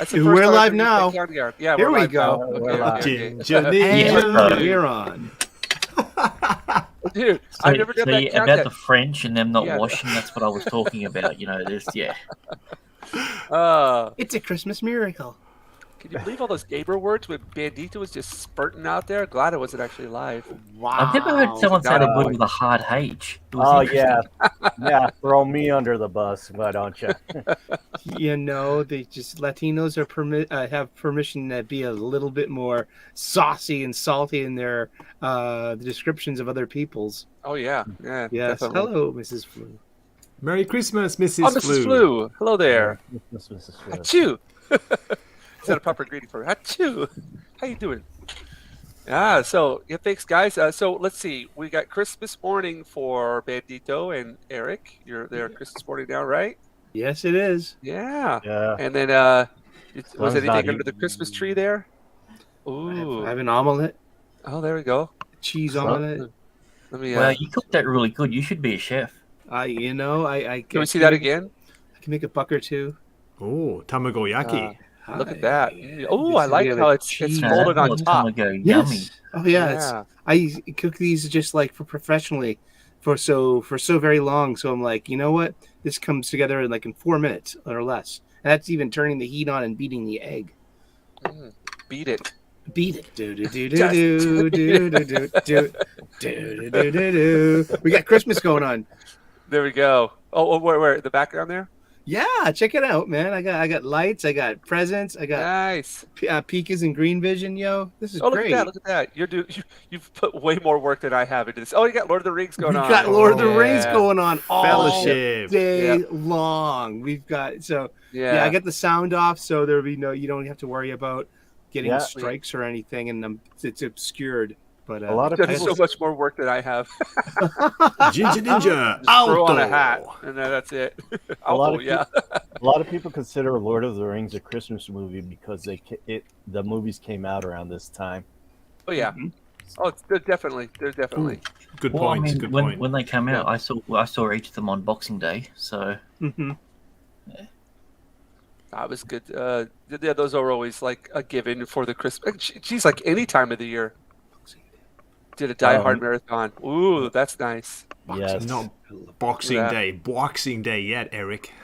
That's the first We're time live I've used now. that count here. Yeah, Here we're we live go. now. We're Okay, live. okay. Jinja, And we're on. Dude, I've never done that count about yet. the French and them not Yeah. washing. That's what I was talking about. There's It's a Christmas miracle. Can you believe all those gamer words when Bandito was just spurting out there? Glad it wasn't actually live. Wow. I've never heard someone say the Wow. word with a hard H. It was Oh interesting. yeah, throw me under the bus, why don't you? They just Latinos are have permission to be a little bit more saucy and salty in their the descriptions of other people's. Oh yeah, yeah. Yes. Definitely. Hello, Mrs. Flu. Merry Christmas, Mrs. Oh, Mrs. Flu. Hello there. Mrs. Flu. Achoo. Is that a proper greeting for her? Achoo. How you doing? So thanks guys. So let's see. We got Christmas morning for Bandito and Eric. You're there Christmas morning now, right? Yes, it is. Yeah. Yeah. And then was One's anything not under even- the Christmas tree there? Ooh. I have an omelet, Oh, there we go. cheese So- omelet. Let me Well, you cooked that really good. You should be a chef. I can we see that again? I can make a buck or two. Oh, tamagoyaki. Look Hi. at that. Oh, I This is like the how other it's cheese. folded on top. Yummy. Yes. Oh yeah, Yeah. I cook these just like for professionally for so very long. So I'm like, you know what? This comes together in 4 minutes or less. And that's even turning the heat on and beating the egg. Beat it. Beat it. Do do do do do do do do do do do do do. We got Christmas going on. There we go. Oh, where the background there? Yeah, check it out, man. I got lights, I got presents, I got Nice. Pikas and green vision, yo. This is Oh, look great. at that! Look at that! You've put way more work than I have into this. Oh, you got Lord of the Rings going We've on. got Lord of the Yeah. Rings going on all Fellowship. day Yep. long. We've got Yeah. I get the sound off, so there'll be you don't have to worry about getting Yeah. strikes or anything, and it's obscured. But A lot of That's people so much more work than I have. Jinja Ninja. Just throw on a hat, Alto. and then that's it. A lot of yeah. A lot of people consider Lord of the Rings a Christmas movie because the movies came out around this time. Oh yeah. Oh, there's definitely. Good Well, point. Good when, point. when they come out, I saw each of them on Boxing Day. So Mhm. That was good. Yeah, those are always like a given for the Christmas. Geez, like any time of the year. Did a Die Hard marathon. Ooh, that's nice. Yes. Not Boxing Yeah. Day. Boxing Day yet, Eric.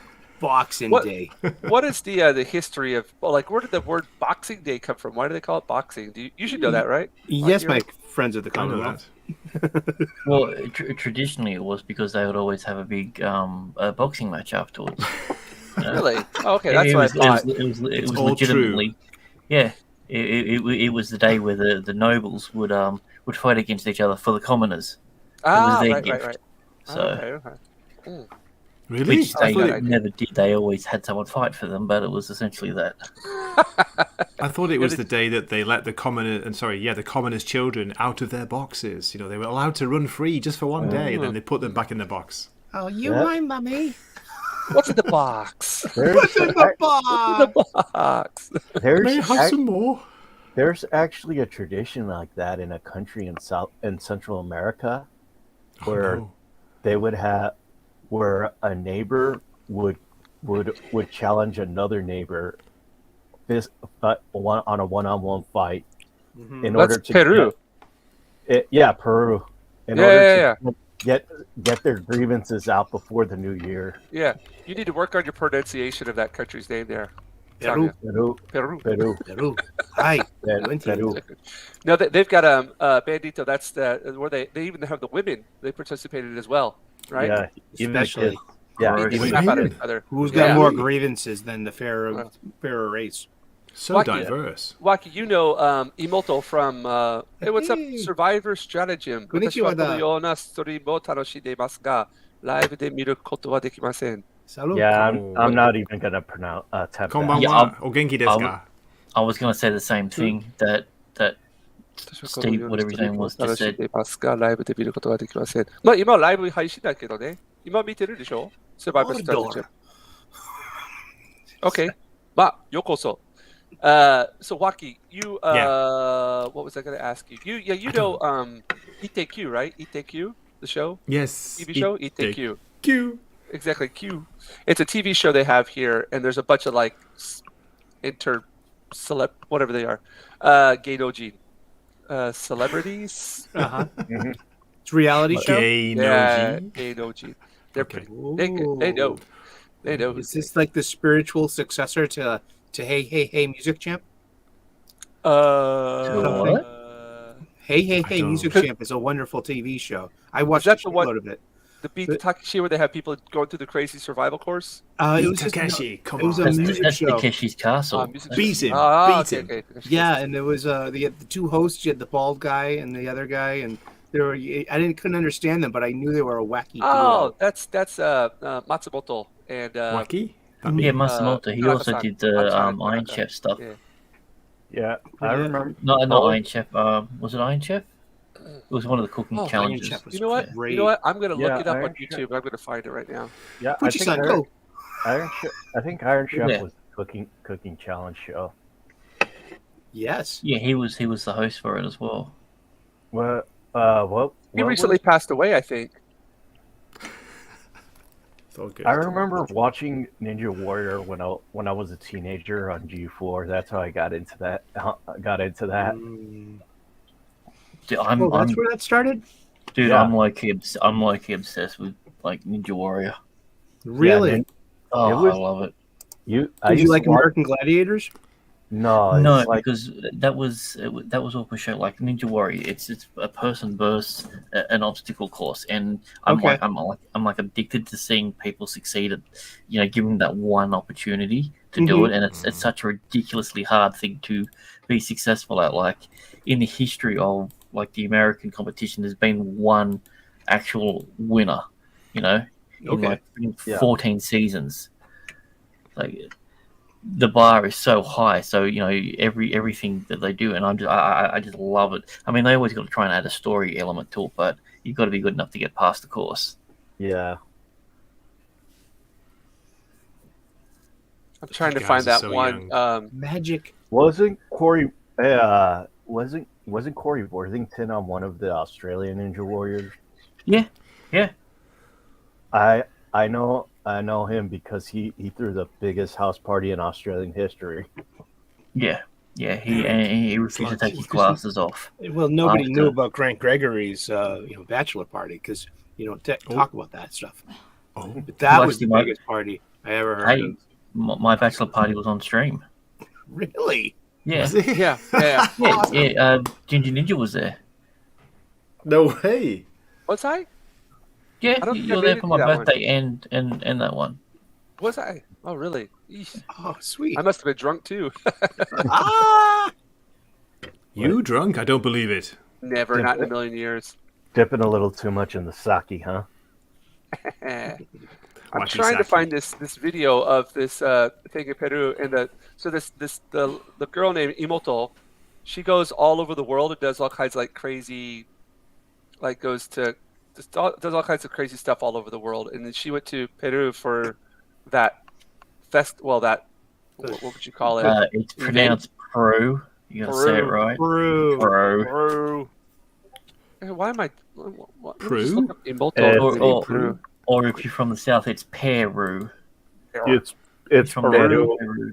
Boxing What- Day. What is the history of? Well, like, where did the word Boxing Day come from? Why do they call it boxing? You should know that, right? Yes, you're- my friends of the I know Commonwealth. that. well, traditionally it was because they would always have a big boxing match afterwards. Really? Oh, okay, that's what I thought. It was all legitimately, yeah. It was the day where the nobles would fight against each other for the commoners. Ah, their right. gift. So Okay. Really? which I they thought, it, never did. They always had someone fight for them, but it was essentially that. I thought it was the day that they let the commoners' children out of their boxes. They were allowed to run free just for one day, and then they put them back in the box. Oh, you Yep. my mummy. What's in the box? What's in the box? Box. May I have some more? There's actually a tradition like that in a country in Central America, where no. they would have where a neighbor would challenge another neighbor on a one-on-one fight in order That's to Peru. Peru. In Yeah, order to get their grievances out before the new year. Yeah, you need to work on your pronunciation of that country's name there. Peru. Peru. Peru. Hi. Peru. No, they've got Bandito. That's where they even have the women. They participated as well, right? Yeah, even the Especially. kids. Yeah, They even snap out at women. each other. Who's got Yeah. more grievances than the fairer race? So Lucky. diverse. Waki, you know Imoto from what's up? Hey. Survivor Stratagem. こんにちはだ。私はこのようなストーリーも楽しんでいますが、ライブで見ることはできません。 Salud. Yeah, I'm not even gonna pronounce attempt that. Konbanwa. O genki desu ka? I was going to say the same thing that Steve, whatever his name was, just 楽しん said. でいますが、ライブで見ることはできません。まあ今はライブ配信だけどね。今見てるでしょ Survivor Stratagem. Okay. まあ、ようこそ。So Waki, you what was I going to ask you? You know ITQ, right? ITQ, the show, Yes. TV show, ITQ. Q. Exactly, Q. It's a TV show they have here, and there's a bunch of like whatever they are, Gaydojin, celebrities. Uh-huh. Mhm. It's a reality show. Gay Yeah, Noji. Gaydojin. They're Okay. pretty. They know. They know. Is this like the spiritual successor to Hey Hey Hey Music Champ? What? Hey Hey I Hey don't- Music Champ is a wonderful TV show. I watched a that the one- shitload of it. The Beat Takeshi where they have people going through the crazy survival course. It was just, Takeshi, come it was on. a music That's show. Takeshi's Castle. Music Beat him, okay, beat him. okay. Yeah, and there was the two hosts. You had the bald guy and the other guy, and they were. Couldn't understand them, but I knew they were a wacky Oh, duo. that's Matsumoto and Wacky? Yeah, Masamoto. He also Tanaka-san. did the Tanaka. Iron Chef stuff. Yeah. Yeah, I remember. Not Oh. Iron Chef. Was it Iron Chef? It was one of the cooking Oh, challenges. Chef was You know what? great. You know what? I'm gonna look Yeah, it up Iron on YouTube. I'm gonna find it right now. Yeah, Fuji-san, go. I think Iron Chef Yeah. was the cooking challenge show. Yes. Yeah, he was the host for it as well. What? He recently passed away, I think. It's all good. I remember watching Ninja Warrior when I was a teenager on G4. That's how I got into that. Mm. Dude, Oh, that's where that started. Yeah. I'm low-key obsessed with like Ninja Warrior. Really? Yeah, Oh, It was- I love it. I Did you used like to watch- American Gladiators? No, No, it's like because that was all per show. Like Ninja Warrior, it's a person versus an obstacle course, and I'm Okay. like addicted to seeing people succeed at, giving that one opportunity to do it, and it's such a ridiculously hard thing to be successful at. Like in the history of like the American competition, there's been one actual winner, in Okay. like Yeah. 14 seasons. Like the bar is so high, so everything that they do, and I just love it. I mean, they always got to try and add a story element to it, but you've got to be good enough to get past the course. yeah. I'm trying to guys find are that so one. young. Magic. Wasn't Corey Worthington on one of the Australian Ninja Warriors? Yeah. I know him because he threw the biggest house party in Australian history. Yeah, he refused to take his glasses off. Well, nobody After- knew about Grant Gregory's bachelor party because you don't talk about that stuff. Oh, But that Well, was the actually, my- biggest party I ever heard Hey, of. my bachelor party was on stream. Really? Yeah, was it? Yeah. yeah. Jinja Ninja was there. No way. Was I? Yeah, I don't think I you're made there it for to my that one. birthday and that one. Was I? Oh, really? Eesh. Oh, sweet. I must have been drunk too. Ah! You drunk? I don't believe it. Never, not in a million years. Dipping a little too much in the sake, huh? I'm Wacky trying to sake. find this video of this thing in Peru, and the girl named Imoto, she goes all over the world and does all kinds of like crazy, like does all kinds of crazy stuff all over the world, and then she went to Peru for that what would you call it? It's pronounced Peru. You gotta say it right. Brew. Peru. Peru. Why am I? Let me Peru? just look up Imoto. It's Or- Peru. Or if you're from the south, it's Peru. It's from Peru. Peru.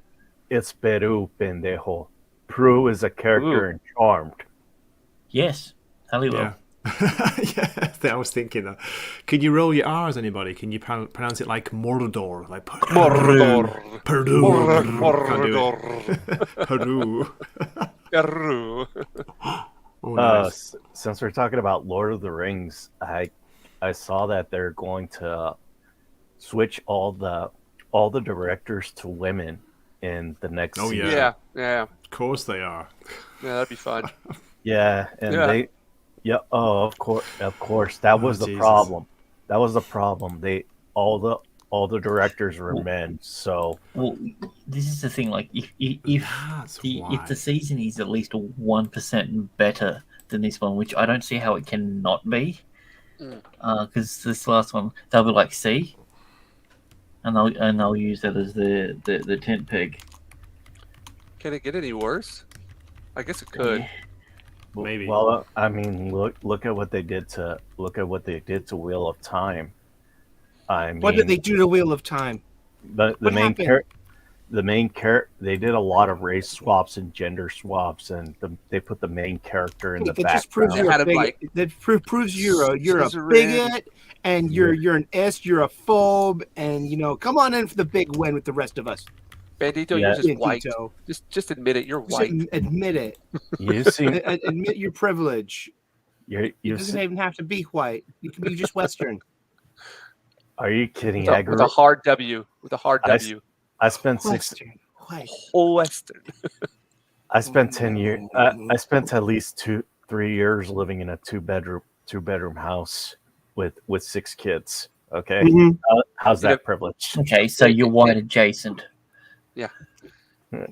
It's Peru, pendejo. Peru is a character in Charmed. Yes, hell Yeah. Yeah, I was thinking that. Can you roll your R's, anybody? Can you pronounce it like Mordor? Like Mordor. Peru. Mordor. Can't do it. Peru. Peru. Oh, nice. Since we're talking about Lord of the Rings, I saw that they're going to switch all the directors to women in the next Oh, season. yeah. Yeah. Of course they are. Yeah, that'd be fun. Yeah, and Yeah. of course, that was the Jesus. problem. That was the problem. All the directors were men, so Well, this is the thing. Like, if That's if the why. season is at least 1% better than this one, which I don't see how it cannot be, because this last one they'll be like C, and they'll use that as the tent peg. Can it get any worse? I guess it could. Maybe. Well, I mean, look at what they did to Wheel of Time. I mean, What did they do to Wheel of Time? the What main happened? the main they did a lot of race swaps and gender swaps, and they put the main character in the That just proves background. you're Had a him, bigot. like, That proves you're a scissoring. bigot, and you're an S. You're a phobe, and come on in for the big win with the rest of us. Bandito, Yeah. you're just white. Bandito. Just admit it. You're Just white. admit it. You've seen Admit your privilege. It you've doesn't seen, even have to be white. You can be just Western. are you kidding? With a hard W. With a hard I- W. I spent six. Western. White. Whole Western. I spent 10 years. I spent at least 3 years living in a two bedroom house with 6 kids. Okay, Mhm. how's You know- that privilege? Okay, so you're white adjacent.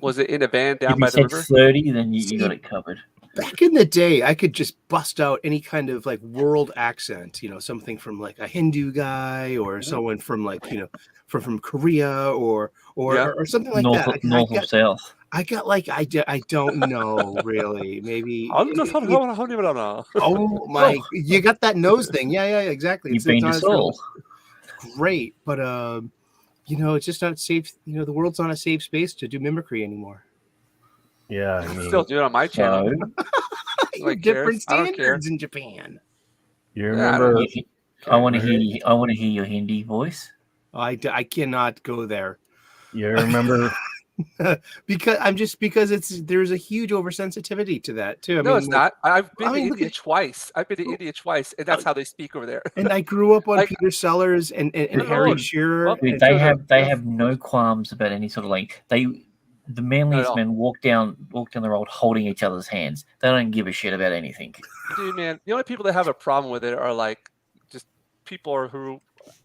Was it in a van down If you by the said river? 30, then you got it covered. Back in the day, I could just bust out any kind of like world accent, something from like a Hindu guy or someone from like, from Korea or Yeah. or something like North, that. north or south. I got like I don't know really. Maybe Oh, oh my, you got that nose thing. Yeah, exactly. You've been to not as Seoul. great, but it's just not safe. The world's not a safe space to do mimicry anymore. Yeah, I mean, still do it on my channel. So, Like, Different cares? I don't care. standards in Japan. you Yeah, I don't remember? I want to hear. I want to hear your Hindi voice. I cannot go there. You remember? because there's a huge oversensitivity to that too. No, it's not. I've been I mean, to look India at- twice. I've been to India twice, and that's how they speak over there. And I grew up on Like- Peter Sellers and Good Harry Lord. Shearer. Well, and- They have no qualms about any sort of like the manliest all. men walk down the road holding each other's hands. They don't give a shit about anything. Dude, man, the only people that have a problem with it are like just people who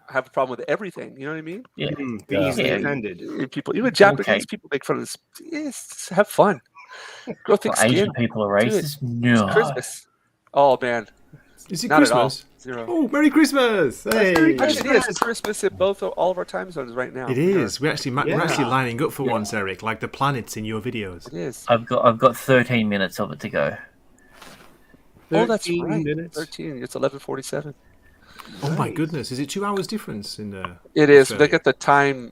have a problem with everything. You know what I mean? Yeah. be easily Yeah. offended. People, even Japanese Okay. people make fun of this. Yes, have fun. Grow thick Well, Asian skin. people are Dude, racist. No. It's Christmas. Oh man, Is it not at all. Christmas? Zero. Oh, Merry Christmas! Hey, Actually, it is. It's Christmas in all of our time zones right now. it is. We're actually Yeah. lining up for once, Eric, like the planets in your videos. It is. I've got 13 minutes of it to go. Oh, that's 13 right. minutes. 13. It's 11:47. Oh my Nice. goodness! Is it 2 hours difference in the? It is. Australia? They got the time.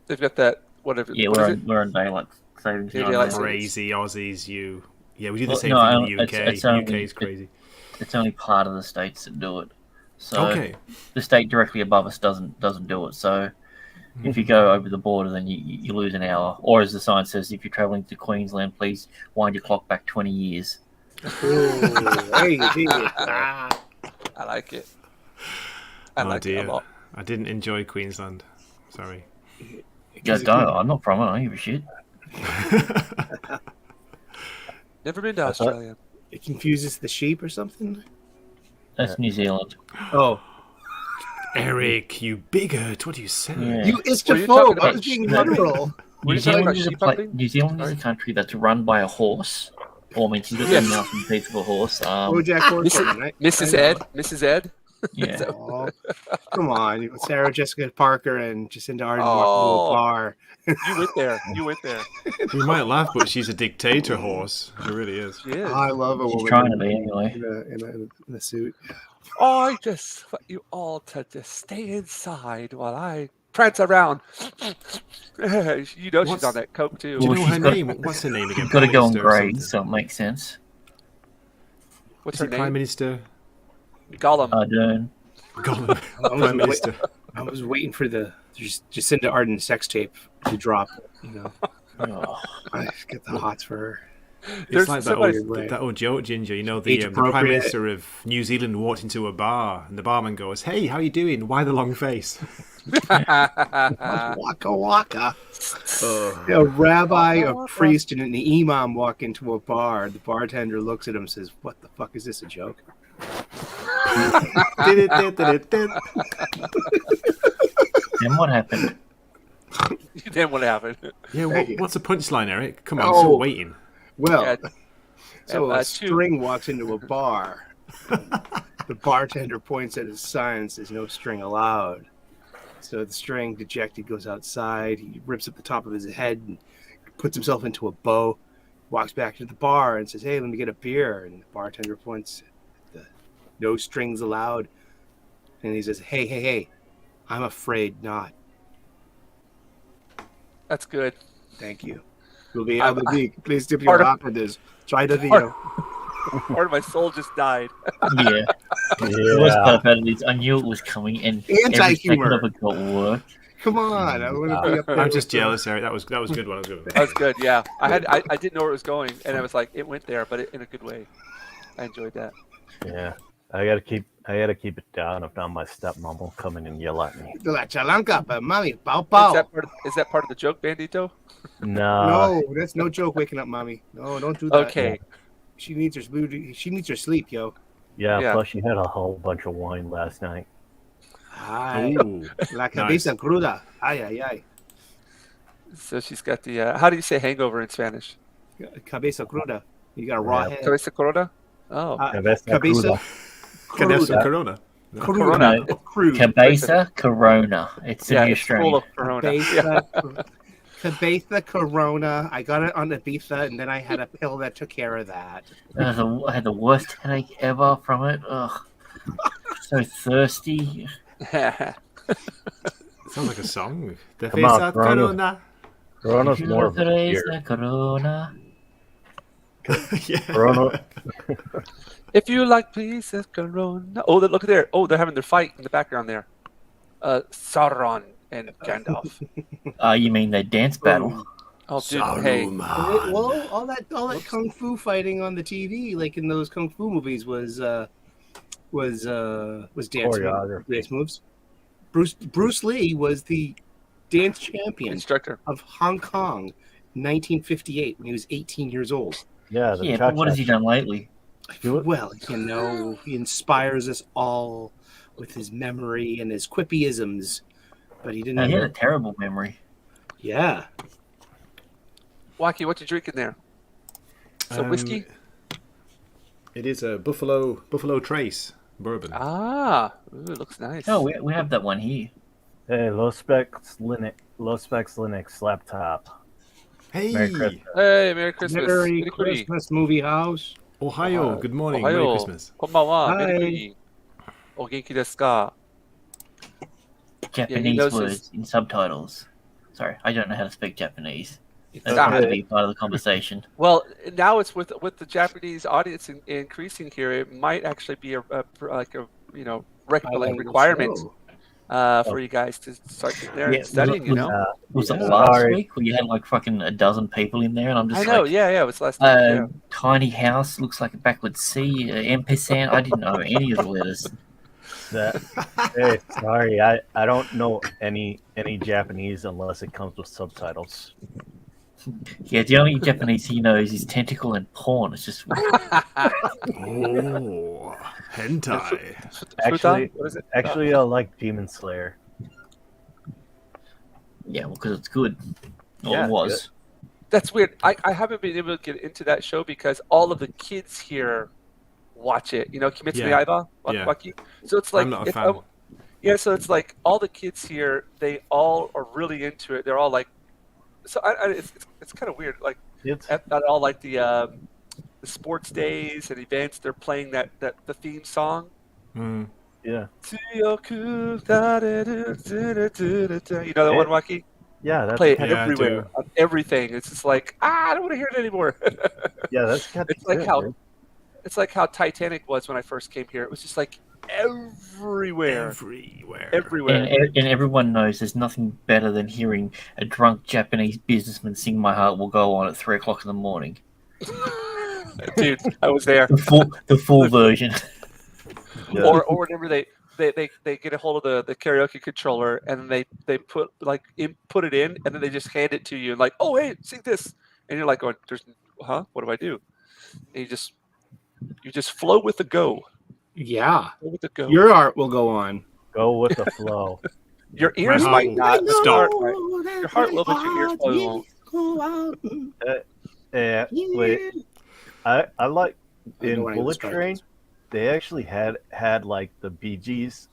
They've got that. Whatever. Yeah, what is it? we're on daylight savings Yeah, time. daylight now. savings. Crazy Aussies, you. Yeah, we do the Well, same no, thing in the UK. it's only- UK is crazy. It's only part of the states that do it. So Okay. the state directly above us doesn't do it. So if you go over the border, then you lose an hour. Or as the sign says, if you're traveling to Queensland, please wind your clock back 20 years. Hey. I like it. I Oh like it dear, a lot. I didn't enjoy Queensland. Sorry. Yeah, don't. I'm not from it. I don't give a shit. Never been to Australia. It confuses the sheep or something. That's New Zealand. Oh, Eric, you bigot! What are you saying? Yeah. you What are you istaphobe. talking I about? was being literal. Were New you talking about Zealand, is a sheep pla- hunting? New Zealand is a Sorry. country that's run by a horse. Or I mean, she's got Yes. the mouth and teeth of a horse. Bojack Horseman, right? Mrs. I know. Ed. Mrs. Ed. Yeah. Aw, come on, Sarah Jessica Parker and Jacinda Ardern walked Oh. into a bar. You went there. You went there. We might laugh, but she's a dictator horse. She really is. She is. I love a She's woman trying to be anyway. in a suit. I just want you all to just stay inside while I prance around. You know she's What's- on that coke too. Do you Well, know she's her got- name? What's her name again? You've got to Prime go on Minister or grades, something? so it makes sense. What's Is her it Prime name? Minister? Gollum. Ardern. Gollum. I was, Prime Minister. I was waiting for the Jacinda Ardern sex tape to drop. Oh, I get the hots for her. It's There's like that somebody- old, that old joke, Jinja. You know, Age the Prime appropriate. Minister of New Zealand walked into a bar, and the barman goes, "Hey, how you doing? Why the long face?" Waka waka. A rabbi, a priest, and an imam walk into a bar. The bartender looks at him and says, "What the fuck is this, a joke?" then what happened? Then what happened? Yeah, what's the punchline, Eric? Come on, Oh. I'm still waiting. Well, Yeah, so a two. string walks into a bar. The bartender points at his sign and says, "No string allowed." So the string, dejected, goes outside. He rips up the top of his head and puts himself into a bow. Walks back to the bar and says, "Hey, let me get a beer." And the bartender points at the "No strings allowed." And he says, "Hey, I'm afraid not." That's good. Thank you. Will be I'm- please tip part your of- happiness. Try the part- Rio. Part of my soul just died. Yeah. The worst part Yeah. about it is I knew it was coming, and every second Anti-humor. of it got worse. Come on, I want to be up there. I'm with just the- jealous, Eric. That was good one. That was good. That was good. Yeah, I didn't know where it was going, and I was like, it went there, but in a good way. I enjoyed that. Yeah. I gotta keep it down. If not, my stepmom will come in and yell at me. De la chalanca, but mommy, pow Is pow. that part of the joke, Bandito? No. No, that's no joke. Waking up, mommy. No, don't do that. Okay. She needs her sleep, yo. Yeah, Yeah. plus she had a whole bunch of wine last night. Ay, Ooh. la cabeza cruda. Ay, ay, ay. So she's got the. How do you say hangover in Spanish? Cabeza cruda. You got a raw Yeah. head. Cabeza corona. Oh, Cabeza Cabeza Cabeza cruda. Corona. Corona. No, Crude. Cabeza Corona. It's a Yeah, new it's strain. full of corona. Yeah. Cabeza Corona. I got it on Ibiza, and then I had a pill that took care of that. I had the worst headache ever from it. Ugh. So thirsty. Sounds like a song. The Come on, Cabeza Corona. Corona. Corona's more of a beer. Cabeza Corona. Yeah. Corona. If you like pieces corona. Oh, look there. Oh, they're having their fight in the background there. Sauron and Gandalf. You mean the dance battle? Oh, dude. Hey. Well, all that kung fu fighting on the TV, like in those kung fu movies, was dance Choreography. dance moves. Bruce Lee was the dance champion Instructor. of Hong Kong, 1958, when he was 18 years old. Yeah, the Yeah, but what has he done lately? Do it. Well, he inspires us all with his memory and his quippyisms, but he He didn't. had a terrible memory. Yeah. Wacky, what you drinking there? Some whiskey? It is a Buffalo Trace bourbon. Ah, ooh, it looks nice. Oh, we have that one here. Hey, low specs Linux laptop. Hey, Merry Christmas. Hey, Merry Christmas. Merry Goody goody. Christmas, movie house. Ohio. Good morning. Merry Ohio. Christmas. Konbanwa. Hi. Goody goody. O genki desu ka? Japanese knows words his- in subtitles. Sorry, I don't know how to speak Japanese. That Ah. has to be part of the conversation. Well, now it's with the Japanese audience increasing here. It might actually be a requirement for you guys to start getting there Yeah, and studying. You know. Was it Yeah. last Sorry. week where you had like fucking a dozen people in there, and I'm just I know. like, Yeah, it was last week. Yeah. tiny house looks like a backward C, ampersand. I didn't know any of the letters. Hey, sorry, I don't know any Japanese unless it comes with subtitles. Yeah, the only Japanese he knows is tentacle and porn. It's just Oh, hentai. Actually, What is it? actually, I like Demon Slayer. yeah, well, because it's good. Or Yeah, it it's was. That's weird. I haven't been able to get into that show because all of the kids here watch it. You know, Kimetsu no Yeah. Yaiba, Yeah. Waki. So it's like, I'm not a if fan. yeah. So it's like all the kids here, they all are really into it. They're all like, so it's kind of weird. Like It's at all like the sports days and events, they're playing the theme song. Mm. yeah, You know that one, Waki? yeah. That's Play it Yeah, I everywhere do. on everything. It's just like I don't want to hear it anymore. yeah. That's kind It's like it's like how Titanic was when I first came here. It was just like everywhere, Everywhere. everywhere. And everyone knows there's nothing better than hearing a drunk Japanese businessman sing "My Heart Will Go On" at 3:00 in the morning. Dude, I was there. The full version. Yeah. Or whenever they get a hold of the karaoke controller and then they put put it in and then they just hand it to you and like, oh hey, sing this, and you're like going, what do I do? And you just flow with the go. Yeah. Flow with the go. Your art will go on. Go with the flow. Your ears heart might will not stop. Your heart will, but your ears probably won't. Yeah, wait. I like I in know I Bullet understand. Train. They actually had like the Bee Gees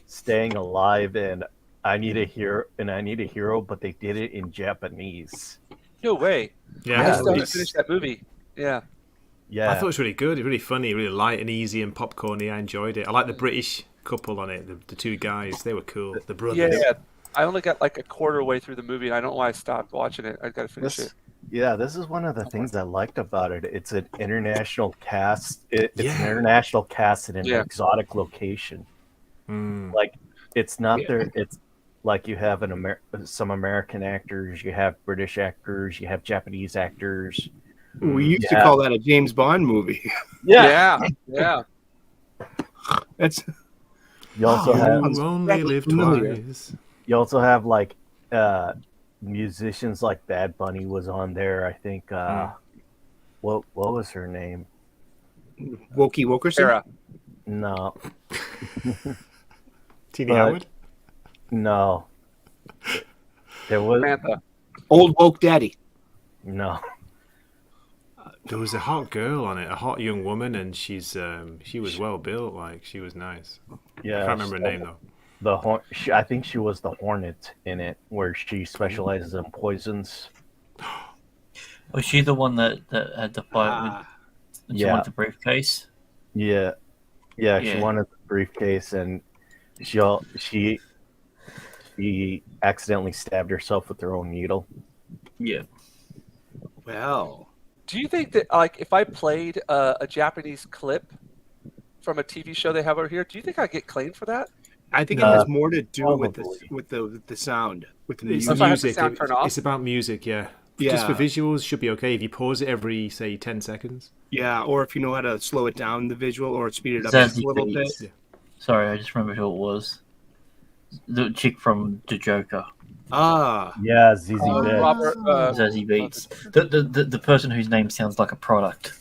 staying alive and I Need a Hero, but they did it in Japanese. No way. Yeah, I still haven't it's- finished that movie. Yeah. Yeah, I thought it was really good. Really funny, really light and easy and popcorny. I enjoyed it. I like the British couple on it. The two guys, they were cool. The brothers. Yeah. I only got like a quarter way through the movie, and I don't know why I stopped watching it. I got to finish it. This is one of the things I liked about it. It's an international cast. It's an Yeah. international cast in an Yeah. exotic location. Mm. Like it's not Yeah. there. It's like you have some American actors, you have British actors, you have Japanese actors. We used to Yeah. call that a James Bond movie. Yeah. That's You also Oh, have sounds You only vaguely live familiar. twice. you also have like musicians like Bad Bunny was on there. I think what was her name? Wokey Wokerson. Sarah. No, Teeny But- Howard. no. There was Samantha. Old Woke Daddy. no. There was a hot girl on it, a hot young woman, and she was well built. Like she was nice. Yeah, I can't remember her name though. I think she was the Hornet in it, where she specializes in poisons. Was she the one that had the fight Ah, with? She Yeah. wanted the briefcase. Yeah, she Yeah. wanted the briefcase, and she accidentally stabbed herself with her own needle. Yeah. well, Do you think that, like, if I played a Japanese clip from a TV show they have over here, do you think I get claimed for that? I think it Uh, has more to do with probably. the sound, with the It's music. If I have the music. sound turned off? It's about music. Yeah. Yeah. Just for visuals, should be okay if you pause it every say 10 seconds. Yeah, or if you know how to slow it down, the visual, or speed it up just a Zazie little bit. Beetz. Sorry, I just remembered who it was. The chick from The Joker, Ah, Yeah, ZZ Beetz. Robert. Zazie Beetz. The person whose name sounds like a product.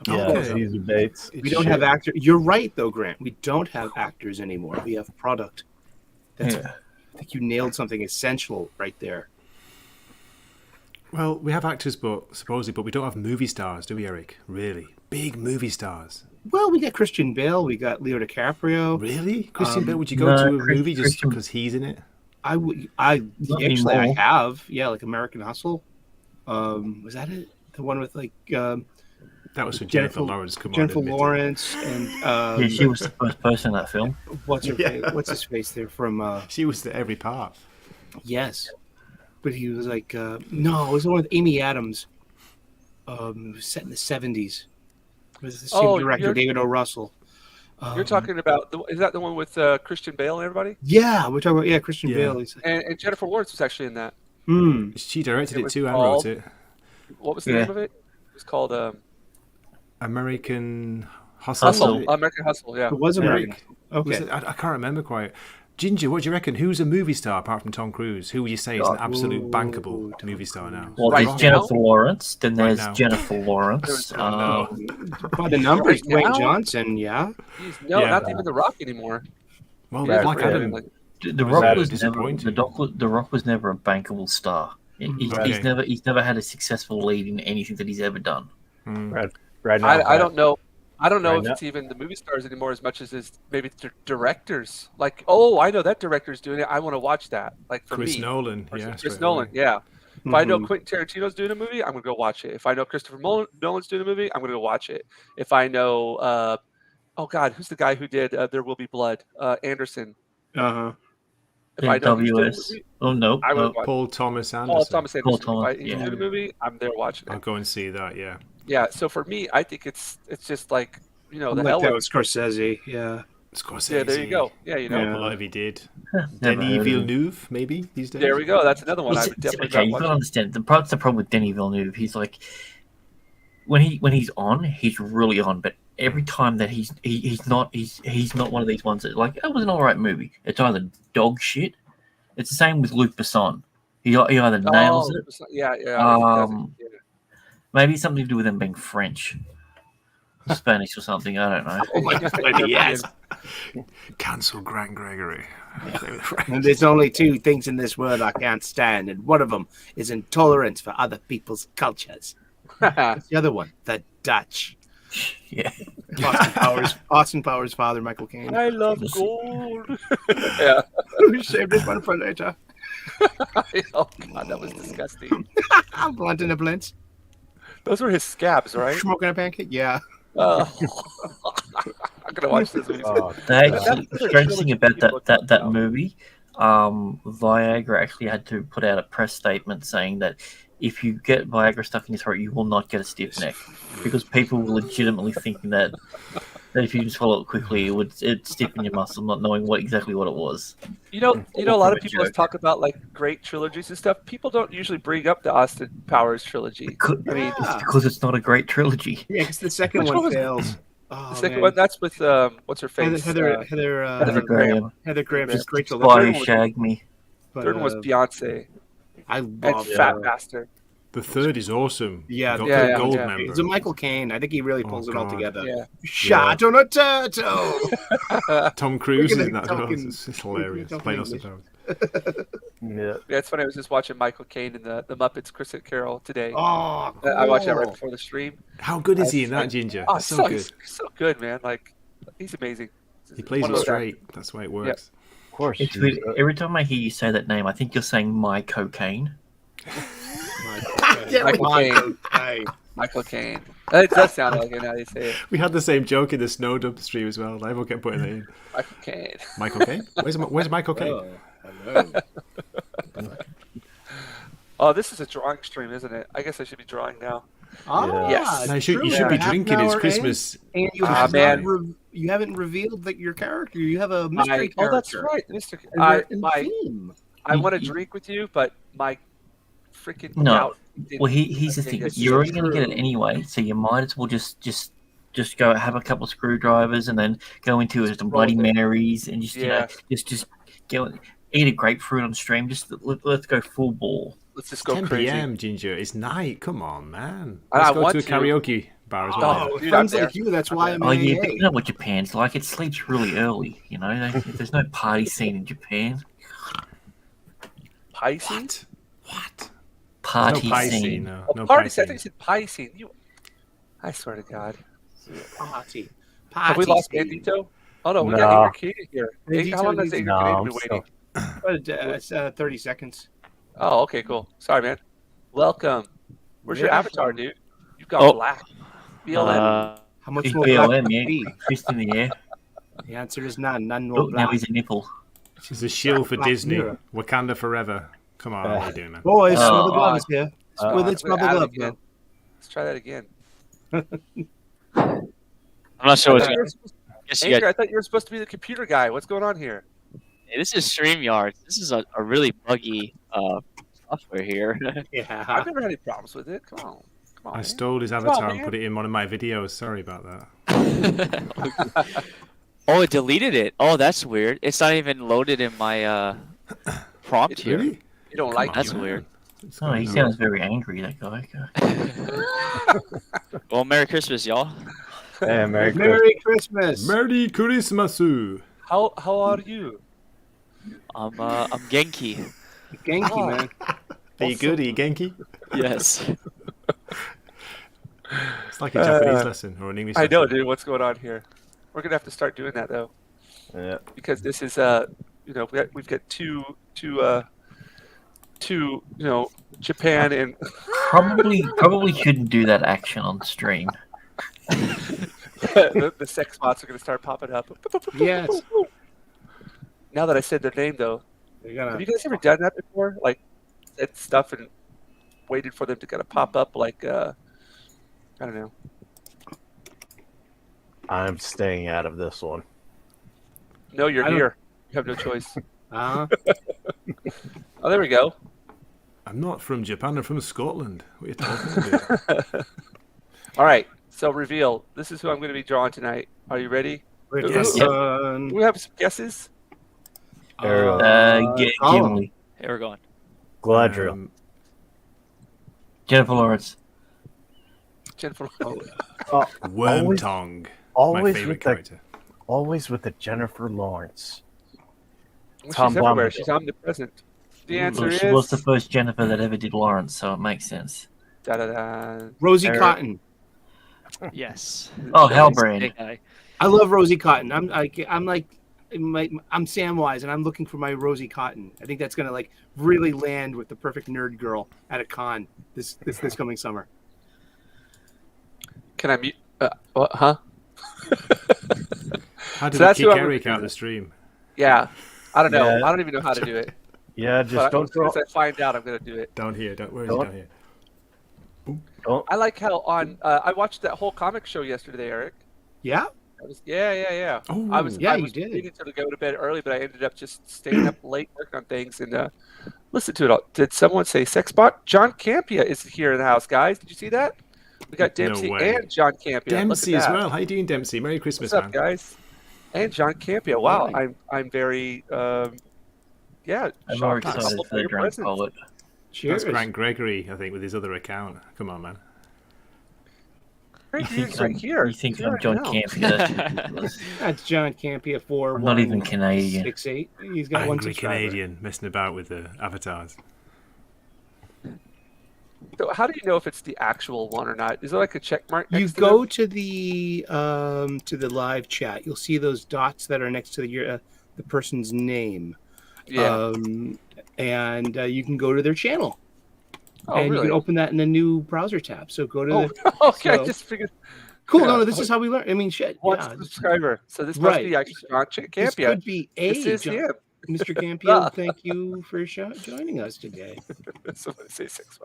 Yeah, Okay. ZZ Beetz. we don't have actors. You're right, though, Grant. We don't have actors anymore. We have product. That's, Yeah. I think you nailed something essential right there. Well, we have actors, but we don't have movie stars, do we, Eric? Really, big movie stars. Well, we got Christian Bale. We got Leo DiCaprio. Really, Christian Bale? Would you go no, to a movie just Christian- because he's in it? Actually, Not I anymore. have. Yeah, like American Hustle. Was that it? The one with like That was for Jennifer- Jennifer Lawrence. Come Jennifer on, admit it. Lawrence and Yeah, she was the first person in that film. what's her Yeah. face? What's his face there from? She was at every part. Yes, but he was like no, it was the one with Amy Adams. It was set in the 70s. It was the same Oh, director, you're- David O. Russell. You're talking about, is that the one with Christian Bale and everybody? Yeah, we're talking about Christian Yeah. Bale. He's like, And Jennifer Lawrence was actually in that. She directed It it was too and called- wrote it. What was the Yeah. name of it? It was called American Hustle. Hustle. American Hustle, yeah. it was American. Eric, Okay. was it? I can't remember quite. Ginger, what do you reckon? Who's a movie star apart from Tom Cruise? Who would you say is an absolute bankable movie star now? Well, Right there's now? Jennifer Lawrence. Then Right there's now. Jennifer Lawrence. no. By the numbers, Right Dwayne now? Johnson, yeah. No, Yeah. not even The Rock anymore. Well, Yeah, Black Brad Adam. The Was Rock that was never disappointing? the Rock was never a bankable star. Okay. He's never had a successful lead in anything that he's ever done. Right now, I don't know. I don't know Right if now- it's even the movie stars anymore as much as it's maybe the directors. Like, oh, I know that director's doing it. I want to watch that. Like for Chris me, Nolan. or Yeah, Chris straight Nolan. away. Yeah. If I know Mhm. Quentin Tarantino's doing a movie, I'm gonna go watch it. If I know Christopher Nolan's doing a movie, I'm gonna go watch it. If I know, oh God, who's the guy who did There Will Be Blood? Anderson. Uh-huh. If I know he's doing a WS. movie, Oh no, I would no. watch. Paul Thomas Anderson. Paul Thomas Paul Anderson. Thomas, If he's yeah. doing a movie, I'm there watching I'll it. go and see that. Yeah. Yeah. So for me, I think it's just like the Like hell that with. with Scorsese, yeah. Scorsese. Yeah, there you go. Yeah, I Yeah. hope a lot of he did. Never Denis heard of him. Villeneuve, maybe these days. There we go. That's another one I Well, would definitely okay, not you watch. gotta understand. That's the problem with Denis Villeneuve. He's like, when he's on, he's really on. But every time that he's not one of these ones that like that was an alright movie. It's either dog shit. It's the same with Luc Besson. He either nails it. Yeah, yeah. Um, Maybe something to do with him being French, Spanish, or something. I don't know. Oh my God, yes. Cancel Grant Gregory. And there's only two things in this world I can't stand, and one of them is intolerance for other people's cultures. What's the other one? The Dutch. Yeah. Austin Powers' father, Michael Caine. I love gold. Yeah. Who saved his one for later? Oh God, that was disgusting. I'm blunt in a blintz. Those were his scabs, right? Smoking a pancake? Yeah. Oh. I'm gonna watch this movie. Oh, They That's actually, the the strange thing trilogy about people that talk about. movie, Viagra actually had to put out a press statement saying that if you get Viagra stuck in your throat, you will not get a stiff neck, because people were legitimately thinking that if you can swallow it quickly, it'd stiffen your muscle, not knowing exactly what it was. You know, a lot of people talk about like great trilogies and stuff. People don't usually bring up the Austin Powers trilogy. I mean, It's because it's not a great trilogy. Yeah, because the second Which one one was it? fails. the second one, that's with what's her face? Heather Heather Graham. Graham is great. Spy Who Shagged Me. Third one was Beyonce I and love Fat Bastard. The third is awesome. Yeah, Got yeah, the gold yeah. member. It's a Michael Caine. I think he really pulls it all God. together. Yeah. Shot on a turtle. Tom Cruise We're is in gonna that as well. talk in- It's hilarious. talk in Playing Austin English. Powers. Yeah. Yeah, it's funny. I was just watching Michael Caine in the Muppets Christmas Carol today. Oh, cool. I watched that right before the stream. How good is he in that, Jinja? Oh, So good. he's so good, man. Like, he's amazing. He plays One it of those straight. That's why it works. Of course. It's weird. Every time I hear you say that name, I think you're saying my cocaine. Yeah, Michael Michael Caine. Caine. Michael Caine. It does sound like it now you say it. We had the same joke in the Snowdub stream as well. Everyone kept putting it in. Michael Caine. Michael Caine? Where's Michael Caine? Oh, hello. Oh, this is a drawing stream, isn't it? I guess I should be drawing now. Ah, Yes. No, you true. should be Half an drinking. It's hour Christmas. in, and you Ah, have man. you haven't revealed that your character. You have a mystery Oh, that's character. right, Mr. And I, they're in my, theme. I want to drink with you, but my freaking No. gout didn't- Well, here's the I think thing: it's you're already so going to get it true. anyway, so you might as well just go have a couple of screwdrivers and then go into some Bloody Roll it. Marys and just Yeah. just go eat a grapefruit on stream. Just let's go full ball. Let's just It's go 10 crazy. p.m., Ginger. It's night. Come on, man. I Let's go want to a to. karaoke bar as well. Oh, dude, friends I'm like you. That's why I'm Oh in yeah, AA. but you know what Japan's like. It sleeps really early. You know, there's no party scene in Japan. Pisces? What? Party No pie scene. scene. No, Oh, no party pie scene. I think scene. you said Pisces. I swear to God. Party. Have we lost scene. Bandito? Oh no, we got No. Angry Canadian here. Bandito How long does needs- Angry No, Canadian I'm be waiting? It's 30 seconds. Oh, okay, cool. Sorry, man. Welcome. Where's your Yeah. avatar, dude? You've got Oh. black. BLM. How much He's more black BLM, can yeah. it be? Fist in the air. The answer is none. None more Oh, now black. he's a nipple. It's a shill for Black Disney. Mirror. Wakanda forever. Come on, what are you doing, man? Boys, Oh, Smother Glove is here. With its We're rubber at it glove, again. bro. Let's try that again. I'm not sure I what's thought you going were on. supposed- Guess you Angry, got, I thought you were supposed to be the computer guy. What's going on here? hey, this is StreamYard. This is a really buggy software here. Yeah. I've never had any problems with it. Come on. Come on. I man. stole his Come on, avatar and man. put it in one of my videos. Sorry about that. Oh, it deleted it. Oh, that's weird. It's not even loaded in my prompt here. Really? You don't Come like on, That's it. man. weird. What's Oh, he going on? sounds very angry. That guy. Well, Merry Christmas, y'all. Hey, Merry Christmas. Merry Christmas. Merry Christmas. How are you? I'm Genki. Genki, Oh. man. Are you good? Are you Genki? Yes. It's like a Japanese lesson or an English I lesson. know, dude. What's going on here? We're gonna have to start doing that though, Yeah. because this is we've got two Japan and Probably shouldn't do that action on stream. the sex bots are gonna start popping up. Yes. Now that I said their name though, You're have gonna... you guys ever done that before? Like said stuff and waited for them to kind of pop up like I don't know. I'm staying out of this one. No, you're I don't- here. You have no choice. Uh-huh. Oh, there we go. I'm not from Japan. I'm from Scotland. What are you talking about? All right. So reveal. This is who I'm going to be drawing tonight. Are you ready? Yes. Do we have some guesses? Gimli. Here we're going. Galadriel. Jennifer Lawrence. Jennifer. Worm Tongue. My always favorite with the character. always with the Jennifer Lawrence. Well, Tom she's everywhere. Bombadil. She's omnipresent. The answer Well, is she was the first Jennifer that ever did Lawrence, so it makes sense. da da da. Rosie Eric. Cotton. Yes. Oh, Hey, Hellbrand. guy. I love Rosie Cotton. I'm Samwise, and I'm looking for my Rosie Cotton. I think that's gonna like really land with the perfect nerd girl at a con this coming summer. Can I mute? What? Huh? How did So we that's kick who I'm Eric gonna out of do. the stream? Yeah. I don't know. Yeah. I don't even know how to do it. Yeah, just But don't as soon draw. as I find out, I'm gonna do it. Down here. Where is Don't- it down here? Don't. I like how on. I watched that whole comic show yesterday, Eric. Yeah. Yeah. Oh, I was Yeah, I you was did. meaning to go to bed early, but I ended up just staying up late working on things and listen to it all. Did someone say Sexbot? John Campia is here in the house, guys. Did you see that? We got No Dempsey way. and John Campia. Dempsey Look at as that. well. How you doing, Dempsey? Merry Christmas, What's up, man. guys? And John Campia. Good Wow, morning. I'm very yeah. I'm more shocked and excited humbled for by the your drunk presence. poet. Cheers. That's Grant Gregory, I think, with his other account. Come on, man. Great You think news right I'm, here. you think He's here I'm right John now. Campia? That's ridiculous. That's John Campia 4. I'm not even Canadian. 68. He's got one Angry subscriber. Canadian messing about with the avatars. So how do you know if it's the actual one or not? Is there like a check mark? You Next to go them? to the live chat. You'll see those dots that are next to the person's name. Yeah. And you can go to their channel. Oh, and really? you can open that in a new browser tab. So go to Oh, the okay. I so- just figured cool. yeah. No, this is how we learn. I mean, shit. one Yeah, subscriber. So this must be Right. actually John this Campia. could be This is John, him. Mr. Campia. Thank you for joining us today. Somebody say 6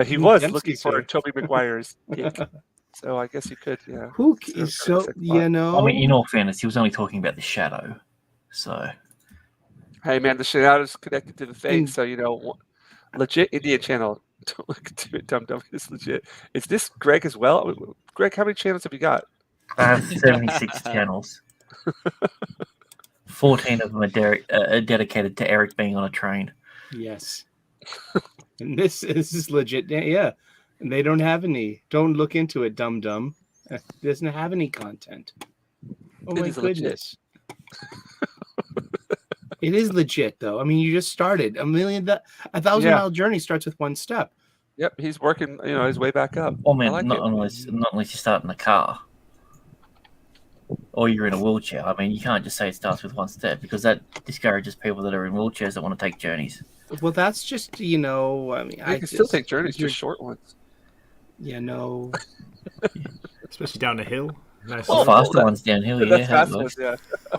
He Ooh, was Dempsey, looking for sir. Toby Maguire's gig. So I guess you could, yeah. Who So is so 6 you know? I mean, in all fairness, he was only talking about the shadow. So Hey man, the shadow is connected to the face, And- so you know, legit Indian channel. Don't look into it, dumb. It's legit. Is this Greg as well? Greg, how many channels have you got? I have 76 channels. 14 of them are dedicated to Eric being on a train. Yes. And this is legit. Yeah. And they don't have any. Don't look into it, dum dum. It doesn't have any content. Oh It my is legit. goodness. It is legit though. I mean, you just started. A 1,000 Yeah. mile journey starts with one step. Yep, he's working, his way back up. I mean, I like not it. unless you start in a car or you're in a wheelchair. I mean, you can't just say it starts with one step because that discourages people that are in wheelchairs that want to take journeys. Well, that's just, I mean, You I can still take journeys, just short ones. No. Especially down the hill. Nice. Oh, The faster that- ones downhill, yeah. That's how it fast works. ones, yeah.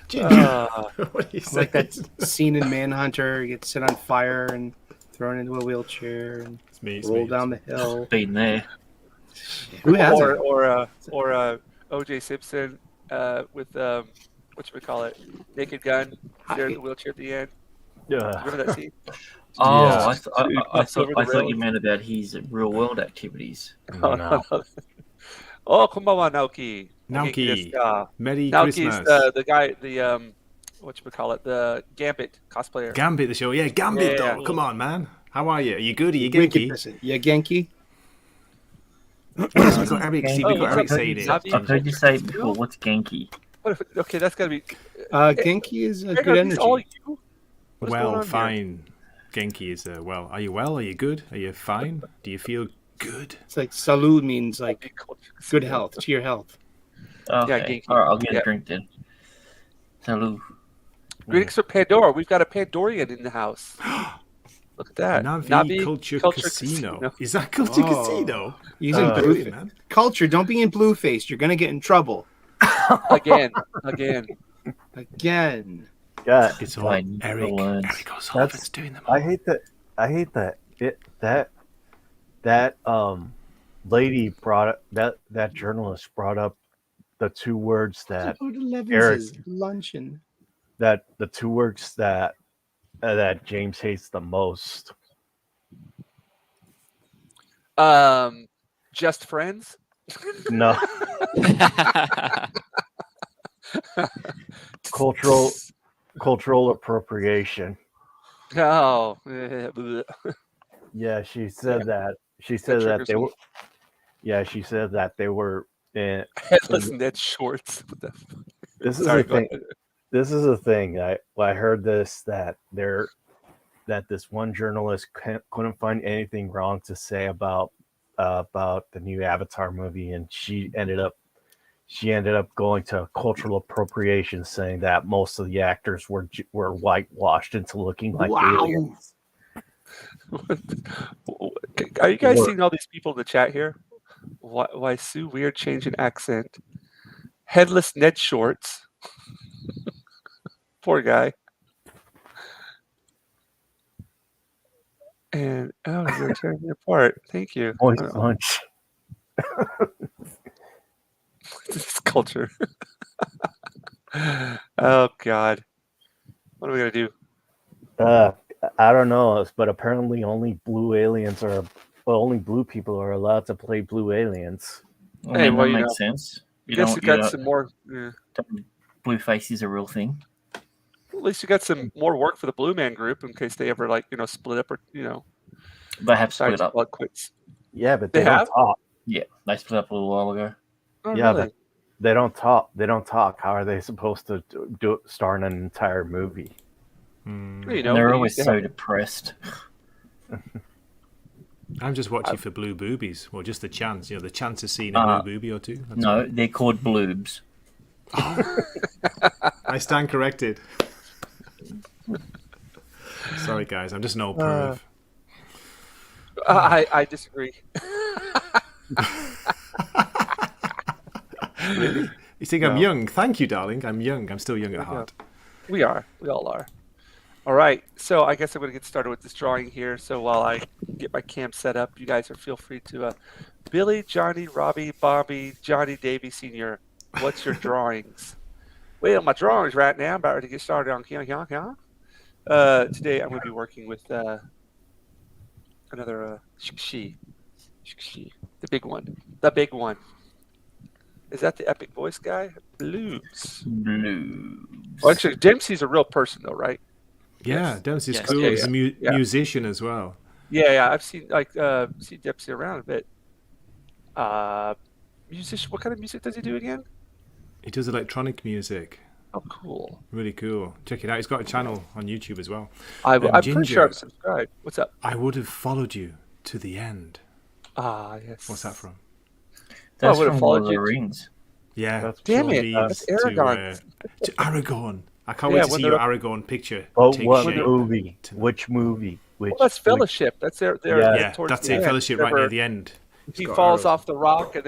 Ginger. Uh, What are you saying? Like that scene in Manhunter, you get set on fire and thrown into a wheelchair and It's me. It's roll me. down the hill. Been there. Who hasn't? or O.J. Simpson with whatchamacallit, Naked Gun there in the wheelchair at the end. Yeah. Remember that scene? Oh, Yeah. I thought rails. you meant about his real world activities. No. Oh, konbanwa, Naoki. Naoki. Naoki's Merry Christmas. the guy, the whatchamacallit, the Gambit cosplayer. Gambit the show. Yeah, Gambit Yeah. though. Come on, man. How are you? Are you good? Are you Wicked Genki? person. Yeah, Genki. Yes, we've got Eric, see, we've Oh, got Eric what's up, saying it. Nabi? I've heard you say it before. What's Genki? What if, okay, that's gotta be. Genki is a Greg, good are these energy. all you? What's going Well, on here? fine. Genki is well. Are you well? Are you good? Are you fine? Do you feel good? It's like salud means like good health, to your health. Okay. Genki. All right, I'll get Yeah. a drink then. Salut. Greetings from Pandora. We've got a Pandorian in the house. Look at that. Navi Culture Casino. Is that Culture Oh. Casino? Using Oh, blue Brilliant, man. culture. Don't be in blue faced. You're gonna get in trouble Again. again. Yeah. It's all I need to Eric. learn. Eric O'Sullivan's doing them all. I hate that that lady brought that journalist brought up the two words that About 11's Eric- luncheon. that that James hates the most. Just friends. No, cultural appropriation. Oh. Yeah, she said that. She That said that triggers they me. were. Yeah, she said that they were. Headless Ned Shorts. What the fuck? This is Sorry, the go thing. ahead. This is the thing. I heard this that this one journalist couldn't find anything wrong to say about the new Avatar movie, and she ended up going to cultural appropriation, saying that most of the actors were whitewashed into looking like aliens. Are you guys What? seeing all these people in the chat here? Why Sue Weird change in accent? Headless Ned Shorts. Poor guy. And you're tearing me apart. Thank you. Moist lunch. This culture. Oh God. What are we gonna do? I don't know, but apparently only only blue people are allowed to play blue aliens. I Hey, mean, well, that you makes know, sense. I guess you got some more. Yeah. Blueface is a real thing. At least you got some more work for the Blue Man Group in case they ever split up or They have decide split up. to quits. Yeah, but They they don't have? talk. Yeah, they split up a little while ago. Oh, Yeah, really? but they don't talk. They don't talk. How are they supposed to star in an entire movie? Well, you And know, they're they always used to so have- depressed. I'm just watching for blue boobies, or just the chance, the chance of seeing a blue booby or two. That's all. No, they're called bloobs. I stand corrected. Sorry, guys, I'm just an old perv. I disagree. Really? You think I'm young? Thank you, darling. I'm young. I'm still young at heart. We are. We all are. All right. So I guess I'm going to get started with this drawing here. So while I get my cam set up, you guys feel free to Billy, Johnny, Robbie, Bobby, Johnny, Davy Sr. What's your drawings? Well, my drawings right now. I'm about ready to get started on today I'm going to be working with another Shikshi, the big one. Is that the epic voice guy? Blues. Well, actually, Dempsey's a real person, though, right? Yeah, Yes. Dempsey's Yes. cool. Yeah, He's a yeah. musician as well. Yeah. I've seen seen Dempsey around a bit. Musician. What kind of music does he do again? He does electronic music. Oh, cool. Really cool. Check it out. He's got a channel on YouTube as well. I'm pretty Jinja, sure I'm subscribed. What's up? I would have followed you to the end. Ah, yes. What's that from? That's I would've from followed Lord of you the to- Rings. Yeah. That's Damn it, leads that's Aragon. To Aragorn. I can't Yeah, wait to when see your they're- Aragorn picture Oh, take what shape. movie? tonight. Which movie? Well, that's Fellowship. That's their Yeah, towards that's the it. end. Fellowship right near Whenever the end. He got falls arrows. off the rock, and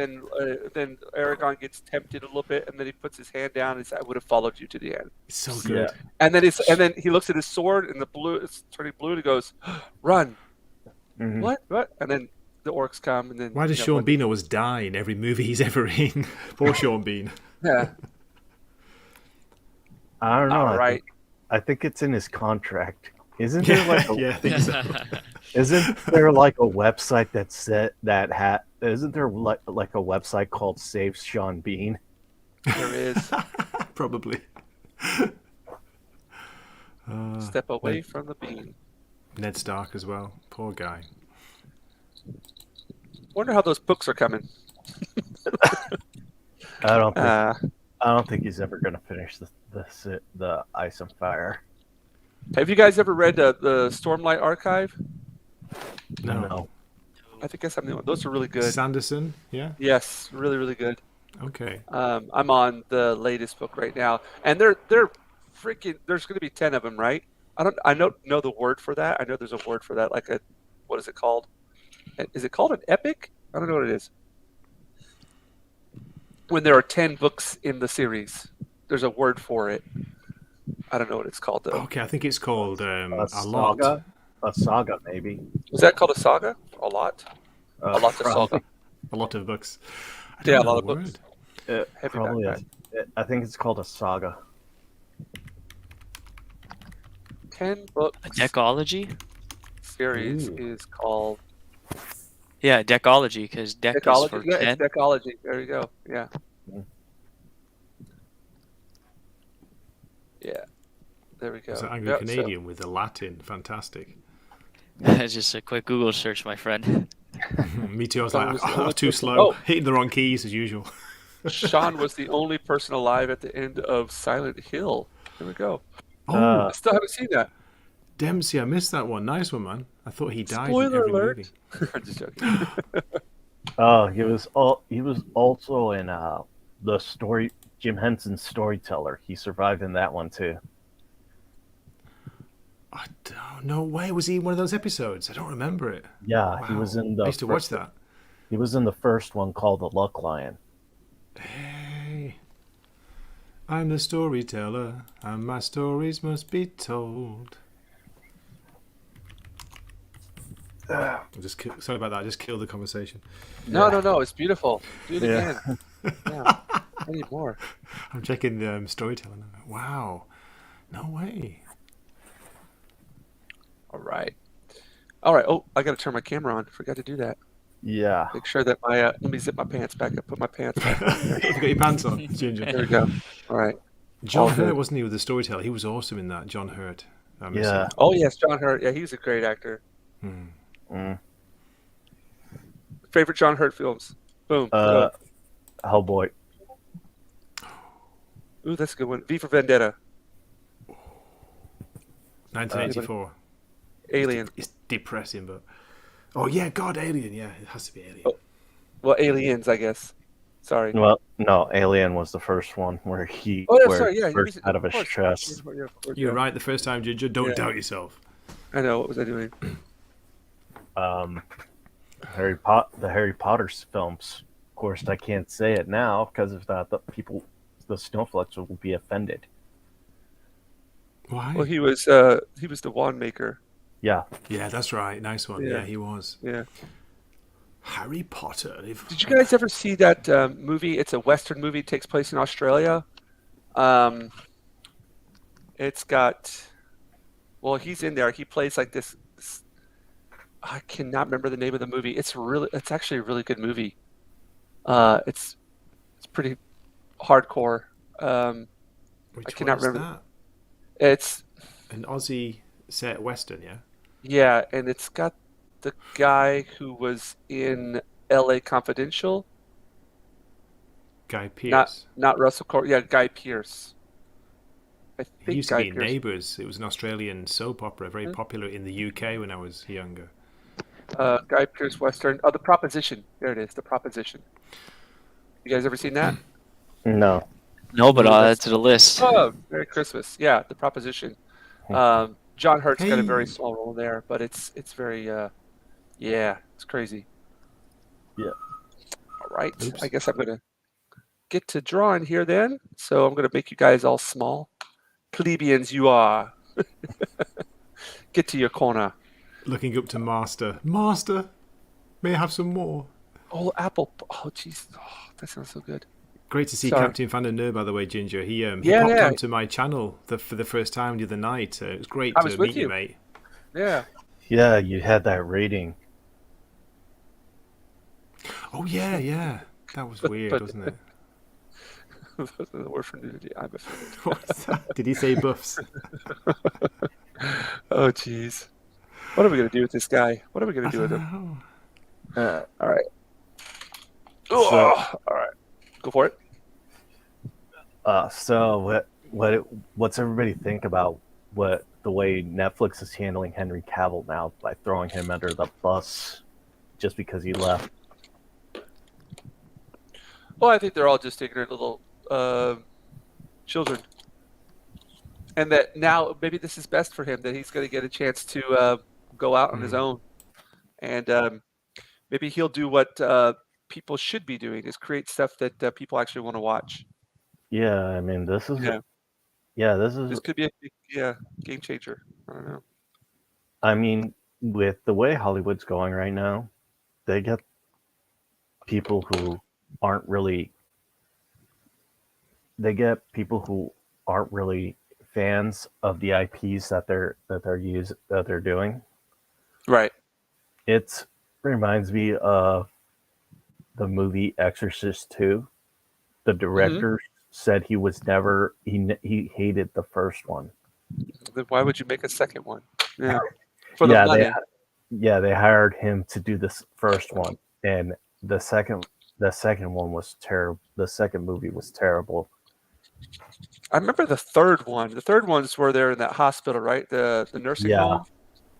then Aragon gets tempted a little bit, and then he puts his hand down and says, "I would have followed you to the end." It's so good. And then he looks at his sword, and it's turning blue, and he goes, "Run!" Mhm. What? And then the orcs come, and then Why does Sean Bean always die in every movie he's ever in? Poor Sean Bean. Yeah. I don't know. All right. I think it's in his contract. Isn't there like a, Yeah, I think so. Isn't there like a website isn't there like a website called Save Sean Bean? There is. Probably. Step away from the beam. Ned Stark as well. Poor guy. Wonder how those books are coming. I don't think he's ever gonna finish the Ice and Fire. Have you guys ever read the Stormlight Archive? No. I think that's something. Those are really good. Sanderson, yeah? Yes, really, really good. Okay. I'm on the latest book right now, and they're freaking. There's going to be 10 of them, right? I don't know the word for that. I know there's a word for that, like what is it called? Is it called an epic? I don't know what it is. When there are 10 books in the series, there's a word for it. I don't know what it's called though. Okay, I think it's called a lot. saga? A saga, maybe. Is that called a saga? A lot? A lot of saga. A lot of books. I Yeah, don't a lot know of the books. word. Heavy Probably backpack. I think it's called a saga. 10 books A decology? series Ooh. is called Yeah, decology, because deck is Decology. for Yeah, 10. it's Decology. There you go. Yeah. Mm. Yeah. There we go. It's an Yeah, Anglo-Canadian with the Latin. Fantastic. It's just a quick Google search, my friend. Me too. I was Sean like, was the oh, only too person- slow. Oh. Hitting the wrong keys as usual. Sean was the only person alive at the end of Silent Hill. There we go. Oh, I still haven't seen that. Dempsey, I missed that one. Nice one, man. I thought he died in Spoiler every alert. movie. I'm just joking. He was also in the story Jim Henson's Storyteller. He survived in that one too. I don't know. Why was he in one of those episodes? I don't remember it. Yeah, he was Wow. in the I used to watch that. He was in the first one called The Luck Lion. Hey. I'm the storyteller, and my stories must be told. Sorry about that. I just killed the conversation. No, it's beautiful. Do it Yeah. again. Yeah, I need more. I'm checking the storytelling. Wow. No way. All right. Oh, I got to turn my camera on. Forgot to do that. Yeah. Make sure that my let me zip my pants back up. Put my pants back on here. Have you got your pants on, Ginger? There we go. All right. John All Hurt, good. wasn't he, with the storyteller? He was awesome in that, John Hurt. Yeah. Oh yes, John Hurt. Yeah, he's a great actor. Mm. Favorite John Hurt films? Boom. Go. Hellboy. Ooh, that's a good one. V for Vendetta. 1984. Alien. It's depressing, but... Oh, yeah, God, Alien. Yeah, it has to be Alien. Oh. Well, Aliens, I guess. Sorry. Well, no, Alien was the first one where he Oh, yeah, where sorry. Yeah, burst out of his course. chest. Yeah, of course, You're yeah. right the first time, Ginger. Don't doubt yourself. I know. What was I doing? The Harry Potter films. Of course, I can't say it now because if not, the snowflakes will be offended. Why? Well, he was the wand maker. Yeah. Yeah, that's right. Nice one. Yeah. Yeah, he was. Yeah. Harry Potter. Did you guys ever see that movie? It's a Western movie. It takes place in Australia. It's got. Well, he's in there. He plays like this. I cannot remember the name of the movie. It's actually a really good movie. It's pretty hardcore. Which I cannot one is remember. that? It's An Aussie set Western, yeah? yeah, and it's got the guy who was in L.A. Confidential. Guy Pearce. Not Russell Crowe. Yeah, Guy Pearce. I think He used to Guy be in Pearce. Neighbours. It was an Australian soap opera, very popular in the UK when I was younger. Guy Pearce Western. Oh, The Proposition. There it is. The Proposition. You guys ever seen that? No. No, but No, I'll add that's- to the list. Oh, Merry Christmas. Yeah, The Proposition. John Hurt's got a very Hey. small role there, but it's very yeah, it's crazy. Yeah. All right. Oops. I guess I'm gonna get to drawing here then. So I'm gonna make you guys all small. Plebeians you are. Get to your corner. Looking up to Master. Master, may I have some more? Oh, apple. Oh, jeez. Oh, that sounds so good. Great to see Sorry. Captain Fan and Nerd, by the way, Ginger. He Yeah, popped yeah. onto my channel for the first time the other night. It was great I to was with meet you, you. mate. Yeah. Yeah, you had that rating. Oh, yeah. That was weird, But- wasn't it? Those are the word for nudity. I'm offended. What's that? Did he say buffs? Oh, jeez. What are we gonna do with this guy? What are we gonna do with him? Uh, All right. All right. Go for it. so what's everybody think about the way Netflix is handling Henry Cavill now by throwing him under the bus just because he left? Well, I think they're all just ignorant little children, and that now maybe this is best for him that he's going to get a chance to go out on his own, and maybe he'll do what people should be doing: is create stuff that people actually want to watch. Yeah, I mean this is Yeah. this is This could be a big, game changer. I don't know. I mean, with the way Hollywood's going right now, they get people who aren't really fans of the IPs that they're doing. Right. It reminds me of the movie Exorcist 2. The director said he hated the first one. Then why would you make a second one? Yeah. For the money. They hired him to do this first one, and the second one was terrible. The second movie was terrible. I remember the third one. The third one's where they're in that hospital, right? The nursing home.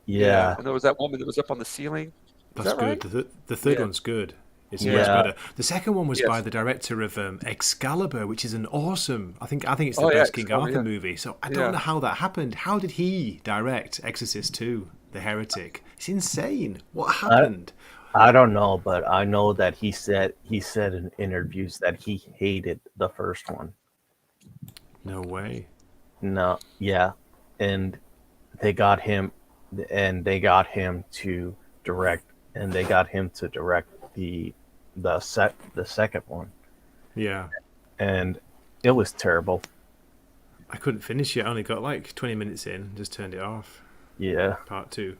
Yeah. And there was that woman that was up on the ceiling. Is That's that right? good. The third Yeah. one's good. It's Yeah. much better. The second one was Yes. by the director of Excalibur, which is an awesome. I think it's the Oh, yeah, best King Excalibur, Arthur yeah. movie. So I Yeah. don't know how that happened. How did he direct Exorcist 2, The Heretic? It's insane. What happened? I don't know, but I know that he said in interviews that he hated the first one. No way. No, yeah, and they got him, to direct, the second one, Yeah. and it was terrible. I couldn't finish it. I only got like 20 minutes in, just turned it off. Yeah, Part 2.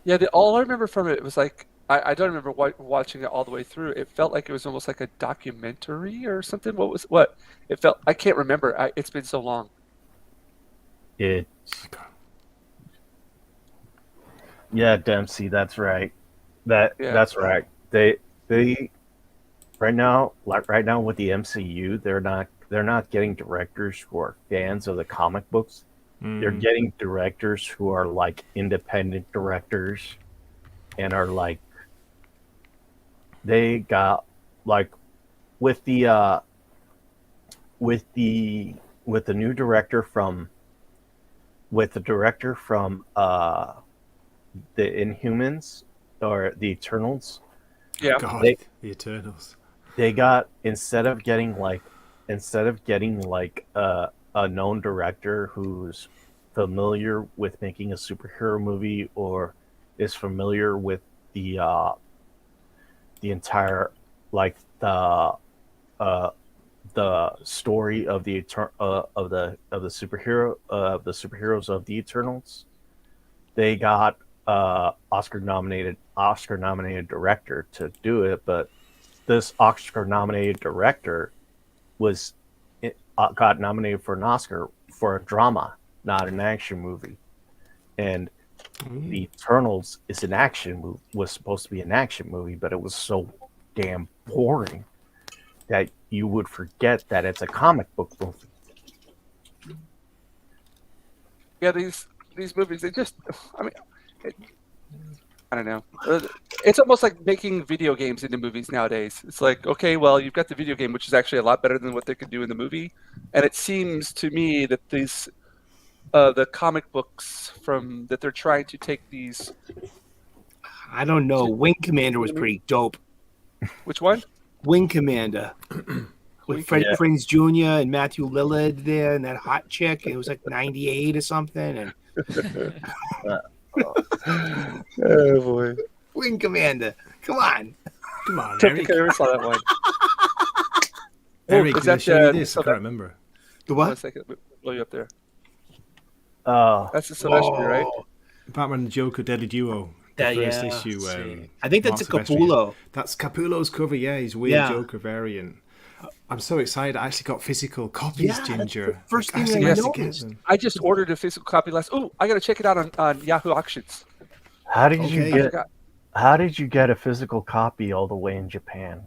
Yeah, all I remember from it was like I don't remember watching it all the way through. It felt like it was almost like a documentary or something. What it felt? I can't remember. It's been so long. it. Yeah, Dempsey, that's right. Yeah. That's right. They right now, with the MCU, they're not getting directors who are fans of the comic books. They're getting directors who are like independent directors, and are like, they got like, with the new director from the Inhumans, or the Eternals. Yeah. God, They- the Eternals. They got, instead of getting like a known director who's familiar with making a superhero movie, or is familiar with the entire, like, the story of the superheroes of the Eternals. They got Oscar nominated director to do it, but this Oscar nominated director got nominated for an Oscar for a drama, not an action movie. And the Eternals is an action movie, was supposed to be an action movie, but it was so damn boring that you would forget that it's a comic book movie. Yeah, these movies, they just, I mean, I don't know. It's almost like making video games into movies nowadays. It's like, okay, well, you've got the video game, which is actually a lot better than what they could do in the movie. And it seems to me that these, the comic books that they're trying to take these. I don't know. Wing Commander was pretty dope. Which one? Wing Commander. With Freddie Prinze Jr. and Matthew Lillard there, and that hot chick. It was like 98 or something. And Oh boy! Wing Commander. Come on. Come on, I don't Eric. think I ever saw that one. Eric, is did I that, show you this? I so can't remember. The Hold on a what? second. Let me blow you up there. That's the Silvestri, right? Batman and Joker Deadly Duo. The first issue. I think that's a Mark Silvestri. Capullo. That's Capullo's cover, yeah, his weird Joker variant. I'm so excited. I actually got physical copies, Ginger. First thing actually I managed to noticed. get them. I just ordered a physical copy last. Oh, I gotta check it out on Yahoo Auctions. How did you get a physical copy all the way in Japan?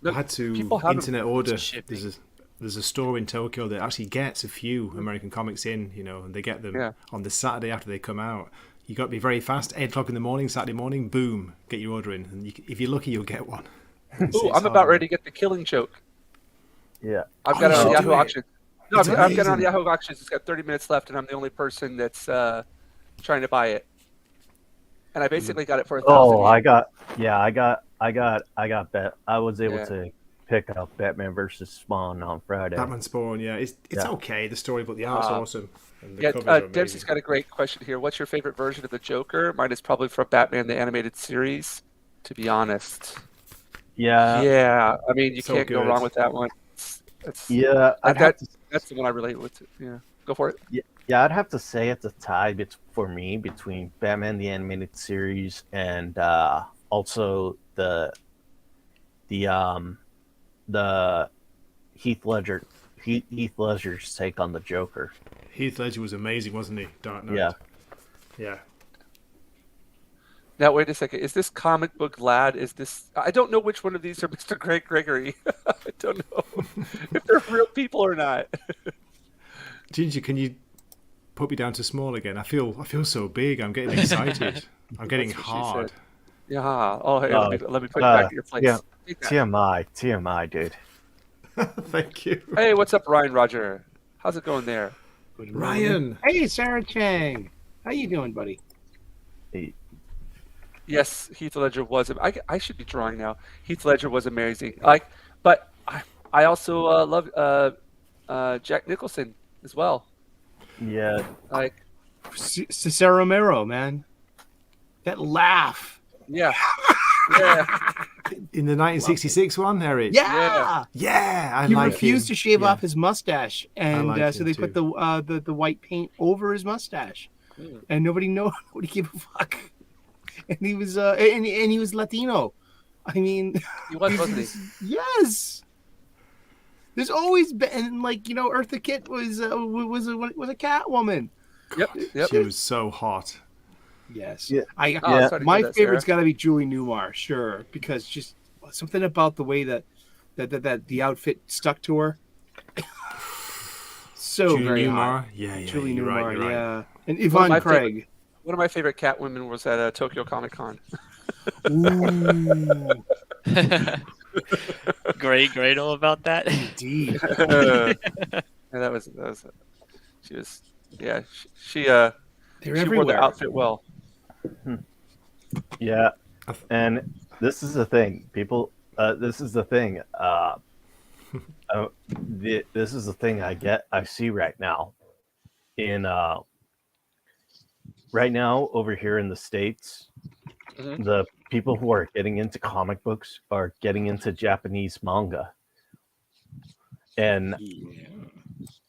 I had to People have internet order. shipping. There's a store in Tokyo that actually gets a few American comics in, and they get them on the Saturday after they come out. You got to be very fast. 8 o'clock in the morning, Saturday morning, boom, get your order in. And if you're lucky, you'll get one. Ooh, I'm about ready to get the Killing Joke. Yeah. I've got it on do Yahoo it. Auctions. No, It's I've got it on amazing. Yahoo Auctions. It's got 30 minutes left, and I'm the only person that's trying to buy it. And I basically got it for 1,000. Oh, I got bet. I was able to pick up Batman versus Spawn on Friday. Batman Spawn, yeah. It's okay, the story, but the art's awesome. And the covers are amazing. Dempsey's got a great question here. What's your favorite version of the Joker? Mine is probably from Batman the Animated Series, to be honest. Yeah. I mean, you So can't go good. wrong with that one. That's the one I relate with. Yeah, go for it. Yeah, I'd have to say it's a tie for me between Batman the Animated Series and also the Heath Ledger's take on the Joker. Heath Ledger was amazing, wasn't he? Dark Knight. Yeah. Yeah. Now, wait a second. Is this comic book lad? Is this? I don't know which one of these are Mr. Greg Gregory. I don't know if they're real people or not. Ginger, can you put me down to small again? I feel so big. I'm getting excited. I'm getting That's what she hard. said. Yeah. Oh, hey, let me put you back in your place. yeah. Take that. TMI, dude. Thank you. Hey, what's up, Ryan Roger? How's it going there? Ryan. Hey, Sarah Chang. How you doing, buddy? Yes, Heath Ledger was. I should be drawing now. Heath Ledger was amazing. But I also love Jack Nicholson as well. Yeah, Like, Cesar Romero, man, that laugh. yeah, yeah, In the 1966 one, Eric. Yeah. Yeah, I He like refused him. to shave Yeah. off his mustache, and like so him they too. put the white paint over his mustache, and nobody gave a fuck. And he was and he was Latino. I mean, he was, wasn't he? yes. There's always been, and like, you know, Eartha Kitt was a Catwoman. Yep. She was so hot. Yes. Yeah. Oh, sorry to My hear that, favorite's Sarah. got to be Julie Newmar, sure, because just something about the way that the outfit stuck to her. So Julie very Newmar. hot. Yeah, Julie you're Newmar, right, you're right. yeah. And One of Yvonne my Craig. One of my favorite Catwomen was at Tokyo Comic Con. Ooh, Great all about that. indeed. Yeah, that was she was yeah she They're she wore the everywhere. outfit well. yeah. And this is the thing, people. This is the thing. This is the thing I see right now. Right now over here in the States, Mhm. the people who are getting into comic books are getting into Japanese manga, and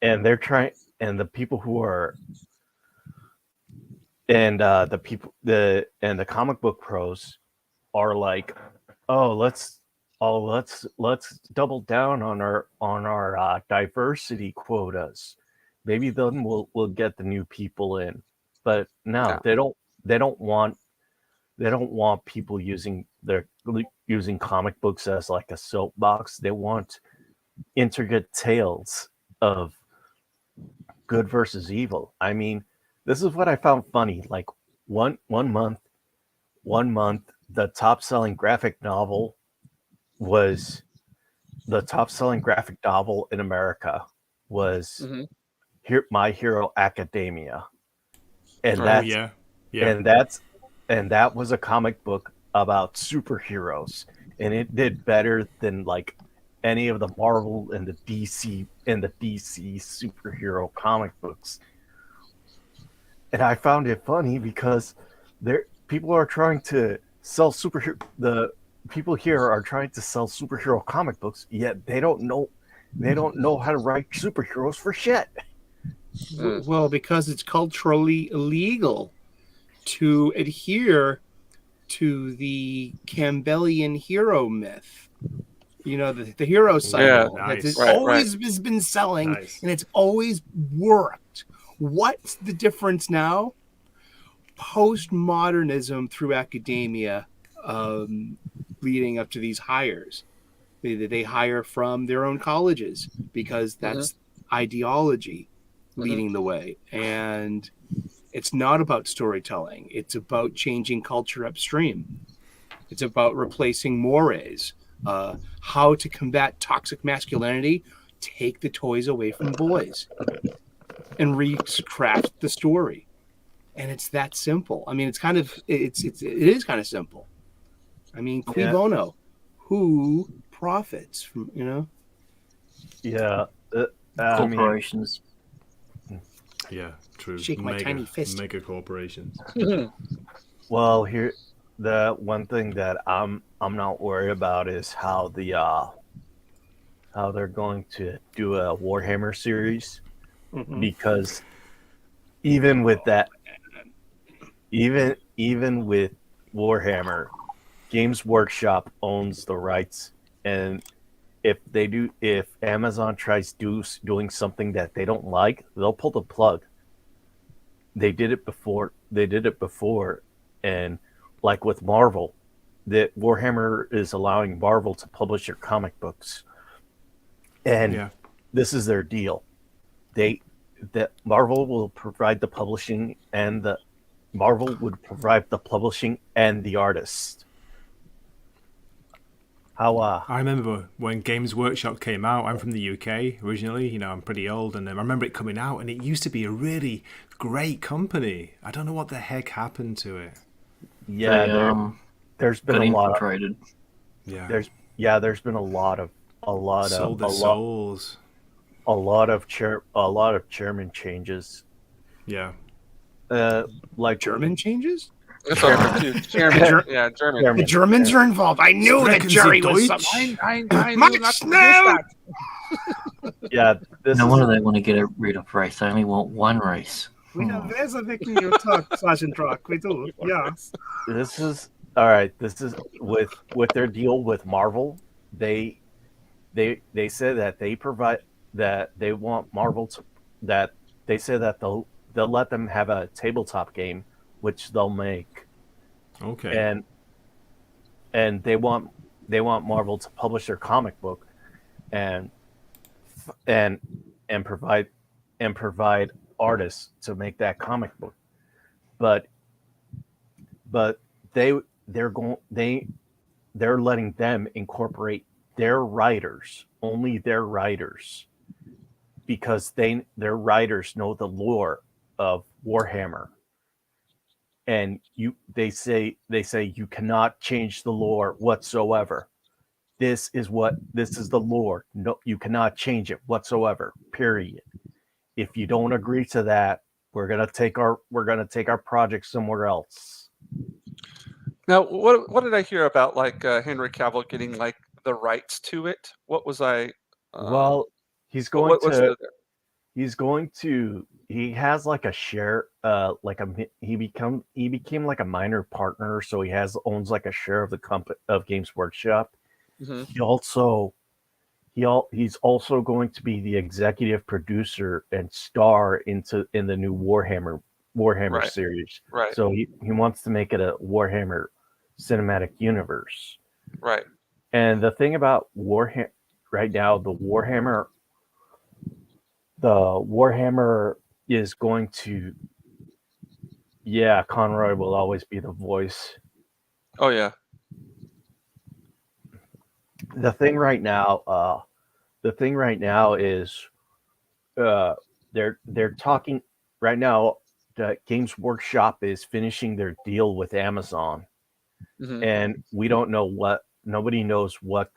they're trying, and the people who are and the comic book pros are like, let's double down on our diversity quotas. Maybe then we'll get the new people in. But no, Yeah. they don't want people using comic books as like a soapbox. They want intricate tales of good versus evil. I mean, this is what I found funny. Like one month, the top selling graphic novel in America was Mhm. My Hero Academia, and Right. Oh yeah. Yeah. and that was a comic book about superheroes, and it did better than like any of the Marvel and the DC superhero comic books. And I found it funny because people are trying to sell superhero the people here are trying to sell superhero comic books, yet they don't know how to write superheroes for shit. Well, because it's culturally illegal to adhere to the Campbellian hero myth. You know, the hero cycle nice. that Right, always has been selling, Nice. and it's always worked. What's the difference now? Postmodernism through academia, leading up to these hires. They hire from their own colleges because that's ideology leading the way. And it's not about storytelling. It's about changing culture upstream. It's about replacing mores. How to combat toxic masculinity: take the toys away from boys and recraft the story. And it's that simple. I mean, it is kind of simple. I mean, cui Yeah. bono? Who profits from, you know? Yeah. I mean, Corporations. Yeah, true. Shake my tiny fist. Mega corporations. well, here the one thing that I'm not worried about is how they're going to do a Warhammer series, because even with that, even with Warhammer, Games Workshop owns the rights, and if Amazon tries doing something that they don't like, they'll pull the plug. They did it before, and like with Marvel, that Warhammer is allowing Marvel to publish their comic books, and this is their deal. That Marvel will provide the publishing, and Marvel would provide the publishing and the artist. I remember when Games Workshop came out. I'm from the UK originally. You know, I'm pretty old, and I remember it coming out, and it used to be a really great company. I don't know what the heck happened to it. Yeah, there's been a lot infiltrated. Yeah. There's been a lot Sold their of souls. a lot of chairman changes. Yeah. Like German changes? That's what I heard too. Chairman. Ger- Yeah, German. The Germans are involved. I knew that Sprechen Jerry Sie was Deutsch? something. I Mike knew not to do Snow! that. Yeah, this No is wonder they want to get rid of race. They only want one race. We have Weserwicken you talk, Sergeant Rock. We do. Yeah. this is all right. This is with their deal with Marvel. They said that they provide that they want Marvel to that they say that they'll let them have a tabletop game, which they'll make, Okay. and they want Marvel to publish their comic book, and and provide artists to make that comic book, but they're letting them incorporate their writers, only their writers, because their writers know the lore of Warhammer, and they say you cannot change the lore whatsoever. This is the lore. No, you cannot change it whatsoever. Period. If you don't agree to that, we're gonna take our project somewhere else. Now, what did I hear about like Henry Cavill getting like the rights to it? What was I? Well, he's going what was to it? he has like a share he became like a minor partner, so he owns like a share of the company of Games Workshop. Mm-hmm. He's also going to be the executive producer and star in the new Warhammer Right. series. Right. So he wants to make it a Warhammer cinematic universe. Right. And the thing about Warhammer right now, the Warhammer is going to, yeah, Conroy will always be the voice. Oh yeah. The thing right now is they're talking right now. The Games Workshop is finishing their deal with Amazon, Mm-hmm. and we don't know nobody knows what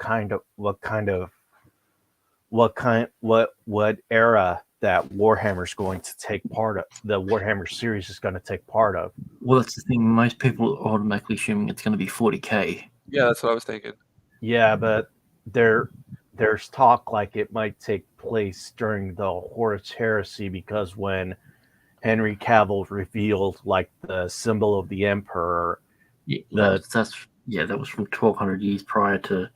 era that Warhammer's going to take part of. The Warhammer series is going to take part of. Well, that's the thing. Most people are automatically assuming it's going to be 40k. Yeah, that's what I was thinking. Yeah, but there's talk like it might take place during the Horus Heresy, because when Henry Cavill revealed like the symbol of the Emperor, Yeah, that was from 1200 years prior to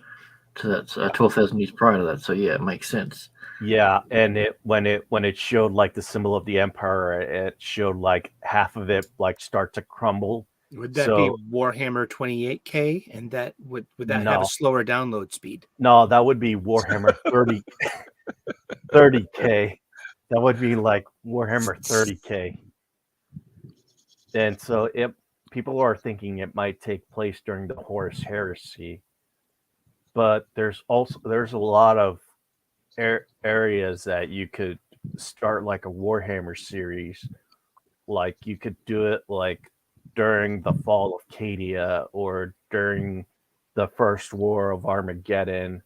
that, 12,000 years prior to that. So yeah, it makes sense. yeah, and when it showed like the symbol of the Emperor, it showed like half of it like start to crumble. Would that be Warhammer 28K? And that would that have a slower download speed? No, that would be Warhammer 30K. That would be like Warhammer 30K. And so people are thinking it might take place during the Horus Heresy. But there's a lot of areas that you could start like a Warhammer series. Like you could do it like during the fall of Cadia, or during the first war of Armageddon,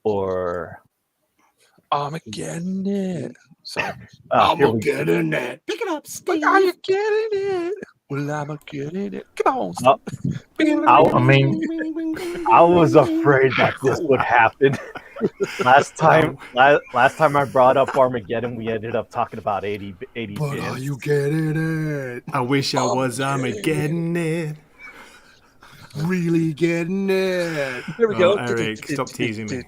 or Armageddon. Sorry. Armageddon. Pick it up, Steve. Are you getting it? Well, I'm getting it. Come on, Steve. I mean, I was afraid that this would happen. Last time I brought up Armageddon, we ended up talking about 80 But bits. are you getting it? I wish I was Armageddon it. Really getting it. Here we go. Eric, stop teasing me.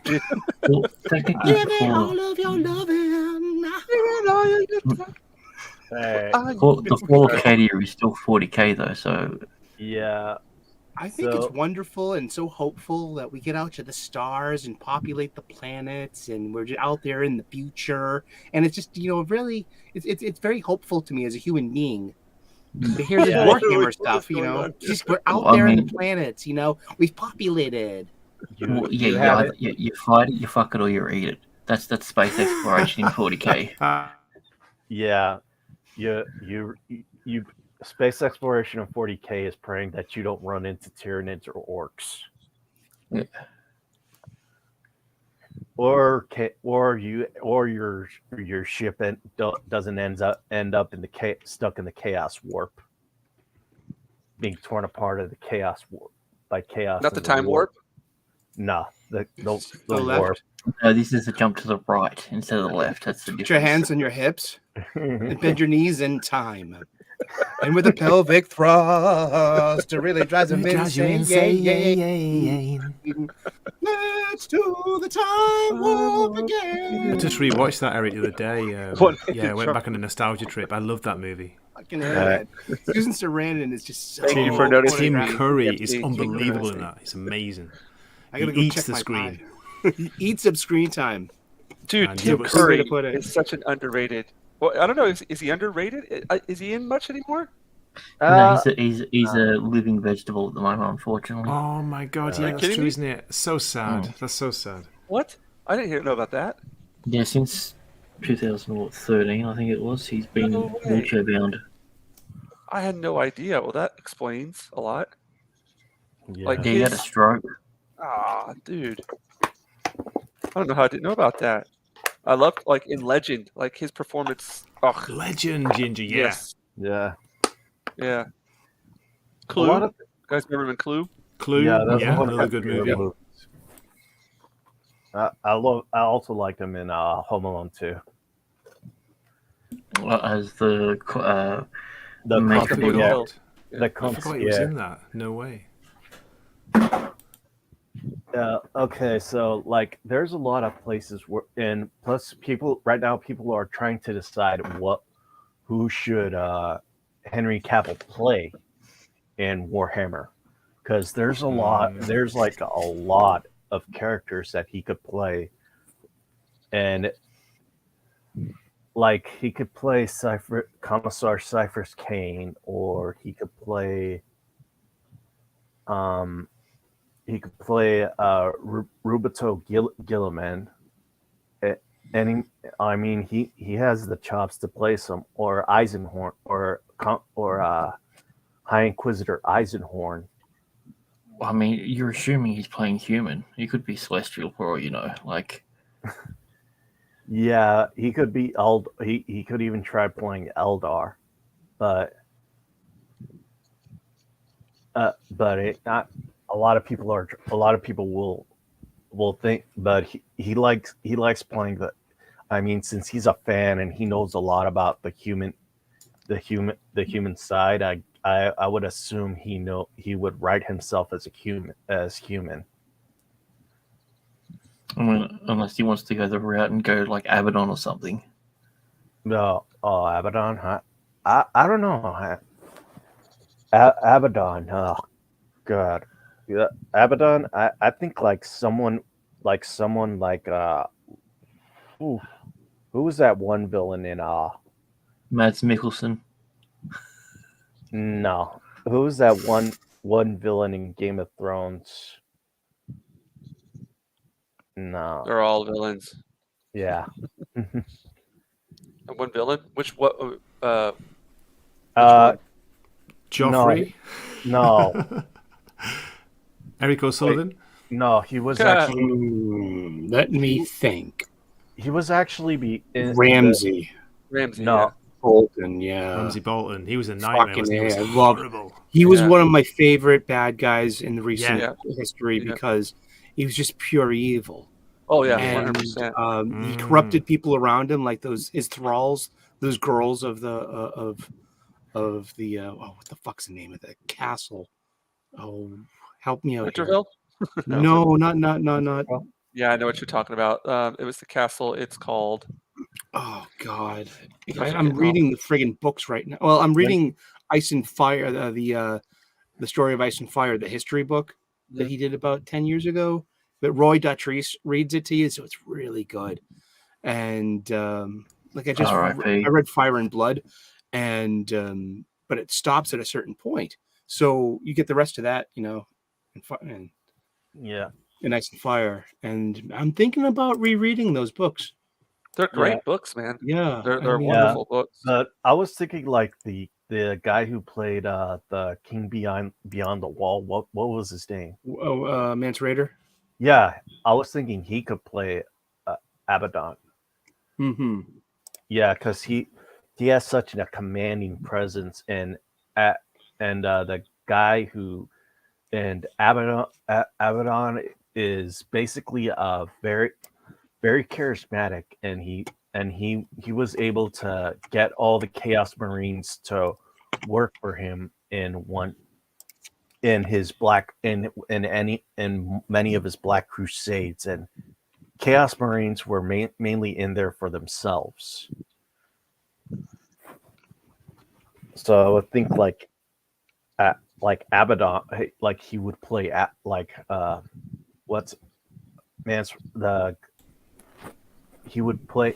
well, technically, of your loving. the fall of Cadia is still 40k though. So Yeah. I think it's wonderful and so hopeful that we get out to the stars and populate the planets, and we're just out there in the future. And it's just, really, it's very hopeful to me as a human being to hear this Warhammer stuff. We're out there in the planets. We've populated. you fight it, you fuck it, or you eat it. That's space exploration in 40k. Yeah. You space exploration of 40k is praying that you don't run into Tyranids or orcs. Yeah. or your ship doesn't end up in the stuck in the chaos warp, being torn apart of the chaos warp by chaos. Not the and time warp. No, the left. warp. This is a jump to the right instead of the left. That's the Put difference. your hands on your hips and bend your knees in time. And with a pelvic thrust, it really drives them insane. Let's do the time warp again. I just rewatched that, Eric, the other day. I went back on a nostalgia trip. I love that movie. Fucking hell, man. Susan Sarandon is just so. Thank you for noticing. Tim Curry Yep, is Tim unbelievable Curry. in that. He's amazing. I gotta He go eats check the my screen. time. He eats up screen time. Dude, And Tim he was- Way Curry to put it. is such an underrated. Well, I don't know. Is he underrated? Is he in much anymore? No, he's a living vegetable at the moment, unfortunately. Oh my god, Are yeah, you that's kidding true, me? isn't it? So sad. That's so sad. What? I didn't know about that. Yeah, since 2013, I think it was, he's been No way. wheelchair bound. I had no idea. Well, that explains a lot. Yeah. Like Yeah, he had a his. stroke. Ah, dude. I don't know how I didn't know about that. I loved like in Legend, like his performance. Oh, Legend, Jinja, yeah. yes, Yeah. yeah. A Clue. lot of Guys, remember him in Clue? Clue, yeah, that's yeah, one of another my good favorite movie. movies. I also liked him in Home Alone 2. As the The Make I Constable forgot, yeah, Hill. the I forgot he was yeah. in that. No way. Okay, so like there's a lot of places where, and plus people right now people are trying to decide who should Henry Cavill play in Warhammer, because there's like a lot of characters that he could play, and like he could play Commissar Cyphers Kane, or he could play Rubato Gilliman, and he has the chops to play some, or Eisenhorn, or High Inquisitor Eisenhorn. I mean, you're assuming he's playing human. He could be celestial for all you know. Like, Yeah, he could be he could even try playing Eldar, but not a lot of people will think, but he likes playing the. I mean, since he's a fan and he knows a lot about the human side, I would assume he would write himself as human. I mean, unless he wants to go the route and go like Abaddon or something. No, Abaddon. I don't know. Abaddon. Oh God, yeah, Abaddon. I think like someone like who was that one villain in Mads Mikkelsen. No, who was that one villain in Game of Thrones? No, They're all villains. yeah. And one villain? What? one? Joffrey? No, Eric O'Sullivan? no, he was Yeah. actually Let me think. he was actually Ramsey Ramsey. No, Bolton, yeah. Ramsey Bolton. He was a nightmare. Fucking Wasn't he? He was A, I love- horrible. He was Yeah. one of my favorite bad guys in the recent Yeah. history Yeah. because he was just pure evil. Oh yeah, And 100%. he corrupted people around him, like his thralls, those girls of the what the fuck's the name of the castle? Oh, help me out here. Winterfell? No, not. Yeah, I know what you're talking about. It was the castle. It's called. Oh God, forget I'm now. reading the friggin' books right now. Well, I'm reading Ice and Fire, the story of Ice and Fire, the history book that he did about 10 years ago. But Roy Dotrice reads it to you, so it's really good. And like R.I.P. I read Fire and Blood, and but it stops at a certain point. So you get the rest of that, and yeah. Ice and Fire. And I'm thinking about rereading those books. They're great Yeah. books, man. Yeah, They're wonderful books. But I was thinking like the guy who played the King Beyond the Wall. What was his name? Mance Raider. Yeah, I was thinking he could play Abaddon. Mm-hmm. Yeah, because he has such a commanding presence, and the guy who and Abaddon is basically very very charismatic, and he was able to get all the Chaos Marines to work for him in his black in many of his Black Crusades, and Chaos Marines were mainly in there for themselves. So I would think like Abaddon, like he would play at what's man's the he would play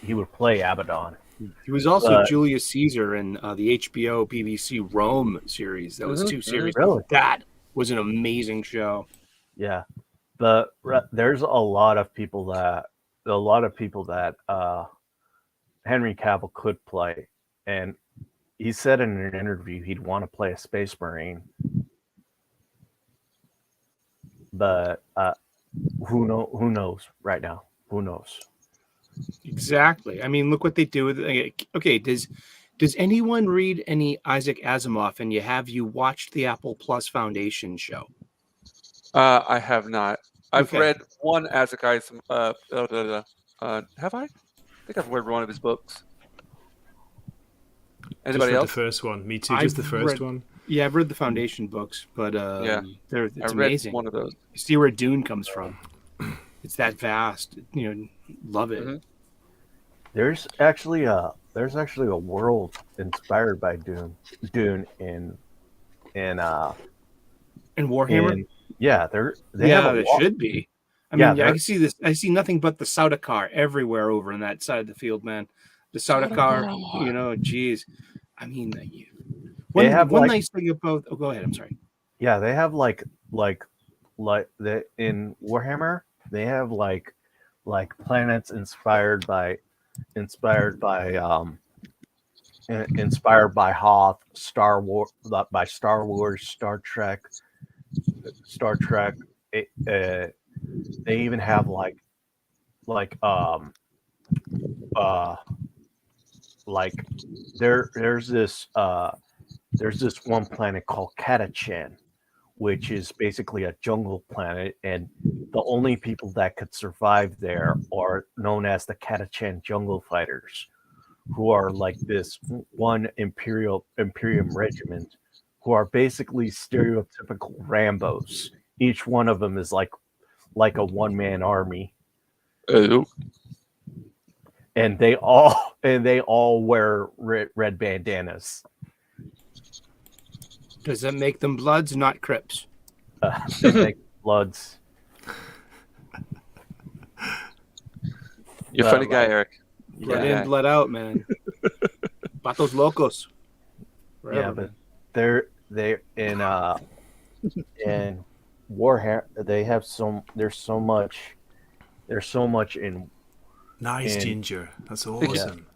Abaddon. He was also Julius Caesar in the HBO BBC Rome series. That was 2 series. Really? That was an amazing show. Yeah, there's a lot of people that Henry Cavill could play, and he said in an interview he'd want to play a Space Marine, but who knows right now? Who knows? Exactly. I mean, look what they do with it. Okay, does anyone read any Isaac Asimov, and have you watched the Apple Plus Foundation show? I have not. I've Okay. read one Isaac Asimov. Have I? I think I've read one of his books. Anybody else? The first one. Me too. Just the first one. Yeah, I've read the Foundation books, but Yeah. it's I read amazing. one of those. You see where Dune comes from. It's that vast. Love it. Mm-hmm. There's actually a world inspired by Dune in Warhammer. They have it should be. I can see this. I see nothing but the Sardaukar everywhere over on that side of the field, man. The Sardaukar, geez. I mean, one nice thing about. Oh, go ahead. I'm sorry. Yeah, they have like in Warhammer. They have like planets inspired by Hoth, Star Wars, Star Trek. They even have there's this one planet called Catachan, which is basically a jungle planet, and the only people that could survive there are known as the Catachan jungle fighters, who are like this one Imperium regiment, who are basically stereotypical Rambos. Each one of them is like a one-man army. And they all wear red bandanas. Does that make them Bloods, not Crips? They make Bloods. You're a funny guy, Eric. Blood in, blood out, man. Vatos locos. Forever, Yeah, but they in Warhammer they have there's so much in. Nice, Jinja. That's awesome.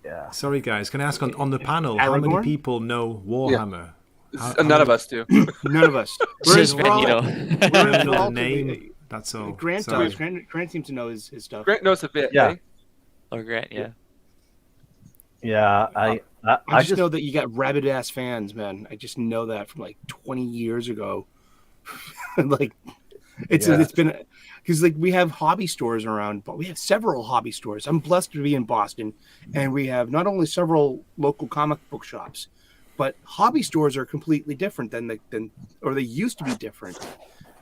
Yeah. Sorry, guys. Can I ask on the panel, how many people know Warhammer? Yeah. None of us do. None of us. Just Benito. We're know the name. That's all. Grant does. Grant seems to know his stuff. Grant knows a bit. Yeah. Eh? Or Grant, yeah. Yeah, I just know that you got rabid ass fans, man. I just know that from like 20 years ago. It's been because we have hobby stores around, but we have several hobby stores. I'm blessed to be in Boston, and we have not only several local comic book shops, but hobby stores are completely different than they used to be different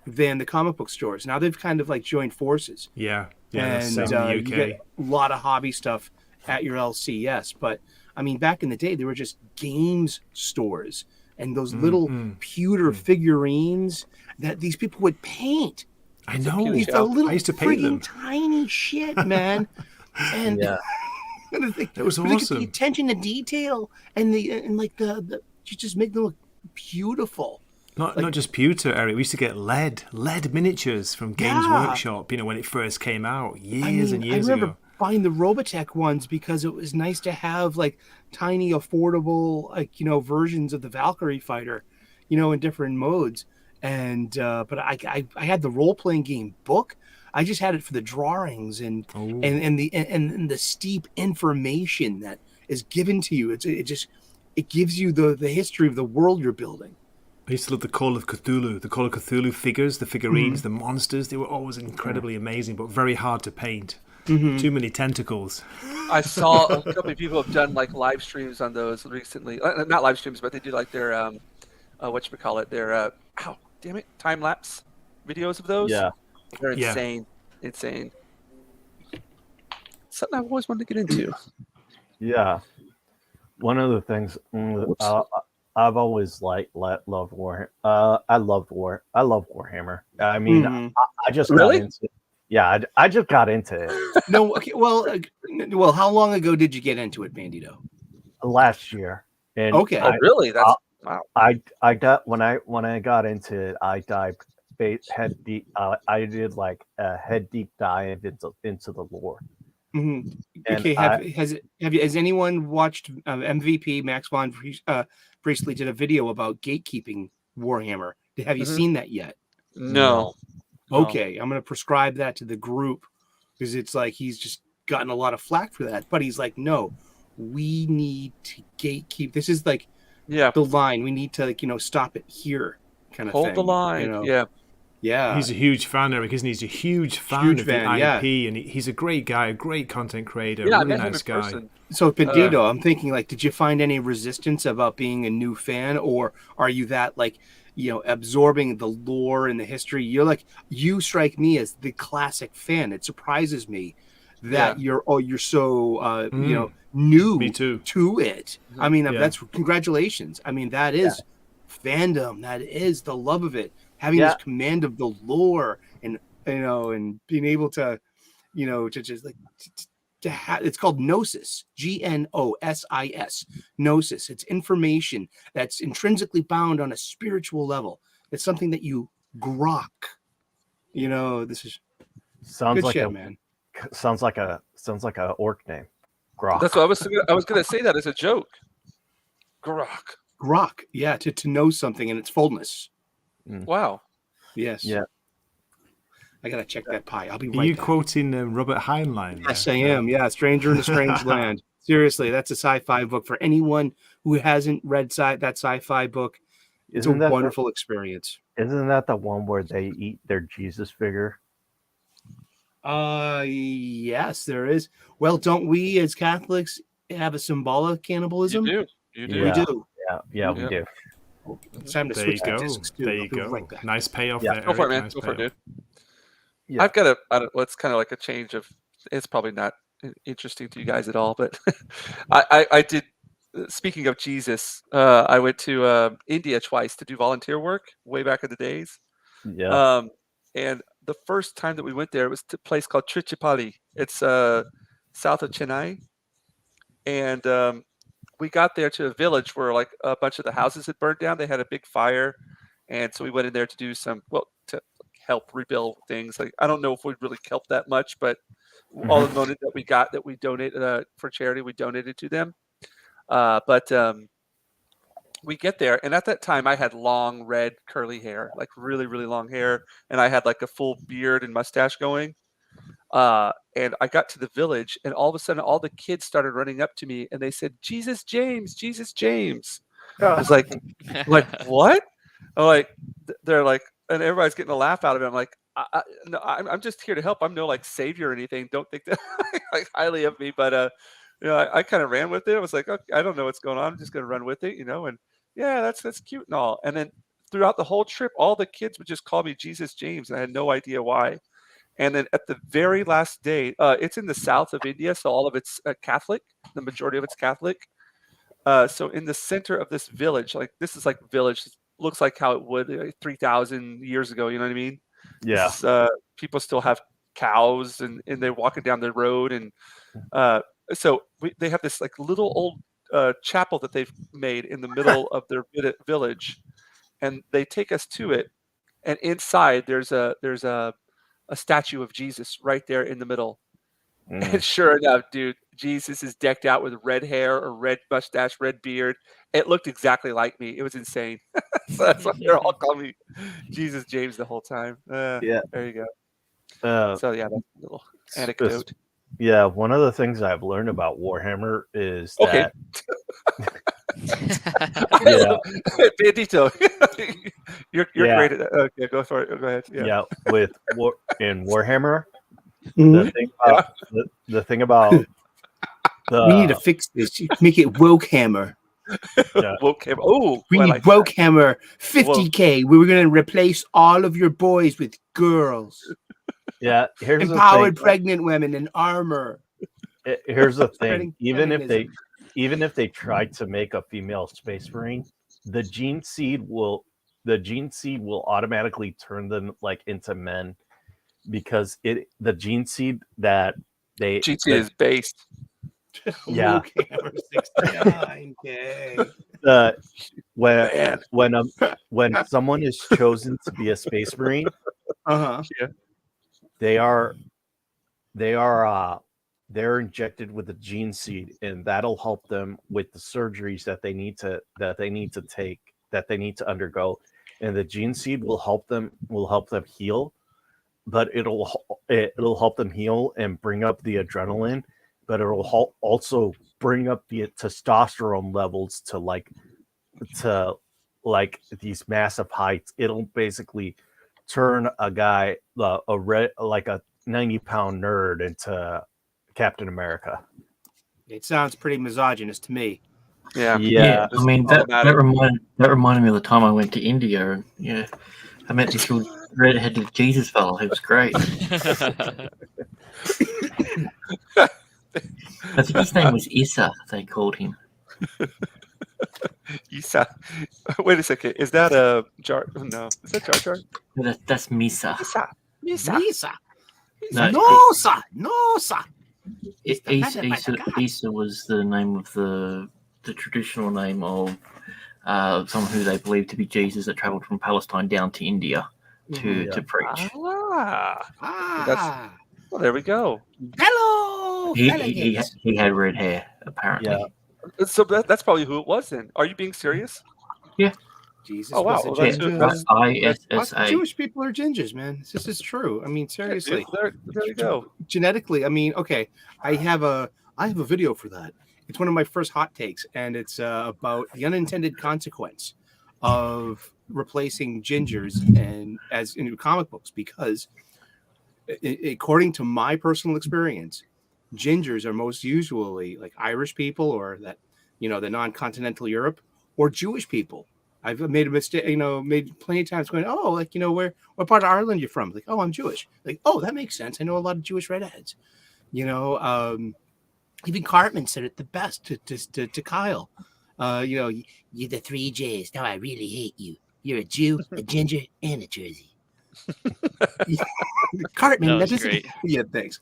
than the comic book stores. Now they've kind of joined forces. Yeah, and same in the UK. You get a lot of hobby stuff at your LCS. But I mean, back in the day, they were just games stores and those little pewter figurines that these people would paint. I know. It's a little I used to paint them. Tiny shit, man. And it was awesome. The attention to detail and you just make them look beautiful. Not just pewter, Eric. We used to get lead miniatures from Games Workshop. When it first came out, years and years ago. I remember ago. buying the Robotech ones because it was nice to have tiny, affordable, versions of the Valkyrie fighter, in different modes. and but I had the role playing game book. I just had it for the drawings and the steep information that is given to you. It gives you the history of the world you're building. I used to love the Call of Cthulhu figures, the figurines, the monsters. They were always incredibly amazing, but very hard to paint. Too many tentacles. I saw a couple of people have done like live streams on those recently. Not live streams, but they do like their whatchamacallit, their damn it, time lapse videos of those. Yeah. They're insane. Insane. Something I've always wanted to get into. Yeah. One of the things I've always loved Warhammer. I love Warhammer. I mean, I just got into it. Yeah, I just got into it. No, okay. Well, how long ago did you get into it, Bandito? Last year. And okay. Really? That's wow. I got when I got into it, I dived head deep. I did like a head deep dive into the lore. Okay. Has anyone watched MVP Max von Priestley did a video about gatekeeping Warhammer? Have you seen that yet? No. Okay, I'm going to prescribe that to the group because it's like he's just gotten a lot of flack for that. But he's like, no, we need to gatekeep. This is like the line. We need to, stop it here kind of thing. Hold the line. Yeah. He's a huge fan, Eric, isn't he? He's a huge fan of the IP, and he's a great guy, a great content creator, really nice guy. Person. So, Bandito, I'm thinking, like, did you find any resistance about being a new fan, or are you that, like, absorbing the lore and the history? You strike me as the classic fan. It surprises me that you're so new me too. To it. I mean, that's congratulations. I mean, that is fandom. That is the love of it. Having this command of the lore and and being able to to just like to have, it's called gnosis, Gnosis, gnosis. It's information that's intrinsically bound on a spiritual level. It's something that you grok. This is sounds good like shit, man. Sounds like a orc name. Grok. That's what I was gonna say that as a joke. Grok. Yeah, to know something in its fullness. Wow. Yes. Yeah. I gotta check that pie. I'll be right back. Are you back. Quoting Robert Heinlein? Yes, I am. Yeah, Stranger in a Strange Land. Seriously, that's a sci-fi book for anyone who hasn't read that sci-fi book. It's a wonderful experience. Isn't that the one where they eat their Jesus figure? Yes, there is. Well, don't we as Catholics have a symbolic cannibalism? You do. Yeah. We do. Yeah, we do. It's time to switch to discs too. There you go. Right, nice payoff Yeah. there. Go for it, man. Nice Go for it, dude. Yeah. I've got it's kind of like a change of. It's probably not interesting to you guys at all, but I did. Speaking of Jesus, I went to India twice to do volunteer work way back in the days. Yeah. And the first time that we went there, it was to a place called Trichipali. It's south of Chennai, and we got there to a village where like a bunch of the houses had burned down. They had a big fire, and so we went in there to do to help rebuild things. Like I don't know if we'd really helped that much, but all the money that we got that we donated for charity, we donated to them. But we get there, and at that time I had long red curly hair, like really, really long hair, and I had like a full beard and mustache going. And I got to the village, and all of a sudden all the kids started running up to me, and they said, Jesus James, Jesus James. I was like what? I'm like, they're like, and everybody's getting a laugh out of it. I'm like, no, I'm just here to help. I'm no like savior or anything. Don't think that like highly of me, but I kind of ran with it. I was like, okay, I don't know what's going on. I'm just gonna run with it, and yeah, that's cute and all. And then throughout the whole trip, all the kids would just call me Jesus James, and I had no idea why. And then at the very last day, it's in the south of India, so all of it's Catholic. The majority of it's Catholic. So in the center of this village, like this is like village, looks like how it would 3,000 years ago. You know what I mean? Yeah. People still have cows, and they're walking down the road, and so they have this like little old chapel that they've made in the middle of their village, and they take us to it, and inside there's a statue of Jesus right there in the middle. And sure enough, dude, Jesus is decked out with red hair or red mustache, red beard. It looked exactly like me. It was insane. So that's why they're all calling me Jesus James the whole time. Yeah. There you go. Uh, So yeah, that's a little s- anecdote. yeah, one of the things I've learned about Warhammer is Okay. that I yeah, love Bandito. You're yeah, great at that. Okay, go for it. Go ahead. Yeah. yeah. With in Warhammer, Mhm. the thing about the thing about We need to the fix this. Make it woke hammer. Yeah. Woke him. Oh, We I need like woke that. hammer 50K. We were going to replace all of your boys with girls. yeah. Here's the Empowered thing. pregnant women in armor. Here's the thing. Spreading Even if they try to make a female space marine, the gene seed will automatically turn them like into men because the gene seed that they GT that, is based. yeah. Woke hammer 69K. when when someone is chosen to be a space marine, Uh-huh. they're injected with the gene seed, and that'll help them with the surgeries that they need to undergo, and the gene seed will help them heal, but it'll help them heal and bring up the adrenaline, but it'll also bring up the testosterone levels to these massive heights. It'll basically turn a guy a 90-pound nerd into Captain America. It sounds pretty misogynist to me. Yeah. Yeah, It's I mean that problematic. reminded me of the time I went to India, and yeah, I met this little red-headed Jesus fellow. He was great. I think his name was Issa. They called him. Isa. Wait a second. Is that a Jar? No. Is that Jar Jar? That's Misa. Isa. Isa. Lisa. No, No, sir. No, sir. Issa was the name of the traditional name of someone who they believed to be Jesus that travelled from Palestine down to India to preach. That's well. There we go. Hello, He had red hair apparently. Yeah. So that's probably who it was. Then, are you being serious? Yeah. Jesus. Oh, wow. Was a Well, that's ginger. good. ISSA. Jewish people are gingers, man. This is true. I mean, seriously. There you go. Genetically, I mean, okay. I have a video for that. It's one of my first hot takes, and it's about the unintended consequence of replacing gingers and as in comic books, because according to my personal experience, gingers are most usually like Irish people or that, the non-continental Europe or Jewish people. I've made a mistake, made plenty of times going, oh, like, what part of Ireland you're from? Like, oh, I'm Jewish. Like, oh, that makes sense. I know a lot of Jewish redheads. Even Cartman said it the best to Kyle. You're the 3 J's. Now I really hate you. You're a Jew, a ginger, and a Jersey. Cartman, That was great. Yeah, thanks.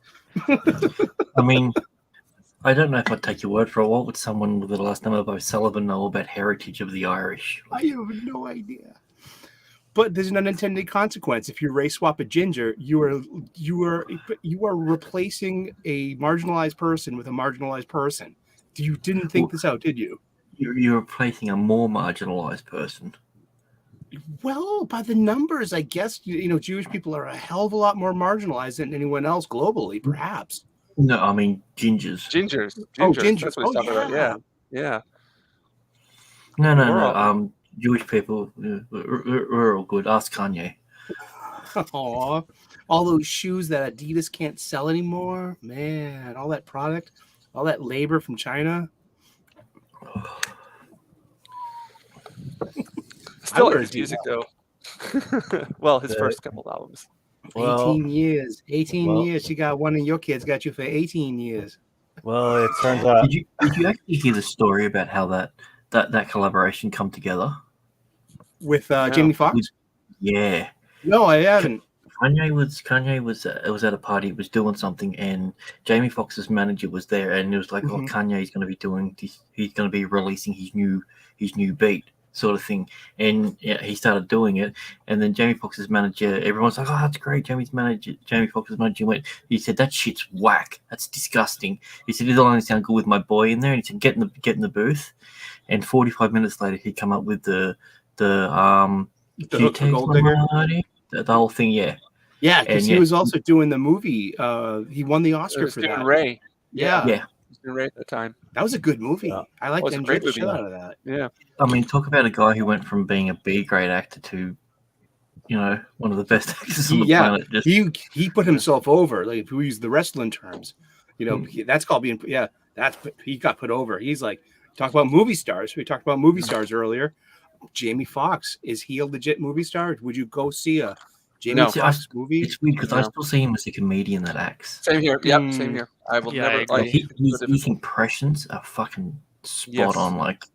I mean, I don't know if I'd take your word for it. What would someone with the last name of O'Sullivan know about heritage of the Irish? I have no idea. But there's an unintended consequence. If you race swap a ginger, you are replacing a marginalized person with a marginalized person. You didn't think this out, did you? You're replacing a more marginalized person. Well, by the numbers, I guess, Jewish people are a hell of a lot more marginalized than anyone else globally, perhaps. No, I mean gingers. Gingers. Oh, gingers. That's what he's talking about. Yeah. No. Jewish people, we're all good. Ask Kanye. Aw, all those shoes that Adidas can't sell anymore. Man, all that product, all that labor from China. Still like his music, though. Well, his first couple of albums. 18 years. 18 years. You got one of your kids got you for 18 years. Well, it turns out. Did you actually hear the story about how that collaboration come together? With Jamie Foxx? Yeah. No, I haven't. Kanye was at a party, he was doing something, and Jamie Foxx's manager was there, and it was like, oh, Kanye's going to be doing this, he's going to be releasing his new beat, sort of thing. And yeah, he started doing it. And then Jamie Foxx's manager, everyone's like, "Oh, that's great." Jamie Foxx's manager went. He said, "That shit's whack. That's disgusting." He said, "It'll only sound good with my boy in there." And he said, "Get in the booth." And 45 minutes later, he come up with the Hook for Gold Digger? the whole thing. Yeah. Yeah, because And he was also doing the movie. He won the Oscar for Stephen that. Ray. Yeah. Stephen Ray at the time. That was a good movie. Yeah. I liked was a enjoyed great the movie. shit out of that. Yeah. I mean, talk about a guy who went from being a B-grade actor to, one of the best actors on the planet. Just, He put himself over. Like if we use the wrestling terms, that's called being. Yeah, he got put over. He's like talk about movie stars. We talked about movie stars earlier. Jamie Foxx, is he a legit movie star? Would you go see a Jamie Foxx movie? It's weird because I still see him as a comedian that acts. Same here. Yep, same here. I will never. Like, his impressions are fucking spot on. Like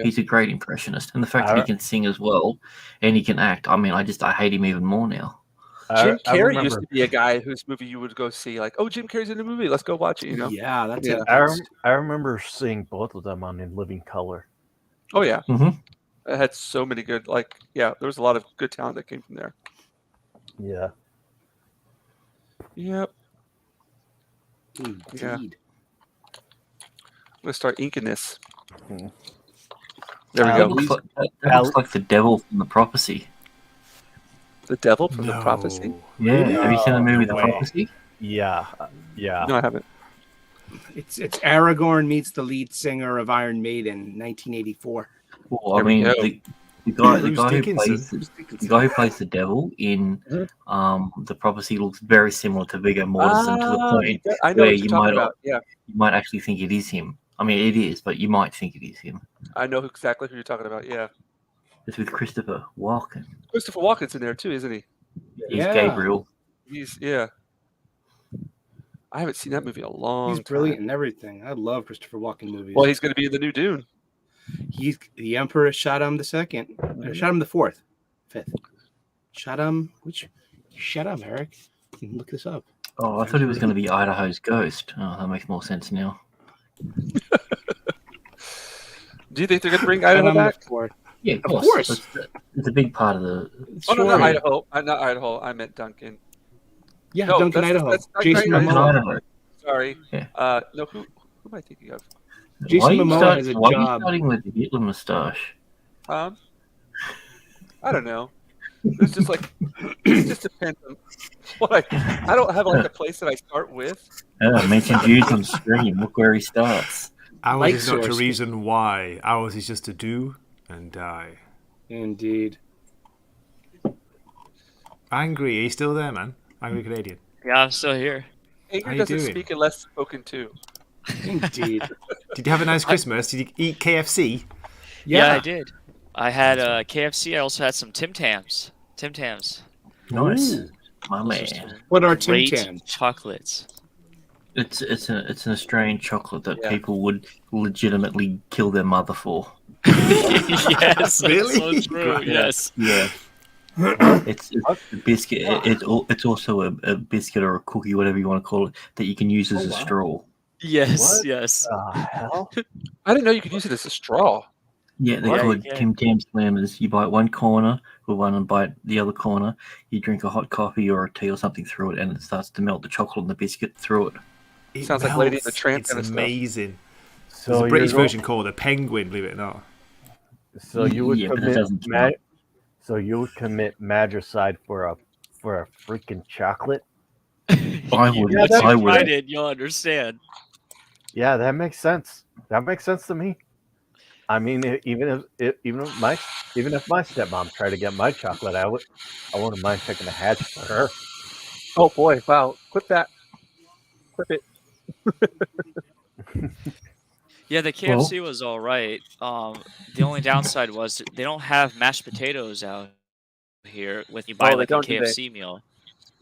he's a great impressionist, and the fact that he can sing as well and he can act. I mean, I hate him even more now. Jim Carrey used to be a guy whose movie you would go see. Like, oh, Jim Carrey's in a movie. Let's go watch it. Yeah, that's it. I remember seeing both of them on In Living Color. Oh yeah. Mm-hmm. It had so many good. There was a lot of good talent that came from there. Yeah. Yep. Indeed. Yeah. I'm gonna start inking this. Hmm. There we That go. looks like the devil from The Prophecy. The devil from The Prophecy. Yeah. Have you seen the movie The way. Prophecy? Yeah. Yeah. No, I haven't. It's Aragorn meets the lead singer of Iron Maiden, 1984. Well, I mean, the guy who Dickinson. plays the devil in The Prophecy looks very similar to Viggo Mortensen to the point I know where what you're talking about. Yeah, you might actually think it is him. I mean, it is, but you might think it is him. I know exactly who you're talking about. Yeah, It's with Christopher Walken. Christopher Walken's in there too, isn't he? He's Gabriel. I haven't seen that movie in a long time. He's brilliant in everything. I love Christopher Walken movies. Well, he's going to be in the new Dune. He's the Emperor shot him the second. Shot him the fifth. Shut him. Shut up, Eric. You can look this up. Oh, I thought he was going to be Idaho's ghost. Oh, that makes more sense now. Do you think they're going to bring Idaho back? Yeah, of course. It's a big part of the. Oh, no, not Idaho. Not Idaho. I meant Duncan. Yeah, No, Duncan, that's- Idaho. that's not Jason right. Momoa. Idaho. Sorry. Yeah. No, who am I thinking of? Jason Momoa has a why are you job. starting with the Hitler mustache? I don't know. It's just it just depends on what I don't have a place that I start with. I mentioned Jews on stream. Look where he starts. Ours Light is not to source. reason why. Ours is just to do and die. Indeed. Angry, are you still there, man? Angry Canadian. Yeah, I'm still here. How Angry you doesn't doing? speak unless spoken to. Indeed. Did you have a nice Christmas? Did you eat KFC? Yeah, I did. I had KFC. I also had some Tim Tams. Tim Tams. Nice, Ooh. my Those man. are What are Tim great Tams? chocolates. It's an Australian chocolate that Yeah. people would legitimately kill their mother for. Yes, Really? that's so true. Yes. Yeah. It's a biscuit. It's also a biscuit or a cookie, whatever you want to call it, that you can use as a straw. Yes. What? Yes. Hell? I didn't know you could use it as a straw. Yeah, they're What? called Yeah. Tim Tam Slammers. You bite one corner with one and bite the other corner. You drink a hot coffee or a tea or something through it, and it starts to melt the chocolate and the biscuit through it. It Sounds like Lady and the melts. Tramp It's kind of stuff. amazing. So There's a British you're go- version called a penguin, believe it or not. So you would Yeah, but it commit doesn't count. so you would commit magicide for a freaking chocolate? I would. Once I you would. tried it, you'll understand. Yeah, that makes sense. That makes sense to me. I mean, even if my stepmom tried to get my chocolate, I wouldn't mind taking a hatch for her. Oh boy! Wow! Clip that. Clip it. Yeah, the KFC was all right. The only downside was they don't have mashed potatoes out here when you buy they like a don't, do they? KFC meal.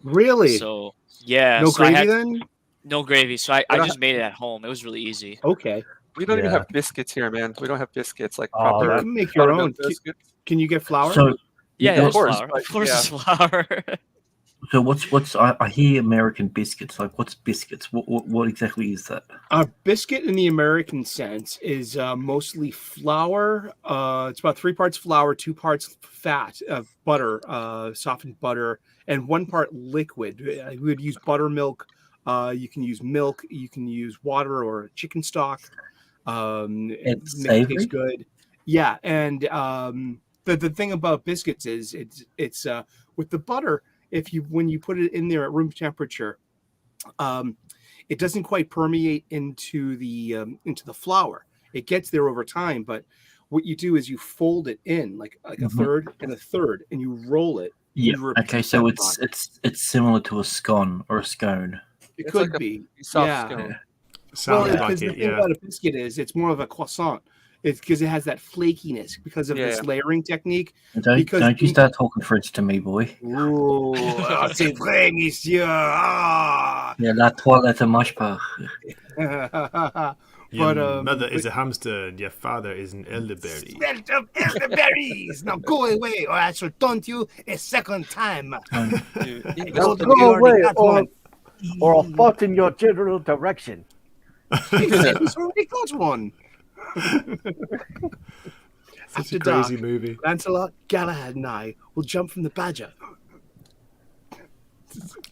Really? So yeah, No so I gravy had then? no gravy. So I don't just made it at home. It was really easy. Okay. We don't even Yeah. have biscuits here, man. We don't have biscuits like Oh, proper. You that- can make your buttermilk own. biscuits. Can you get flour? So, Yeah, you there's course, flour. but Of course, yeah. there's flour. So what's I hear American biscuits. Like, what's biscuits? What exactly is that? A biscuit in the American sense is mostly flour. It's about 3 parts flour, 2 parts fat, butter, softened butter, and 1 part liquid. We would use buttermilk. You can use milk. You can use water or chicken stock. It's Make it taste savory. good. Yeah, and the thing about biscuits is it's with the butter. When you put it in there at room temperature, it doesn't quite permeate into the flour. It gets there over time, but what you do is you fold it in like a third and a third, and you roll it. Yeah. and repeat Okay. So that it's similar to a scone or a scone. It It's could like a be. soft Yeah. scone. Sounds Well, like because the it. thing Yeah. about a biscuit is it's more of a croissant. It's because it has that flakiness because of Yeah. this layering technique. Don't you start talking French to me, boy. Ooh, c'est vrai, monsieur. Ah. Yeah, la toilette marche pas. Your mother is a hamster and your father is an elderberry. Smell of elderberries. Now go away, or I shall taunt you a second time. Now go away, or I'll fart in your general direction. He's already got one. Such After a crazy dark, movie. Lancelot, Galahad, and I will jump from the badger.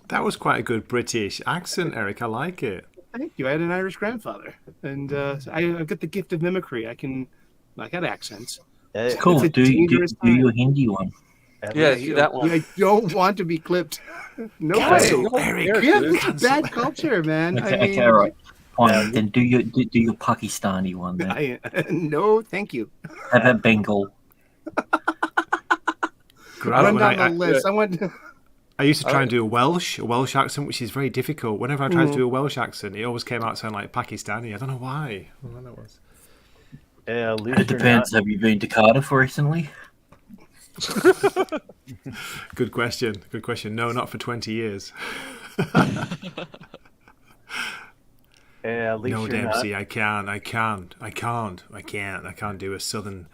That was quite a good British accent, Eric. I like it. Thank you. I had an Irish grandfather, and I've got the gift of mimicry. I got accents. Cool. It's a Do dangerous time. your Hindi one. Yeah, that one. I don't want to be clipped. No Cancel, way. Eric. We have this Cancel. bad culture, man. Okay, I mean, okay, all right. Fine. Then do your Pakistani one then. no, thank you. How about Bengal? I'm down the list. I used to try and do a Welsh accent, which is very difficult. Whenever I tried to do a Welsh accent, it always came out sounding like Pakistani. I don't know why. I don't know what that was. Yeah, at least It depends. Have you been to Cardiff recently? Good question. Good question. No, not for 20 years. At least No, you're Dempsey, not. I can't do a southern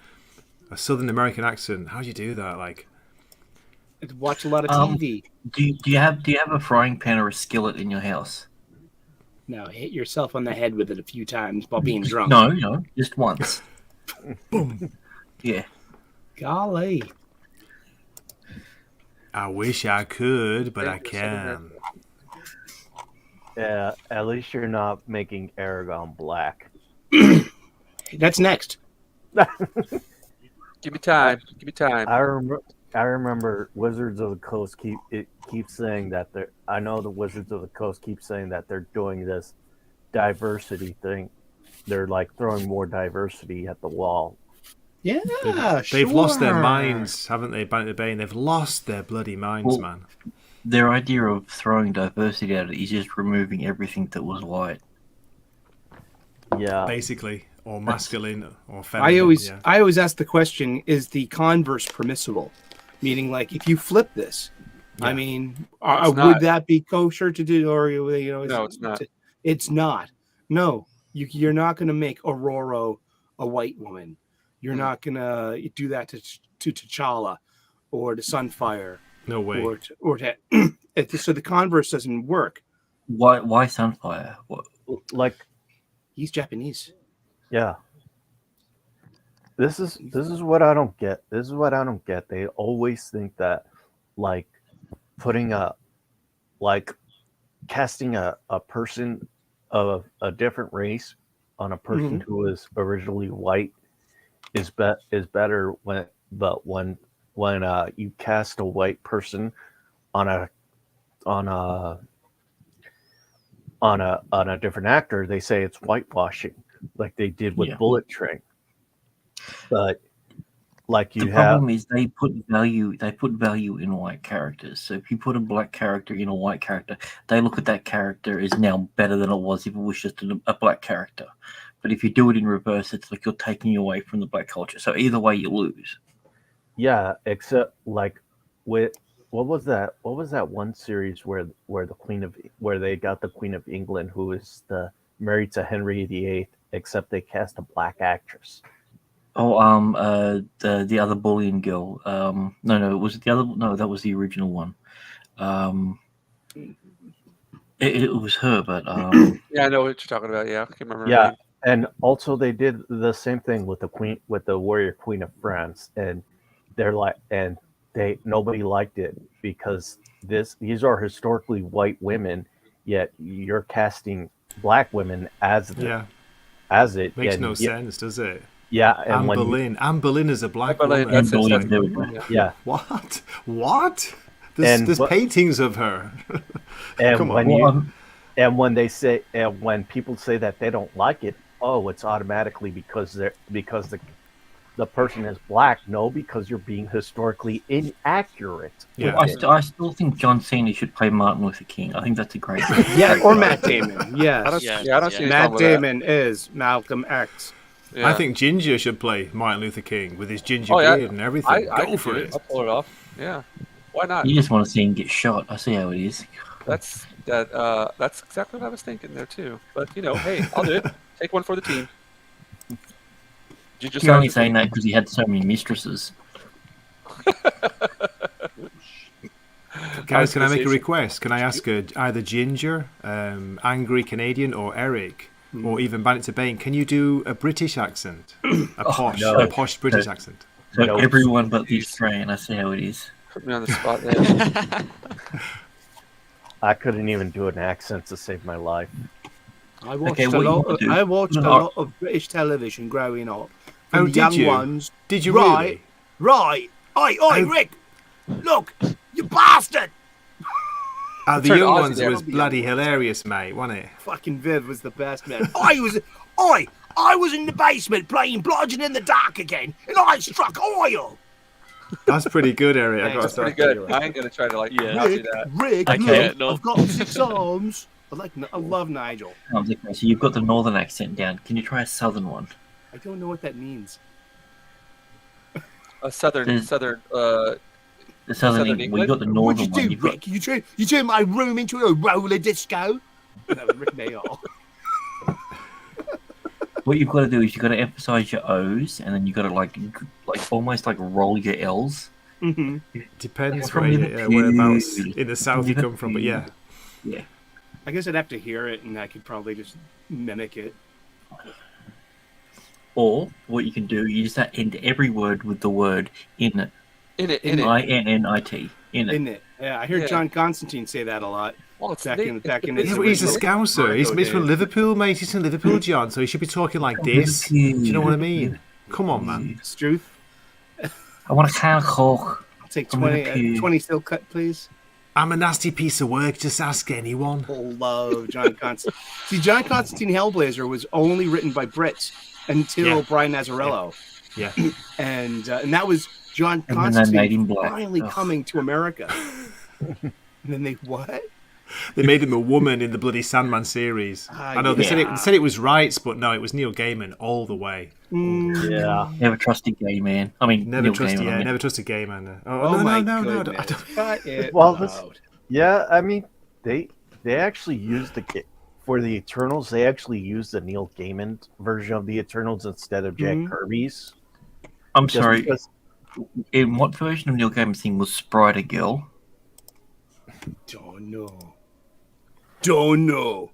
American accent. How do you do that? Like, Watch a lot of TV. Do you have a frying pan or a skillet in your house? No, hit yourself on the head with it a few times while being drunk. No, just once. boom. Yeah. Golly. I wish I could, but I can. Yeah, at least you're not making Aragon black. That's next. Give me time. Give me time. I remember Wizards of the Coast keeps saying that they're. I know the Wizards of the Coast keep saying that they're doing this diversity thing. They're like throwing more diversity at the wall. Yeah, They've lost their minds, haven't they, Bannock the Bane? They've lost their bloody minds, man. Their idea of throwing diversity at it is just removing everything that was white. Yeah, Basically, or masculine, or feminine. I always ask the question: is the converse permissible? Meaning, like, if you flip this, I mean, would that be kosher to do, or No, it's not. It's not. No, you're not going to make Aurora a white woman. You're not going to do that to T'Challa or to Sunfire. No way. Or to so the converse doesn't work. Why Sunfire? What? like He's Japanese. yeah. This is what I don't get. This is what I don't get. They always think that like putting casting a person of a different race on a person who is originally white is better when you cast a white person on a different actor, they say it's whitewashing, like they did with Bullet Train. But like the problem is they put value in white characters. So if you put a black character in a white character, they look at that character as now better than it was if it was just a black character. But if you do it in reverse, it's like you're taking away from the black culture. So either way, you lose. Yeah, except like with what was that one series where they got the Queen of England who is married to Henry VIII, except they cast a black actress. Oh, the other bullying girl. No, it was the other. No, that was the original one. It was her, but Yeah, I know what you're talking about. Yeah, I can't remember her Yeah, name. and also they did the same thing with the warrior queen of France, and they're like, and they nobody liked it because these are historically white women, yet you're casting black women as Yeah, it, makes no and yeah, sense, does it? yeah, and Anne when you, Boleyn. Anne Boleyn is a black But woman. that's it. Boleyn, That's there we it. go. Yeah. yeah, What? What? And There's but- paintings of her. and Come when on. you Well, and when they say and when people say that they don't like it, oh, it's automatically because the person is black. No, because you're being historically inaccurate. Yeah. I still think John Cena should play Martin Luther King. I think that's a great. Yeah, great or part. Matt Damon. I don't, Yes. yeah, I don't see any Matt problem with that. Damon is Malcolm X. Yeah. I think Jinja should play Martin Luther King with his ginger Oh, yeah. beard and everything. I Go could for do it. I'll pull it off. Yeah. Why not? You just want to see him get shot. I see how it is. That's exactly what I was thinking there too. But hey, I'll do it. Take one for the team. You're only saying that because he had so many mistresses. Guys, can I make a request? Can I ask either Ginger, Angry Canadian, or Eric, or even Bandit to Bane, can you do a British accent? A posh British accent? So No. everyone but the Australian, I see how it is. Put me on the spot there. I couldn't even do an accent to save my life. I watched Okay, a what you lot. wanna do? I watched a No. lot of British television growing up. From Oh, the did young you? ones. Did you Right. really? Right. Oi, Oh. Rick! Look, you bastard! The Turn young Aussie ones there. was bloody hilarious, mate, wasn't it? Fucking Viv was the best man. I was in the basement playing Bludgeon in the Dark again, and I struck oil. That's pretty good, Eric. I Thanks, got That's pretty good. I ain't gonna try to not do that. Rick, Okay, look, no. I've got 6 arms. I love Nigel. So you've got the northern accent down. Can you try a southern one? I don't know what that means. A southern. The southern, Southern England. Well, you got the What'd northern you one. do, You've got, Rick? You turn my room into a roller disco? That was Rick Mayall. what you've got to do is you've got to emphasize your O's, and then you've got to like almost like roll your L's. Mm-hmm. Depends From whereabouts Liverpool. in the south you come from, but yeah. Yeah. I guess I'd have to hear it, and I could probably just mimic it. Or what you can do, you just end every word with the word in it. In it. INNIT. In it. Isn't it? Yeah, I hear Yeah. John Constantine say that a lot. Well, it's Back in Yeah, his but he's a original scouser. He's Monaco from days. Liverpool, mate. He's from Liverpool, John, so he should be talking like this. Do you know what I mean? Come on, man. Struth, I want a can of Coke. I'll take I'm 20, gonna 20 still cut, please. I'm a nasty piece of work. Just ask anyone. Love John Constantine. See, John Constantine Hellblazer was only written by Brits until Yeah. Brian Azzarello. Yeah. And that was John And then they made him Constantine black. finally Ugh. coming to America. And then they what? They made him a woman in the bloody Sandman series. I know they said it was rights, but no, it was Neil Gaiman all the way. Yeah. Never trust a gay man. I mean, Never Neil trust, Gaiman, I mean. never trust a gay man. Oh my no, goodness. I don't. Cut it Well, this- out. Yeah, I mean, they actually used for the Eternals. They actually used the Neil Gaiman version of the Eternals instead of Jack Mhm. Kirby's. I'm Just sorry. because- In what version of Neil Gaiman's thing was Sprite a girl? Don't know. Don't know.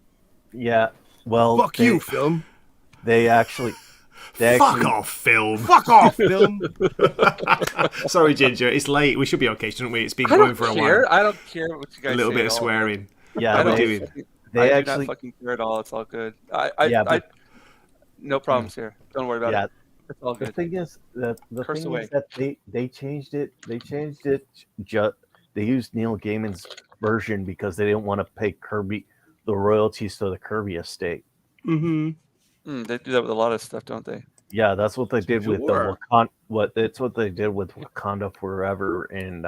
yeah. Well, Fuck you, film. They actually. Fuck off, film. Fuck off, film. Sorry, Ginger. It's late. We should be okay, shouldn't we? It's been I going don't for a care. while. I don't care what you guys A little say bit at of all. swearing. Yeah, I we're don't. doing. they I do actually. not fucking care at all. It's all good. Yeah, but- No problems here. Don't worry about Yeah. it. It's all The good. thing is that Curse away. they changed it. They changed it. They used Neil Gaiman's version because they didn't want to pay Kirby the royalties to the Kirby estate. Mm-hmm. They do that with a lot of stuff, don't they? Yeah, that's what they did with the Sure. That's what they did with Wakanda Forever and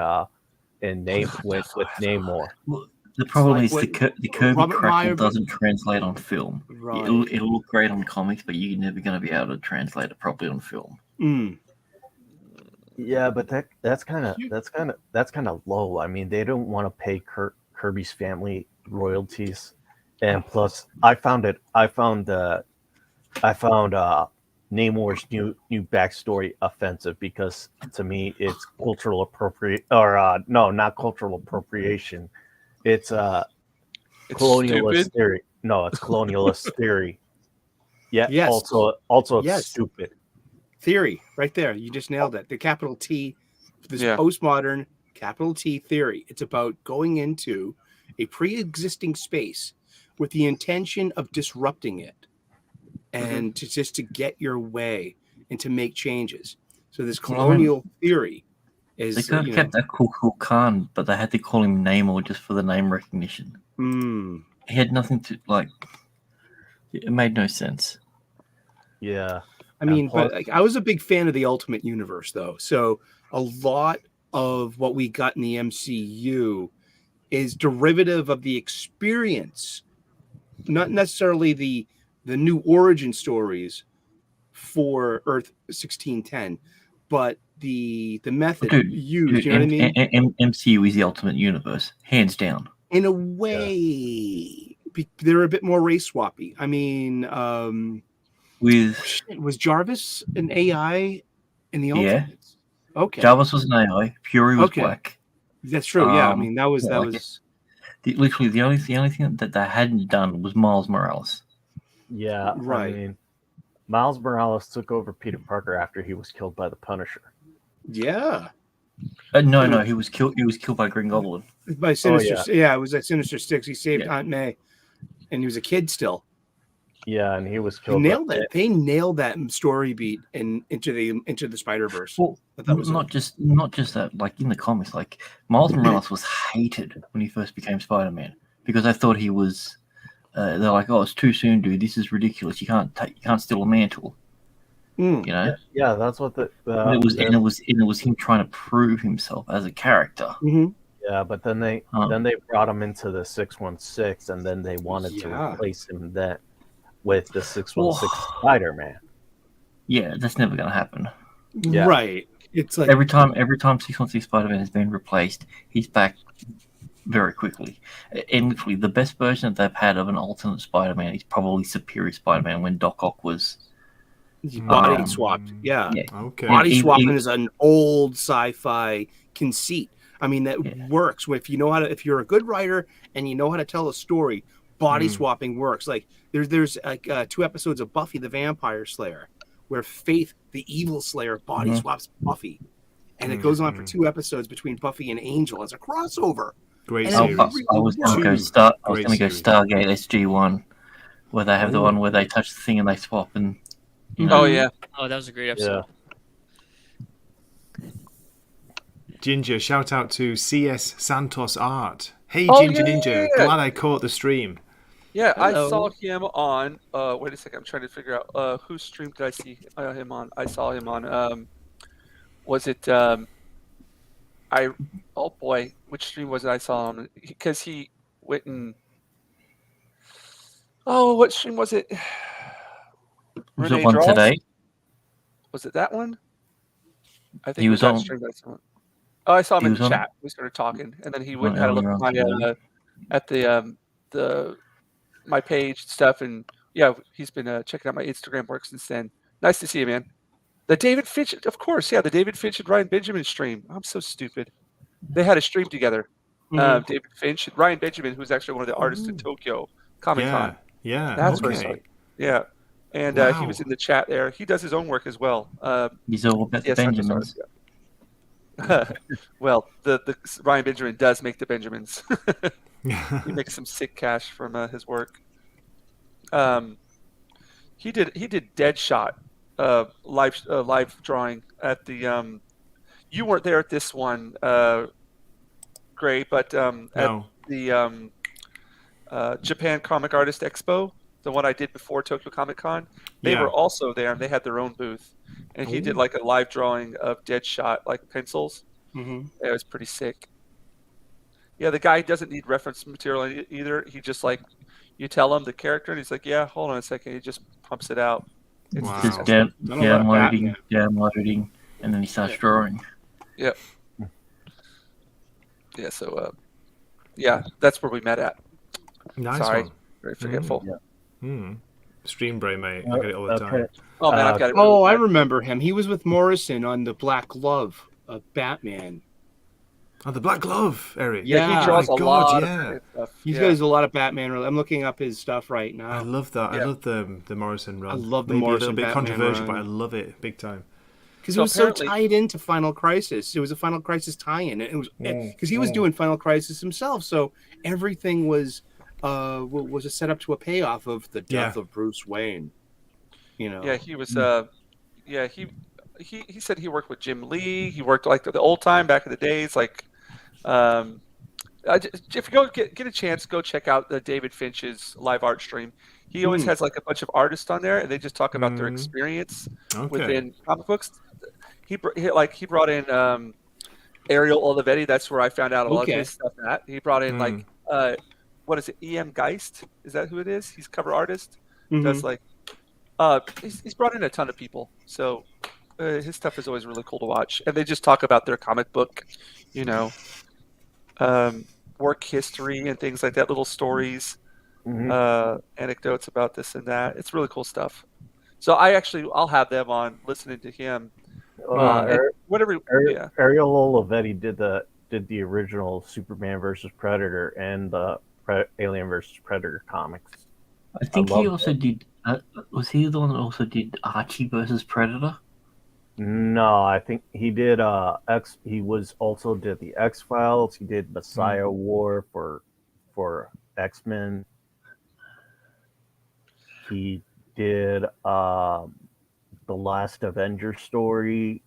name with Namor. Well, the problem like is the what- the Kirby Robert crackle Meyer- doesn't translate on film. Right. It'll look great on comics, but you're never going to be able to translate it properly on film. Mm. Yeah, but that's kind of low. I mean, they don't want to pay Kirby's family royalties, and plus, I found Namor's new backstory offensive because to me it's cultural appropriate or no, not cultural appropriation. It's It's colonialist stupid. theory. No, it's colonialist theory. Yeah, Yes. also it's Yes. stupid. Theory, right there. You just nailed it. The capital T, this Yeah. postmodern capital T theory. It's about going into a pre-existing space with the intention of disrupting it, and to get your way and to make changes. So this colonial theory They is, could have kept that cool Khan, but they had to call him Namor just for the name recognition. He had nothing to like. It made no sense. Yeah. I mean, but like, I was a big fan of the Ultimate Universe, though. So a lot of what we got in the MCU is derivative of the experience, not necessarily the new origin stories for Earth 1610, but the method used. You know what I mean? MCU is the Ultimate Universe, hands down. In a way, they're a bit more race swappy. I mean, was Jarvis an AI in the Ultimates? Okay. Jarvis was an AI. Fury was black. That's true. Yeah, I mean that was literally the only thing that they hadn't done was Miles Morales. Yeah, right. I mean, Miles Morales took over Peter Parker after he was killed by the Punisher. Yeah. No, he was killed. He was killed by Green Goblin. By Sinister. Yeah, it was at Sinister Six. He saved Aunt May, and he was a kid still. Yeah, and he was killed. They nailed that story beat into the Spider-Verse. Well, not just that. Like in the comics, like Miles Morales was hated when he first became Spider-Man because they thought he was. They're like, "Oh, it's too soon, dude. This is ridiculous. You can't steal a mantle." You know? Yeah, that's what it was him trying to prove himself as a character. Mm-hmm. Yeah, but then they brought him into the 616, and then they wanted to replace him with the 616 Spider-Man. Yeah, that's never going to happen. Yeah. Right. It's like every time 616 Spider-Man has been replaced, he's back very quickly. And literally, the best version that they've had of an alternate Spider-Man is probably Superior Spider-Man when Doc Ock was body swapped. Yeah. Okay. Body swapping is an old sci-fi conceit. I mean, that works if you know how to. If you're a good writer and you know how to tell a story, body swapping works. Like there's like 2 episodes of Buffy the Vampire Slayer where Faith the Evil Slayer body swaps Buffy, and it goes on for 2 episodes between Buffy and Angel as a crossover. Great series. I was going to go Stargate SG-1, where they have the one where they touch the thing and they swap and. Oh yeah. Oh, that was a great episode. Yeah. Jinja, shout out to CS Santos Art. Hey, Jinja Ninja, glad I caught the stream. Yeah, hello. I saw him on. Wait a second, I'm trying to figure out whose stream did I see him on. I saw him on. Was it? Oh boy, which stream was it I saw him? Because he went and. Oh, what stream was it? Was it one today? Was it that one? I think he was on. Stream that I Oh, I saw him in the chat. We started talking, and then he went and had a look at my page stuff, and he's been checking out my Instagram work since then. Nice to see you, man. The David Finch, of course, the David Finch and Ryan Benjamin stream. I'm so stupid. They had a stream together. David Finch and Ryan Benjamin, who's actually one of the artists in Tokyo Comic Con. Yeah, that's where I saw it. Yeah. And he was in the chat there. He does his own work as well. He's all about the Benjamins. Well, the Ryan Benjamin does make the Benjamins. He makes some sick cash from his work. He did Deadshot live drawing at the. You weren't there at this one, Gray, but at the Japan Comic Artist Expo. The one I did before Tokyo Comic Con, they were also there, and they had their own booth. And he did like a live drawing of Deadshot, like pencils. It was pretty sick. Yeah, the guy doesn't need reference material either. He just like, you tell him the character, and he's like, yeah, hold on a second. He just pumps it out. It's just downloading, and then he starts drawing. Yep. Yeah, so, that's where we met at. Nice Sorry, one. very forgetful. Stream Brain, mate. I get it all the time. Oh man, I've got it. Oh, really I bad. remember him. He was with Morrison on the Black Glove of Batman. Oh, the Black Glove, Eric. Yeah, he draws a my God, lot yeah. of Batman stuff. He's Yeah. got a lot of Batman. I'm looking up his stuff right now. I love that. Yeah. I love the Morrison run. I love the Maybe Morrison a little bit Batman controversial, run. but I love it big time. Because So it was apparently- so tied into Final Crisis. It was a Final Crisis tie-in. It was because he was doing Final Crisis himself, so everything was a setup to a payoff of the death of Bruce Wayne. You know. Yeah, he was. He said he worked with Jim Lee. He worked like the old time back in the days. Like, if you go get a chance, go check out the David Finch's live art stream. He always has like a bunch of artists on there, and they just talk about their experience within comic books. He brought in Ariel Olivetti. That's where I found out a lot of his stuff. At he brought in like what is it? E.M. Geist? Is that who it is? He's a cover artist. Does like he's brought in a ton of people. So his stuff is always really cool to watch. And they just talk about their comic book, work history and things like that. Little stories, anecdotes about this and that. It's really cool stuff. So I'll have them on listening to him. Ariel Olivetti did the original Superman versus Predator and the Alien versus Predator comics. I think he also did. Was he the one that also did Archie versus Predator? No, I think he did X. He also did the X-Files. He did Messiah War for X-Men. He did the last Avenger story,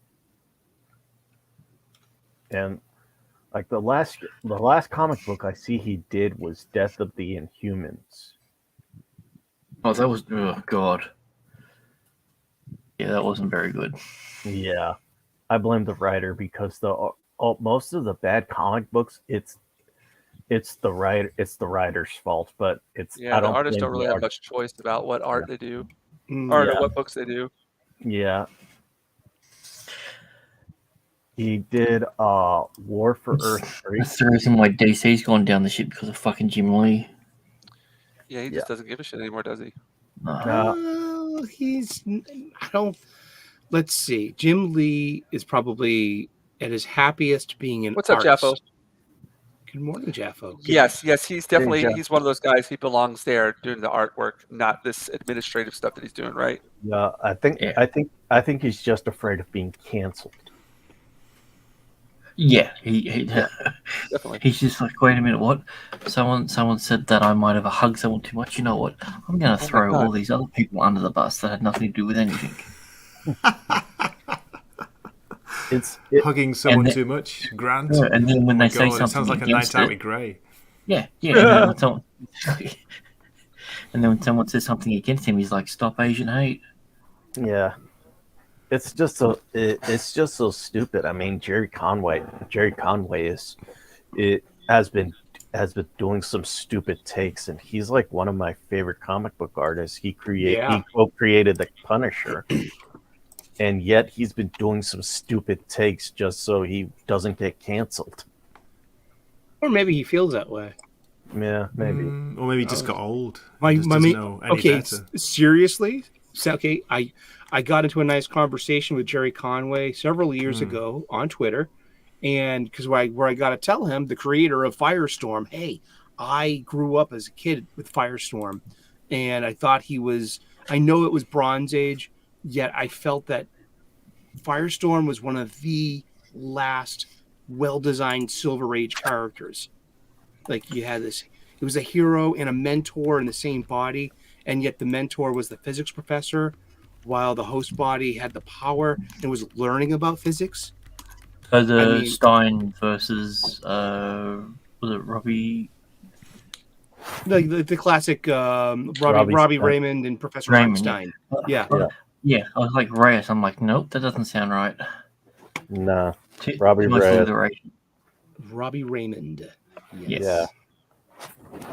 and like the last comic book I see he did was Death of the Inhumans. Oh, that was God. Yeah, that wasn't very good. Yeah, I blame the writer because most of the bad comic books it's the writer's fault, but the artists don't really have much choice about what art they do or what books they do. Yeah. He did War for Earth 3. That's the reason why DC's gone down the shit because of fucking Jim Lee. Yeah, he just doesn't give a shit anymore, does he? Let's see. Jim Lee is probably at his happiest being in What's up, arts. Jaffo? Good morning, Jaffo. Yes, he's definitely he's one of those guys. He belongs there doing the artwork, not this administrative stuff that he's doing, right? Yeah, I think he's just afraid of being canceled. Yeah, he Definitely. He's just like, wait a minute, what? Someone said that I might have hugged someone too much. You know what? I'm going to throw all these other people under the bus that had nothing to do with anything. Hugging someone too much, Grant. Yeah, and then when they say something, it sounds like a night out with Grey. Yeah. And then, when someone says something against him, he's like, "Stop Asian hate." Yeah, it's just so stupid. I mean, Jerry Conway has been doing some stupid takes, and he's like one of my favorite comic book artists. He co-created the Punisher. And yet he's been doing some stupid takes just so he doesn't get canceled. Or maybe he feels that way. Yeah, maybe. Or maybe he just got old. Seriously? So, I got into a nice conversation with Jerry Conway several years ago on Twitter. And because where I got to tell him, the creator of Firestorm, hey, I grew up as a kid with Firestorm. And I thought I know it was Bronze Age. Yet I felt that Firestorm was one of the last well-designed Silver Age characters. Like you had it was a hero and a mentor in the same body, and yet the mentor was the physics professor, while the host body had the power and was learning about physics. So Stein versus was it Robbie? The classic Robbie Raymond and Professor Einstein. Yeah. Yeah, I was like Reyes. I'm like, nope, that doesn't sound right. Nah, Robbie Reyes. Robbie Raymond. Yes. Yeah.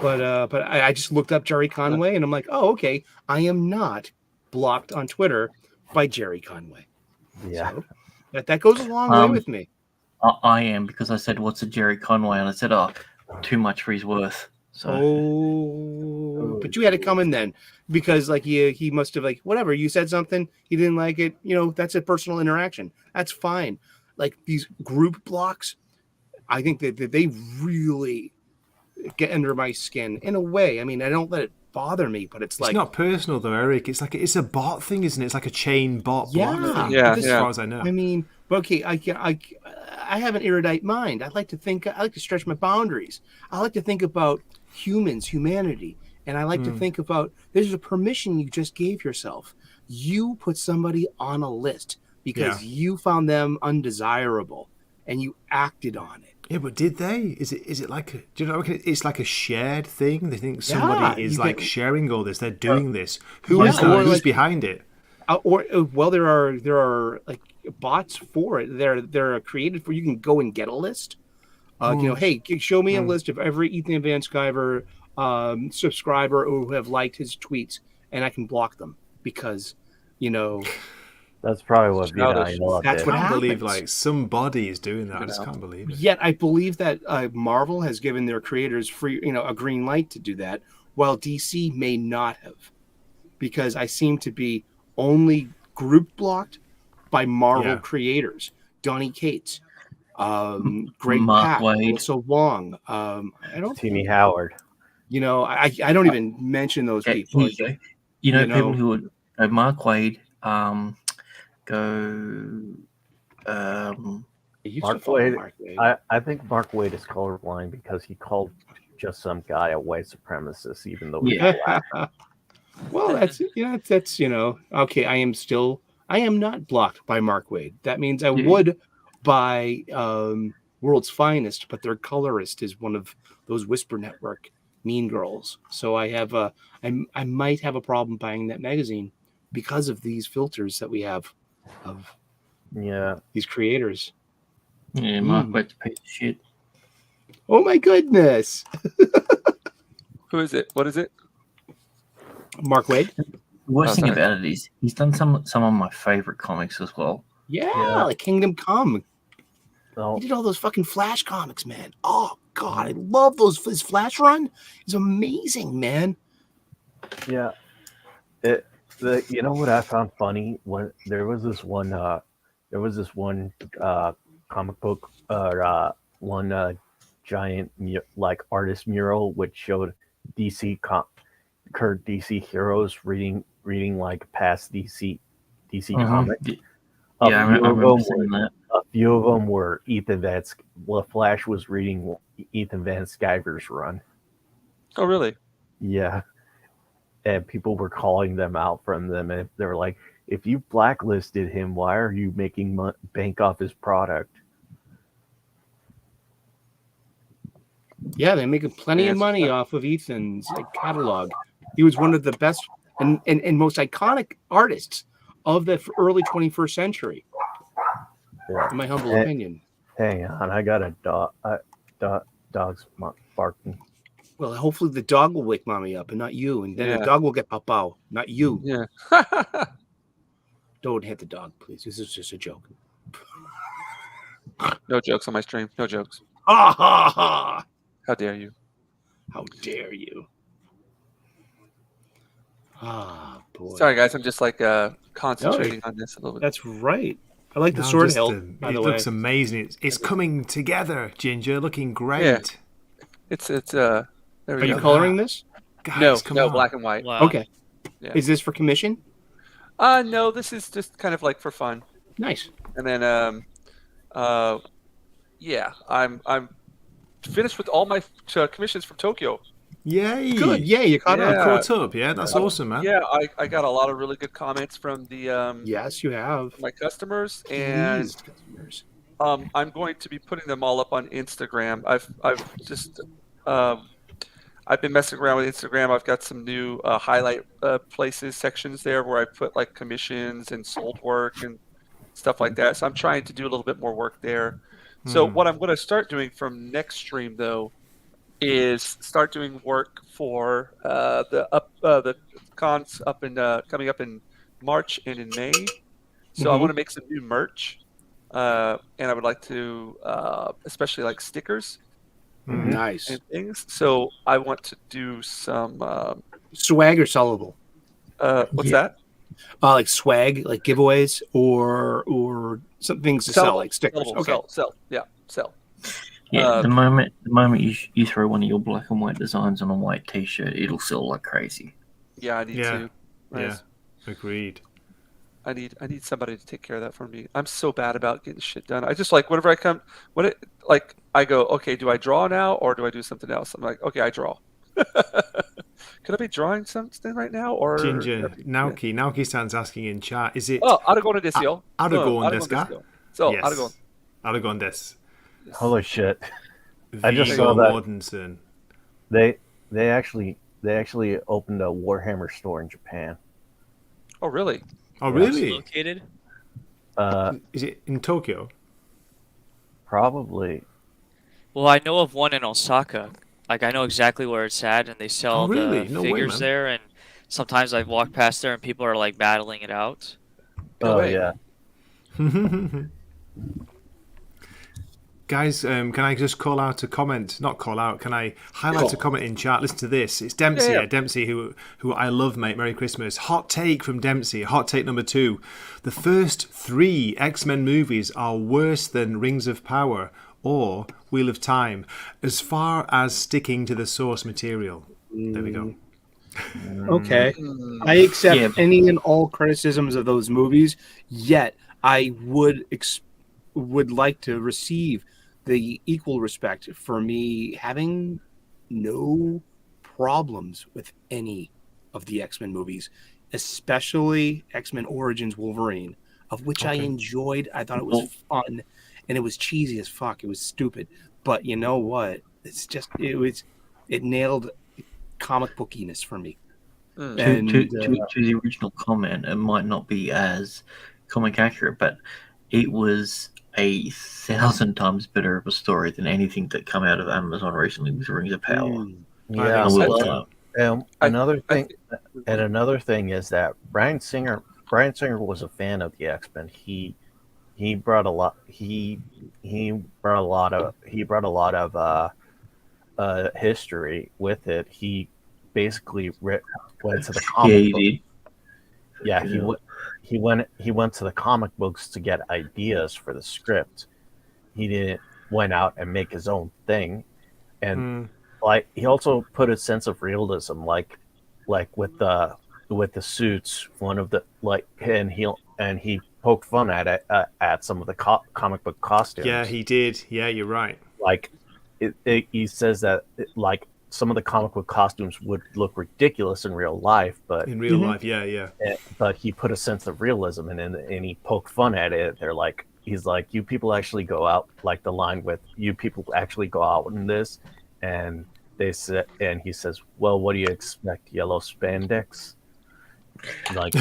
But I just looked up Jerry Conway, and I'm like, oh, okay. I am not blocked on Twitter by Jerry Conway. Yeah. So that goes a long way with me. I am, because I said, what's a Jerry Conway? And I said, too much for his worth. So. but you had it coming then because like he must have like whatever you said something he didn't like it. That's a personal interaction. That's fine. Like these group blocks, I think that they really get under my skin in a way. I mean, I don't let it bother me, but it's like not personal though, Eric. It's a bot thing, isn't it? It's like a chain bot block thing. Yeah, As far as I know. I mean, okay, I have an erudite mind. I like to stretch my boundaries. I like to think about humanity, and I like to think about there's a permission you just gave yourself. You put somebody on a list because you found them undesirable, and you acted on it. Yeah, but did they? Is it like do you know? It's like a shared thing. They think somebody is like sharing all this. They're doing this. Who is that? Who's behind it? There are like bots for it. They're created for you can go and get a list. Hey, show me a list of every Ethan Van Sciver subscriber who have liked his tweets, and I can block them because That's probably what Childish. VIL That's did. what I can't believe happens. like somebody is doing that. I just can't believe it. Yet I believe that Marvel has given their creators free, a green light to do that, while DC may not have, because I seem to be only group blocked by Marvel creators, Donny Cates, Greg Mark Pak, Waid. Melissa Wong. I don't, Timmy Howard. I don't even mention those people. Here you go. People who would Mark Waid. Mark Waid. I think Mark Waid is colorblind because he called just some guy a white supremacist, even though he's black. Well, that's okay. I am not blocked by Mark Waid. That means I would by World's Finest, but their colorist is one of those Whisper Network mean girls. So I have I might have a problem buying that magazine because of these filters that we have of these creators. Yeah, Mark Waid's a piece of shit. Oh my goodness. Who is it? What is it? Mark Waid. The worst thing about it is he's done some of my favorite comics as well. Yeah, like Kingdom Come. Oh. He did all those fucking Flash comics, man. Oh God, I love those. His Flash run is amazing, man. Yeah. You know what I found funny? When there was this one comic book one giant like artist mural which showed current DC heroes reading like past DC comics. I remember seeing that. A few of them were Flash was reading Ethan Van Sciver's run. Oh, really? Yeah. And people were calling them out from them, and they were like, if you blacklisted him, why are you making bank off his product? Yeah, they're making plenty of money off of Ethan's catalog. He was one of the best and most iconic artists of the early 21st century. Yeah. In my humble opinion. Hang on, I got a dog. Dog's barking. Well, hopefully the dog will wake mommy up and not you, and then the dog will get papa, not you. Yeah. Don't hit the dog, please. This is just a joke. No jokes on my stream. No jokes. Ha ha ha! How dare you? How dare you? Ah, boy. Sorry, guys. I'm just like concentrating on this a little bit. That's right. I like the sword hilt. By the way, it looks amazing. It's coming together, Jinja. Looking great. Yeah. It's there we Are go. you coloring this? Guys, come on. black and white. Wow. Okay. Yeah. Is this for commission? No, this is just kind of like for fun. Nice. And then I'm finished with all my commissions from Tokyo. Yay! Good. Yeah, you caught You up. caught up. Yeah, that's awesome, man. Yeah, I got a lot of really good comments from the Yes, you have. my customers, and Pleased customers. I'm going to be putting them all up on Instagram. I've just I've been messing around with Instagram. I've got some new highlight places sections there where I put like commissions and sold work and stuff like that. So I'm trying to do a little bit more work there. So what I'm going to start doing from next stream though is start doing work for the cons up in coming up in March and in May. So I want to make some new merch, and I would like to especially like stickers Nice. and things. So I want to do some Swag or sellable? What's Yeah. that? Like swag, like giveaways, or some things to sell, like stickers. Sellable, Okay. sell. Yeah, sell. Yeah, the moment you throw one of your black and white designs on a white T-shirt, it'll sell like crazy. Yeah, I need Yeah. to. Yeah. Agreed. I need somebody to take care of that for me. I'm so bad about getting shit done. I just like whenever I go, okay, do I draw now or do I do something else? I'm like, okay, I draw. Could I be drawing something right now or Jinja, Naoki-san's asking in chat, is it Aragon desu yo. Aragon desu ka? So Yes. Aragon. Aragon desu. Holy shit! I just Viggo saw that Mortensen. they actually opened a Warhammer store in Japan. Oh really? Oh, Where's it really? located? Is it in Tokyo? Probably. Well, I know of one in Osaka. Like I know exactly where it's at, and they sell Oh, really? the No way, figures man. there. And sometimes I walk past there, and people are like battling it out. No way. Yeah. Guys, can I just call out a comment? Not call out. Can I highlight a comment in chat? Listen to this. It's Dempsey. Yeah. Dempsey, who I love, mate. Merry Christmas. Hot take from Dempsey. Hot take number 2. The first 3 X-Men movies are worse than Rings of Power or Wheel of Time, as far as sticking to the source material. There we go. Okay. I accept Yeah. any and all criticisms of those movies, yet I would like to receive the equal respect for me having no problems with any of the X-Men movies, especially X-Men Origins Wolverine, of which I Okay. enjoyed. I thought it was fun, and it was cheesy as fuck. It was stupid, but you know what? It nailed comic bookiness for me. And To the original comment, it might not be as comic accurate, but it was 1,000 times better of a story than anything that come out of Amazon recently with Rings of Power. Yeah. I think Wheel of so. Time. Another thing is that Bryan Singer was a fan of the X-Men. He brought a lot of history with it. He basically went to the comic Yeah, he book. did. Yeah, Yeah. he went to the comic books to get ideas for the script. He didn't went out and make his own thing, and like he also put a sense of realism, like with the suits. One of the and he poked fun at it at some of the comic book costumes. Yeah, he did. Yeah, you're right. Like he says that like some of the comic book costumes would look ridiculous in real life, but In real life, yeah. but he put a sense of realism and he poked fun at it. He's like, you people actually go out, like the line with you people actually go out in this, and he says, well, what do you expect, yellow spandex? Like,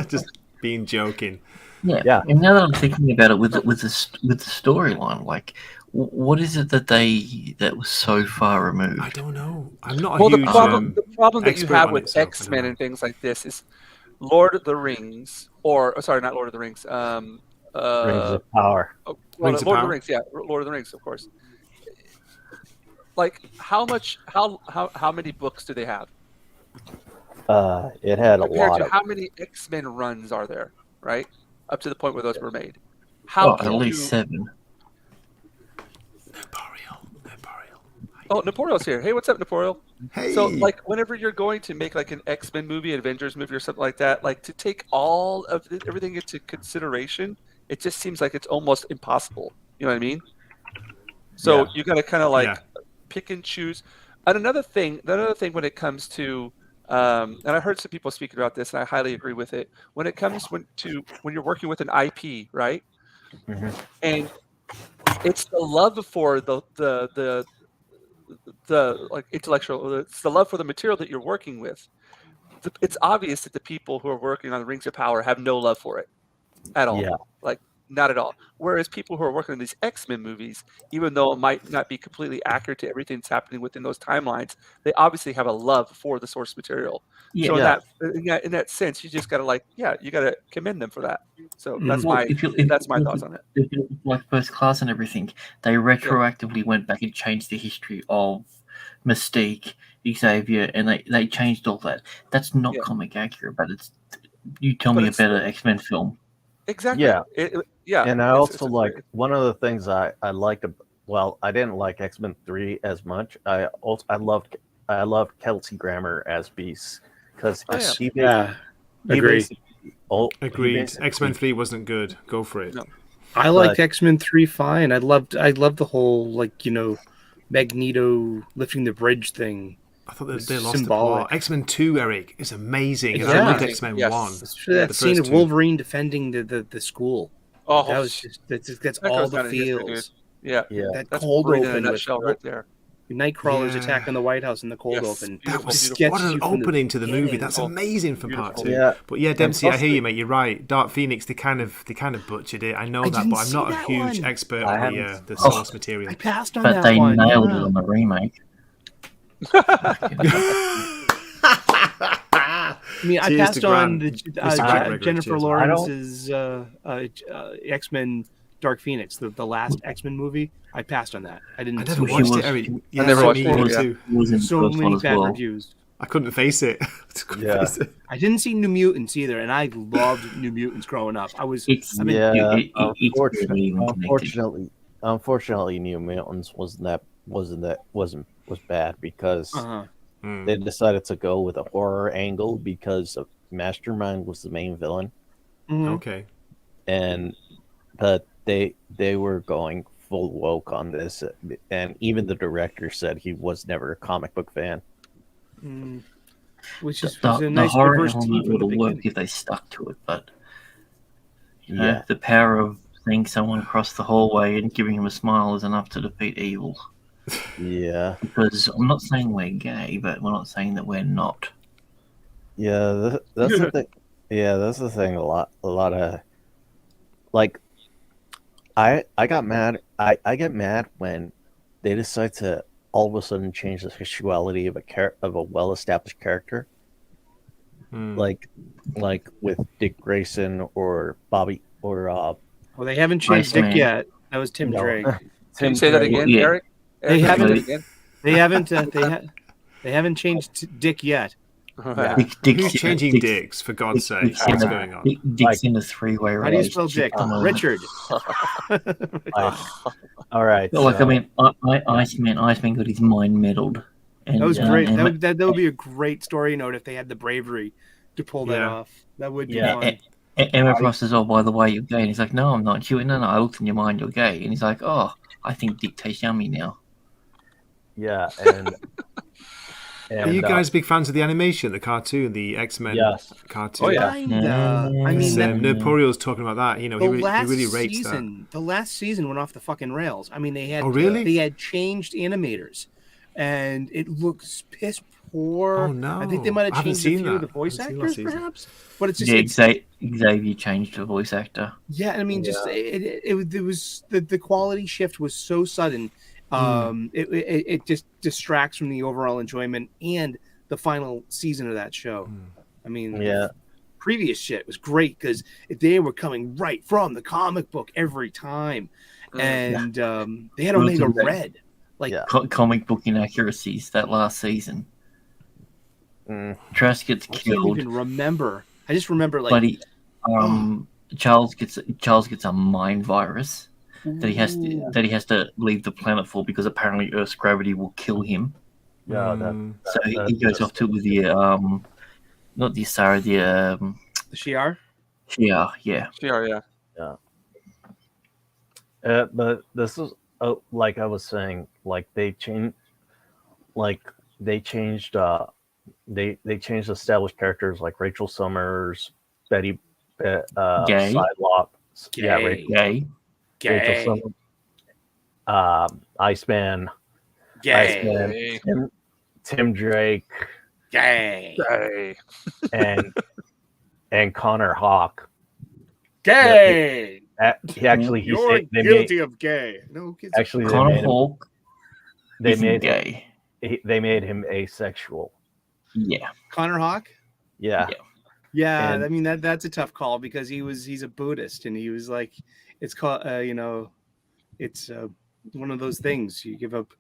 Just being joking. Yeah. And now that I'm thinking about it with the storyline, like, what is it that was so far removed? I don't know. I'm not a Well, huge the problem that you expert have on with it, so I don't X-Men know. and things like this is Lord of the Rings, not Lord of the Rings. Rings of Power. Lord Rings of of the Power? Rings, yeah, Lord of the Rings, of course. Like, how many books do they have? It had a Compared lot to of. how many X-Men runs are there, right? Up to the point where those were made. At least 7. Neporial. Oh, Napoleon's here. Hey, what's up, Napoleon? Hey. So, like, whenever you're going to make like an X-Men movie, an Avengers movie, or something like that, like to take all of everything into consideration, it just seems like it's almost impossible. You know what I mean? So you got to kind of like pick and choose. And another thing when it comes to, and I heard some people speaking about this, and I highly agree with it. When it comes when you're working with an IP, right? Mhm. And it's the love for the like intellectual, it's the love for the material that you're working with. It's obvious that the people who are working on the Rings of Power have no love for it at all. Yeah. Like, not at all. Whereas people who are working on these X-Men movies, even though it might not be completely accurate to everything that's happening within those timelines, they obviously have a love for the source material. Yeah. So Yeah. in that sense, you just got to you got to commend them for that. So that's Well, that's my thoughts on it. If you look like First Class and everything, they retroactively went back and changed the history of Mystique Xavier, and they changed all that. That's not Yeah. comic accurate, but it's you tell But me a it's better X-Men film. exactly. Yeah. Yeah. And I It's also a like great. one of the things I liked. Well, I didn't like X-Men 3 as much. I loved Kelsey Grammer as Beast because Oh yeah. Yeah, he agree. basically he Agreed. basically- X-Men 3 wasn't good. Go for it. No. I liked But- X-Men 3 fine. I loved the whole Magneto lifting the bridge thing. I thought It's they lost symbolic. the plot. X-Men 2, Eric, is amazing. And It's I loved amazing. X-Men Yes. 1. Especially that The scene first of two. Wolverine defending the school. Oh, That was that's that all goes the down in history, dude. feels. Yeah. Yeah. That That's cold Wolverine in a open with nutshell right there. Nightcrawler's Yeah. attacking the White House in the cold Yes. open. That was Beautiful. what Sketches an you from the opening to the movie. beginning. That's Oh, amazing for part beautiful. two. Yeah. But yeah, And Dempsey, I plus hear the- you, mate. You're right. Dark Phoenix, they kind of butchered it. I know I that, didn't but I'm not see a that huge one. expert I on haven't- the source material. I passed on But that they one. nailed it yeah. on the remake. I mean, I Cheers passed to on Grant. the, Mr. Grant Gregory, Jennifer cheers. Lawrence's X-Men Dark Phoenix, the last X-Men movie. I passed on that. I didn't. I never see watched was- it, Eric. I Yeah, never so watched me it, either yeah. too. It was in the so first one many as bad well. reviews. I couldn't face it. Couldn't Yeah. face it. I didn't see New Mutants either, and I loved New Mutants growing up. I was. It's I mean, Yeah, it's barely even connected. unfortunately, New Mutants was bad because uh-huh. Hmm. they decided to go with a horror angle because of Mastermind was the main villain, Mhm. Okay. but they were going full woke on this, and even the director said he was never a comic book fan. Mm. Which is The, was a the nice horror reverse element from the would have worked beginning. if they stuck to it, but you know, Yeah, the power of seeing someone across the hallway and giving him a smile is enough to defeat evil. yeah, Because I'm not saying we're gay, but we're not saying that we're not. yeah. That's the thing. Yeah, that's the thing. A lot of like, I got mad. I get mad when they decide to all of a sudden change the sexuality of a well-established character, Hmm. like with Dick Grayson or Bobby or Well, they haven't changed Dick Iceman. yet. That was Tim No. Drake. Can you say that Drake. again, Yeah. Eric? They Eric, can you say haven't- that again? They haven't. They haven't changed Dick yet. Yeah. Who's changing dicks, for God's sake? Dick's What's in going on? Dick's in a three-way How do you spell relationship. Dick? Richard. Like, all right. Like, so- I mean, Iceman got his mind meddled. And, That was great. and- That would be a great story note if they had the bravery to pull that Yeah. off. That would be Yeah. fun. Emma Frost says, "Oh, by the way, you're gay." And he's like, "No, I'm not." She went, "No, I looked in your mind, you're gay." And he's like, "Oh, I think Dick tastes yummy now." yeah, and Are you guys big fans of the animation, the cartoon, the X-Men Yes. cartoon? Oh, yeah. Kinda. I mean, that, Nerporio's talking about that. You know, the he last really rates that. season, the last season went off the fucking rails. I mean, they had Oh, really? they had changed animators, and it looks piss poor. Oh, no. I think they might I have haven't changed a seen few of that. the voice I haven't seen last actors, season. perhaps. But it's just Yeah, Xavier changed the voice actor. yeah. I mean, just it was the quality shift was so sudden. It just distracts from the overall enjoyment and the final season of that show. I mean, Yeah. previous shit was great because they were coming right from the comic book every time, and they had Omega Well, Red. Like, Yeah. Comic book inaccuracies that last season. Mm. Trask gets I can't killed, even remember. I just remember like but Charles gets a mind virus that he has to leave the planet for because apparently Earth's gravity will kill him. Yeah, So he goes off to with the not the Asara, the the Shi'ar. yeah. Sure, yeah. But this is like I was saying, like they changed established characters like Rachel Summers, Betty, Gay. Psylocke, yeah, Gay. Gay. Rachel Summers, Iceman, Gay. Tim Drake, Gay. Hey. and Connor Hawk. Gay. He actually You're they guilty of gay. No kids. actually they Connor made him, Hawk they isn't made gay. they made him asexual. Yeah. Connor Hawk. Yeah. Yeah, And- I mean that's a tough call because he's a Buddhist and he was like, it's called it's one of those things you give up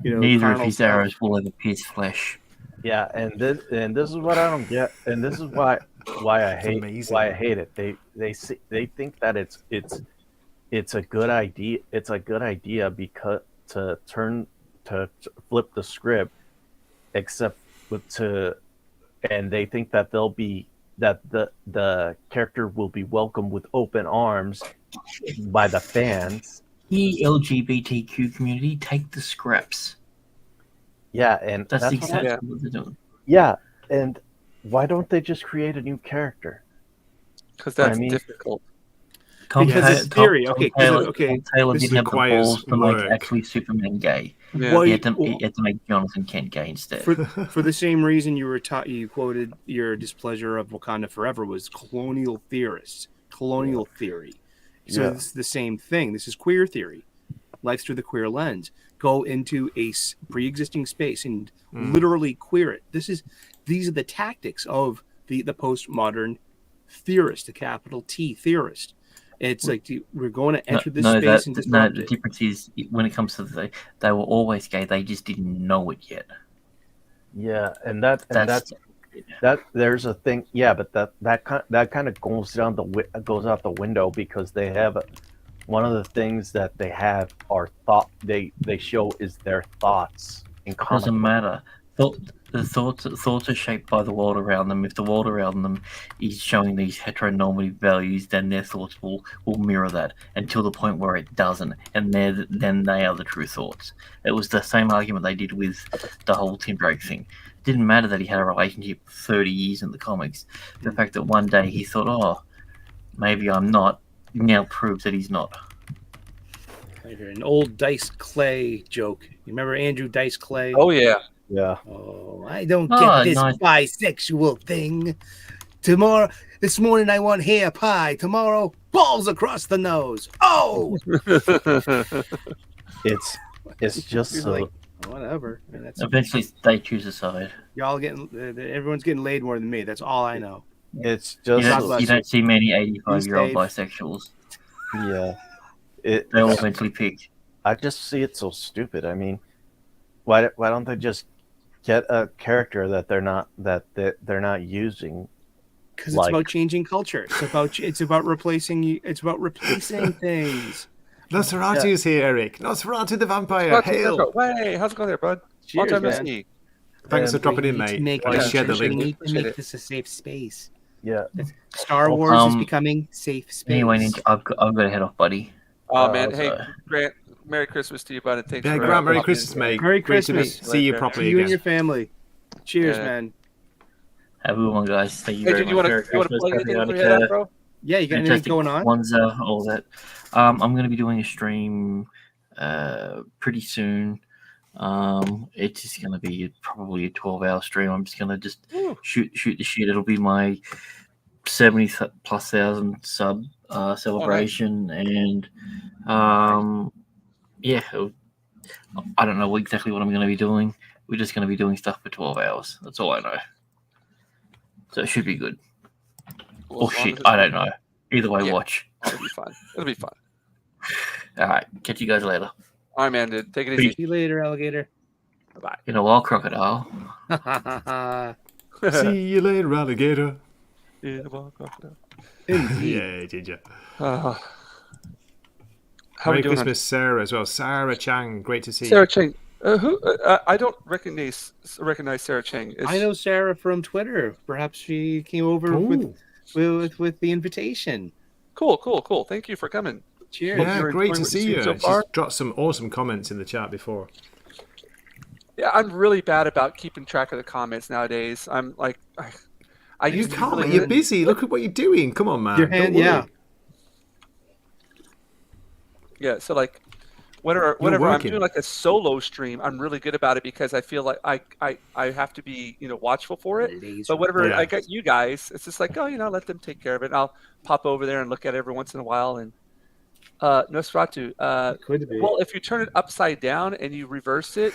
Neither of carnal his stuff. arrows will ever pierce flesh. Yeah, and this is what I don't get, and this is why I hate amazing. why I hate it. They think that it's a good idea. It's a good idea because to flip the script, except and they think that the character will be welcomed with open arms by the fans. The LGBTQ community take the scraps. Yeah, and That's that's exactly yeah. what they're doing. yeah, and why don't they just create a new character? Because that's I mean- difficult. Because it's theory. Okay, Tom Taylor this didn't have the requires balls to work. make actually Superman gay. Yeah. What- He had to make Jonathan Kent gay instead. For the same reason you quoted your displeasure of Wakanda Forever was colonial theorists, colonial theory. So Yeah. this is the same thing. This is queer theory. Life through the queer lens. Go into a pre-existing space and literally queer it. These are the tactics of the postmodern theorist, the capital T theorist. It's like we're going to enter this space and disrupt the it. difference is when it comes to they were always gay. They just didn't know it yet. Yeah, and that's there's a thing. Yeah, but that kind of goes out the window because they have one of the things that they have are they show is their thoughts in comic. Doesn't matter. The thoughts are shaped by the world around them. If the world around them is showing these heteronormative values, then their thoughts will mirror that until the point where it doesn't, and then they are the true thoughts. It was the same argument they did with the whole Tim Drake thing. It didn't matter that he had a relationship for 30 years in the comics. The fact that one day he thought, oh, maybe I'm not, now proves that he's not. An old Dice Clay joke. You remember Andrew Dice Clay? Oh yeah. Yeah. Oh, I don't get this nice. bisexual thing. This morning I want hair pie. Tomorrow, balls across the nose. Oh, It's just He's so like, whatever. And that's Eventually, they choose a side. everyone's getting laid more than me. That's all I know. it's You just bless don't see many Be 85-year-old safe. bisexuals. yeah. They all eventually pick. I just see it so stupid. I mean, why don't they just get a character that they're not using? Because it's about changing culture. It's about replacing things. Nosferatu is here, Eric. Nosferatu the vampire. Hail! Hey, how's it going there, bud? Long Cheers, time no man. see. Thanks for And- dropping in, We need to mate. make I this- share the we link. need to Appreciate make it. this a safe space. Yeah. Star Wars is Um, becoming safe space. Anyway, Ninja, I've got to head off, buddy. Oh man, hey so- Grant, Merry Christmas to you, bud, and thanks Yeah, for Grant, Merry popping Christmas, in. mate. Merry Great to Christmas. see you To properly to you and again. your family. Cheers, Yeah. man. Have a good one, guys. Thank you Hey, very dude, you much. want Merry to Christmas. plug Happy anything before you head out, Hanukkah. bro? Yeah, you got anything Fantastic going on? Kwanzaa, all that. I'm going to be doing a stream pretty soon. It's just going to be probably a 12-hour stream. I'm just going to shoot the shit. It'll be my 70,000+ sub celebration, and yeah, I don't know exactly what I'm going to be doing. We're just going to be doing stuff for 12 hours. That's all I know. So it should be good. Well, Or as long shit, as it's I don't fun. know. Either way, Yeah. watch. It'll be fun. It'll be fun. All right, catch you guys later. All right, man, dude. Take it Peace. easy. See you later, alligator. Bye. In a wild crocodile. bye. See you later, alligator. Yeah, well, crocodile. Yeah, Jinja. How Merry we doing? Christmas, Sarah, as well. Sarah Chang, great to see Sarah you. Chang. I don't recognize Sarah Chang. I know Sarah from Twitter. Perhaps she came over Ooh. with the invitation. Cool. Thank you for coming. Cheers. Yeah, you're great enjoying to what see you've you. seen so She's far. dropped some awesome comments in the chat before. Yeah, I'm really bad about keeping track of the comments nowadays. I'm like, I You used to be can't. really You're good. busy. Look at what you're doing. Come on, man. Your Don't hand, worry. yeah. Yeah, so like, whenever I'm working. doing like a solo stream, I'm really good about it because I feel like I have to be watchful for it. Laser. But whenever Yeah. I get you guys, it's just like, oh, let them take care of it. And I'll pop over there and look at it every once in a while. And Nosferatu, Could be. well, if you turn it upside down and you reverse it,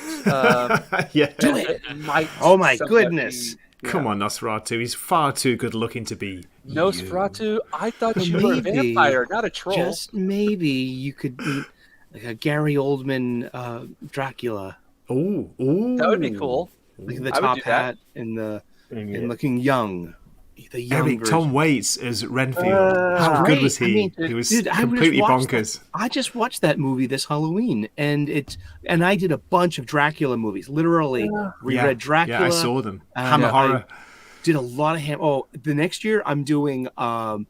Yeah. it might. Oh my somewhat goodness. be- Come on, Nosferatu. He's far too good looking to be you. Nosferatu, I thought But you were a maybe, vampire, not a troll. Just maybe you could be like a Gary Oldman Dracula. Oh, That would be cool. Like the I would top do that. hat and Yeah. looking young. The young Eric, version. Tom Waits as Renfield. How good Great. was he? I mean, He was dude, completely bonkers. I just watched that movie this Halloween, and I did a bunch of Dracula movies. Literally, reread Dracula. Yeah, I saw them. and Hammer I horror. did a lot of the next year I'm doing the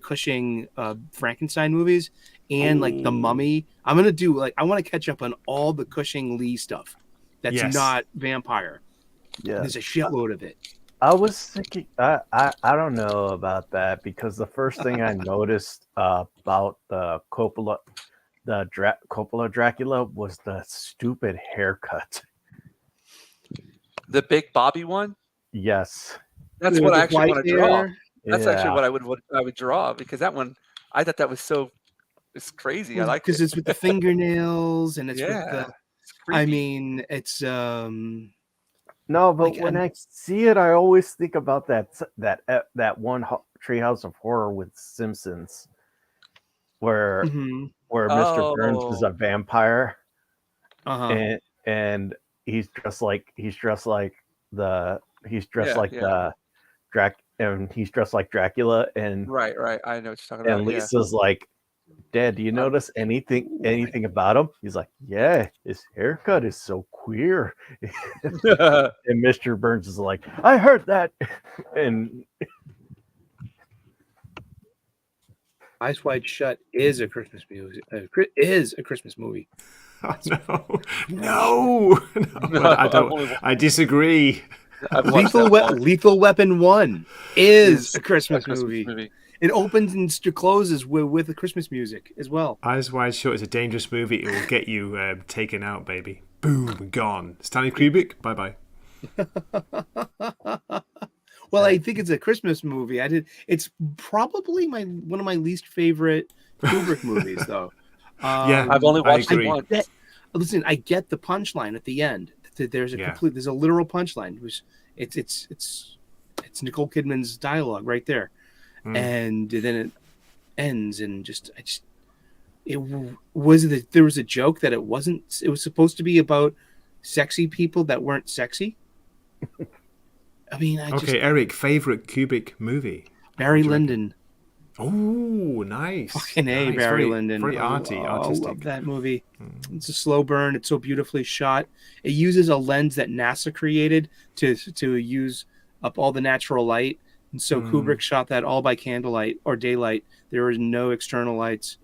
Cushing Frankenstein movies and like the Mummy. I'm gonna do I want to catch up on all the Cushing Lee stuff. That's not vampire. Yeah. There's a shitload of it. I was thinking, I don't know about that because the first thing I noticed about the Coppola Dracula was the stupid haircut. The big Bobby one. Yes, That's what I actually want to draw. That's Yeah. actually what I would draw because that one I thought that was it's crazy. I like it because it's with the fingernails and it's with yeah. the. It's creepy. I mean, it's No, but Like, when I see it, I always think about that one Treehouse of Horror with Simpsons, where Mr. Burns is a vampire, and he's dressed like the Dracula, and right. I know what you're talking about. and Lisa's like, Dad, do you notice anything about him? He's like, yeah, his haircut is so queer. And Mr. Burns is like, I heard that. And Eyes Wide Shut is a Christmas music. Is a Christmas movie. No. I disagree. Lethal Weapon 1 is a Christmas movie. It opens and closes with the Christmas music as well. Eyes Wide Shut is a dangerous movie. It will get you taken out, baby. Boom, gone. Stanley Kubrick, bye-bye. Well, I think it's a Christmas movie. It's probably one of my least favorite Kubrick movies, though. I've only watched it once. Listen, I get the punchline at the end. There's a literal punchline. It's Nicole Kidman's dialogue right there. And then it ends and there was a joke that it was supposed to be about sexy people that weren't sexy. I mean, Eric, favorite Kubrick movie? Barry Lyndon. Oh, nice. Fucking A, Barry Lyndon. Very artistic. I love that movie. It's a slow burn. It's so beautifully shot. It uses a lens that NASA created to use up all the natural light. And so Kubrick shot that all by candlelight or daylight. There was no external lights.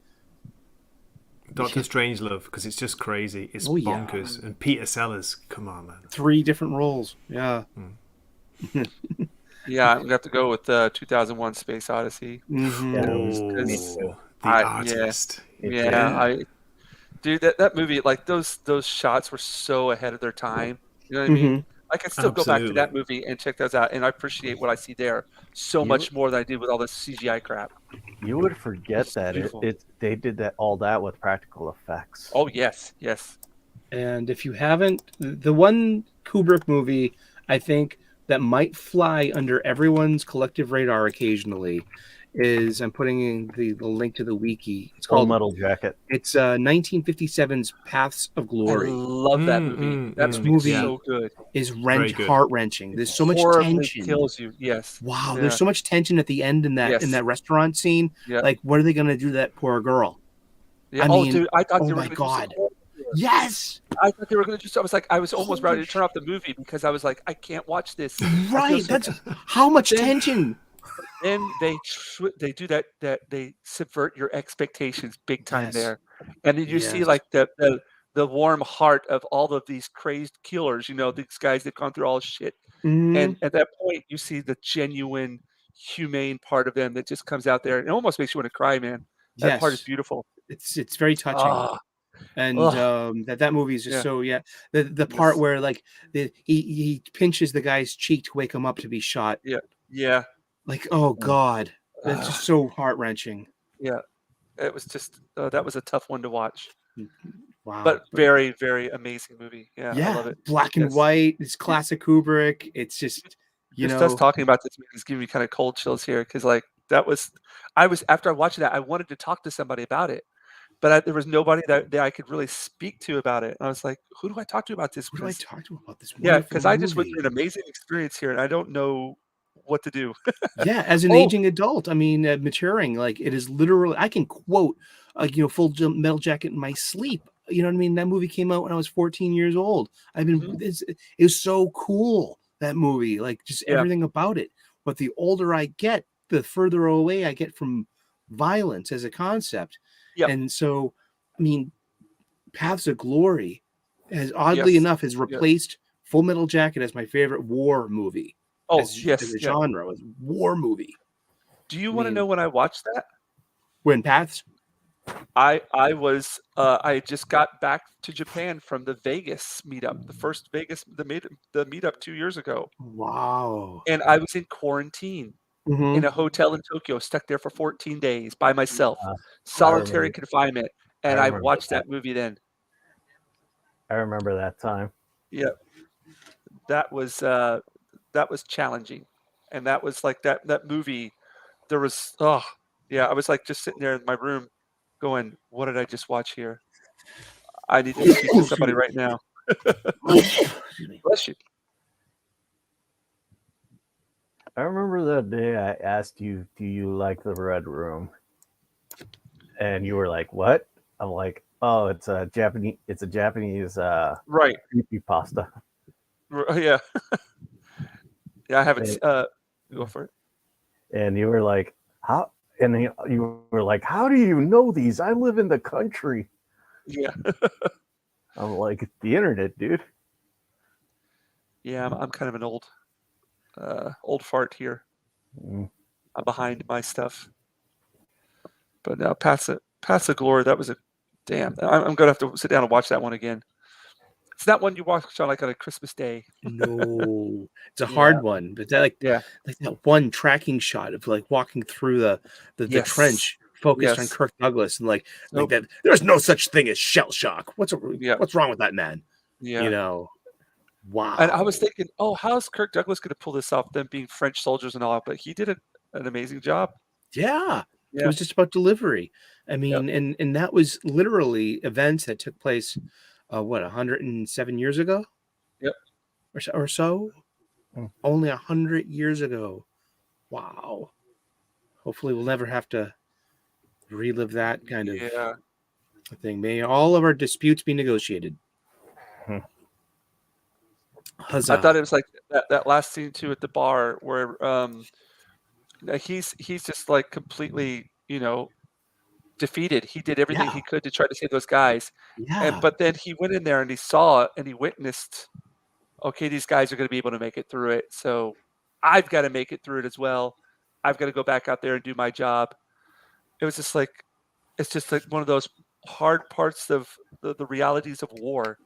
Dr. Strangelove, because it's just crazy. It's bonkers. And Peter Sellers, come on, man. 3 different roles. Yeah. Yeah, I'm gonna have to go with 2001: Space Odyssey. The artist. Dude, that movie, like those shots were so ahead of their time. You know what I mean? I can still go back to that movie and check those out, and I appreciate what I see there so much more than I did with all this CGI crap. You would forget that they did all that with practical effects. Oh yes. And if you haven't, the one Kubrick movie I think that might fly under everyone's collective radar occasionally is, I'm putting in the link to the wiki. It's called Metal Jacket. It's 1957's Paths of Glory. I love that movie. That movie is so good. Is heart-wrenching. There's so much tension. Kills you. Yes. Wow. Yeah. There's so much tension at the end in that restaurant scene. Yeah. Like, what are they going to do to that poor girl? Yeah. I mean, dude, I thought they were my God. Yes. I thought they were going to do. I was almost ready to turn off the movie because I was like, I can't watch this. Right. That's how much tension. Then they do that they subvert your expectations big time there, and then you see like the warm heart of all of these crazed killers. You know, these guys that gone through all shit, and at that point you see the genuine, humane part of them that just comes out there. It almost makes you want to cry, man. That part is beautiful. It's very touching. And that movie is just the part where like he pinches the guy's cheek to wake him up to be shot. Yeah. Like, oh God, that's just so heart-wrenching. Yeah, it was just that was a tough one to watch. Wow, but very, very amazing movie. Yeah, I love it. Black and white. It's classic Kubrick. It's just us talking about this is giving me kind of cold chills here because like I was after I watched that I wanted to talk to somebody about it but there was nobody that I could really speak to about it. And I was like, who do I talk to about this? Who do I talk to about this Yeah, wonderful because I just went movie? through an amazing experience here, and I don't know what to do. Yeah, as an Oh, aging adult, I mean, maturing, like it is literally. I can quote, Full Metal Jacket in my sleep. You know what I mean? That movie came out when I was 14 years old. mhm, It was so cool, that movie, like just yeah, everything about it. But the older I get, the further away I get from violence as a concept. yep, And so, I mean, Paths of Glory has oddly yes, enough has yeah. replaced Full Metal Jacket as my favorite war movie Oh, as yes, a yeah. genre, as a war movie. Do you I wanna know mean, when I watched that? when Paths, I just got back to Japan from the Vegas meetup, the first Vegas the meetup 2 years ago, wow. and I was in quarantine in Hmm. a hotel in Tokyo, stuck there for 14 days by myself, Uh, I solitary remember. confinement, I and I remember watched that. that movie then. I remember that time. Yeah, that was, uh, that was challenging, and that was like that movie, there was yeah, I was, like, just sitting there in my room going, "What did I just watch here? I need to speak to Excuse somebody me. right now." Excuse me. Bless you. I remember that day I asked you, "Do you like the Red Room?" And you were like, "What?" I'm like, "Oh, it's a Japanese. It's a Japanese Right. creepy pasta." Yeah. Yeah, I haven't And, go for it. and you were like, "How?" And you were like, "How do you know these? I live in the country." Yeah. I'm like, "The internet, dude." Yeah, I'm kind of an old fart here. Mm. I'm behind my stuff. But now Paths of Glory, that was a damn. I'm gonna have to sit down and watch that one again. It's not one you watch on, like, on a Christmas day. No, it's a Yeah. hard one, but that Yeah. like that one tracking shot of like walking through the Yes. trench, focused on Yes. Kirk Douglas, and like Nope. that. There's no such thing as shell shock. Yeah. What's wrong with that man? You Yeah. know, And I was wow. thinking, "Oh, how's Kirk Douglas gonna pull this off, them being French soldiers and all," but he did an amazing job. Yeah, it Yeah. was just about delivery. I Yep. mean, and that was literally events that took place, what, 107 years ago, Yep. or so? Mm. Only 100 years ago. Wow. Hopefully, we'll never have to relive that kind of Yeah. thing. May all of our disputes be negotiated. Hmm. I thought Huzzah. it was like that last scene too at the bar where, he's just, like, completely, defeated. He did everything Yeah, he could to try to save those guys, yeah, but then he went in there and he saw it and he witnessed, "Okay, these guys are gonna be able to make it through it, so I've gotta make it through it as well. I've gotta go back out there and do my job." It was just like it's just, like, one of those hard parts of the realities of war.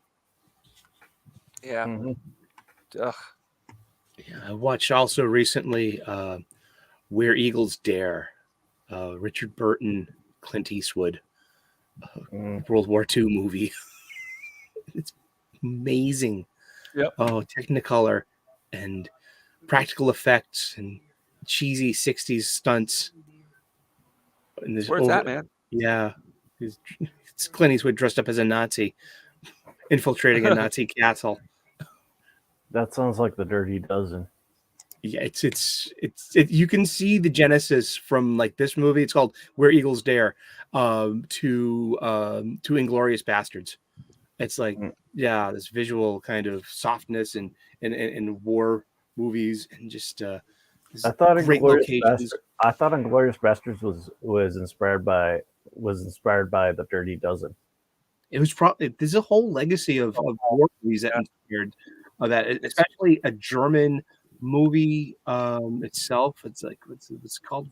Yeah. Hmm. Ugh. yeah. I watched also recently Where Eagles Dare, Richard Burton, Clint Eastwood, Mm. World War II movie. It's amazing. Yep. Oh, Technicolor and practical effects and cheesy 60s stunts. And It's this where it's over, at, man. yeah. It's Clint Eastwood dressed up as a Nazi, infiltrating a Nazi castle. That sounds like the Dirty Dozen. Yeah, you can see the genesis from like this movie. It's called Where Eagles Dare, to Inglorious Bastards. It's like, Mm. yeah, this visual kind of softness and war movies and just this I thought great Inglorious locations. Bastard. I thought Inglorious Bastards was inspired by the Dirty Dozen. It was probably there's a whole legacy of war movies that Yeah. inspired that, It's especially a German movie itself. It's like what's it called,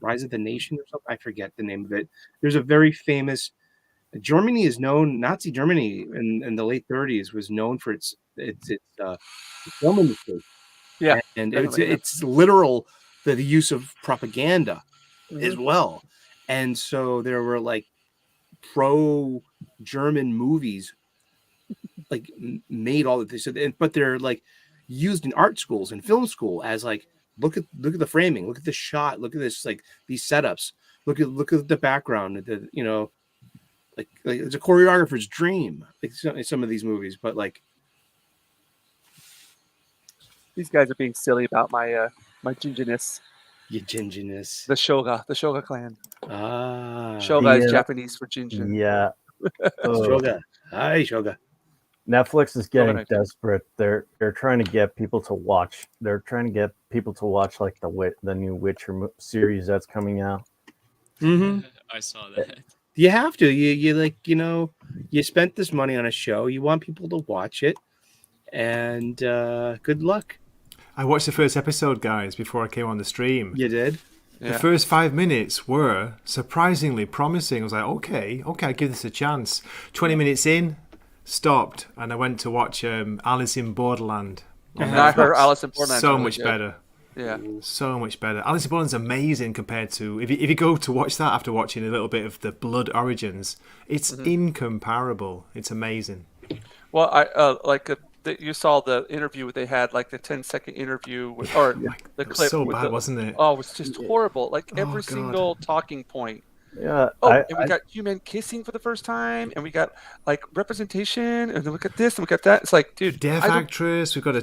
Rise of the Nation or something. I forget the name of it. There's a very famous Germany is known. Nazi Germany in the late 30s was known for its film industry, yeah, and definitely, yeah. it's literal the use of propaganda as Mhm. well. And so there were like pro German movies like made all of this, but they're like used in art schools and film school as like look at the framing, look at the shot, look at this like these setups, look at the background, like it's a choreographer's dream. Like some of these movies, but like These guys are being silly about my Jinja-ness. Jinja-ness. The Shoga clan. Ah, Shoga is Japanese for Jinja. Yeah. Shoga. Hi, Shoga. Netflix is getting ahead. desperate. They're trying to get people to watch. They're trying to get people to watch like the new Witcher series that's coming out. Mm-hmm. I saw that. You have to. You like, you spent this money on a show. You want people to watch it, and good luck. I watched the first episode, guys, before I came on the stream. You did. The first 5 minutes were surprisingly promising. I was like, okay, I'll give this a chance. 20 minutes in, stopped, and I went to watch Alice in Borderland. I heard Alice in Borderland. So really much good. better. Yeah. So much better. Alice in Borderland's amazing compared to... If you go to watch that after watching a little bit of the Blood Origins, it's incomparable. It's amazing. Well, you saw the interview they had, like the 10-second interview, the clip. So bad, wasn't it? Oh, it was just horrible. Like every God. single talking point. Yeah. And we got human kissing for the first time, and we got like representation, and then we got this, and we got that. It's like, dude, deaf actress. We've got a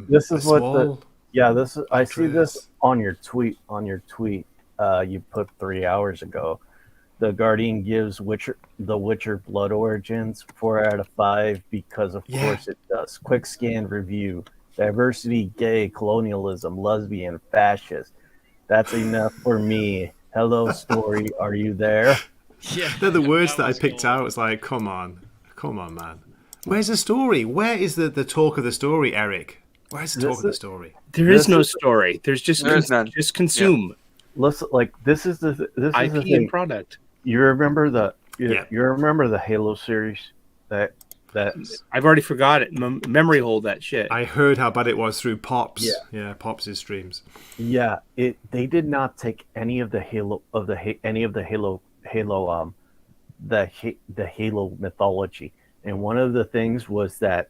this is what small this is. I see this on your tweet. You put 3 hours ago. The Guardian gives The Witcher Blood Origins 4 out of 5 because of course it does. Quick scan review: diversity, gay, colonialism, lesbian, fascist. That's enough for me. Hello, story. Are you there? Yeah, they're the words that I picked out. It's like, come on, man. Where's the story? Where is the talk of the story, Eric? Where's the talk of the story? There is no story. There's just none. just consume. Yeah. Listen, like this is the IP the thing. and product. You remember you remember the Halo series that I've already forgot it. Memory hold that shit. I heard how bad it was through Pops. Yeah, Pops' streams. Yeah, they did not take any of the Halo mythology. And one of the things was that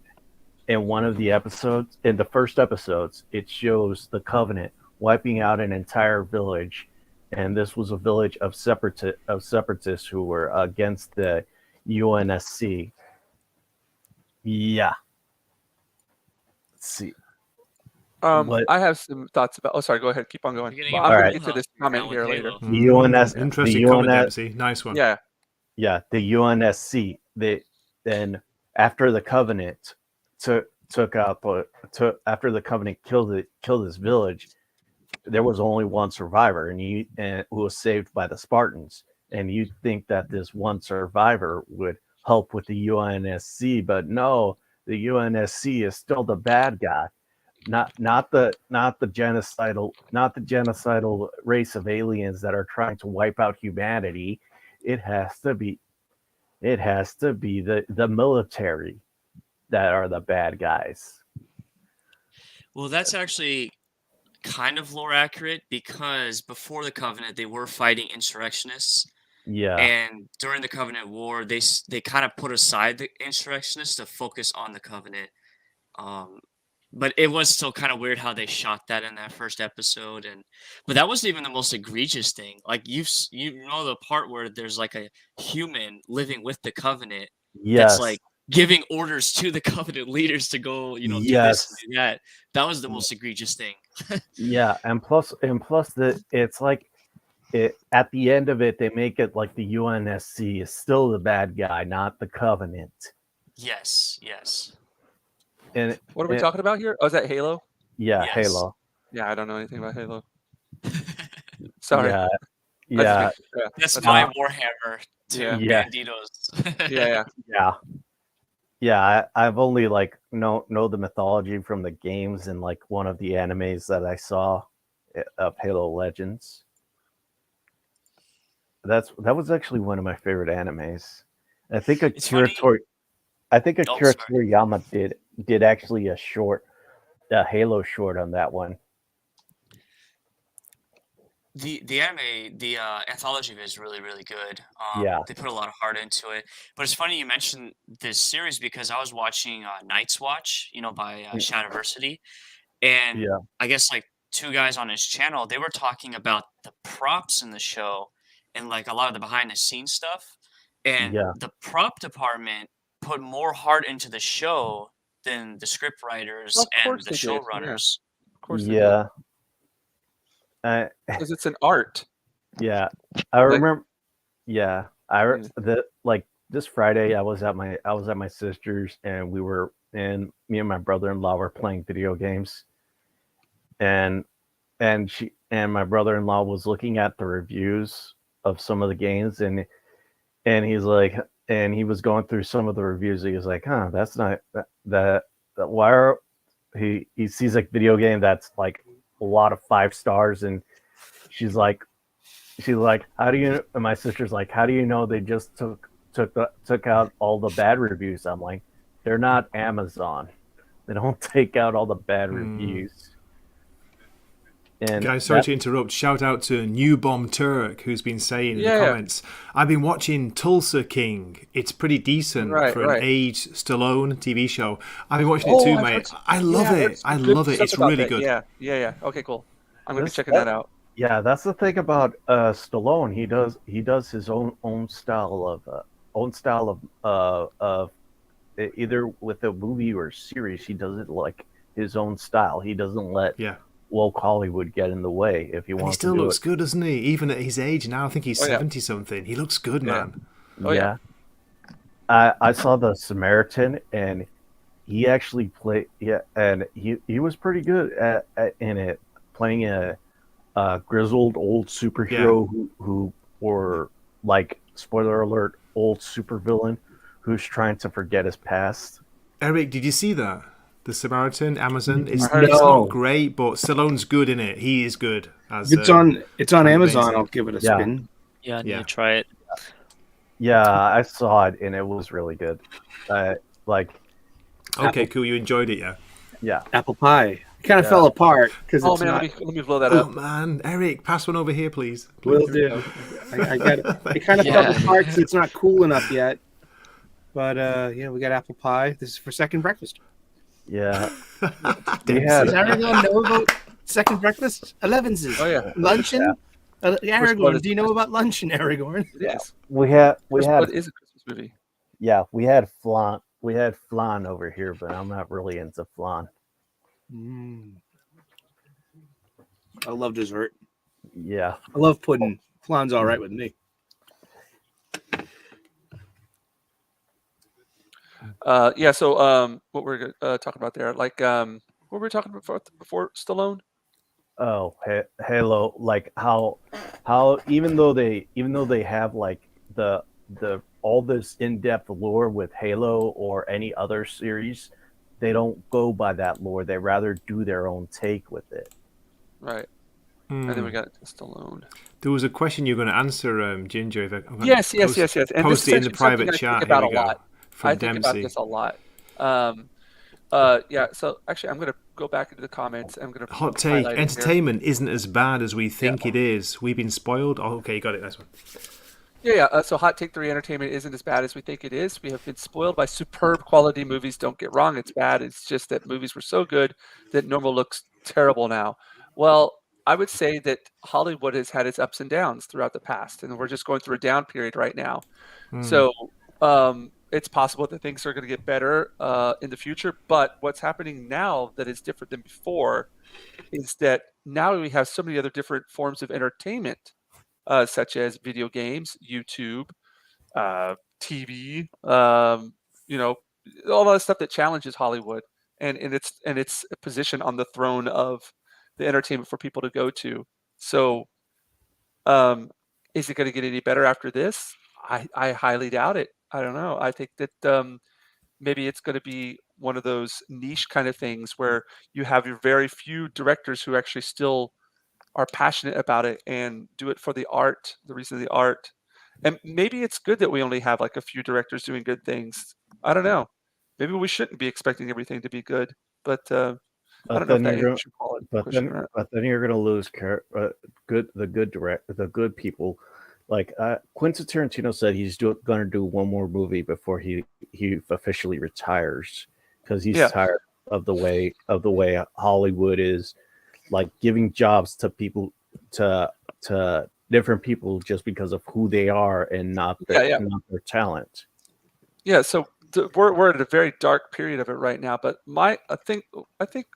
in one of the episodes, in the first episodes, it shows the Covenant wiping out an entire village, and this was a village of separatists who were against the UNSC. Yeah. Let's see. I have some thoughts about. Oh, sorry. Go ahead. Keep on going. Well, I'm going to get to this comment here later. The UNS, interesting comment, Dempsey. Nice one. Yeah. Yeah, the UNSC. Then after the Covenant after the Covenant killed this village, there was only one survivor, and who was saved by the Spartans. And you think that this one survivor would help with the UNSC, but no, the UNSC is still the bad guy. Not the genocidal race of aliens that are trying to wipe out humanity. It has to be the military that are the bad guys. Well, that's actually kind of lore accurate because before the Covenant, they were fighting insurrectionists. Yeah. And during the Covenant War, they kind of put aside the insurrectionists to focus on the Covenant. But it was still kind of weird how they shot that in that first episode, but that wasn't even the most egregious thing. Like you know the part where there's like a human living with the Covenant that's like giving orders to the Covenant leaders to go, do this and do that. That was the most egregious thing. Yeah, and plus it's like at the end of it, they make it like the UNSC is still the bad guy, not the Covenant. Yes. And what are we talking about here? Oh, is that Halo? Yeah, yes. Halo. Yeah, I don't know anything about Halo. Sorry. Yeah. That's my Warhammer to Banditos. Yeah. I've only know the mythology from the games and like one of the animes that I saw of Halo Legends. That was actually one of my favorite animes. I think Akira Toriyama did actually a Halo short on that one. The anime, the anthology of it is really, really good. They put a lot of heart into it. But it's funny you mentioned this series because I was watching Night's Watch, by Shadowversity. And I guess like two guys on his channel, they were talking about the props in the show and like a lot of the behind the scenes stuff. and Yeah. the prop department put more heart into the show than the script writers Of and course the they did. Yeah. showrunners. Of course they did. Yeah. Because it's an art. Yeah. I Like- remember. Yeah. Like this Friday, I was at my sister's, and me and my brother-in-law were playing video games, and my brother-in-law was looking at the reviews of some of the games, and he's like, and he was going through some of the reviews. He was like, that's not that why are he sees like video game that's like a lot of 5 stars, and she's like, how do you, and my sister's like, how do you know they just took out all the bad reviews? I'm like, they're not Amazon. They don't take out all the bad reviews. And guys, sorry to interrupt. Shout out to New Bomb Turk, who's been saying in the comments, I've been watching Tulsa King. It's pretty decent for an age Stallone TV show. I've been watching it too, mate. I love it. I love it. It's really good. Yeah. Okay, cool. I'm going to be checking that out. Yeah, that's the thing about Stallone. He does his own style of either with a movie or a series. He does it like his own style. He doesn't let woke Hollywood get in the way if he wants. He still to looks good, doesn't he? Even at his age now, I think he's 70 something. He looks good, man. Yeah. I saw The Samaritan, and he actually played. Yeah, and he was pretty good in it, playing a grizzled old superhero who or like, spoiler alert, old supervillain who's trying to forget his past. Eric, did you see that? The Samaritan, Amazon. It's not great, but Stallone's good in it. He is good. It's on Amazon. I'll give it a spin. Yeah, I need to try it. Yeah, I saw it, and it was really good. Okay, cool. You enjoyed it, yeah? Yeah. Apple pie. It kind of fell apart because let me blow that up. Oh man, Eric, pass one over here, please. Will do. I got it. It kind of fell apart because it's not cool enough yet. But we got apple pie. This is for second breakfast. Yeah. Does everyone know about second breakfast? 11's. Oh yeah. Luncheon. Aragorn. Do you know about luncheon, Aragorn? Yes. We had. What is a Christmas movie? Yeah, we had flan. We had flan over here, but I'm not really into flan. I love dessert. Yeah. I love pudding. Flan's all right with me. So what we're talking about there, like what were we talking about before Stallone? Oh, Halo, like how even though they have like the all this in-depth lore with Halo or any other series, they don't go by that lore. They rather do their own take with it. Right. And then we got Stallone. There was a question you're going to answer, Jinja. Yes. And post it in the private chat. About Here we a go. lot. From I think Dempsey. about this a lot. So actually, I'm going to go back into the comments. I'm going to hot take. Entertainment isn't as bad as we think it is. We've been spoiled. Oh, okay, you got it. Nice one. So hot take 3: entertainment isn't as bad as we think it is. We have been spoiled by superb quality movies. Don't get wrong, it's bad. It's just that movies were so good that normal looks terrible now. Well, I would say that Hollywood has had its ups and downs throughout the past, and we're just going through a down period right now. So it's possible that things are going to get better in the future. But what's happening now that is different than before is that now we have so many other different forms of entertainment, such as video games, YouTube, TV, all that stuff that challenges Hollywood and its position on the throne of the entertainment for people to go to. So, is it going to get any better after this? I highly doubt it. I don't know. I think that maybe it's going to be one of those niche kind of things where you have your very few directors who actually still are passionate about it and do it for the art, the reason of the art. And maybe it's good that we only have like a few directors doing good things. I don't know. Maybe we shouldn't be expecting everything to be good, but I don't know if that you should call it. But then you're going to lose the good people. Like Quentin Tarantino said, he's going to do one more movie before he officially retires, because he's tired of the way Hollywood is, like, giving jobs to people to different people just because of who they are and not not their talent. Yeah, so we're at a very dark period of it right now. But I think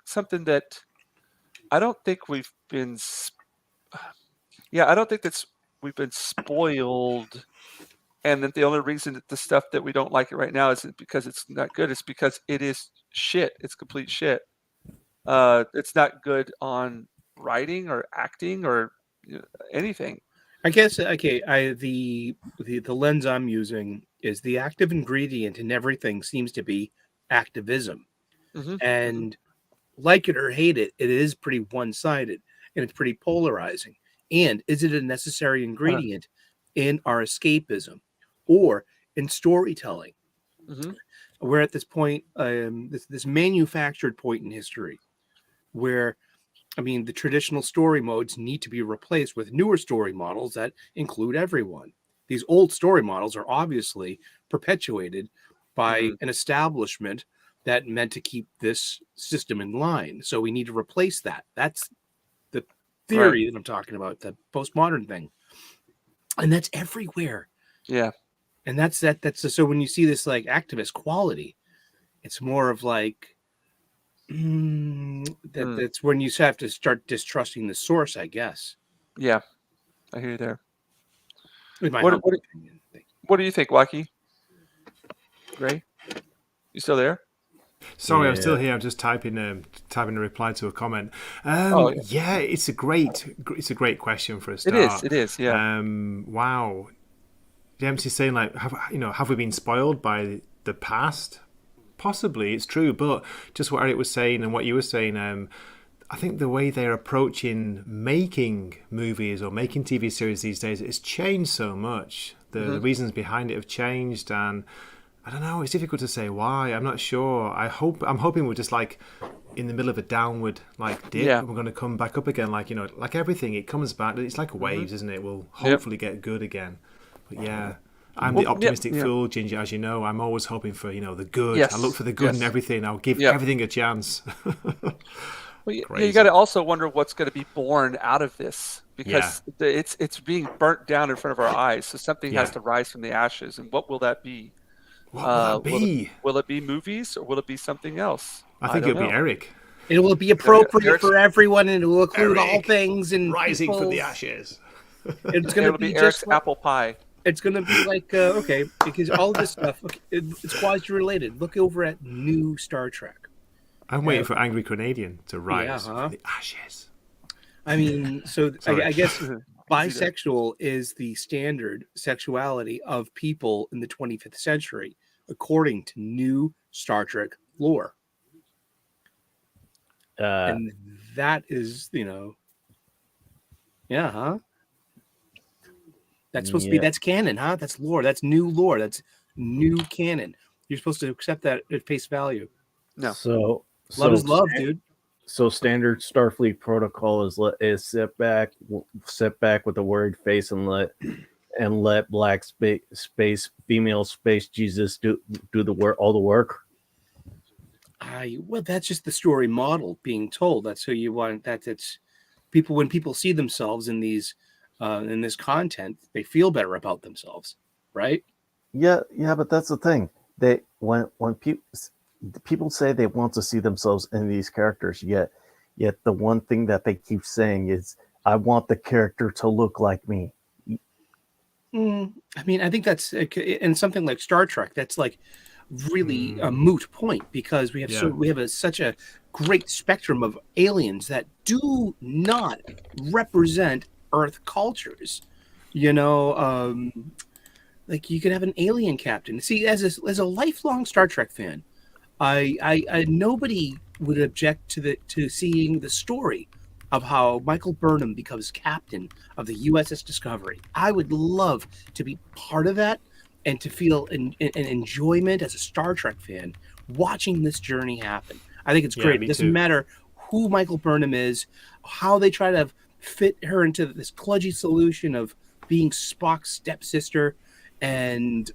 something that I don't think we've been. I don't think we've been spoiled, and that the only reason that the stuff that we don't like it right now isn't because it's not good. It's because it is shit. It's complete shit. It's not good on writing or acting or anything. I guess the lens I'm using is the active ingredient in everything seems to be activism. Mm-hmm. And like it or hate it, it is pretty one-sided and it's pretty polarizing. And is it a necessary ingredient in our escapism or in storytelling? Mm-hmm. We're at this point, this manufactured point in history where, I mean, the traditional story modes need to be replaced with newer story models that include everyone. These old story models are obviously perpetuated by an establishment that meant to keep this system in line. So we need to replace that. That's the theory that I'm talking about, the postmodern thing. And that's everywhere. Yeah. And that's so when you see this like activist quality, it's more of like that's when you have to start distrusting the source, I guess. Yeah, I hear you there. What do you think, Wacky? Ray, you still there? Sorry, I'm still here. I'm just typing a reply to a comment. It's a great question for a start. It is. Yeah. Wow. Dempsey's saying like, have we been spoiled by the past? Possibly, it's true, but just what Eric was saying and what you were saying, I think the way they're approaching making movies or making TV series these days, it's changed so much. The reasons behind it have changed, and I don't know. It's difficult to say why. I'm not sure. I'm hoping we're just like in the middle of a downward like dip, and we're going to come back up again. Like like everything, it comes back. It's like waves, isn't it? We'll hopefully get good again. But yeah. I'm the optimistic fool, Jinja, as you know. I'm always hoping for, the good. Yes. I look for the good in everything. I'll give everything a chance. Well, you got to also wonder what's going to be born out of this, because it's being burnt down in front of our eyes. So something has to rise from the ashes, and what will that be? What will that be? Will it be movies, or will it be something else? I think it'll be Eric. It will be appropriate for everyone, and it will include all things and rising from the ashes. It's going to be Eric's apple pie. It's going to be like, because all this stuff, it's quasi-related. Look over at new Star Trek. I'm waiting for Angry Canadian to rise from the ashes. I mean, so I guess bisexual is the standard sexuality of people in the 25th century, according to new Star Trek lore. And that is, That's supposed to be, that's canon, huh? That's lore. That's new lore. That's new canon. You're supposed to accept that at face value. No. So love is love, dude. So standard Starfleet protocol is sit back with a worried face and let black space female space Jesus do the work, all the work. Well, that's just the story model being told. That's who you want. It's people, when people see themselves in these in this content, they feel better about themselves, right? Yeah, but that's the thing. When people say they want to see themselves in these characters, yet the one thing that they keep saying is, I want the character to look like me. I mean, I think that's in something like Star Trek, that's like really a moot point, because we have such a great spectrum of aliens that do not represent Earth cultures. Like you could have an alien captain. See, as a lifelong Star Trek fan, I nobody would object to seeing the story of how Michael Burnham becomes captain of the USS Discovery. I would love to be part of that and to feel an enjoyment as a Star Trek fan watching this journey happen. I think it's great. It doesn't matter who Michael Burnham is, how they try to fit her into this kludgy solution of being Spock's stepsister, and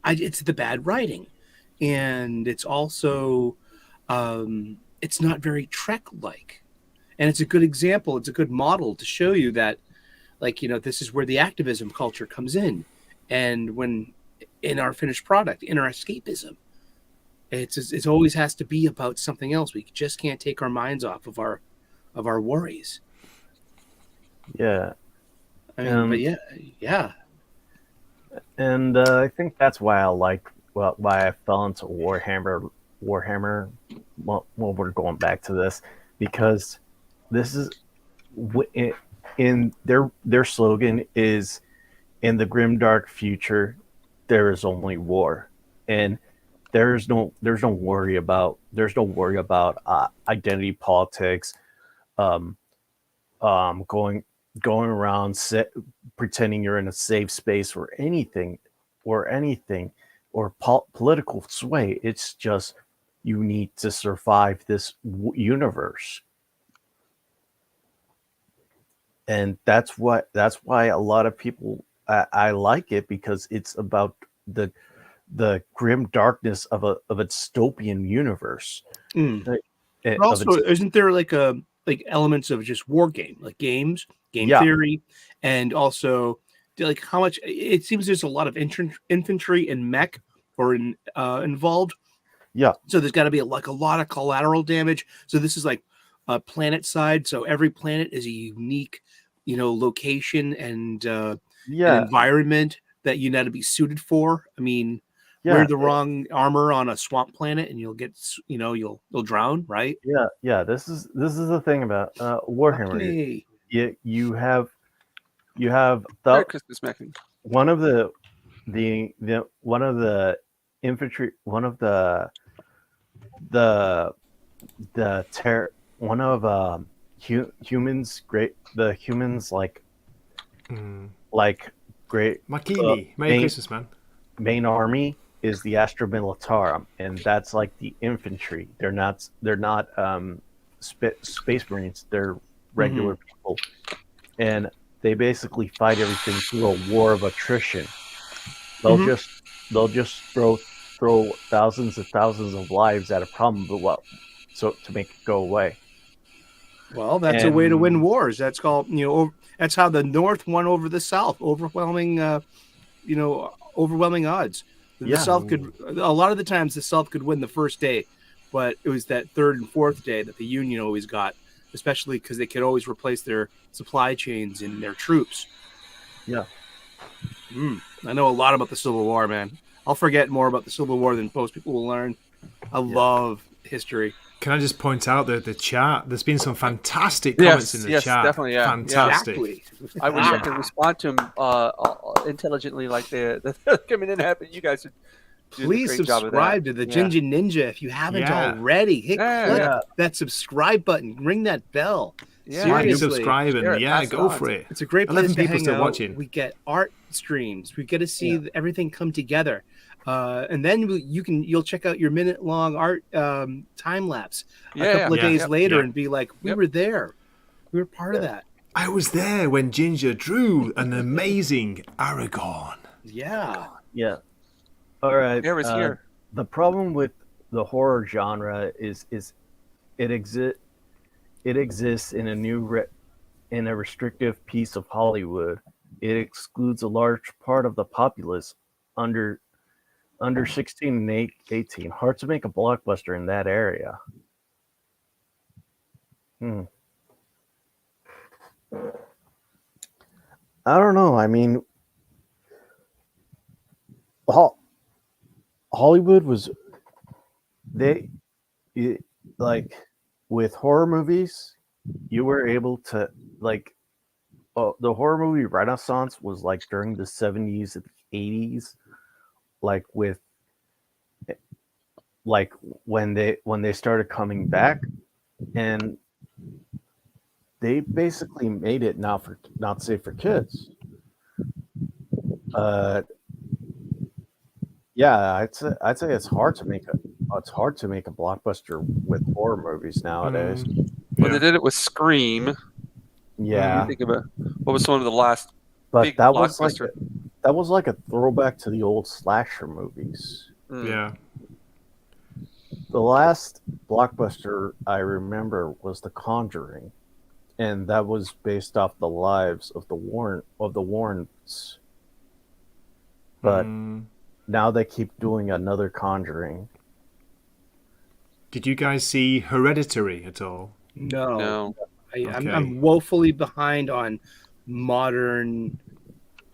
it's the bad writing, and it's also it's not very Trek-like, and it's a good example. It's a good model to show you that Like, this is where the activism culture comes in, and when in our finished product, in our escapism, it's always has to be about something else. We just can't take our minds off of our worries. Yeah. I mean, but yeah. And I think that's why why I fell into Warhammer. Well, we're going back to this because this is in their slogan is, in the grim dark future, there is only war, and there's no worry about identity politics, um, going around pretending you're in a safe space or anything or political sway. It's just you need to survive this universe, and that's why a lot of people I like it, because it's about the grim darkness of a dystopian universe. But also, isn't there like elements of just war game, like game theory, and also like how much it seems there's a lot of infantry and mech involved. Yeah. So there's got to be a lot of collateral damage. So this is like a planet side. So every planet is a unique, location and an environment that you got to be suited for. I mean, wear the wrong armor on a swamp planet and you'll get, you'll drown, right? Yeah. This is the thing about Warhammer. Okay. You have Merry Christmas, Mackie. one of the infantry, one of the humans, the humans great Makini. Merry Christmas, man. Main army is the Astra Militarum, and that's like the infantry. They're not space marines. They're regular people, and they basically fight everything through a war of attrition. They'll just throw thousands and thousands of lives at a problem, so to make it go away. Well, that's a way to win wars. That's called, that's how the North won over the South, overwhelming odds. The South could, a lot of the times the South could win the first day, but it was that third and fourth day that the Union always got, especially because they could always replace their supply chains and their troops. Yeah. I know a lot about the Civil War, man. I'll forget more about the Civil War than most people will learn. I love history. Can I just point out the chat? There's been some fantastic comments in the chat. Yes, definitely, yeah. Fantastic. Exactly. I wish I could respond to them intelligently like they're coming in happy. You guys are doing Please a great job of subscribe that. to the Jinja Ninja if you haven't already. Click that subscribe button. Ring that bell. Seriously. Subscribe and go for it. It's a great place 11 to people hang still out. watching. We get art streams. We get to see everything come together. And then you'll check out your minute-long art time lapse a couple of days later and be like, we were there. We were part of that. I was there when Jinja drew an amazing Aragorn. Yeah. Yeah. All right. Here is here. The problem with the horror genre is it exists in in a restrictive piece of Hollywood. It excludes a large part of the populace under 16 and 18. Hard to make a blockbuster in that area. I don't know. I mean, Hollywood was with horror movies, you were able to the horror movie renaissance was like during the 70s and 80s, when they started coming back, and they basically made it not safe for kids. I'd say it's hard to make a blockbuster with horror movies nowadays. Well, they did it with Scream. Yeah. Think about what was one of the last big that blockbuster. was like a throwback to the old slasher movies. Yeah. The last blockbuster I remember was The Conjuring, and that was based off the lives of the Warrens. But now they keep doing another Conjuring. Did you guys see Hereditary at all? No. I'm woefully behind on modern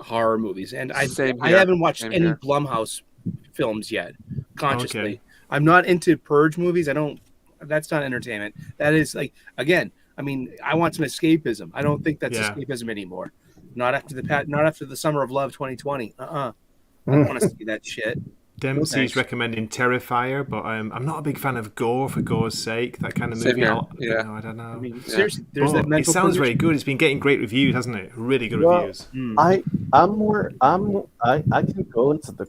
horror movies, and I Same I here. haven't watched Same any here. Blumhouse films yet consciously. Okay. I'm not into Purge movies. I don't. That's not entertainment. That is like, again. I mean, I want some escapism. I don't think that's Yeah. escapism anymore. Not after the Summer of Love 2020. I don't want to see that shit. Dempsey's thanks. recommending Terrifier, but I'm not a big fan of gore for gore's sake. That kind of Same movie. here. You Yeah. know, I don't know. I mean, seriously, there's But that mental. it sounds very condition. good. It's been getting great reviews, hasn't it? Really good Well, reviews. I can go into the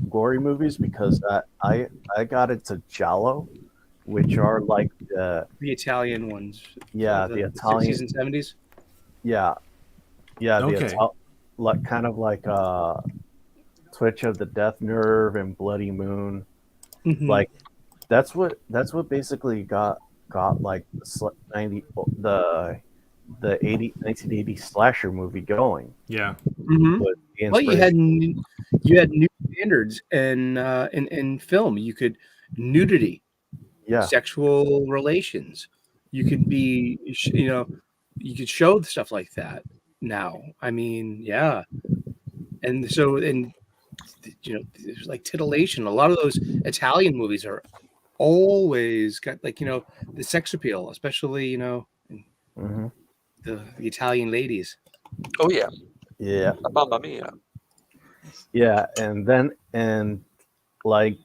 gory movies because I got into giallo, which are like The Italian ones. the Italian 60s and 70s. the Okay. like kind of like Twitch of the Death Nerve and Bloody Moon. Mhm. Like that's what basically got like the 1980 slasher movie going. Yeah. Mhm. With the Well, you inspiration. had new standards in film. You could nudity, Yeah. sexual relations. You could be, you could show stuff like that now. I mean, yeah, and so there's like titillation. A lot of those Italian movies are always got like the sex appeal, especially hmm the Italian ladies. Oh yeah. Yeah. Mamma mia. Yeah, and like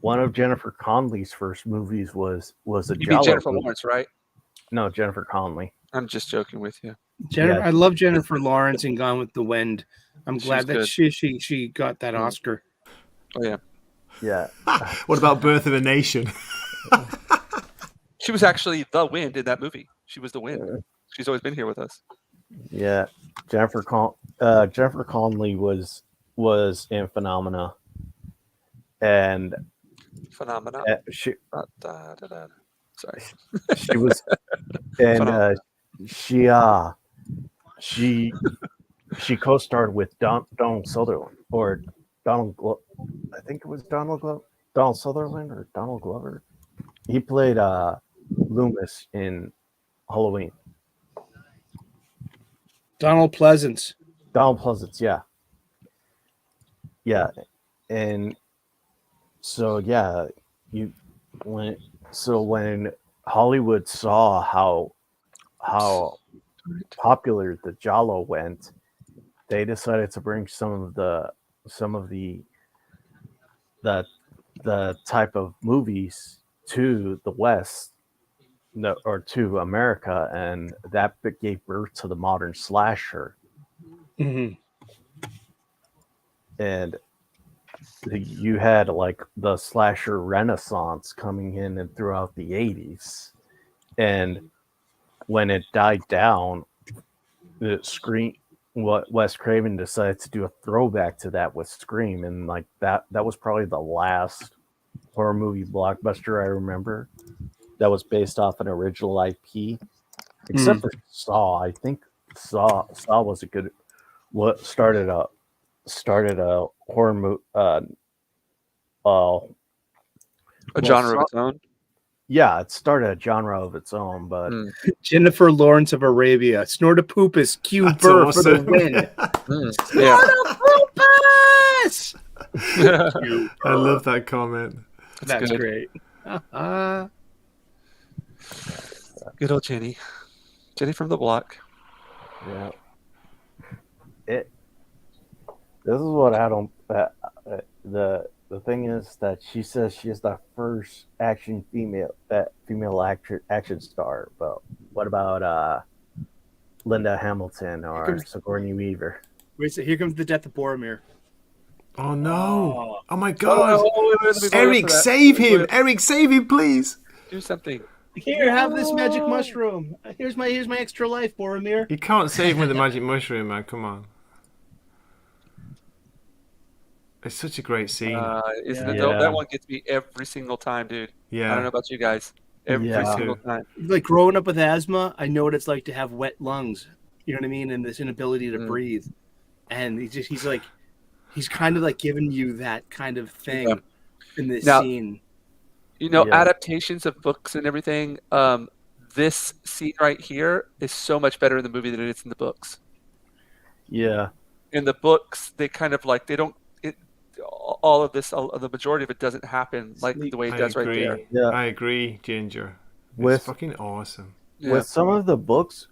one of Jennifer Connelly's first movies was a You mean giallo Jennifer movie. Lawrence, right? No, Jennifer Connelly. I'm just joking with you. Jennifer, Yeah. I love Jennifer Lawrence in Gone with the Wind. I'm She's glad that good. she got that Mm. Oscar. Oh yeah. Yeah. What about Birth of a Nation? She was actually the wind in that movie. She was the wind. She's always been here with us. Yeah. Jennifer Connelly was in Phenomena, and Phenomena. she Sorry. she was and Phenomena. she co-starred with Donald Sutherland or I think it was Donald Sutherland or Donald Glover. He played Loomis in Halloween. Donald Pleasance. Donald Pleasance, yeah. And so when Hollywood saw how popular the giallo went, they decided to bring some of the type of movies to the West, or to America, and that gave birth to the modern slasher. Mm-hmm. And you had like the slasher renaissance coming in and throughout the 80s, and when it died down, what Wes Craven decided to do a throwback to that with Scream, and like that was probably the last horror movie blockbuster I remember that was based off an original IP, except for Saw. I think Saw was a good what started a horror movie A genre of Saw- its own. yeah, it started a genre of its own, but Jennifer Lawrence of Arabia. Snortopoopas, Q That's Burr for the awesome. win. Yeah. Snortopoopas! I love that comment. That's good. great. Good old Jenny. Jenny from the block. yeah, this is what I don't. The thing is that she says she is the first female action star. But what about Linda Hamilton or Sigourney Weaver? Wait a second, here comes the death of Boromir. Oh no! Oh my god! Let me Eric, save him! Eric, save him, please! Do something. Here, have this magic mushroom. Here's my extra life, Boromir. You can't save him with the magic mushroom, man. Come on. It's such a great scene. Isn't Yeah. it dope? That one gets me every single time, dude. I Yeah. don't know about you guys. every Yeah. single time. Like growing up with asthma, I know what it's like to have wet lungs. You know what I mean? And this inability to Mm. breathe. And he's kind of like giving you that kind of thing in this Now- scene. Yeah. Adaptations of books and everything. This scene right here is so much better in the movie than it is in the books. Yeah. In the books, they kind of like they don't. All of this, the majority of it doesn't happen like the way it I does right there. agree. Yeah. I agree, Ginger. It's With- fucking awesome. Yeah. With some of the books,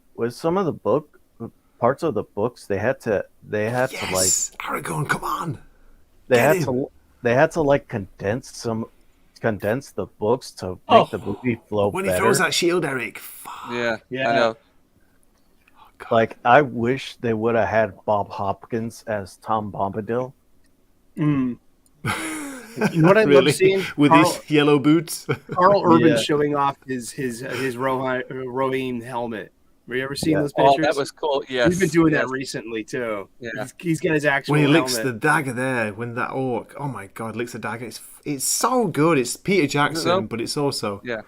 parts of the books, they had to Yes, Aragorn, come on. they Get had him. to like condense the books to make the movie flow When he better. throws that shield, Eric. Fuck. Yeah, Yeah. I know. God. Like, I wish they would have had Bob Hopkins as Tom Bombadil. Mm. You know what I Really? love seeing? With his yellow boots. Carl Urban Yeah. showing off his Rohirrim helmet. Have you ever seen Yeah. those pictures? Oh, that was cool. Yes, He's been doing yes. that recently too. Yeah. He's got his actual When he licks helmet. the dagger there, when that orc, oh my god, licks the dagger. It's so good. It's Peter Jackson, No. but it's also, Yeah.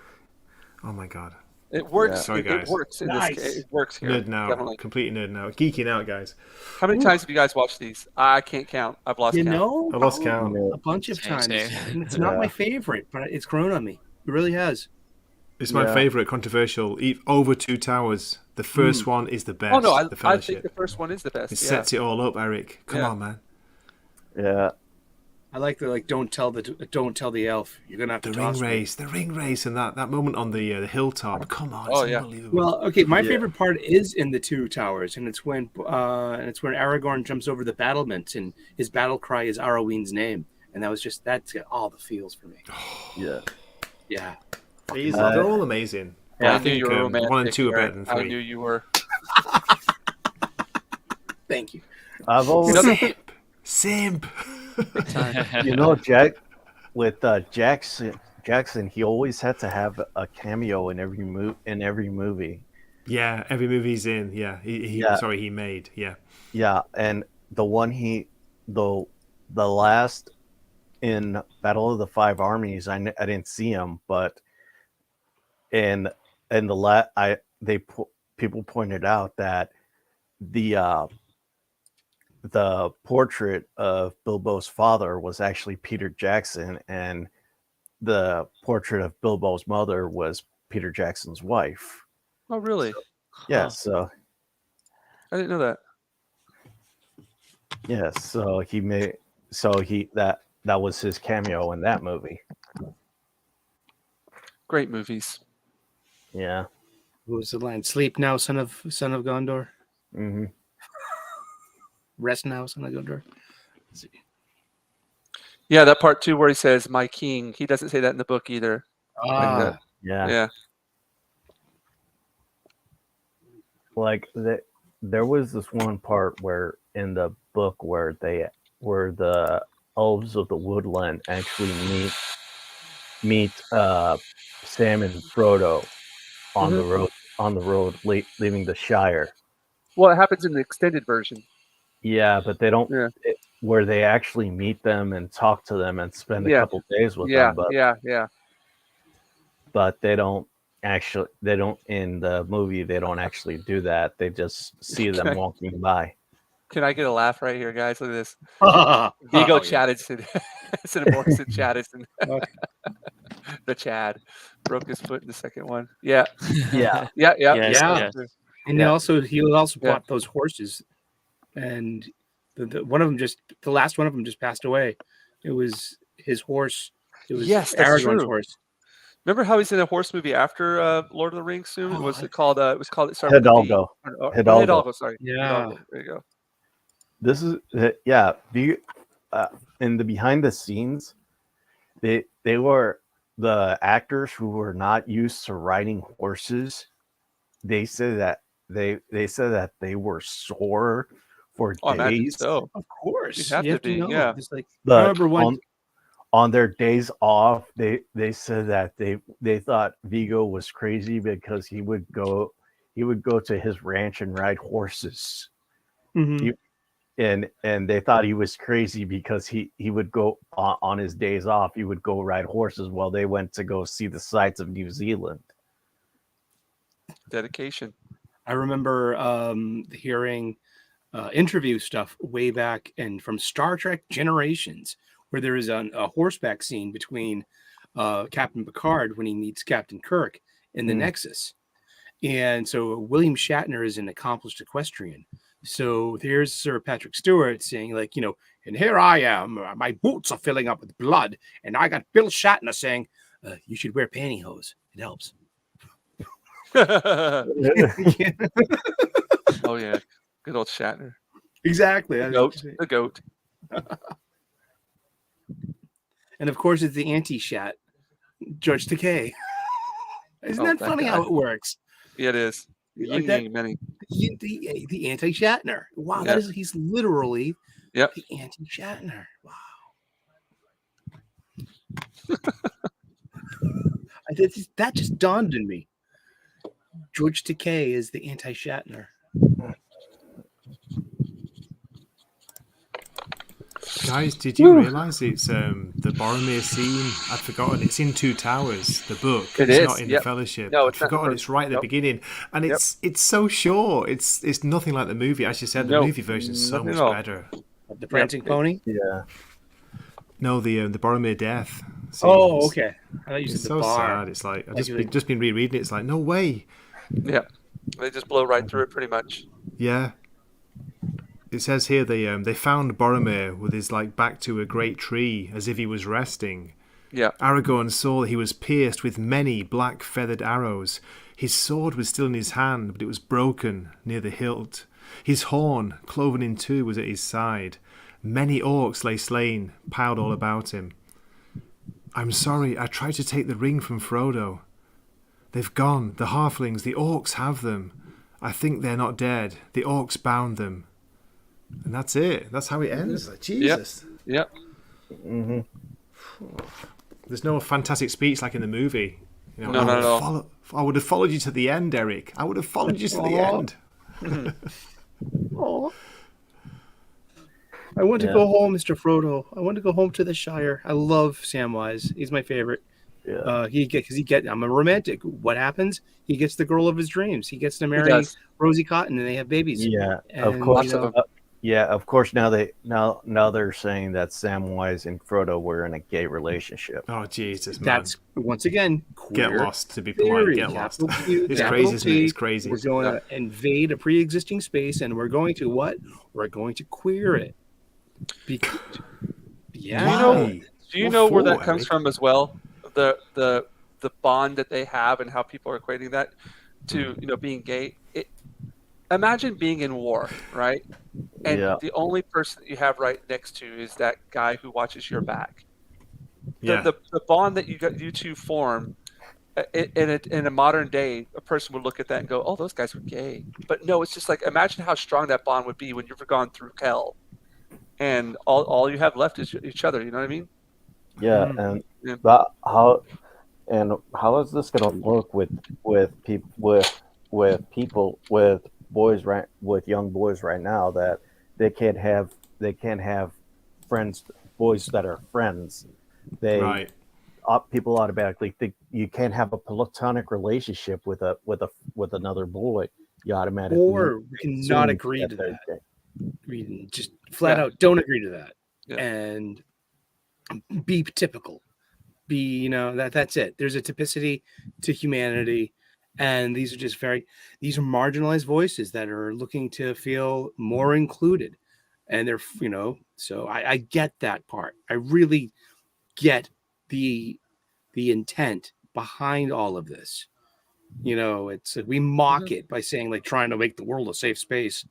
oh my god. It works. Sorry, It guys. works in Nice. this case. It works here. Nerd now, Definitely. complete nerd now, geeking out, guys. How many times have you guys watched these? I can't count. I've lost You count. know, I lost count. a bunch of Same, times. same. And it's not Yeah. my favorite, but it's grown on me. It really has. It's my Yeah. favorite, controversial. Over Two Towers. The first one is the best. Oh no, the I Fellowship. think the first one is the best. It Yeah. sets it all up, Eric. Come Yeah. on, man. Yeah. I like the don't tell the elf. You're gonna have to The toss me. ring race, and that moment on the hilltop. Come on, Oh, it's yeah. unbelievable. Well, okay, my Yeah. favorite part is in the Two Towers, and it's when Aragorn jumps over the battlement, and his battle cry is Arwen's name, and that's got all the feels for me. Yeah. Yeah, They're all amazing. But I I knew think you were romantic. 1 and 2 are Eric. better than I 3. knew you were. thank you. I've always, Simp. Jack, with Jackson, he always had to have a cameo in every movie. Yeah, every movie he's in. Yeah, he made. Yeah, Yeah, and the last in Battle of the Five Armies, I didn't see him, but people pointed out that the portrait of Bilbo's father was actually Peter Jackson, and the portrait of Bilbo's mother was Peter Jackson's wife. Oh really? Yeah, Huh. so I didn't know that. yeah, so that was his cameo in that movie. Great movies. Yeah. What was the line? Sleep now, son of Gondor. Hmm. Rest now, son of Gondor. Yeah, that part too where he says "my king." He doesn't say that in the book either. Ah, Yeah. Yeah. Like there was this one part where in the book where the elves of the woodland actually meet Sam and Frodo on the road leaving the Shire. Well, it happens in the extended version. Yeah, but they don't Yeah. where they actually meet them and talk to them and spend a Yeah. couple days with Yeah, them, yeah. but they don't in the movie they don't actually do that. They just see them Okay. walking by. Can I get a laugh right here, guys? Look at this. oh, Vigo yeah. Chaddison instead of Morrison Chaddison. Okay. The Chad broke his foot in the second one. Yeah, Yeah. yeah. Yes, Yeah. yes. And Yeah. he also Yeah. bought those horses, and one of them the last one of them just passed away. It was his horse. It was Yes, that's Aragorn's true. horse. Remember how he's in a horse movie after Lord of the Rings? Soon Oh, was it called? It was called. It started with a B. Hidalgo. Hidalgo. Hidalgo. Sorry. Yeah. Hidalgo. There you go. This is in the behind the scenes, they were the actors who were not used to riding horses. They said that they were sore for Oh, I imagine days. so. Of course, You have to be, yeah. It's like, I But remember one. on their days off, they said that they thought Vigo was crazy because he would go to his ranch and ride horses. Mhm. and they thought he was crazy because he would go on his days off. He would go ride horses while they went to go see the sights of New Zealand. Dedication. I remember hearing interview stuff way back and from Star Trek Generations, where there is a horseback scene between Captain Picard when he meets Captain Kirk in the Nexus. And so William Shatner is an accomplished equestrian. So there's Sir Patrick Stewart saying, like, and here I am, my boots are filling up with blood, and I got Bill Shatner saying, you should wear pantyhose. It helps. Oh yeah, good old Shatner. Exactly. The goat. And of course, it's the anti-Shat, George Takei. Isn't that funny how it works? Yeah, it is. Like Yin many. The anti-Shatner. Wow, he's literally the anti-Shatner. Wow. That just dawned on me. George Takei is the anti-Shatner. Guys, did you realize it's the Boromir scene? I'd forgotten. It's in Two Towers, the book. It's not in the Fellowship. No, I'd forgotten. It's right at the beginning, and it's so short. It's nothing like the movie. As you said, the movie version is so much better. The Prancing Pony. Yeah. No, the Boromir death. Scene. Oh, okay. I thought you said it's the so bar. sad. It's like I've just been rereading it. It's like, no way. Yeah, they just blow right through it, pretty much. Yeah. It says here they found Boromir with his back to a great tree as if he was resting. Yeah. Aragorn saw that he was pierced with many black feathered arrows. His sword was still in his hand, but it was broken near the hilt. His horn, cloven in two, was at his side. Many orcs lay slain, piled all about him. I'm sorry, I tried to take the ring from Frodo. They've gone, the halflings, the orcs have them. I think they're not dead. The orcs bound them. And that's it. That's how it ends. Like, Jesus. Yep. Mm-hmm. There's no fantastic speech like in the movie. No, not at all. I would have followed you to the end, Eric. I would have followed you to the end. Oh. I want to go home, Mr. Frodo. I want to go home to the Shire. I love Samwise. He's my favorite. Yeah. I'm a romantic. What happens? He gets the girl of his dreams. He gets to marry Rosie Cotton, and they have babies. Yeah, and, of course. Of course. Now they're saying that Samwise and Frodo were in a gay relationship. Oh Jesus, man! That's once again queer. Get lost. To be polite, get lost. It's crazy, isn't it? It's crazy. We're going to invade a pre-existing space, and we're going to what? We're going to queer it. Do you know where that comes from as well? The bond that they have and how people are equating that to being gay. Imagine being in war, right? And the only person that you have right next to is that guy who watches your back. The bond that you two form in a modern day, a person would look at that and go, "Oh, those guys were gay." But no, it's just like, imagine how strong that bond would be when you've gone through hell, and all you have left is each other. You know what I mean? Yeah, and how is this going to look with young boys right now, that they can't have friends, boys that are friends. People automatically think you can't have a platonic relationship with another boy. You automatically, or we cannot agree to that. We just flat out don't agree to that, and be typical. That's it. There's a typicity to humanity, and these are marginalized voices that are looking to feel more included, and they're so I get that part. I really get the intent behind all of this. It's we mock it by saying, like, trying to make the world a safe space.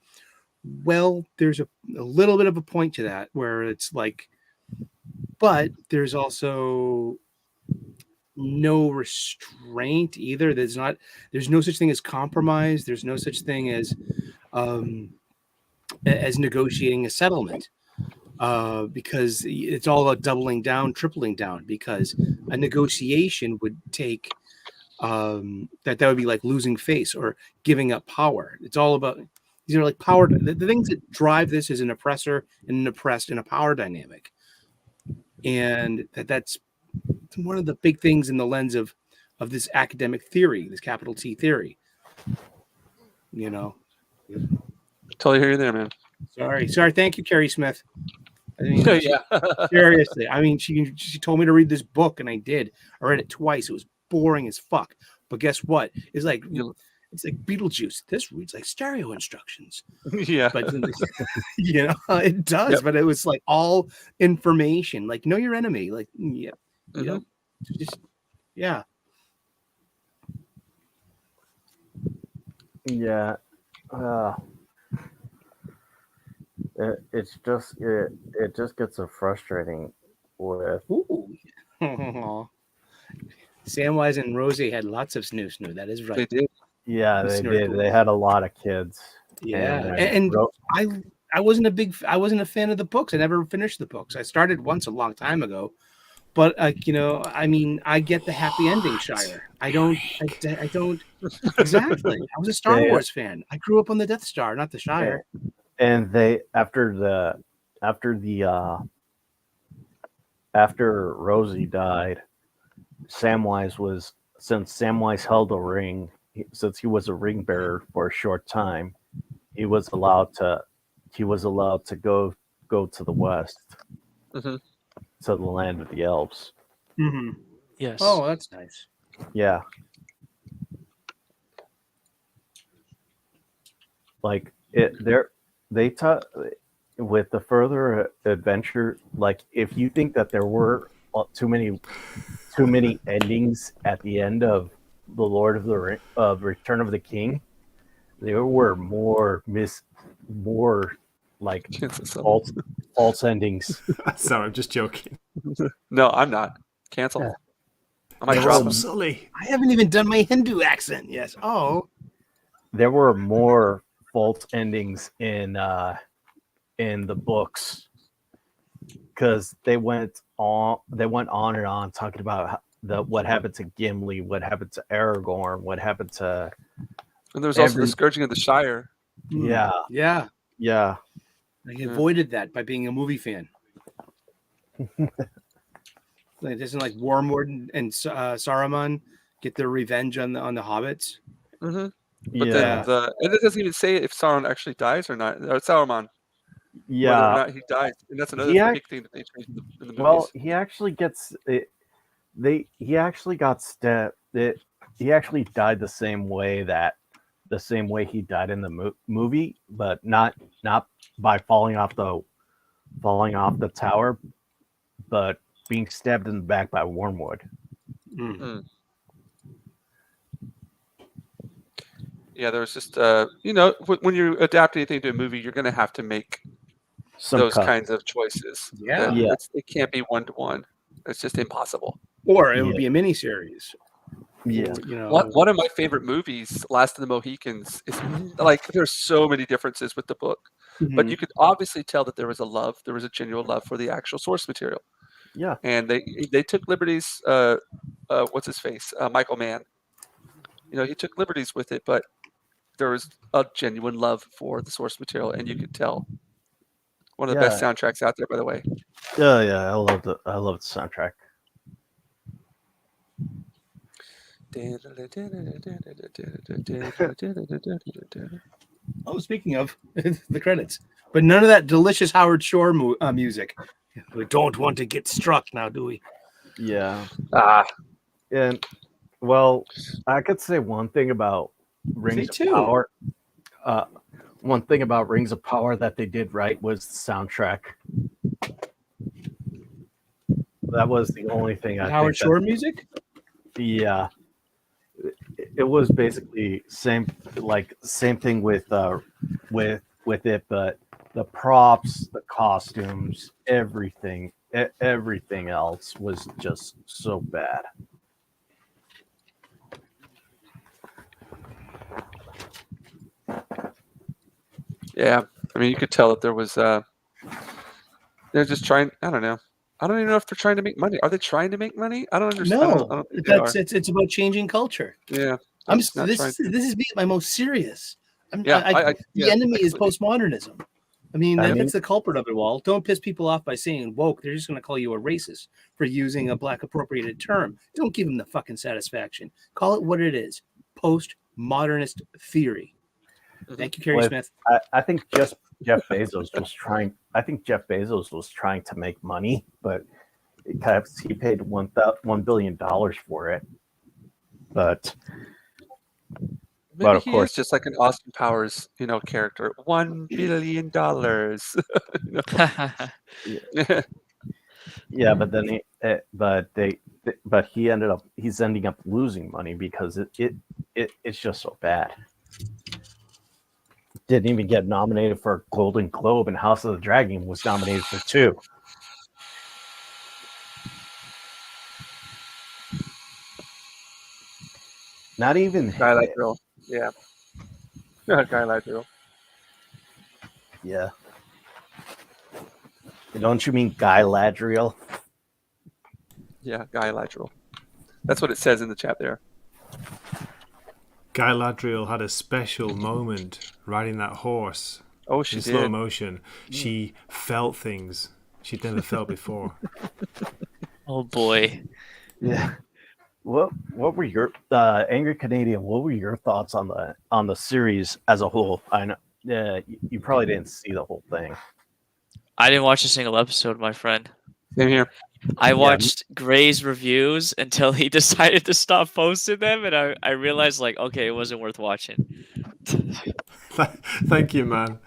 Well, there's a little bit of a point to that, where it's like, but there's also no restraint either. There's no such thing as compromise. There's no such thing as negotiating a settlement, because it's all about doubling down, tripling down, because a negotiation would take that would be like losing face or giving up power. It's all about These are like power. The things that drive this is an oppressor and an oppressed and a power dynamic, and that's one of the big things in the lens of this academic theory, this capital T theory. You know. Totally hear you there, man. Sorry. Thank you, Carrie Smith. I mean, Yeah. seriously. I mean, she told me to read this book, and I did. I read it twice. It was boring as fuck. But guess what? It's like Beetlejuice. This reads like stereo instructions. Yeah. But you know, it does. Yep. But it was like all information. Like, know your enemy. Like, yeah, you know, just yeah. Yeah. It just gets so frustrating with. Ooh. Samwise and Rosie had lots of snoo. That is right. They did. Yeah, they did. They had a lot of kids. Yeah, and I wasn't a fan of the books. I never finished the books. I started once a long time ago, but you know, I mean, I get the happy ending, Shire. I don't exactly. I was a Star Wars fan. I grew up on the Death Star, not the Shire. And they after Rosie died, since Samwise held a ring, since he was a ring bearer for a short time, he was allowed to go to the west, to the land of the elves. Mm-hmm. Yes. Oh, that's nice. Yeah. Like they taught with the further adventure. Like, if you think that there were too many endings at the end of the Lord of the Ring, of Return of the King, there were more like false endings. Sorry, I'm just joking. No, I'm not. Cancel. Yeah. I might drop them. Sully. I haven't even done my Hindu accent. Yes. Oh. There were more false endings in the books, because they went on and on talking about what happened to Gimli, what happened to Aragorn, what happened to. And there was also the scourging of the Shire. Yeah. Yeah. Yeah. I avoided that by being a movie fan. Like, doesn't like Wormwood and Saruman get their revenge on the hobbits? Mm-hmm. But then and it doesn't even say if Sauron actually dies or not. Or Saruman. Yeah. Whether or not he dies, and that's another big thing that they changed in the movies. Well, he actually gets it. He actually got stabbed. He actually died the same way he died in the movie, but not by falling off the tower, but being stabbed in the back by Wormwood. Mm. Yeah, there was just when you adapt anything to a movie, you're going to have to make those kinds of choices. Yeah. It can't be 1-to-1. It's just impossible. Or it would be a miniseries. Yeah. Or, you know, One of my favorite movies, Last of the Mohicans, is like there's so many differences with the book, but you could obviously tell that there was a genuine love for the actual source material. Yeah. And they took liberties. What's his face? Michael Mann. You know, he took liberties with it, but there was a genuine love for the source material, and you could tell. One of the best soundtracks out there, by the way. Yeah, I love the soundtrack. Oh, speaking of the credits, but none of that delicious Howard Shore music. We don't want to get struck now, do we? Yeah. And well, I could say one thing about Rings of Power. One thing about Rings of Power that they did right was the soundtrack. That was the only thing I Howard Shore music? Yeah. It was basically same thing with it, but the props, the costumes, everything else was just so bad. Yeah, I mean, you could tell that there was. They're just trying. I don't know. I don't even know if they're trying to make money. Are they trying to make money? I don't understand. No, I don't think they are. it's about changing culture. Yeah, This is me at my most serious. The yeah, enemy is absolutely. postmodernism. I mean, I if mean- it's the culprit of it all, don't piss people off by saying woke. They're just going to call you a racist for using a black appropriated term. Don't give them the fucking satisfaction. Call it what it is. Postmodernist theory. Thank you, Kerry Well, Smith. I think just Jeff Bezos was trying. I think Jeff Bezos was trying to make money, but he paid $1 billion for it. But Maybe of he course, is just like an Austin Powers, character. $1 billion. yeah. But then he's ending up losing money because it's just so bad. Didn't even get nominated for a Golden Globe, and House of the Dragon was nominated for 2. Not even Guy like Bill. Yeah. Guy like Bill. Yeah. Don't you mean Guy Ladriel? Yeah, Guy Ladriel. That's what it says in the chat there. Guy Ladriel had a special moment riding that horse Oh, she in did. slow motion. She felt things she'd never felt before. Oh boy. Yeah. What were your Angry Canadian? What were your thoughts on the series as a whole? I know you probably didn't see the whole thing. I didn't watch a single episode, my friend. Same here. I watched Gray's reviews until he decided to stop posting them, and I realized, like, okay, it wasn't worth watching. Thank you, man.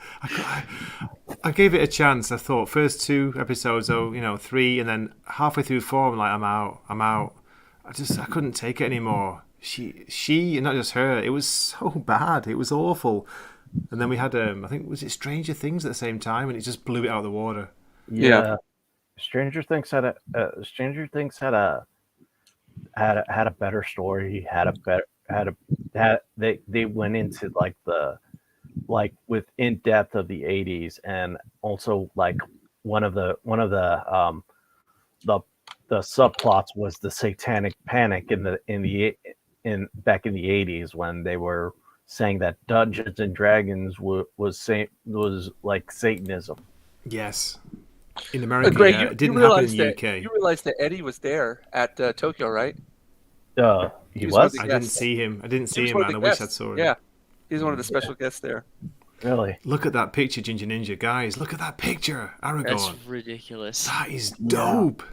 I gave it a chance. I thought first 2 episodes, 3, and then halfway through 4, I'm like, I'm out. I couldn't take it anymore. She, and not just her. It was so bad. It was awful. And then we had, I think, was it Stranger Things at the same time, and it just blew it out of the water. Yeah. Stranger Things had a better story. They went into like with in depth of the 80s, and also like one of the subplots was the satanic panic in back in the 80s, when they were saying that Dungeons and Dragons was like Satanism. Yes. In America, Greg, yeah, you it didn't happen in realized the that UK. you realized that Eddie was there at Tokyo, right? He was one of was the I didn't guests. see him. He was one of Man. the I wish I'd guests. saw him. Yeah, he's one of the special guests there. really. Look at that picture, Jinja Ninja. Guys, look at that picture. Aragorn. That's ridiculous. That is dope.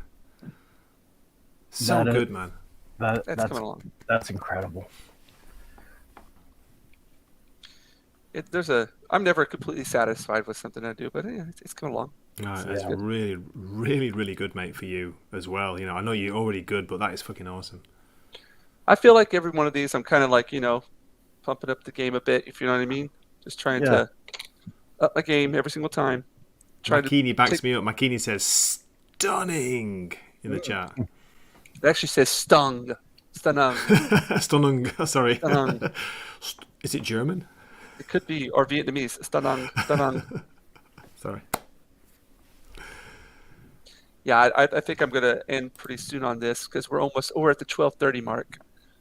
So That is- good, man. That's That's coming along. that's incredible. I'm never completely satisfied with something I do, but yeah, it's coming along. That's Yeah. really, really, really good, mate, for you as well. I know you're already good, but that is fucking awesome. I feel like every one of these, I'm kind of like, pumping up the game a bit, if you know what I mean. Just trying to up my game every single time. Makini backs me up. Makini says stunning in the chat. It actually says stung. Stunning. Stunning. Sorry. Stunning. Is it German? It could be, or Vietnamese. Stunning. Sorry. Yeah, I think I'm going to end pretty soon on this because we're at the 12:30 mark.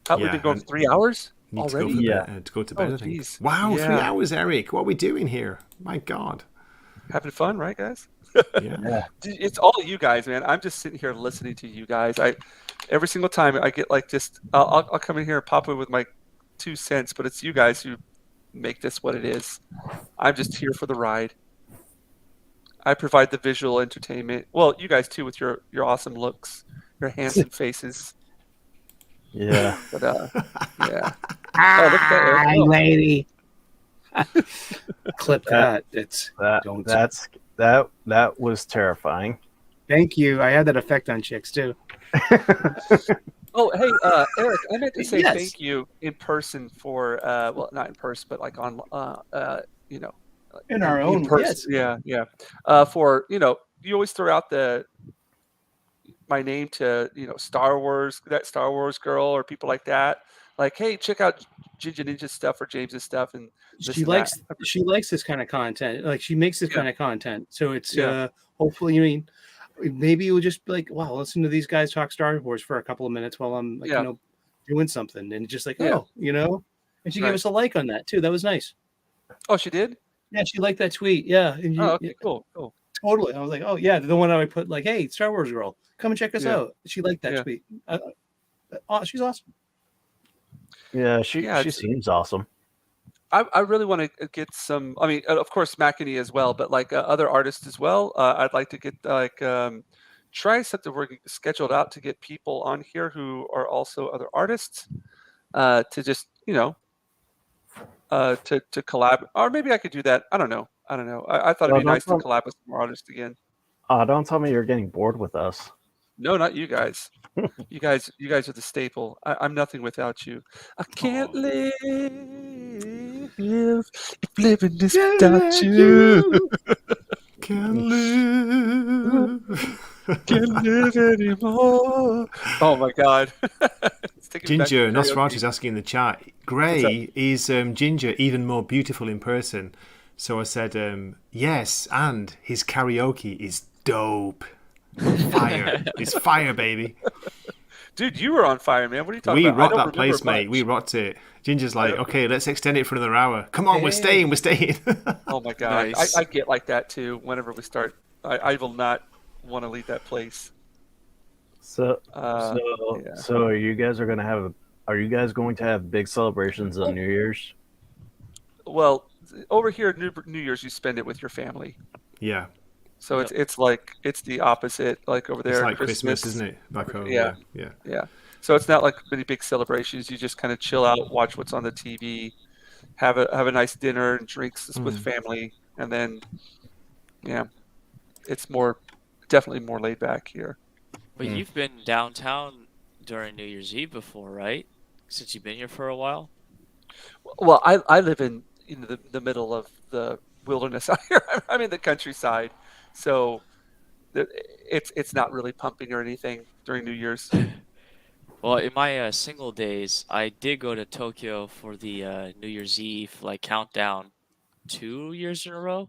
We've been going 3 hours Need already? to go to bed, I think. Geez. Wow, Yeah. 3 hours, Eric. What are we doing here? My God. Having fun, right, guys? Yeah. Dude, it's all you guys, man. I'm just sitting here listening to you guys. Every single time I get like I'll come in here and pop in with my 2 cents, but it's you guys who make this what it is. I'm just here for the ride. I provide the visual entertainment. Well, you guys too, with your awesome looks, your handsome faces. Yeah. But yeah. Oh, look at that, Eric. Hi, Oh. lady. Clip that. Don't. That was terrifying. Thank you. I had that effect on chicks too. Oh, hey, Eric, I meant to say Yes. thank you in person for, well, not in person, but like on, In our own. person. Yes. Yeah. For, you always throw out my name to, Star Wars, that Star Wars girl or people like that. Like, hey, check out Jinja Ninja's stuff or James's stuff. And this She and likes that. she likes this kind of content. Like she makes this Yeah. kind of content. So it's Yeah. hopefully, maybe you'll just be like, wow, listen to these guys talk Star Wars for a couple of minutes while I'm like, doing something, and just like, Yeah. and she gave Right. us a like on that too. That was nice. Oh, she did? Yeah, she liked that tweet. Yeah, and Oh, okay, cool. totally. I was like, oh yeah, the one I put like, hey, Star Wars girl, come and check us Yeah. out. She liked that Yeah. tweet. She's awesome. Yeah, Yeah, she seems awesome. I really want to get some. I mean, of course, McEnany as well, but like other artists as well. I'd like to get try something. We're scheduled out to get people on here who are also other artists to just to collab, or maybe I could do that. I don't know. I thought it'd Well, be nice to collab with some more artists again. Don't tell me you're getting bored with us. No, not you guys. You guys are the staple. I'm nothing without you. I can't live if living is without you. Can't live. Can't live anymore. Oh my God. It's taking me back to Jinja, karaoke. Nosferatu is asking in the chat, Gray, is Jinja even more beautiful in person? So I said, yes, and his karaoke is dope. Fire. It's fire, baby. Dude, you were on fire, man. What are you talking We about? I rocked don't that place, remember mate. We much. rocked it. Jinja's like, okay, let's extend it for another hour. Come on, we're staying. Oh my God. Nice. I get like that too whenever we start. I will not want to leave that place. So Yeah. so are you guys going to have big celebrations on New Year's? Well, over here at New Year's, you spend it with your family. Yeah. So it's like it's the opposite. Like over there, It's like Christmas, Christmas, isn't it? Back home. Yeah. Yeah. So it's not like many big celebrations. You just kind of chill out, watch what's on the TV, have a nice dinner and drinks with family, and then it's definitely more laid back here. But you've been downtown during New Year's Eve before, right? Since you've been here for a while. Well, I live in the middle of the wilderness out here. I'm in the countryside, so it's not really pumping or anything during New Year's. Well, in my single days, I did go to Tokyo for the New Year's Eve countdown 2 years in a row.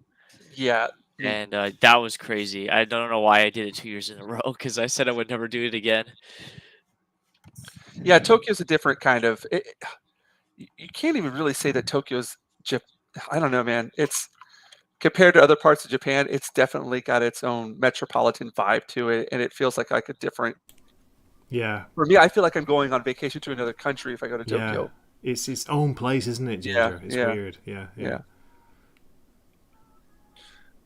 Yeah. And that was crazy. I don't know why I did it 2 years in a row because I said I would never do it again. Yeah, Tokyo's a different kind of. You can't even really say that Tokyo's. I don't know, man. It's compared to other parts of Japan. It's definitely got its own metropolitan vibe to it, and it feels like a different. Yeah. For me, I feel like I'm going on vacation to another country if I go to Tokyo. It's its own place, isn't it, Jinja? It's weird. Yeah.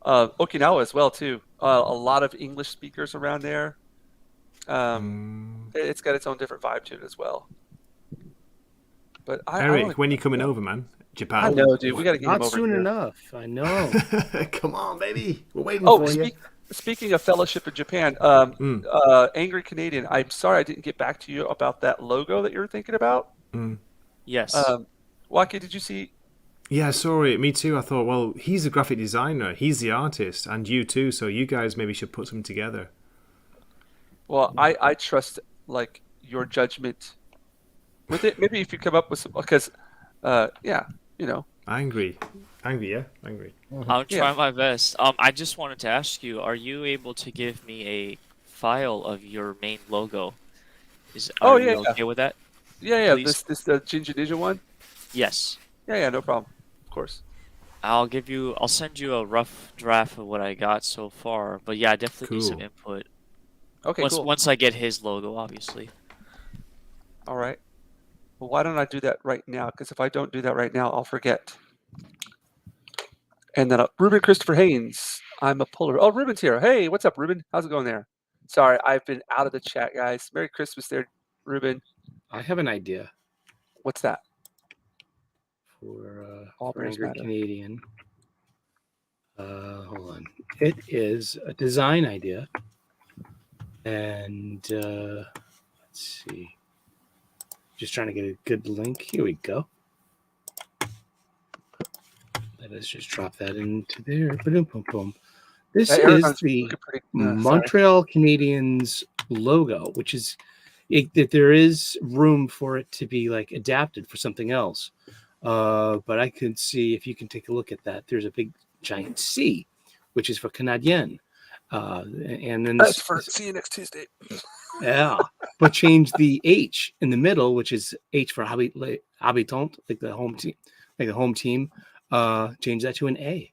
Okinawa as well too. A lot of English speakers around there. It's got its own different vibe to it as well. But Eric, when are you coming over, man? Japan. I know, dude. We got to get him Not over soon here. enough. I know. Come on, baby. We're waiting for you. Speaking of fellowship in Japan, Angry Canadian, I'm sorry I didn't get back to you about that logo that you were thinking about. Yes. Waki, did you see? Yeah, I saw it. Me too. I thought, well, he's a graphic designer. He's the artist, and you too. So you guys maybe should put something together. Well, I trust like your judgment with it. Maybe if you come up with some, because Angry. I'll try my best. I just wanted to ask you, are you able to give me a file of your main logo? Are you okay with that? Yeah. Please? This the Jinja Ninja one. Yes. Yeah, no problem. Of course. I'll send you a rough draft of what I got so far. But yeah, I definitely need some input. Okay, cool. Once I get his logo, obviously. All right. Well, why don't I do that right now? Because if I don't do that right now, I'll forget. And then Ruben Christopher Haynes. I'm a puller. Oh, Ruben's here. Hey, what's up, Ruben? How's it going there? Sorry, I've been out of the chat, guys. Merry Christmas there, Ruben. I have an idea. What's that? For All bears Angry matter. Canadian. Hold on. It is a design idea. And let's see. Just trying to get a good link. Here we go. Let us just drop that into there. Boom, boom, boom. This is the Montreal Canadiens logo, which is that there is room for it to be like adapted for something else. But I could see if you can take a look at that. There's a big giant C, which is for Canadien. And then that's for see you next Tuesday. Yeah, but change the H in the middle, which is H for habitant, like the home team, change that to an A.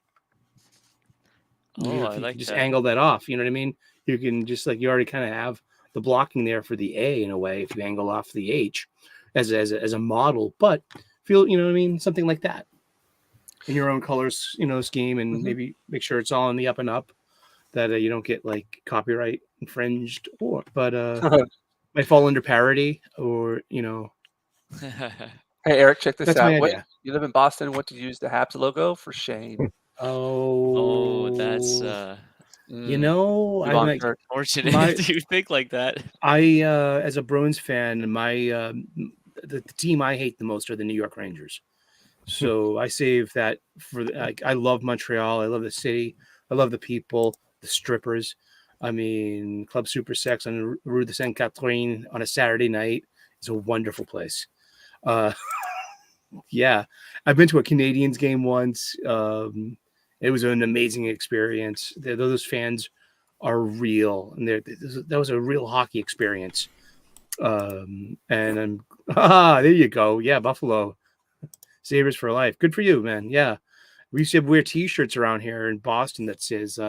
Oh, I You like can just that. angle that off. You know what I mean? You can just like you already kind of have the blocking there for the A in a way if you angle off the H as a model, but feel you know what I mean, something like that in your own colors, scheme, and maybe make sure it's all in the up and up that you don't get like copyright infringed but might fall under parody or Hey, Eric, check this that's my out. What idea. you live in Boston? What did you use the Habs logo? For shame. Oh, that's You I on like Kirk. fortunate my if you think like that. I as a Bruins fan, my the team I hate the most are the New York Rangers. So I save that for I love Montreal. I love the city. I love the people, the strippers. I mean, Club Super Sex on Rue de Saint Catherine on a Saturday night is a wonderful place. Uh, yeah, I've been to a Canadians game once. It was an amazing experience. Those fans are real, and that was a real hockey experience. And I'm there you go. Yeah, Buffalo Sabres for life. Good for you, man. Yeah, we used to wear T-shirts around here in Boston that says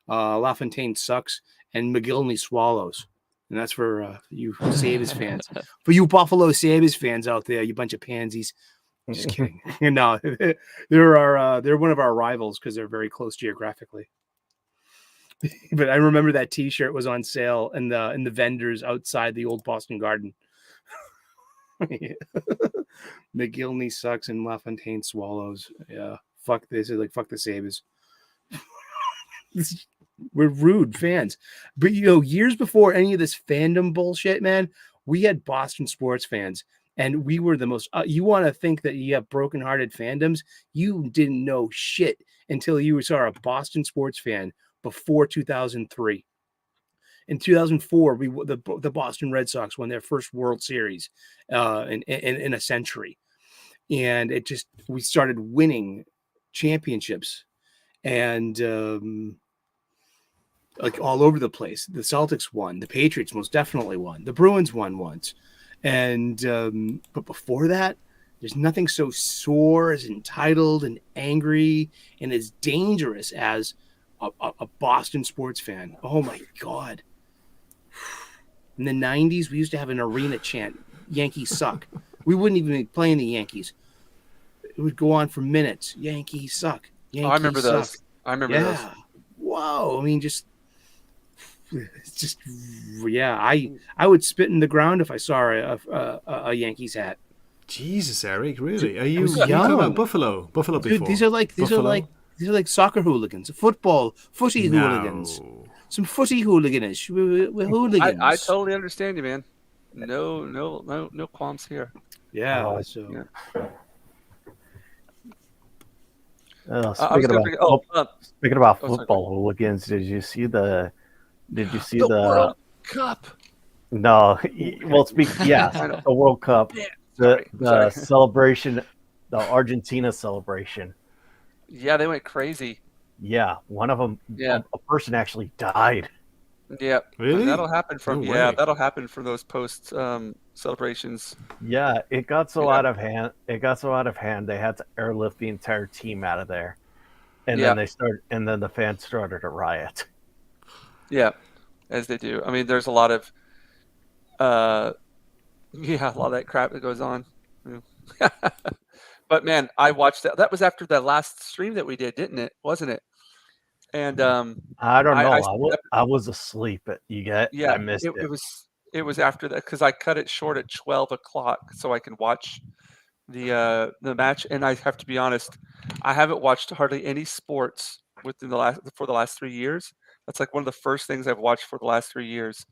LaFontaine sucks and McGillney swallows. And that's for you Sabres fans. For you Buffalo Sabres fans out there, you bunch of pansies. Just kidding. No, they're one of our rivals because they're very close geographically. But I remember that T-shirt was on sale in the vendors outside the old Boston Garden. McGillney sucks and LaFontaine swallows. Yeah, fuck this. Like fuck the Sabres. We're rude fans, but years before any of this fandom bullshit, man, we had Boston sports fans. And we were the most. You want to think that you have broken-hearted fandoms? You didn't know shit until you saw a Boston sports fan before 2003. In 2004, the Boston Red Sox won their first World Series in a century, and we started winning championships, and like all over the place. The Celtics won, the Patriots most definitely won, the Bruins won once. And but before that, there's nothing so sore, as entitled and angry and as dangerous as a Boston sports fan. Oh my God. In the 90s, we used to have an arena chant, Yankees suck. We wouldn't even be playing the Yankees. It would go on for minutes. Yankees suck. Yankees I remember suck. those. I remember those. Whoa. I mean, yeah, I would spit in the ground if I saw a Yankees hat. Jesus, Eric, really? Are you was talking young. about Buffalo before? Dude, these are like soccer hooligans, footy hooligans. Some footy hooligans. We're hooligans. I totally understand you, man. No qualms here. Yeah. Speaking about football hooligans, did you see the World Cup? No, well, the World Cup, the celebration, the Argentina celebration. Yeah, they went crazy. Yeah, one of them, a person actually died. Yeah, really? That'll happen from that'll happen from those post celebrations. Yeah, it got so out of hand. They had to airlift the entire team out of there, and then the fans started a riot. Yeah, as they do. I mean, there's a lot of a lot of that crap that goes on. But man, I watched that. That was after the last stream that we did, didn't it? Wasn't it? And I don't know. I was asleep. I missed it. It was after that because I cut it short at 12 o'clock so I can watch the match. And I have to be honest, I haven't watched hardly any sports for the last 3 years. That's like one of the first things I've watched for the last 3 years.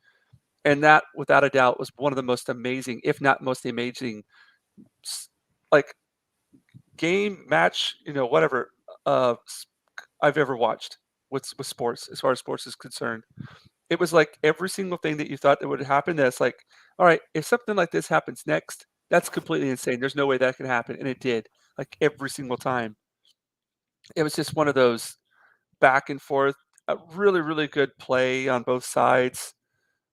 And that, without a doubt, was one of the most amazing, if not most amazing, like game match, whatever, I've ever watched with sports, as far as sports is concerned. It was like every single thing that you thought that would happen. That's like, all right, if something like this happens next, that's completely insane. There's no way that can happen, and it did. Like every single time, it was just one of those back and forth, a really, really good play on both sides.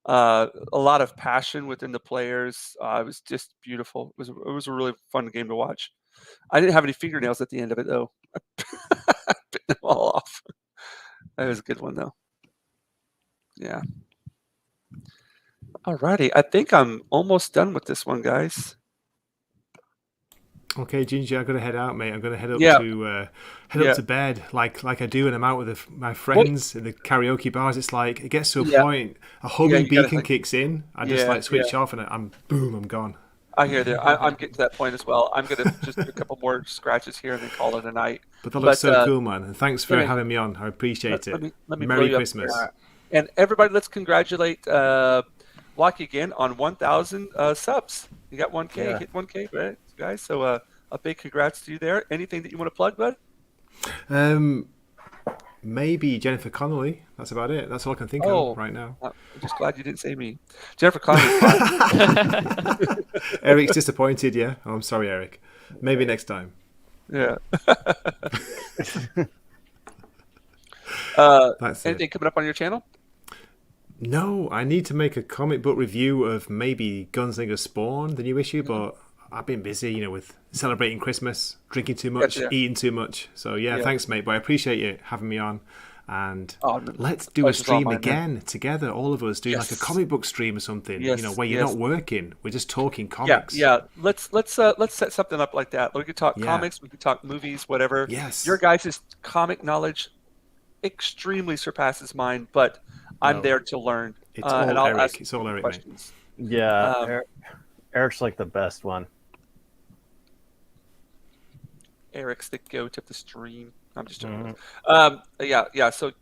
A lot of passion within the players. It was just beautiful. It was a really fun game to watch. I didn't have any fingernails at the end of it though. I bit them all off. That was a good one though. Yeah. Alrighty, I think I'm almost done with this one, guys. Okay, Jinja, I'm gonna head out, mate. I'm gonna head up Yeah. to up to bed, like I do when I'm out with my friends in the karaoke bars. It's like it gets to a point, a homing you gotta, beacon like, kicks in. I just like switch off, and I'm gone. I hear that. I'm getting to that point as well. I'm gonna just do a couple more scratches here and then call it a night. But that looks so cool, man. And thanks for having me on. I appreciate it. Let me Merry Christmas. And everybody, let's congratulate Blocky again on 1,000 subs. You got 1K, hit 1K, right, guys? So a big congrats to you there. Anything that you want to plug, bud? Maybe Jennifer Connelly. That's about it. That's all I can think of right now. I'm just glad you didn't say me. Jennifer Connelly. Eric's disappointed, yeah? Oh, I'm sorry, Eric. Maybe next time. Yeah. Anything coming up on your channel? No, I need to make a comic book review of maybe Gunslinger Spawn, the new issue, but I've been busy, with celebrating Christmas, drinking too much, eating too much. So thanks, mate. But I appreciate you having me on. And let's do a stream again together, all of us, do like a comic book stream or something. Where you're not working, we're just talking comics. Yeah. Let's set something up like that. We could talk comics, we could talk movies, whatever. Yes. Your guys' comic knowledge extremely surpasses mine, but I'm there to learn. It's all and I'll Eric. ask It's all Eric, questions. mate. Yeah, Eric's like the best one. Eric's the goat of the stream. I'm just joking. So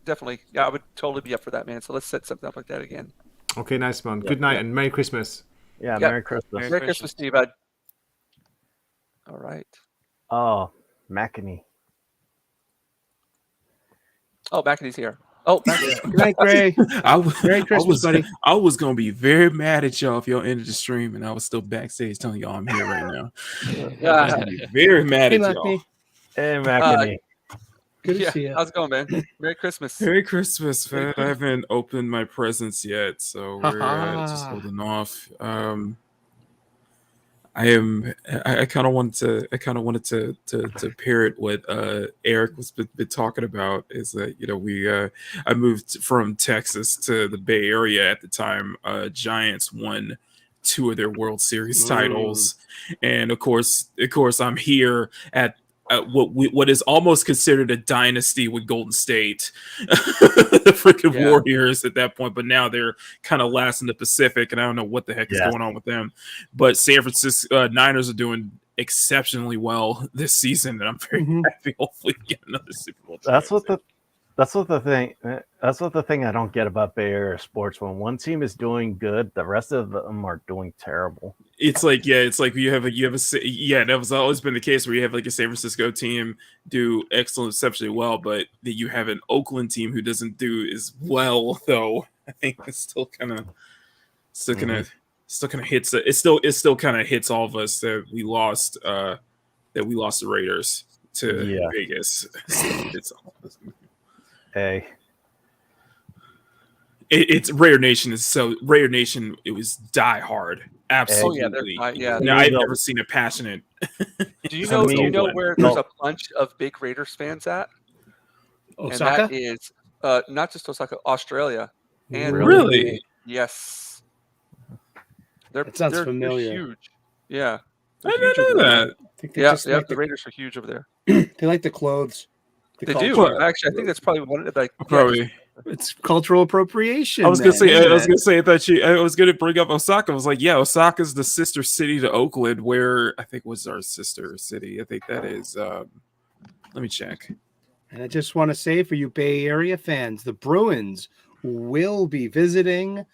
definitely, I would totally be up for that, man. So let's set something up like that again. Okay, nice, man. Good night and Merry Christmas. Yeah, Merry Christmas. Merry Christmas to you, bud. All right. Oh, Mackany. Oh, Mackeny's here. Oh, Mackeny's Good night, Gray. Merry Christmas, buddy. I was gonna be very mad at y'all if y'all ended the stream and I was still backstage telling y'all I'm here right now. I was gonna be very mad at y'all. Hey, Mackany. Good to see you. How's it going, man? Merry Christmas. Merry Christmas, man. I haven't opened my presents yet, so we're just holding off. I kind of wanted to pair it what Eric was been talking about is that I moved from Texas to the Bay Area at the time. Giants won 2 of their World Series titles, and of course I'm here at what is almost considered a dynasty with Golden State, the freaking Warriors at that point. But now they're kind of last in the Pacific, and I don't know what the heck is going on with them. But San Francisco Niners are doing exceptionally well this season, and I'm very happy. Hopefully, get another Super Bowl. That's what the thing I don't get about Bay Area sports. When one team is doing good, the rest of them are doing terrible. It's like that was always been the case where you have like a San Francisco team do exceptionally well, but that you have an Oakland team who doesn't do as well. Though I think it's still kind of hits. It still kind of hits all of us that we lost the Raiders to Vegas. It's all of us. Hey. It's Raider Nation Raider Nation. It was die hard, absolutely. Now I've never seen a passionate. Do you know where there's a bunch of big Raiders fans at? Osaka? And that is not just Osaka, Australia. And really? Yes. That sounds familiar. They're huge. Yeah. I didn't know that. The Raiders are huge over there. They like the clothes. They do. Actually, I think that's probably one of the probably. It's cultural appropriation. I was gonna say I was gonna bring up Osaka. I was like, Osaka's the sister city to Oakland, where I think was our sister city. I think that is. Let me check. And I just want to say for you Bay Area fans, the Bruins will be visiting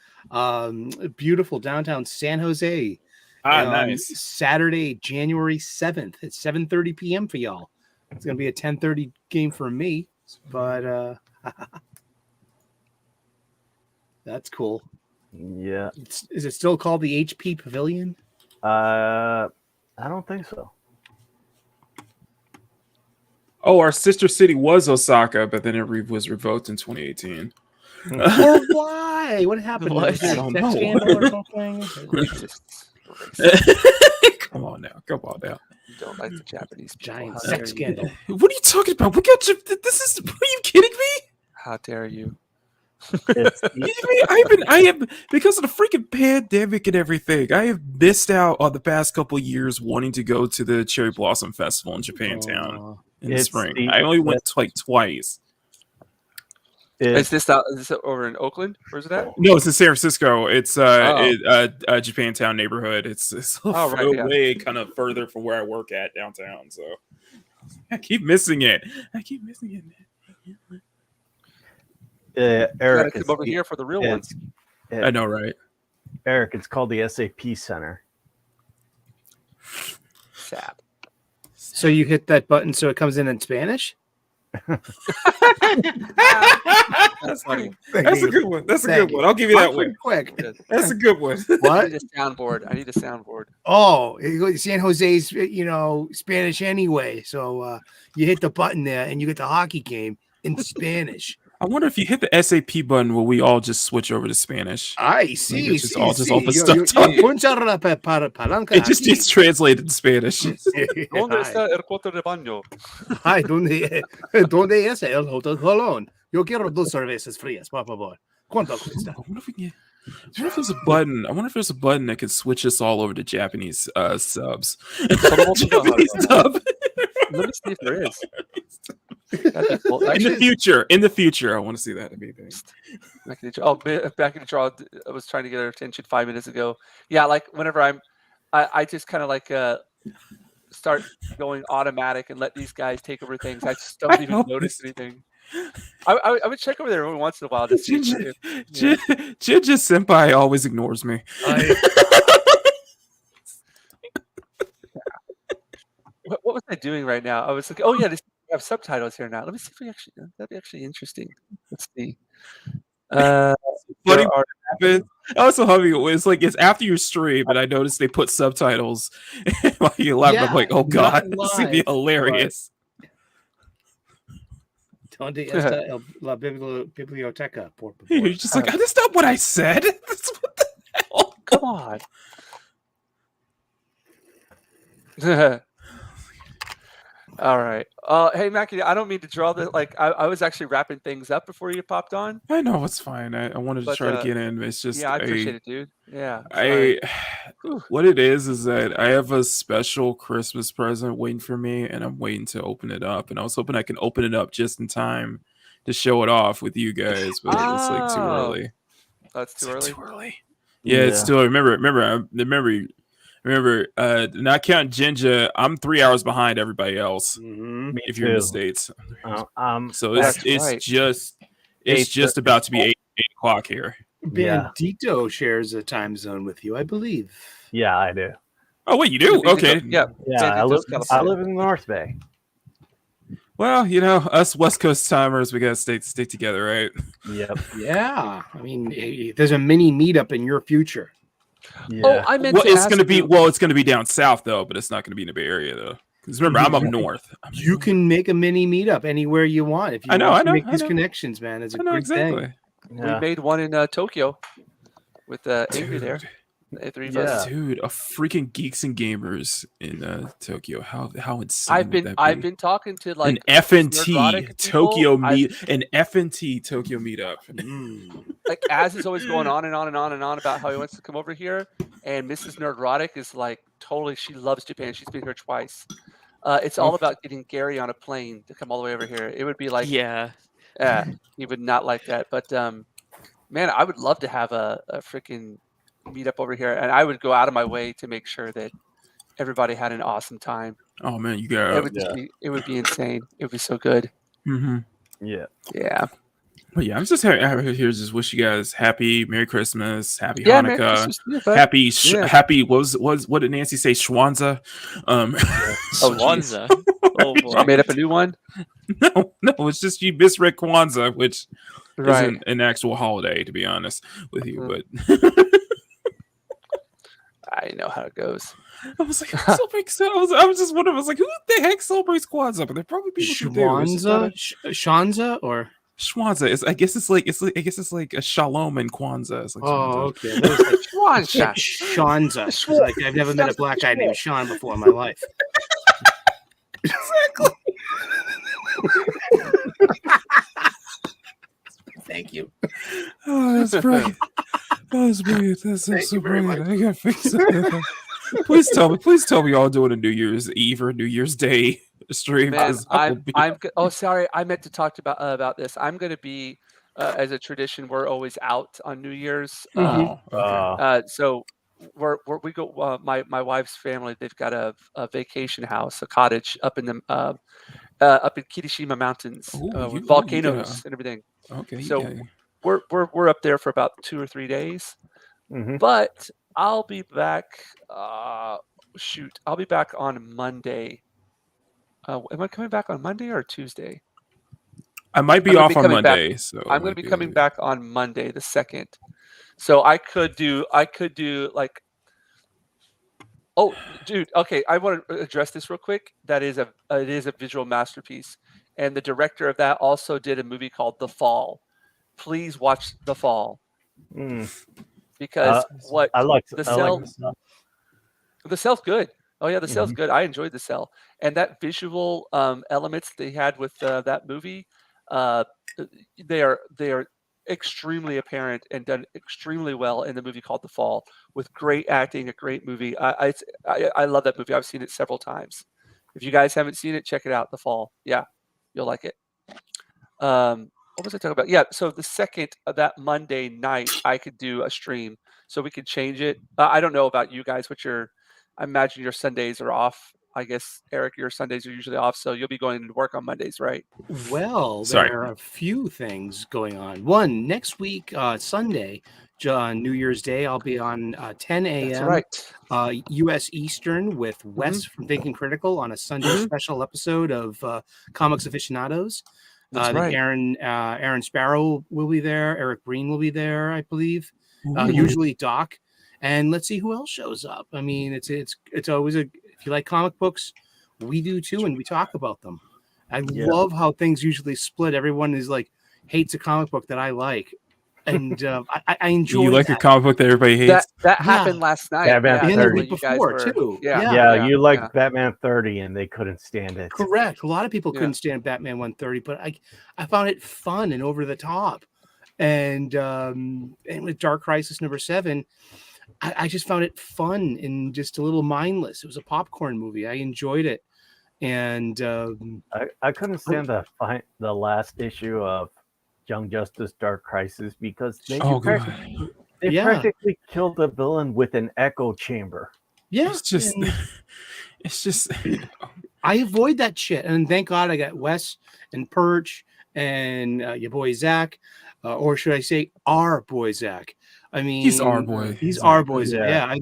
beautiful downtown San Jose. Nice. Saturday, January 7th at 7:30 p.m. for y'all. It's gonna be a 10:30 game for me, but that's cool. Yeah. Is it still called the HP Pavilion? I don't think so. Oh, our sister city was Osaka, but then it was revoked in 2018. Or why? What happened? What? Was there a sex scandal or something? Come on now. Come on now. You don't like the Japanese people. Giant How sex dare you. scandal. What are you talking about? We got this is. Are you kidding me? How dare you? It's, I have because of the freaking pandemic and everything. I have missed out on the past couple of years wanting to go to the Cherry Blossom Festival in Japantown in the It's spring. the- I only went like twice. Is this over in Oakland? Where's it at? No, it's in San Francisco. It's Oh. Japantown neighborhood. It's Oh, right, yeah. way kind of further from where I work at downtown. So I keep missing it. You gotta Eric, come over here for the real ones. I know, right? Eric, it's called the SAP Center. Sad. So you hit that button so it comes in Spanish? That's funny. That's a good one. That's a good one. I'll give you that one. Quick. That's a good one. I What? need a soundboard. Oh, San Jose's, Spanish anyway. So you hit the button there and you get the hockey game in Spanish. I wonder if you hit the SAP button, will we all just switch over to Spanish? I see. It's just all the stuff. palanca. It just gets translated to Spanish. ¿Dónde está el cuarto de baño? Ay, ¿dónde es el Hotel Colón? Yo quiero 2 cervezas frías, por favor. ¿Cuánto cuesta? I wonder if we can. I wonder if there's a button. I wonder if there's a button that could switch us all over to Japanese subs. Japanese dub. Let me see if there is. In the future, I want to see that. Back in the draw. I was trying to get our attention 5 minutes ago. Yeah, like whenever I just kind of like start going automatic and let these guys take over things. I just don't even notice anything. I would check over there every once in a while to see. Jinja senpai always ignores me. What was I doing right now? I was like, oh yeah, we have subtitles here now. Let me see if we actually that'd be actually interesting. Let's see. Funny I was so happy. It's after your stream, and I noticed they put subtitles while you laugh. I'm like, oh god, this is gonna be hilarious. ¿Dónde está la biblioteca? Por favor? You're just like, that's not what I said. That's what the hell? Come on. All right. Hey, Mackie, I don't mean to draw the I was actually wrapping things up before you popped on. I know, it's fine. I wanted to try to get in. It's just I appreciate it, dude. Yeah. What it is that I have a special Christmas present waiting for me, and I'm waiting to open it up. And I was hoping I can open it up just in time to show it off with you guys, but it's like too early. That's too early. Too early. Yeah, it's still. Remember. Not counting Jinja, I'm 3 hours behind everybody else. Mm-hmm. If you're in the States, so it's just about to be 8 o'clock here. Bandito shares a time zone with you, I believe. Yeah, I do. Oh wait, you do? Okay. Yeah. I live in the North Bay. Well, us West Coast timers, we gotta stay together, right? Yep. Yeah. I mean, there's a mini meetup in your future. Yeah. Oh, I meant it's gonna be down south though, but it's not gonna be in the Bay Area though. Because remember, I'm up north. You can make a mini meetup anywhere you want if you want to make these connections, man. It's a great thing. Yeah. We made one in Tokyo with Avery there. Dude, a freaking Geeks and Gamers in Tokyo. How insane! I've been talking to an FNT Tokyo meetup. Like Az is always going on and on and on and on about how he wants to come over here, and Mrs. Nerdrotic is like totally. She loves Japan. She's been here twice. It's all about getting Gary on a plane to come all the way over here. It would be like he would not like that. But man, I would love to have a freaking meetup over here, and I would go out of my way to make sure that everybody had an awesome time. Oh man, you got it would be insane. It would be so good. Mm-hmm. Yeah. But yeah, I'm just here to just wish you guys happy Merry Christmas, happy Hanukkah, happy what did Nancy say? Schwanza. Schwanza. Oh boy. I made up a new one. No, it's just you misread Kwanzaa, which isn't an actual holiday, to be honest with you. But I know how it goes. I was like, who celebrates? I was just wondering. I was like, who the heck celebrates Kwanzaa? But there probably people who do. Shanza or Schwanza. I guess it's like a Shalom and Kwanzaa. It's like Oh, Schwanza. okay. That was like Schwanza. Shanza. 'Cause, like, I've never met a black guy named Sean before in my life. Exactly. Thank you. Oh, that's brilliant. Oh, that's brilliant. That's Thank so you very brilliant. much. I gotta fix that. Please tell me y'all doing a New Year's Eve or New Year's Day stream. Man, 'Cause I will be. oh, sorry, I meant to talk about this. I'm going to be, as a tradition, we're always out on New Year's. Oh, okay. So we go. My wife's family, they've got a vacation house, a cottage up in the up in Kirishima Mountains Ooh, with you volcanoes gotta. and everything. Okay, you So gotta. we're up there for about 2 or 3 days. Mhm. But I'll be back. I'll be back on Monday. Am I coming back on Monday or Tuesday? I might be I'm gonna off be on coming back. Monday, so I'm it going to might be be. coming back on Monday, the 2nd. So I could do like. Oh, dude. Okay, I want to address this real quick. It is a visual masterpiece, and the director of that also did a movie called The Fall. Please watch The Fall Mm. because what I like the I like cell. the stuff. The Cell's good. Oh yeah, the Cell's Mhm. good. I enjoyed the Cell, and that visual elements they had with that movie, uh, they are extremely apparent and done extremely well in the movie called The Fall, with great acting, a great movie. I love that movie. I've seen it several times. If you guys haven't seen it, check it out. The Fall. Yeah, you'll like it. What was I talking about? Yeah, so the 2nd of that Monday night, I could do a stream, so we could change it. I don't know about you guys, I imagine your Sundays are off. I guess, Eric, your Sundays are usually off, so you'll be going to work on Mondays, right? Well, Sorry. there are a few things going on. One, next week, Sunday, New Year's Day, I'll be on 10 That's a.m. right. U.S. Eastern with Wes from Thinking Critical on a Sunday special episode of Comics Aficionados. That's I think right. Aaron Sparrow will be there. Eric Breen will be there, I believe. Ooh. Usually Doc. And let's see who else shows up. I mean, it's always if you like comic books, we do too, and we talk about them. I love how things usually split. Everyone is like hates a comic book that I like, and I enjoy. You like that. a comic book that everybody hates? That happened last night. Batman Yeah, and the 30. week before too. Yeah, you like Batman 30, and they couldn't stand it. Correct. A lot of people couldn't stand Batman 130, but I found it fun and over the top, and with Dark Crisis #7. I just found it fun and just a little mindless. It was a popcorn movie. I enjoyed it. And I couldn't stand the last issue of Young Justice Dark Crisis because they practically killed the villain with an echo chamber. Yeah. It's just I avoid that shit. And thank God I got Wes and Perch and your boy Zach, or should I say our boy Zach. I mean, he's our boy. He's our boy. Yeah, I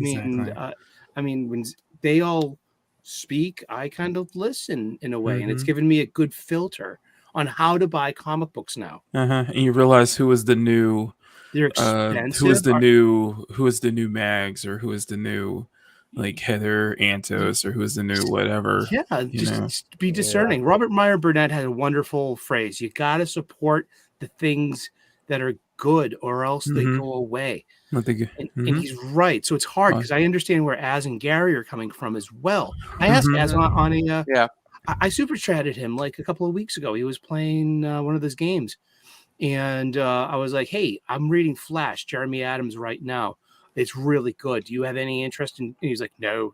mean, when they all speak, I kind of listen in a way, and it's given me a good filter on how to buy comic books now. And you realize who is the new, they're expensive. who is the new Mags, or who is the new like Heather Antos, or who is the new whatever. Yeah, just be discerning. Robert Meyer Burnett had a wonderful phrase: "You got to support the things that are good, or else they go away." And he's right. So it's hard because I understand where Az and Gary are coming from as well. I asked Az on a I super chatted him like a couple of weeks ago. He was playing one of those games, and I was like, "Hey, I'm reading Flash, Jeremy Adams right now. It's really good. Do you have any interest in?" And he's like, "No,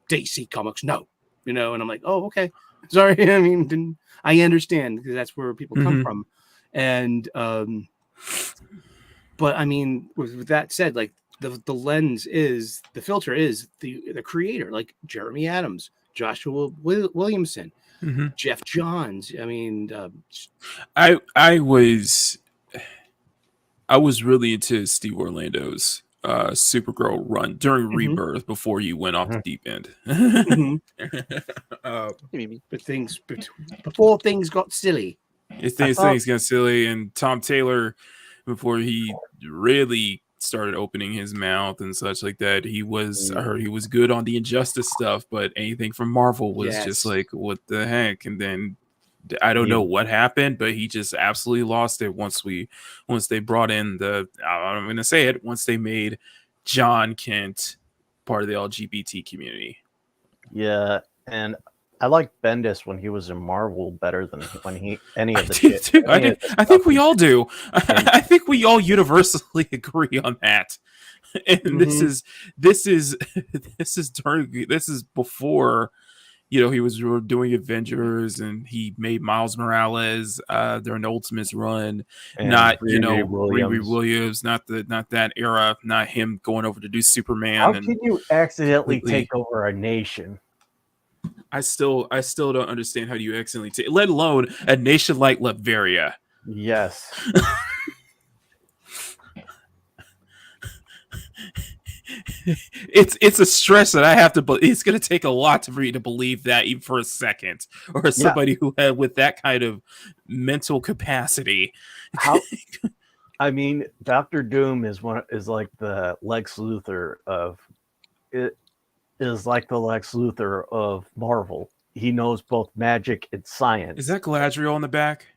DC Comics, no." And I'm like, "Oh, okay, sorry." I mean, I understand because that's where people come from, and but I mean, with that said, like the lens is the filter is the creator, like Jeremy Adams, Joshua Williamson, Jeff Johns. I mean, I was really into Steve Orlando's Supergirl run during Rebirth before you went off the deep end. But before things got silly. Things got silly, and Tom Taylor, before he really started opening his mouth and such like that, I heard he was good on the Injustice stuff, but anything from Marvel was just like, what the heck? And then I don't know what happened, but he just absolutely lost it once they brought in I'm going to say it, once they made John Kent part of the LGBT community. Yeah, and I like Bendis when he was in Marvel better than when any of the shit. shit. I think we all do. I think we all universally agree on that. And this is before, he was doing Avengers, and he made Miles Morales during the Ultimates run. And not Riri Williams, not that era, not him going over to do Superman. How can you accidentally take over a nation? I still don't understand how you accidentally take, let alone a nation like Latveria. Yes. It's a stress that I have to. It's going to take a lot for me to believe that, even for a second, or somebody who had with that kind of mental capacity. I mean, Dr. Doom is like the Lex Luthor of it. Is like the Lex Luthor of Marvel. He knows both magic and science. Is that Galadriel in the back?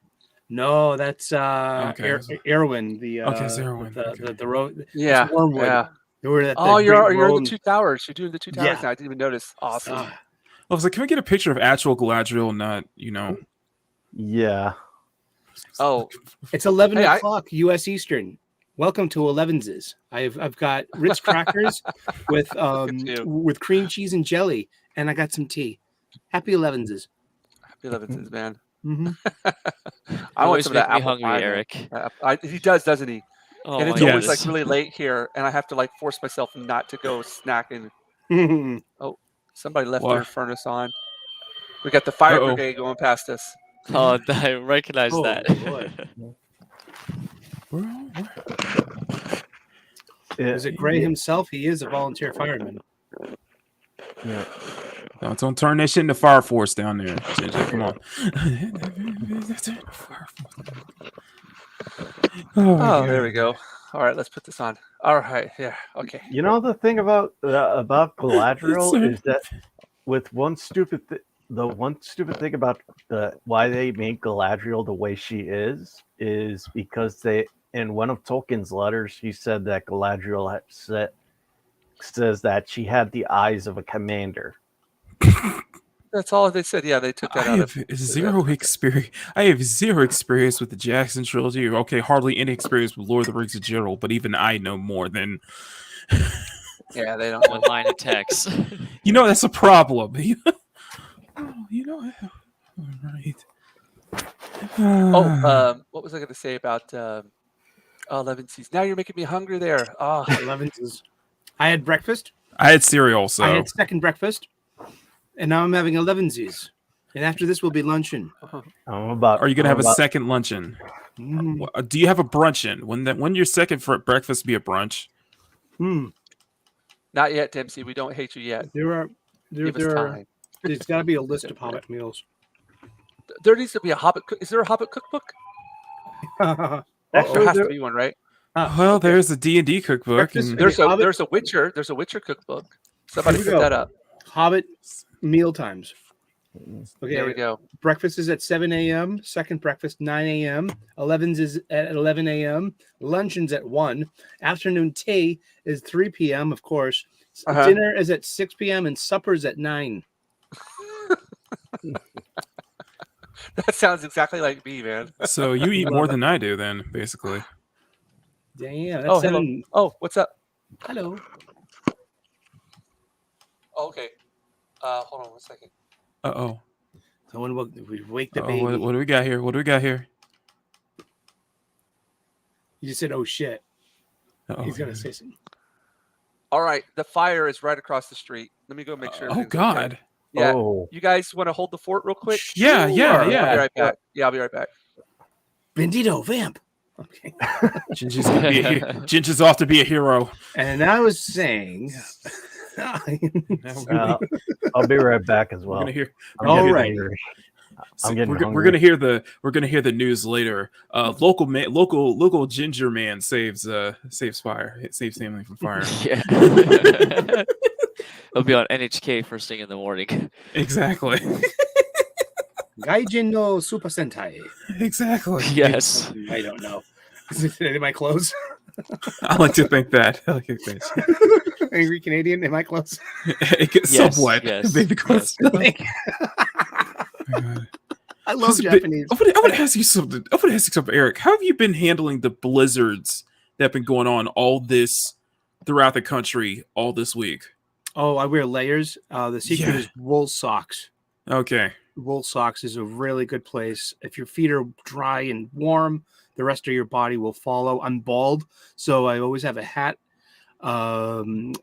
No, that's Erwin. The road. Yeah, Wormwood. yeah. You're in the two towers. You're doing the two towers now. I didn't even notice. Awesome. I was like, can we get a picture of actual Galadriel, not Yeah. Oh, it's 11 o'clock U.S. Eastern. Welcome to 11's. I've got Ritz crackers with cream cheese and jelly, and I got some tea. Happy 11's. Happy 11's, man. Mm-hmm. I want some of that apple hungry, pie, Eric. He does, doesn't he? Oh, and it's always like really late here, and I have to like force myself not to go snacking. Oh, somebody left their furnace on. We got the fire brigade going past us. Oh, I recognize that. Is it Gray himself? He is a volunteer fireman. Yeah. Don't turn that shit into Fire Force down there. Come on. Oh, there we go. All right, let's put this on. All right, yeah, okay. You know the thing about Galadriel is that with the one stupid thing about why they made Galadriel the way she is because in one of Tolkien's letters he said that Galadriel says that she had the eyes of a commander. That's all they said. Yeah, they took that out of zero experience. I have zero experience with the Jackson trilogy. Okay, hardly any experience with Lord of the Rings in general, but even I know more than. Yeah, they don't. One line of text. That's a problem. Right. What was I going to say about 11's? Now you're making me hungry there. 11's. I had breakfast. I had cereal, so I had second breakfast. And now I'm having 11's. And after this will be luncheon. Are you going to have a second luncheon? Do you have a brunchin? When your second for breakfast be a brunch? Not yet, Dempsey. We don't hate you yet. There's got to be a list of Hobbit meals. There needs to be a Hobbit. Is there a Hobbit cookbook? There has to be one, right? Well, there's a D&D cookbook. There's a Witcher. There's a Witcher cookbook. Somebody set that up. Hobbit meal times. Okay, there we go. Breakfast is at 7 a.m. Second breakfast 9 a.m. 11's is at 11 a.m. Luncheon's at 1. Afternoon tea is 3 p.m. Of course. Dinner is at 6 p.m. and supper's at 9. That sounds exactly like me, man. So you eat more than I do, then, basically. Damn. That's hello. Oh, what's up? Hello. Oh, okay. Hold on 1 second. Uh-oh. Someone we wake the baby. What do we got here? You just said, oh, shit. Uh-oh. He's going to say something. All right. The fire is right across the street. Let me go make sure. Oh, God. Okay. Yeah. You guys want to hold the fort real quick? Yeah. I'll be right back. Yeah, I'll be right back. Bandito, vamp. Okay. Jinja's off to be a hero. And I was saying... I'll be right back as well. We're gonna hear the news later. Local ginger man saves family from fire. Yeah. It'll be on NHK first thing in the morning. Exactly. Gaijin no Super Sentai. Exactly. Yes. I don't know. Is it am I close? I like to think that. I like to think that. Angry Canadian, am I close? Somewhat. yes, Maybe close. yes. I love I Japanese. want to ask you something. I want to ask you something, Eric. How have you been handling the blizzards that have been going on throughout the country all this week? Oh, I wear layers. The secret Yeah. is wool socks. Okay. Wool socks is a really good place. If your feet are dry and warm, the rest of your body will follow. I'm bald, so I always have a hat. And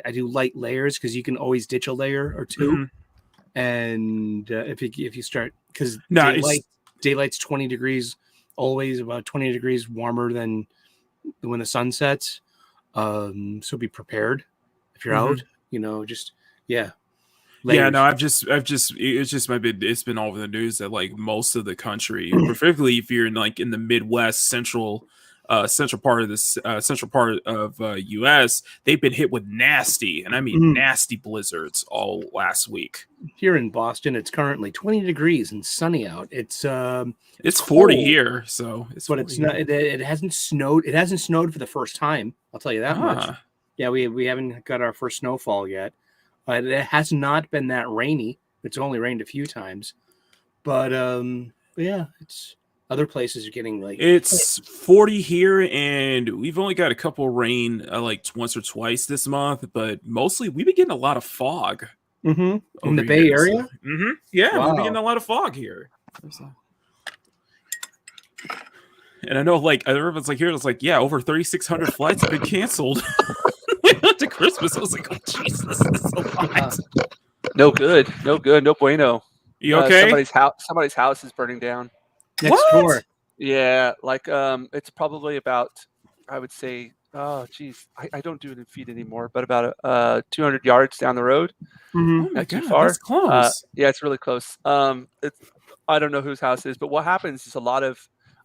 I do light layers because you can always ditch a layer or two. Mhm. And if you start, because Nice. daylight's 20 degrees, always about 20 degrees warmer than when the sun sets. So be prepared if you're Mhm. out. Just Yeah, layers. no, it's been all over the news that like most of the country, particularly if you're in the Midwest, central part of this central part of US, they've been hit with nasty, and I mean nasty blizzards all last week. Here in Boston, it's currently 20 degrees and sunny out. It's 40 cold, here, so but it's not. It hasn't snowed. It hasn't snowed for the first time. I'll tell you that much. Yeah, we haven't got our first snowfall yet. It has not been that rainy. It's only rained a few times, but yeah, it's other places are getting like It's 40 here, and we've only got a couple rain like once or twice this month, but mostly we've been getting a lot of fog. in over the Bay here, so- Area. Yeah, we've been Wow. getting a lot of fog here. And I know, like, everyone's like here, it's like, yeah, over 3,600 flights have been canceled to Christmas. I was like, oh, Jesus, this is a lot. No good. No bueno. You okay? Somebody's house is burning down. Next What? door. Yeah, like it's probably about, I would say, oh geez, I don't do it in feet anymore, but about 200 yards down the road. Oh my Not too God, far. that's close. Yeah, it's really close. I don't know whose house it is, but what happens is a lot of,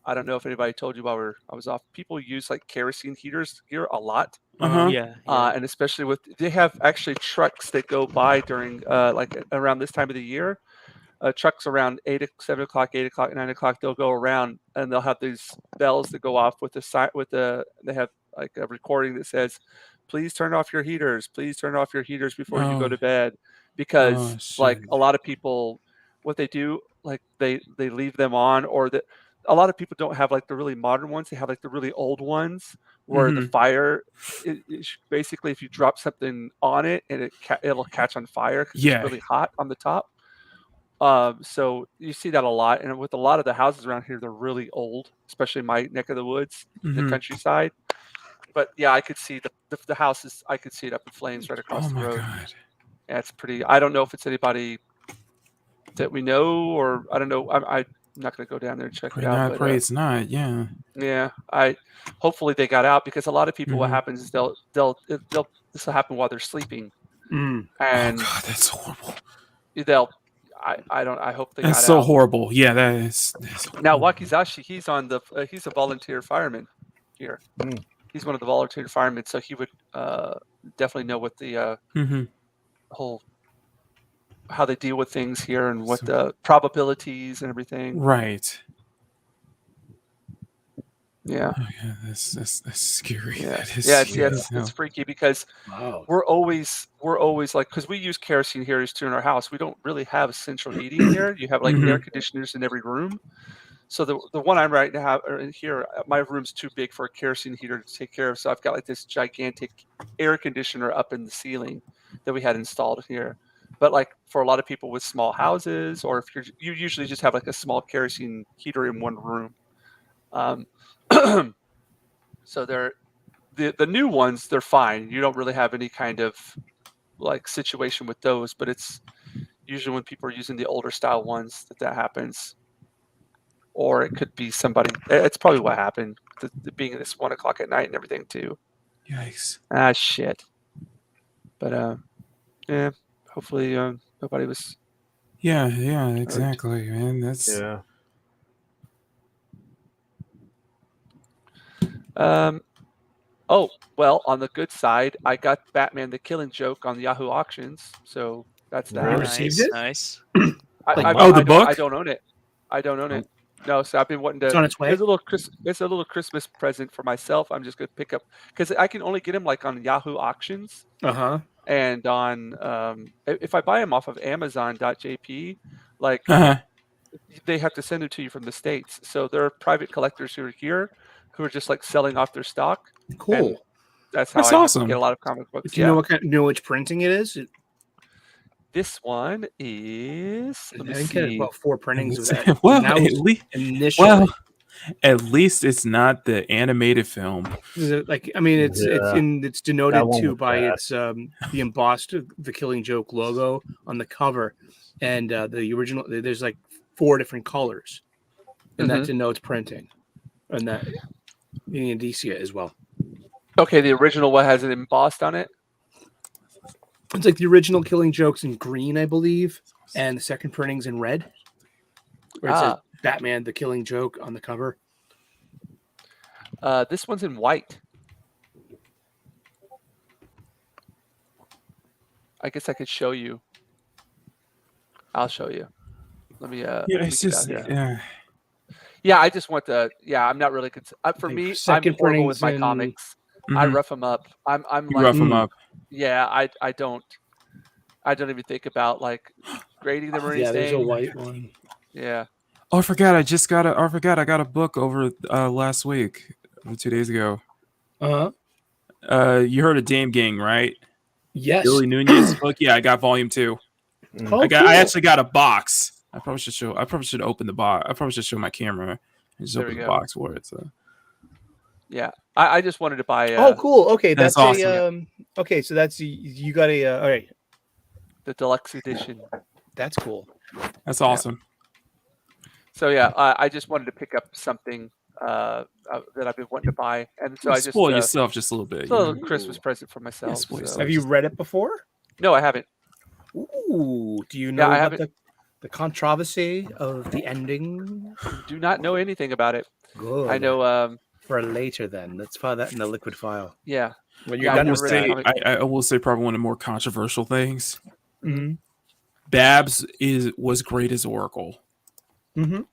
I don't know if anybody told you while I was off, people use like kerosene heaters here a lot. Uh-huh. Yeah. Yeah. And especially they have actually trucks that go by during like around this time of the year. Trucks around 7 o'clock, 8 o'clock, 9 o'clock, they'll go around and they'll have these bells that go off with they have like a recording that says, please turn off your heaters. Please turn off your heaters before you go Oh. to bed. Because like shit. a lot of people, what they do, like they leave them on, or that a lot of people don't have like the really modern ones. They have like the really old ones where the Mhm. fire, basically if you drop something on it and it'll catch on fire because Yeah. it's really hot on the top. So you see that a lot, and with a lot of the houses around here, they're really old, especially my neck of the woods, the Mhm. countryside. But yeah, I could see the houses. I could see it up in flames right across Oh the my road. God. Yeah, it's pretty. I don't know if it's anybody that we know, or I don't know. I'm not going to go down there and check Pray it out. not, But pray it's not. Yeah. yeah, hopefully they got out, because a lot of people, what Mhm. happens is they'll this will happen while they're sleeping, Mm. Oh and God, that's horrible. they'll. I hope they That's got so out. horrible. Yeah, that's Now horrible. Wakizashi, he's a volunteer fireman here. Mm. He's one of the volunteer firemen, so he would definitely know what the Mhm. whole how they deal with things here and what So- the probabilities and everything. Right. Yeah, Oh, yeah, that's scary. yeah, That is, yeah. no. It's freaky, because Wow. we're always like, because we use kerosene heaters too in our house. We don't really have central heating here. You have like air Mhm. conditioners in every room. So the one I'm right now in here, my room's too big for a kerosene heater to take care of. So I've got like this gigantic air conditioner up in the ceiling that we had installed here. But like for a lot of people with small houses, or if you usually just have like a small kerosene heater in one room. So the new ones, they're fine. You don't really have any kind of like situation with those, but it's usually when people are using the older style ones that happens. Or it could be somebody. It's probably what happened. The being this 1 o'clock at night and everything too. Yikes. Ah, shit. But yeah. Hopefully, nobody was. Yeah, exactly, man. That's Yeah. Oh well, on the good side, I got Batman: The Killing Joke on Yahoo Auctions, so that's that. Really? Received Nice. it? Nice. the book? I don't own it. I don't own it. No, so I've been wanting to. It's on its way. It's a little Christmas present for myself. I'm just gonna pick up because I can only get them like on Yahoo auctions and on if I buy them off of Amazon.jp, like Uh-huh. they have to send them to you from the States. So there are private collectors who are here who are just like selling off their stock. Cool. And that's how That's I awesome. get a lot of comic books. Do you know which printing it is? This one is. Let me I think it had see. about 4 printings of that. Well, And that was initially. well, at least it's not the animated film. Like, I mean, it's That denoted one too was by bad. its the embossed The Killing Joke logo on the cover, and the original. There's like 4 different colors, and that denotes printing, and that the indicia as well. Okay, the original one has it embossed on it. It's like the original Killing Joke's in green, I believe, and the second printing's in red, where it says Batman: The Killing Joke on the cover. This one's in white. I guess I could show you. I'll show you. Let me. Yeah, let me it's get just out here. Yeah, I just want to. Yeah, I'm not really. For me, I'm second horrible with my printing's in- comics. I rough them up. I'm You like rough them up. Yeah, I don't even think about like grading them or anything. Yeah, there's a white one. Yeah. Oh, I forgot. I got a book over last week, or 2 days ago. You heard of Dame Gang, right? Yes. Billy Nunez book. Yeah, I got volume 2. Oh, I actually got a box. I probably should open the box. I probably should show my camera and just There open we the go. box for it. So. Yeah, I just wanted to buy. Oh, cool. Okay, That's that's awesome. okay, so that's you got a. All right, the deluxe edition. that's cool. That's awesome. So yeah, I just wanted to pick up something that I've been wanting to buy, and so I just spoil yourself just a little bit. It's a little Christmas present for myself. spoil so- yourself. Have you read it before? No, I haven't. Ooh, do you know I about haven't. the controversy of the ending? Do not know anything about it. Good. I know. For later, then let's file that in the liquid file. Yeah. When Yeah, you're I've done never with read that. it. I will say probably one of the more controversial things. Mhm. Babs was great as Oracle. Mhm.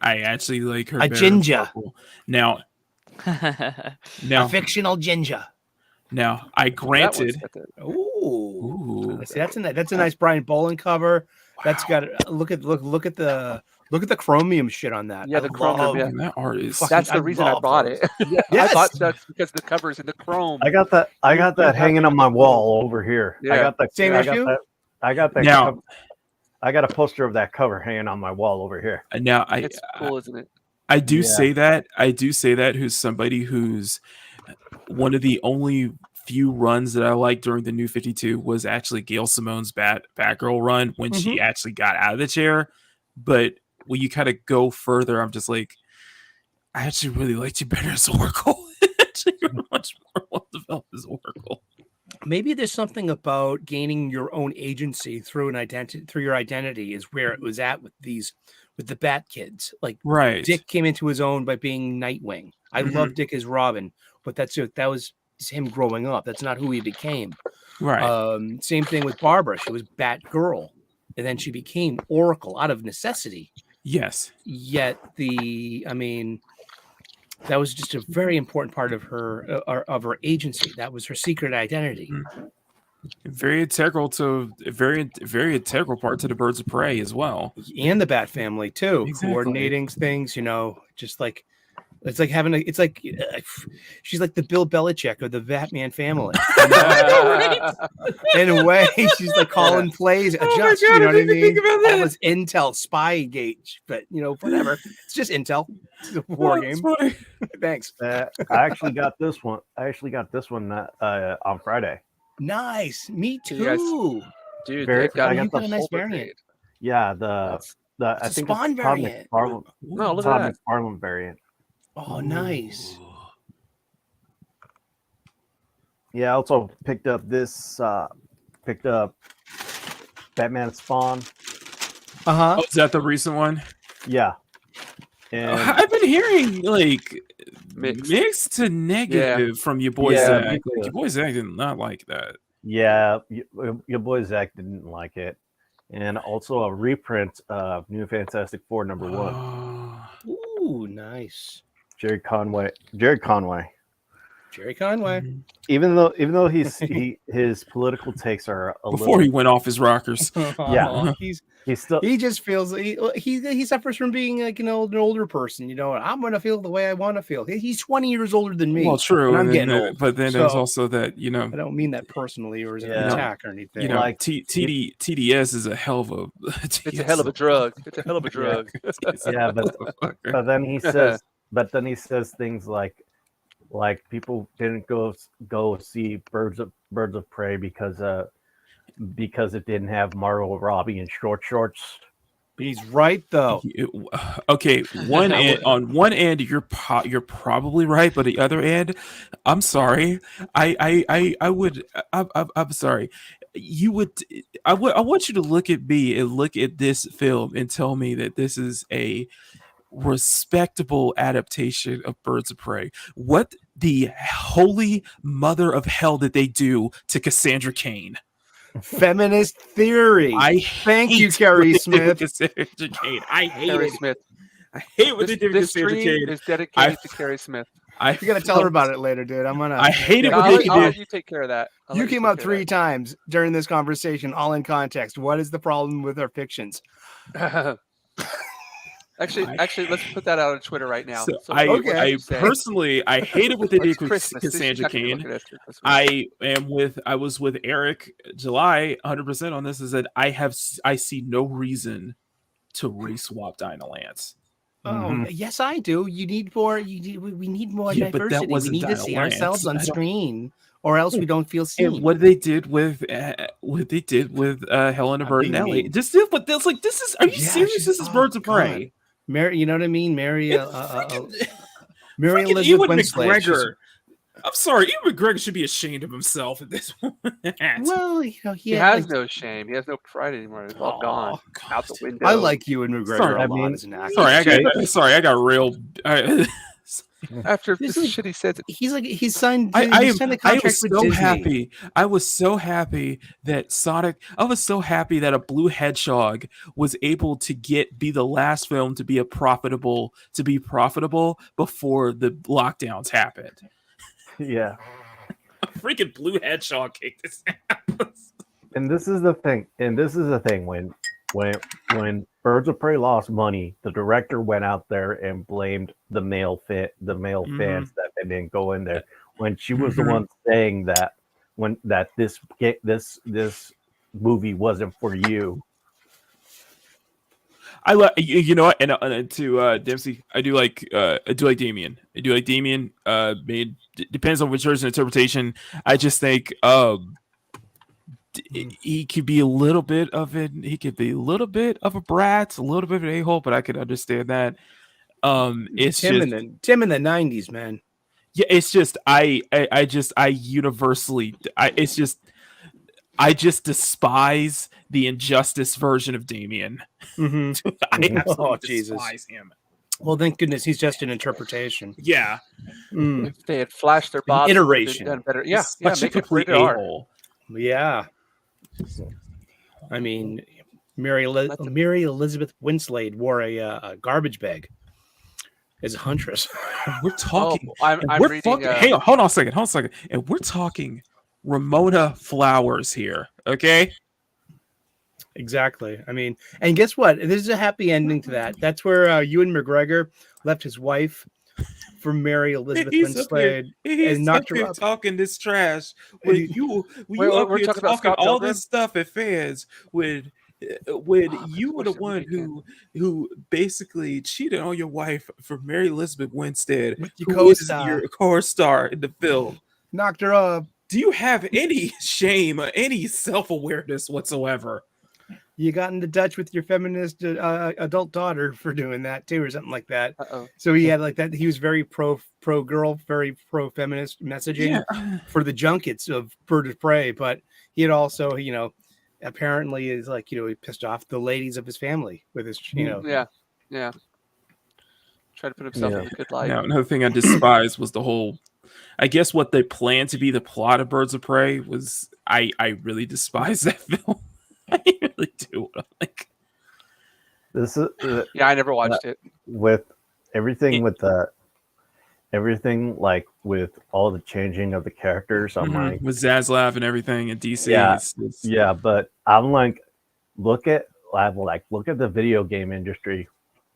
I actually like her. A better as Jinja. Oracle. Now, A fictional Jinja. now, I granted. Ooh. Ooh. See, that's a nice Brian Boland cover. That's got look at the chromium shit on that. Yeah, the chromium, yeah. Man, that art is. That's the I reason I love bought those. it. Yes. I bought that's because the cover's in the chrome. I got that hanging on my wall over here. Yeah. I got that. Same I issue? got that. Now- cover- I got a poster of that cover hanging on my wall over here. Now, It's cool, isn't it? I do Yeah. say that. I do say that. Who's somebody who's one of the only few runs that I liked during the New 52 was actually Gail Simone's Batgirl run when she actually got out of the chair. But when you kind of go further, I'm just like, I actually really liked you better as Oracle. Actually, you're much more well developed as Oracle. Maybe there's something about gaining your own agency through your identity is where it was at with the Bat Kids. Like Right. Dick came into his own by being Nightwing. I love Dick as Robin, but that was him growing up. That's not who he became. Right. Same thing with Barbara. She was Batgirl, and then she became Oracle out of necessity. Yes. Yet that was just a very important part of her agency. That was her secret identity. Very integral very integral part to the Birds of Prey as well. And the Bat family too, Exactly. coordinating things. Just like it's like having she's like the Bill Belichick of the Batman family. In a way, she's like calling plays, adjust. God, You know I what I didn't even mean? think about All that. this intel spy gauge, but whatever. It's just intel. It's a war That's game. funny. Thanks. I actually got this one. On Friday. Nice. Me too. You guys- Dude, Very- they've got, I you got got a nice Holbert variant. grade. Yeah, That's- I It's a think Spawn it's Todd variant. McFarlane. No, look Todd at that. McFarlane variant. Oh, nice. Yeah, I also picked up Batman Spawn. Uh-huh. Oh, is that the recent one? Yeah. And I've been hearing like Mixed. mixed to negative from your boy Yeah, Zach. me Like, too. your boy Zach did not like that. yeah, your boy Zach didn't like it. and also a reprint of New Fantastic Four #1. Ooh, nice. Jerry Conway. Jerry Conway. Even though his political takes are a Before he little, went off his rockers. Yeah. he still he just feels he suffers from being like an older person. You know, I'm gonna feel the way I want to feel. He's 20 years older than me. Well, true. and I'm and getting then, old. But then so there's also that, you know, I don't mean that personally or as an Yeah. attack or anything. you know, like- TDS is a hell of a. It's a hell of a drug. It's a hell of a drug. yeah, but then he says things like people didn't go see Birds of Prey because it didn't have Margot Robbie in short shorts. He's right though. Okay, on one end you're probably right, but the other end, I'm sorry, I'm sorry. I want you to look at me and look at this film and tell me that this is a respectable adaptation of Birds of Prey. What the holy mother of hell did they do to Cassandra Cain? Feminist theory. Thank you, Carrie Smith. Cassandra Cain. I hate Carrie it. Smith. I hate what they did with This Cassandra stream Cain. is dedicated to Carrie Smith. You gotta tell her about it later, dude. I hate it I'll, when they I'll let did. you take care of that. I'll You let came take up care of 3 times during this conversation, all in context. What is the problem with our fictions? that. Actually, let's put that out on Twitter right now. So So I what okay. you say- personally, I hated what they It's did with Christmas. This is Cassandra exactly what Cain. it is for Christmas. I was with Eric July 100% on this. Is that I see no reason to race swap Dinah Lance. Oh, yes, I do. You need more. We need more Yeah, but that diversity. We wasn't need to Dinah see Lance. ourselves on I don't- screen, or else we don't feel seen. And what they did with Helena Bertinelli, just did what this like. This is. Are you Yeah, serious? This is Birds of Prey. Mary, you know what I mean? Mary Freaking Elizabeth Ewan Winslade. McGregor. I'm sorry, Ewan McGregor should be ashamed of himself at this point. Well, you know, He has no shame. He has no pride anymore. It's all gone out the window. I like Ewan McGregor Sorry, a lot as an actor. Sorry, I got real. After This this is- shit he said. He's signed. I he signed a contract was with so Disney. happy. I was so happy that Sonic. I was so happy that a blue hedgehog was able to be the last film to be profitable before the lockdowns happened. Yeah. A freaking blue hedgehog kicked his ass. And this is the thing. When Birds of Prey lost money, the director went out there and blamed the male fans that they didn't go in there. When she was the one saying that this movie wasn't for you. I like you know what, and to Dempsey, I do like Damien. Depends on which version of interpretation. I just think he could be a little bit of a brat, a little bit of an a-hole, but I could understand that. It's Tim just in the 90s, man. yeah, it's just I just despise the injustice version of Damien. Mm-hmm. I absolutely Jesus. despise him. Well, thank goodness he's just an interpretation. Yeah. If they had flashed their bodies, iteration. done better. Yeah, He's yeah, such a make it complete rated R. a-hole. Yeah. I mean, Mary Elizabeth Winslade wore a garbage bag as a huntress. We're talking. I'm we're reading. fucking, hang on, hold on a second. And we're talking Ramona Flowers here, okay? Exactly. I mean, and guess what? There's a happy ending to that. That's where Ewan McGregor left his wife for Mary Elizabeth Winslade and knocked her up. Talking this trash when And you Wait, up we're here talking about talking Scott all Pilgrim? this stuff at fans when you were the one who basically cheated on your wife for Mary Elizabeth Winstead, With your who is co-star. your co-star in the film. Knocked her up. Do you have any shame or any self-awareness whatsoever? You got into Dutch with your feminist adult daughter for doing that too, or something like that. Uh-oh. So he had like that. He was very pro girl, very pro feminist messaging for the junkets of Bird of Prey. But he had also, apparently is like, he pissed off the ladies of his family with his, Yeah. Try to put himself in a good light. Now, another thing I despise was the whole. I guess what they planned to be the plot of Birds of Prey was. I really despise that film. I really do. Like, This is Yeah, I never watched it. with everything with the everything like with all the changing of the characters. I'm like, with Zaslav and everything in DC. Yeah. It's yeah, but I'm like, look at the video game industry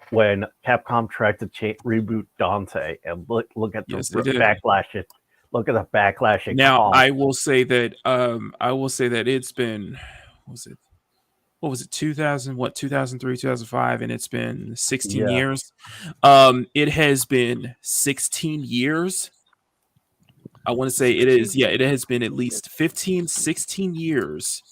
when Capcom tried to reboot Dante, and look at the Yes, they did. backlash. Look at the backlash. Now I will say that it's been what was it 2003 2005, and it's been 16 Yeah. years. It has been 16 years. I want to say it is. Yeah, it has been at least 16 years.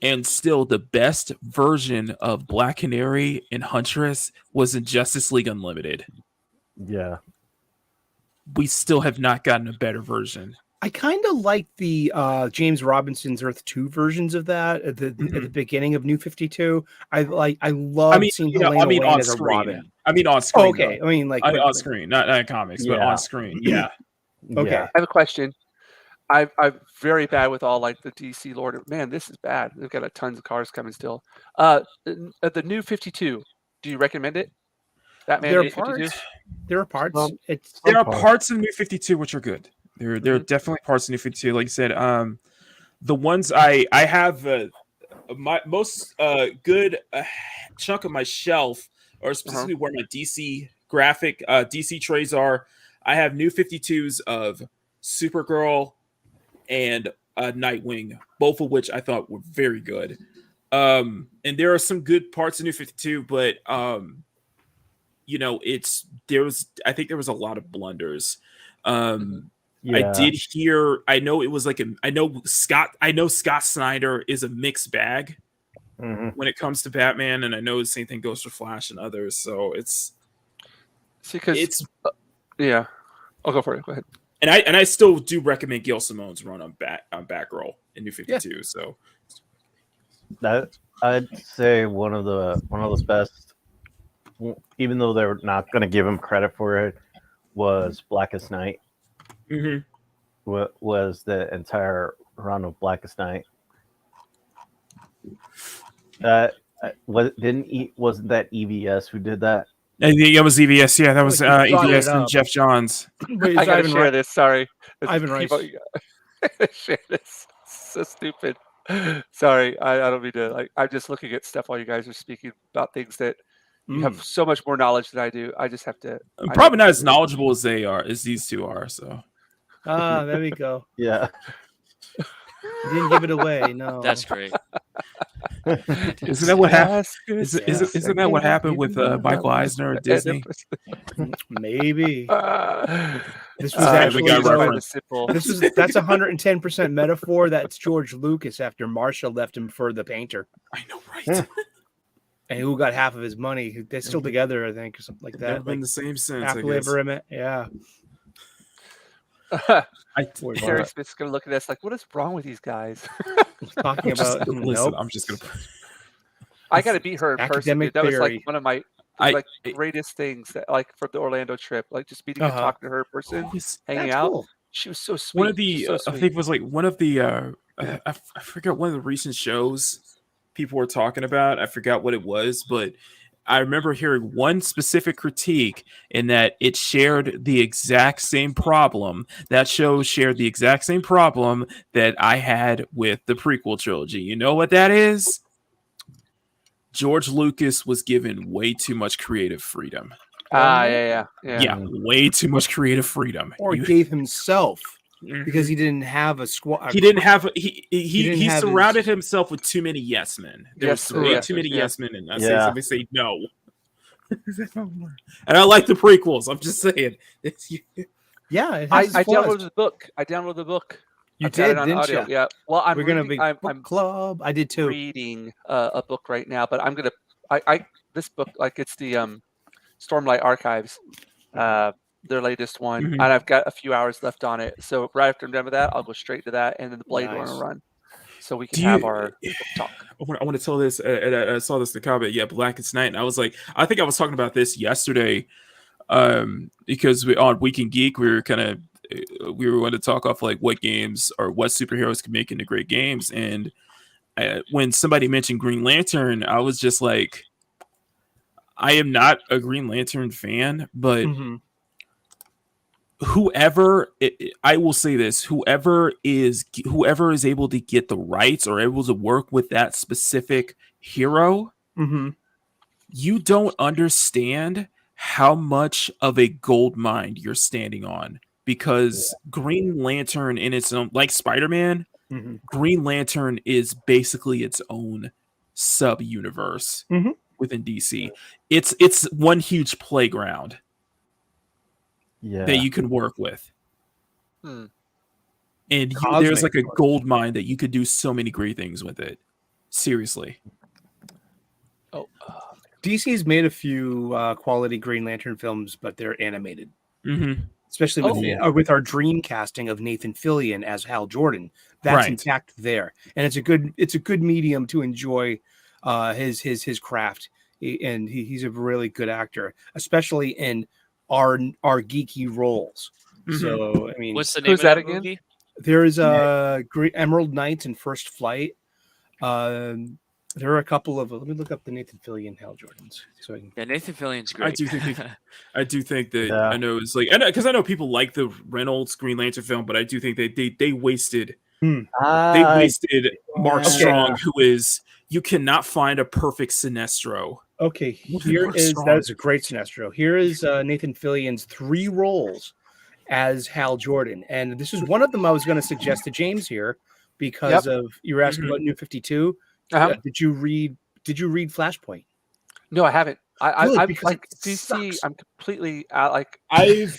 And still, the best version of Black Canary and Huntress was in Justice League Unlimited. Yeah. We still have not gotten a better version. I kind of like the James Robinson's Earth 2 versions of that at the beginning of New 52. I love seeing Helena Wayne on as a screen. Robin. I mean on screen. Oh, okay. Though. I mean like on screen, not in comics, but on screen. Yeah. Okay. Yeah. I have a question. I'm very bad with all like the DC Lord. Man, this is bad. They've got tons of cars coming still. The New 52. Do you recommend it? Batman There are New 52? parts. There are parts. There are parts of New 52 which are good. There are definitely parts of New 52. Like you said, the ones I have my most good chunk of my shelf, or specifically where my DC graphic DC trays are. I have New 52s of Supergirl and Nightwing, both of which I thought were very good. And there are some good parts of New 52, but you know, I think there was a lot of blunders. I did hear. I know it was like I know Scott Snyder is a mixed bag when it comes to Batman, and I know the same thing goes for Flash and others. So yeah. I'll go for it. Go ahead. And I still do recommend Gail Simone's run on Batgirl in New 52. Yeah. So that I'd say one of the best, even though they're not going to give him credit for it, was Blackest Night. Was the entire run of Blackest Night. Wasn't that EVS who did that? I think it was EVS. Yeah, that was EVS and Jeff Johns. Wait, I gotta share this. Sorry, Ivan Rice. Share this. So stupid. Sorry, I don't mean to. I'm just looking at stuff while you guys are speaking about things that you have so much more knowledge than I do. I just have to. I'm probably not as knowledgeable as these two are. So. There we go. Yeah. You didn't give it away. No. That's great. Isn't that what happened? Isn't that what happened with Michael Eisner at Disney? Maybe. This was actually that's 110% metaphor. That's George Lucas after Marsha left him for the painter. I know, right? And who got half of his money? They're still together, I think, or something like that. They've been the same since. Happily ever met. Yeah. Harry Smith's gonna look at us like, what is wrong with these guys? Talking about listen, I'm just gonna. I got to beat her in person. Dude. That was like one of my greatest things that, like, from the Orlando trip, like just meeting and talking to her in person, hanging out. Cool. She was so sweet. One of the I think it was like one of the I forgot one of the recent shows people were talking about. I forgot what it was, but I remember hearing one specific critique in that it shared the exact same problem. That show shared the exact same problem that I had with the prequel trilogy. You know what that is? George Lucas was given way too much creative freedom. Yeah, way too much creative freedom. Or gave himself. Because he didn't have a squad. He didn't have. He surrounded himself with too many yes men. There's way too many yes men, and I say somebody say no. And I like the prequels. I'm just saying. Yeah, I downloaded the book. You did, didn't you? Yeah. Well, we're gonna be book club. I did too. Reading a book right now, but I'm gonna. This book, like, it's the Stormlight Archives. Their latest one, and I've got a few hours left on it. So right after I'm done with that, I'll go straight to that, and then the Blade Runner run, so we can have our talk. I want to tell this. I saw this in the comment. Yeah, Blackest Night, and I was like, I think I was talking about this yesterday, because on Week in Geek we were going to talk off like what games or what superheroes can make into great games, and when somebody mentioned Green Lantern, I was just like, I am not a Green Lantern fan, but I will say this: whoever is able to get the rights or able to work with that specific hero, you don't understand how much of a gold mine you're standing on, because Green Lantern in its own, like Spider-Man, Green Lantern is basically its own sub-universe within DC. It's one huge playground that you can work with. And there's like a gold mine that you could do so many great things with it. Seriously. DC's made a few quality Green Lantern films, but they're animated. Especially with our dream casting of Nathan Fillion as Hal Jordan. That's intact there. And it's a good medium to enjoy his craft. And he's a really good actor, especially in our geeky roles. So I mean, what's the name of that movie? There's Emerald Knights and First Flight. There are a couple of. Let me look up the Nathan Fillion Hal Jordans. So Nathan Fillion's great. I do think that I know it's like, because I know people like the Reynolds Green Lantern film, but I do think they wasted Mark Strong, who is, you cannot find a perfect Sinestro. Okay, that's a great Sinestro. Here is Nathan Fillion's 3 roles as Hal Jordan, and this is one of them I was going to suggest to James here because of you were asking about New 52. Did you read Flashpoint? No, I haven't. I'm like DC. Sucks. I'm completely like. I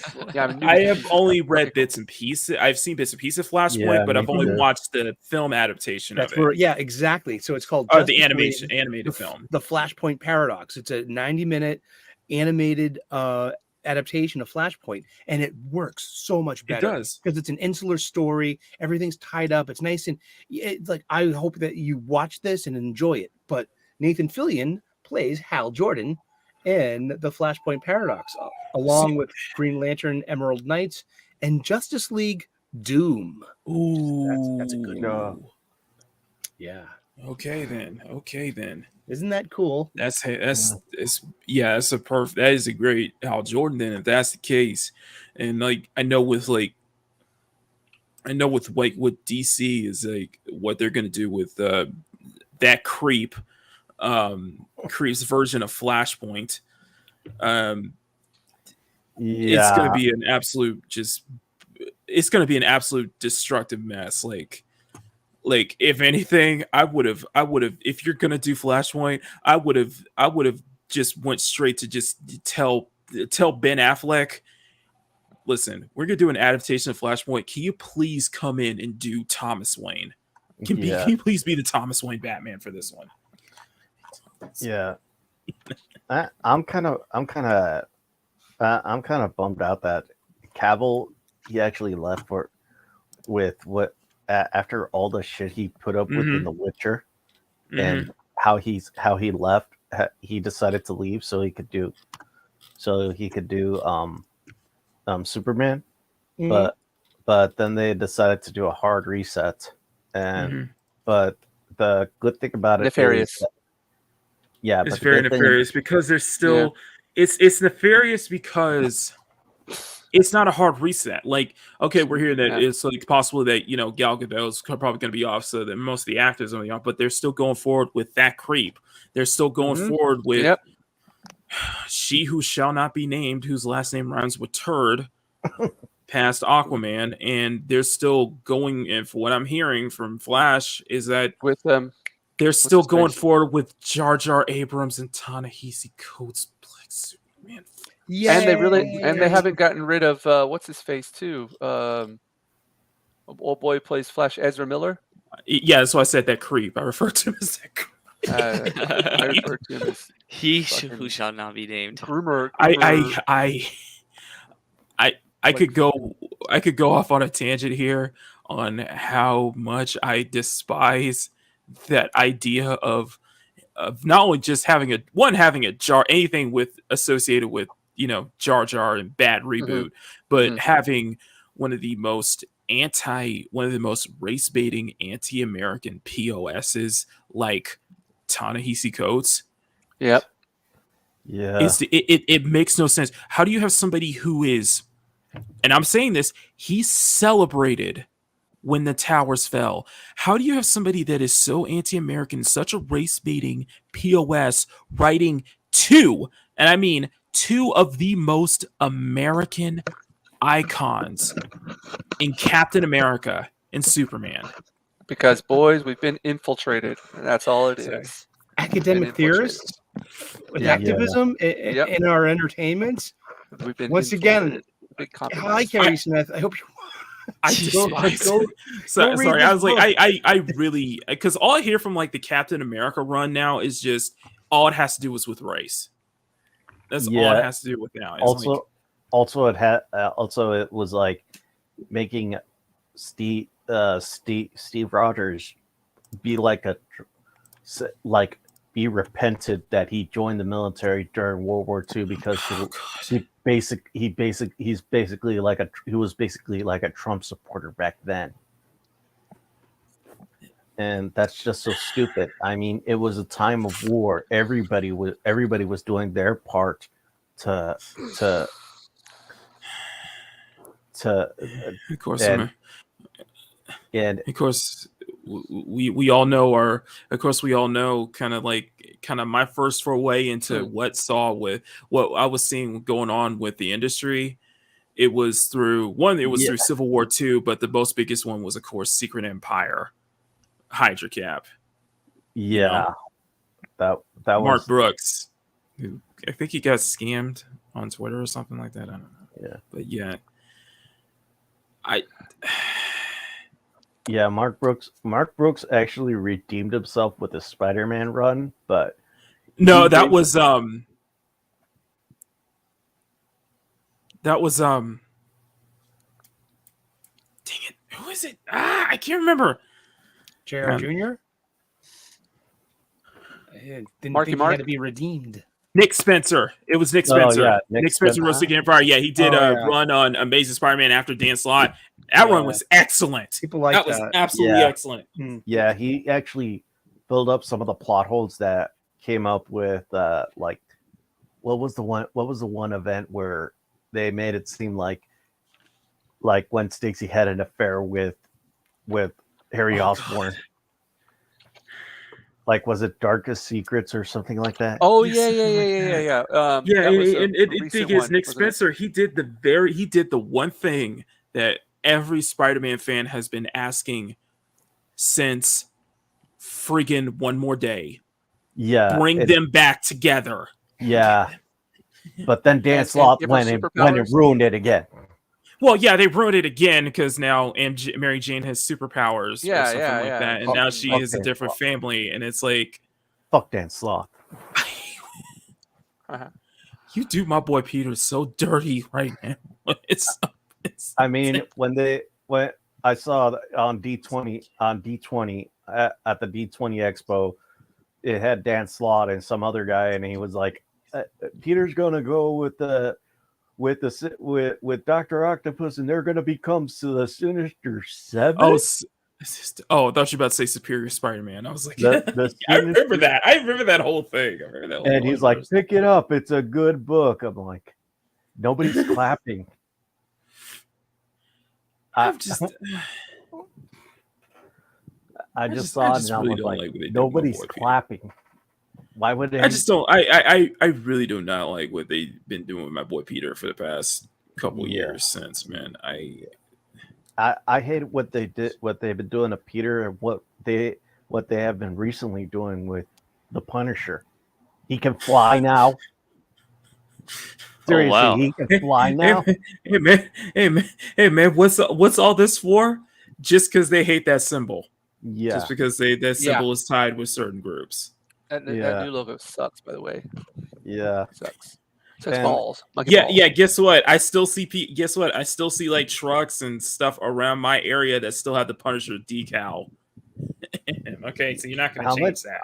have only read bits and pieces. I've seen bits and pieces of Flashpoint, but I've only watched the film adaptation of it. Yeah, exactly. So it's called the animated film, the Flashpoint Paradox. It's a 90-minute animated adaptation of Flashpoint, and it works so much better. It does, because it's an insular story. Everything's tied up. It's nice, and it's like, I hope that you watch this and enjoy it. But Nathan Fillion plays Hal Jordan in the Flashpoint Paradox, along with Green Lantern, Emerald Knights, and Justice League Doom. Ooh, that's a good one. Yeah. Okay then. Isn't that cool? That is a great Hal Jordan then, if that's the case. And like I know with what DC is like, what they're gonna do with that creep's version of Flashpoint. It's gonna be an absolute destructive mess. Like if anything, I would have, if you're gonna do Flashpoint, I would have just went straight to just tell Ben Affleck, listen, we're gonna do an adaptation of Flashpoint. Can you please come in and do Thomas Wayne? Can you please be the Thomas Wayne Batman for this one? Yeah, I'm kind of bummed out that Cavill, he actually left with what after all the shit he put up with in The Witcher, and how he left. He decided to leave so he could do Superman, but then they decided to do a hard reset, and but the good thing about it nefarious. It's very nefarious because there's still it's nefarious because it's not a hard reset. Like, okay, we're hearing that it's like possible that Gal Gadot's probably going to be off, so that most of the actors are off, but they're still going forward with that creep. They're still going forward with she who shall not be named, whose last name rhymes with turd, past Aquaman, and they're still going. And for what I'm hearing from Flash is that with them. They're still going forward with Jar Jar Abrams and Ta-Nehisi Coates playing Superman. Yeah, and they haven't gotten rid of what's his face too. Old boy plays Flash, Ezra Miller. Yeah, that's why I said that creep. I refer to him as that creep. I refer to him as who shall not be named. Groomer. I could go off on a tangent here on how much I despise that idea of not only just having a jar, anything with associated with Jar Jar and bad reboot, but having one of the most race baiting anti-American POSs, like Ta-Nehisi Coates. Yep. Yeah. It makes no sense. How do you have somebody who is, and I'm saying this, he celebrated when the towers fell. How do you have somebody that is so anti-American, such a race-baiting POS, writing two of the most American icons in Captain America and Superman? Because, boys, we've been infiltrated, and that's all it Sorry. is. Academic theorists with Yeah. activism in our entertainments. We've been Once again, infiltrated. Big hi, compromise. Carrie Smith. I hope you. I Go- sorry, read I this was like, book. I really, because all I hear from like the Captain America run now is just all it has to do is with race. That's all it has to do with now. It's like, Also it was like making Steve Rogers be be repentant that he joined the military during World War II because he was basically like a Trump supporter back then. And that's just so stupid. I mean, it was a time of war. Everybody was doing their part to of course, and of course, we all know kind of my first foray into what I was seeing going on with the industry. It was through through Civil War II, but the most biggest one was, of course, Secret Empire, Hydra Cap. Yeah, that Mark was Brooks. I think he got scammed on Twitter or something like that. I don't know. Yeah, but yeah, Yeah, Mark Brooks actually redeemed himself with a Spider-Man run, but no, that was dang it, who is it? I can't remember. JR Jr. I didn't Marky think Mark? he had to be redeemed. Nick Spencer. It was Nick Spencer. yeah, Nick Spencer was Secret Empire. Yeah, he did run on Amazing Spider-Man after Dan Slott. That run was excellent. People like that. Was absolutely excellent. Yeah, he actually filled up some of the plot holes that came up with what was the one event where they made it seem like when Stacey had an affair with Harry Osborn. Like, was it Darkest Secrets or something like that? Oh yeah. The thing is, Nick Spencer, he did the one thing that every Spider-Man fan has been asking since friggin' One More Day. Yeah, bring them back together. Yeah, but then Dan Slott went and ruined it again. Well, yeah, they ruined it again because now Mary Jane has superpowers or something like that, and now she is a different family, and it's like, fuck Dan Slott. You do my boy Peter so dirty right now. I mean, when I saw on D20 at the D20 Expo, it had Dan Slott and some other guy, and he was like, Peter's gonna go with Dr. Octopus, and they're gonna become the Sinister Seven. I thought you were about to say Superior Spider-Man. I was like, I remember that whole thing. And he's like, pick it up. It's a good book. I'm like, nobody's clapping. I just saw it and I was like, nobody's clapping. Why would they? I just don't. I really do not like what they've been doing with my boy Peter for the past couple years since, man. I hate what they've been doing to Peter and what they have been recently doing with the Punisher. He can fly now. Seriously, he can fly now. Hey man, what's all this for? Just because they hate that symbol. Yeah. Just because that symbol is tied with certain groups. That new logo sucks, by the way. Yeah. Sucks. Balls. Yeah. Guess what? I still see I still see like trucks and stuff around my area that still have the Punisher decal. Okay, so you're not going to change that.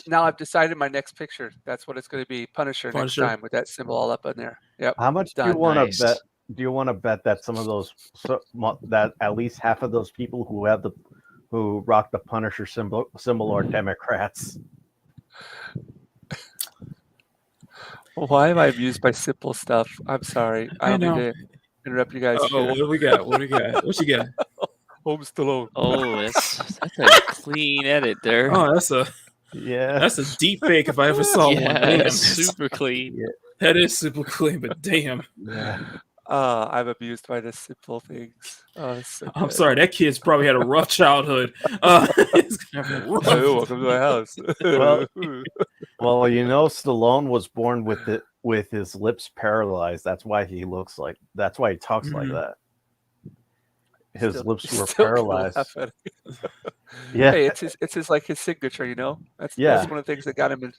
Now I've decided my next picture. That's what it's going to be. Punisher next time with that symbol all up in there. Yep. How much do you want to bet? Do you want to bet that some of those that at least half of those people who rock the Punisher symbol are Democrats? Why am I amused by simple stuff? I'm sorry. I I don't mean know. to interrupt you guys. Oh, what do we got? What do we got? What you got? Home Stallone. Oh, that's a clean edit there. Oh, Yeah, that's a deep fake if I ever saw one. Yeah, Damn, that's super clean. that is super clean, but damn. yeah. I'm amused by the simple things. Oh, it's so I'm good. sorry, that kid's probably had a rough childhood. He's gonna have a rough- Oh, welcome to my house. Well, Stallone was born with his lips paralyzed. That's why he talks like that. His Still- lips were still gonna paralyzed. laugh at it. Yeah, Hey, it's his like his signature, That's Yeah. one of the things that got him,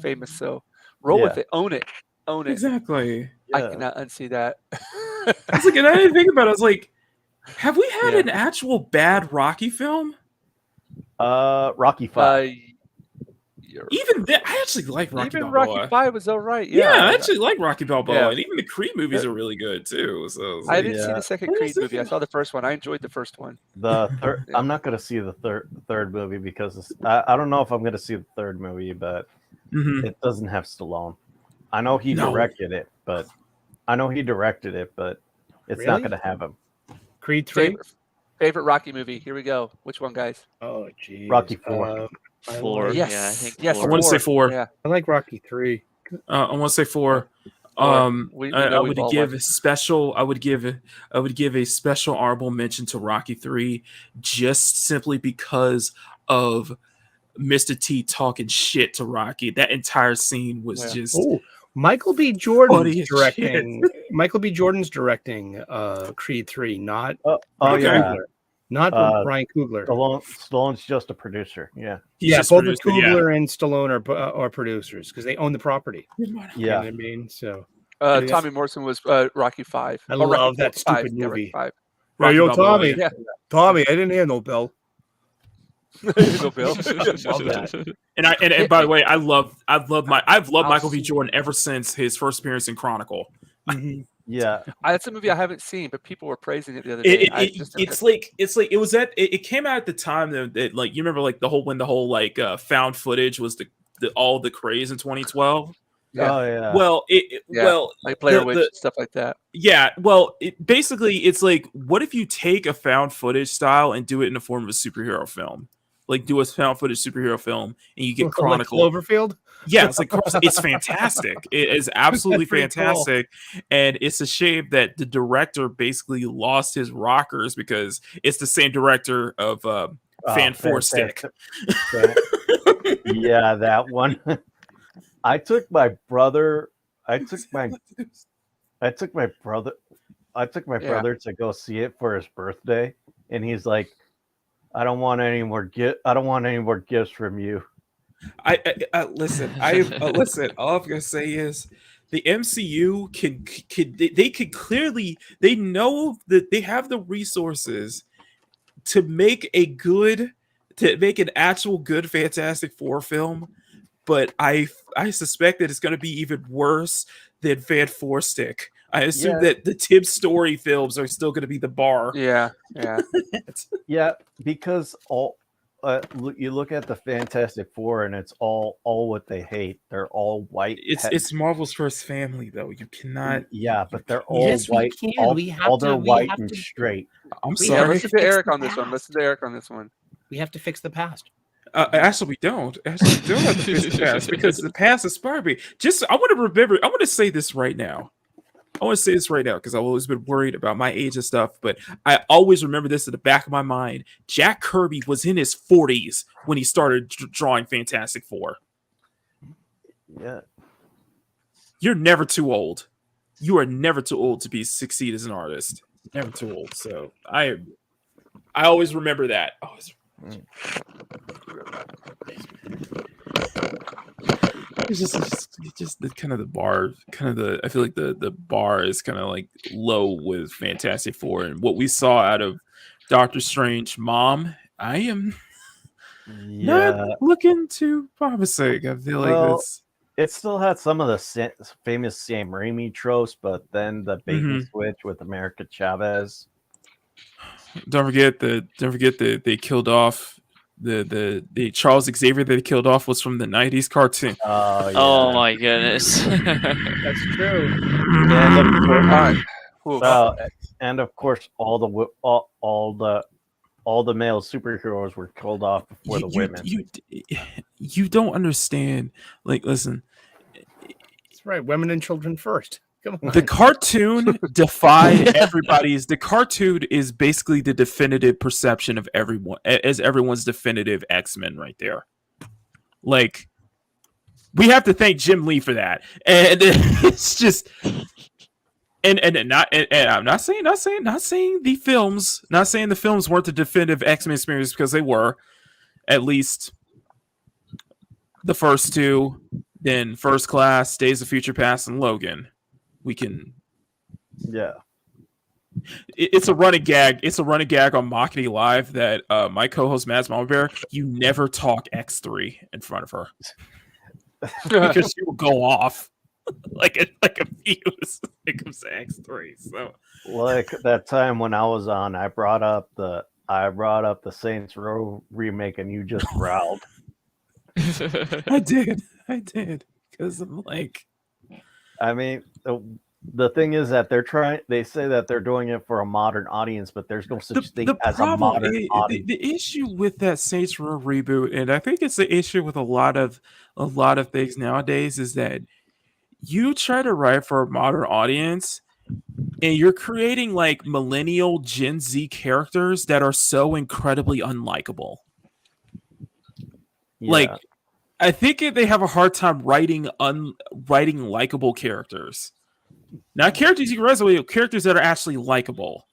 famous. So roll with it, own it. Exactly. I yeah. cannot unsee that. I was like, and I didn't think about it. I was like, have we had an actual bad Rocky film? Rocky V. Even that, I actually like Rocky Even Balboa. Rocky 5 was all right. Yeah, Yeah, I actually like Rocky Balboa, Yeah. and even the Creed movies are really good too. So I was I like, didn't see the second Creed movie. I saw the first one. I enjoyed the first one. The third. Yeah. I'm not going to see the third movie because I don't know if I'm going to see the third movie, but Mhm. it doesn't have Stallone. I know he directed it, but it's not Really? going to have him. Creed 3? Favorite Rocky movie. Here we go. Which one, guys? Oh, geez. Rocky 4. Four. Yes. Yeah, I think Yes. I want to say 4. Yeah. I like Rocky 3. I want to say 4. We I know would we've all give watched- a special. I would give a special honorable mention to Rocky 3, just simply because of Mr. T talking shit to Rocky. That entire scene was just. Oh, Michael B. Funny Jordan's as directing. Michael B. Jordan's directing Creed 3, not Oh Okay. yeah, Coogler. Not Brian Coogler. Stallone's just a producer. Yeah, He's Yeah, just both produced it, Coogler and Stallone are producers because they own the property. You know yeah. what I mean? So Tommy Morrison was Rocky 5. I Oh, Rocky love that 5. stupid Yeah, Rocky movie. 5. Rocky yo, Balboa, Tommy. yeah. Tommy, I didn't hear no bell. No, Bill. Love that. And by the way, I've loved I'll Michael B. see. Jordan ever since his first appearance in Chronicle. Yeah, That's a movie I haven't seen, but people were praising it the other day. It came out at the time that like you remember like the whole like found footage was the all the craze in 2012. Yeah. Oh yeah. Well, like Blair Witch, stuff like that. Yeah, well, basically, it's like, what if you take a found footage style and do it in the form of a superhero film? Like, do a found footage superhero film, and you get Like Chronicle. Cloverfield? Yeah, it's like it's fantastic. It is absolutely That's pretty cool. fantastic, and it's a shame that the director basically lost his rockers because it's the same director of Fan Four Stick. Yeah, that one. I took my brother to go see it for his birthday, and he's like, I don't want any more gifts from you. I listen. Listen. All I'm gonna say is the MCU can clearly, they know that they have the resources to make an actual good Fantastic Four film, but I suspect that it's going to be even worse than Fan Four Stick. I assume that the Tim Story films are still going to be the bar. Yeah. Yeah, because you look at the Fantastic Four, and it's all what they hate. They're all white. It's Marvel's first family, though. You cannot. Yeah, but they're all Yes, we white. can. All, We have all to- they're we white have and to- I'm straight. We Yeah, sorry. have listen to to fix Eric the on this one. past. Listen to Eric on this one. We have to fix the past. Actually, we don't. Actually, we don't have to fix the past because the past inspired me. I want to remember. I want to say this right now. Because I've always been worried about my age and stuff, but I always remember this in the back of my mind. Jack Kirby was in his 40s when he started drawing Fantastic Four. Yeah. You're never too old. You are never too old to succeed as an artist. Never too old. So I always remember that. It's just the kind of the bar, I feel like the bar is kind of like low with Fantastic Four, and what we saw out of Doctor Strange Mom, I am not looking too promising. I feel like it still had some of the famous Sam Raimi tropes, but then the bait and Mhm. switch with America Chavez. Don't forget that they killed off the Charles Xavier that they killed off was from the 90s cartoon. Oh yeah. Oh my goodness. That's true. And of course, All right. Oof. and of course, all the male superheroes were killed off before the women. You don't understand. Like, listen, That's right. Women and children first. Come on. the cartoon defied everybody's. The cartoon is basically the definitive perception of everyone, as everyone's definitive X-Men right there. Like, we have to thank Jim Lee for that, and it's just, and I'm not saying the films weren't the definitive X-Men experience, because they were, at least the first two, then First Class, Days of Future Past, and Logan. We can, Yeah. it's a running gag. It's a running gag on Mockety Live that my co-host Mads Mama Bear, you never talk X3 in front of her because she will go off like a fuse when it comes to X3. So, Like that time when I was on, I brought up the Saints Row remake, and you just growled. I did because I'm like, I mean, the thing is that they say that they're doing it for a modern audience, but there's no such thing as a modern audience. The issue with that Saints Row reboot, and I think it's the issue with a lot of things nowadays, is that you try to write for a modern audience and you're creating like millennial Gen Z characters that are so incredibly unlikable. Yeah. Like, I think they have a hard time writing likable characters. Not characters you can resonate, characters that are actually likable.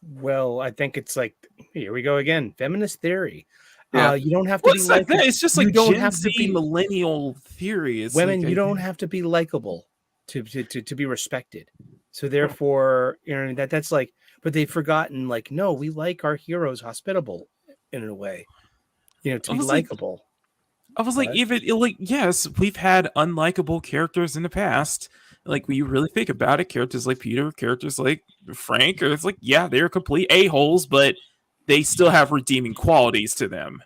Well, I think it's like, here we go again, feminist theory. Yeah. You don't have to be It's like likable. that. It's just You like don't Gen have to Z be millennial theory. It's women. like, You don't have to be likable to be respected. So therefore, that's like, but they've forgotten. Like, no, we like our heroes hospitable in a way, to be likable. I was like, even like, yes, we've had unlikable characters in the past. Like, when you really think about it, characters like Peter, characters like Frank, or it's like, yeah, they're complete a-holes, but they still have redeeming qualities to them.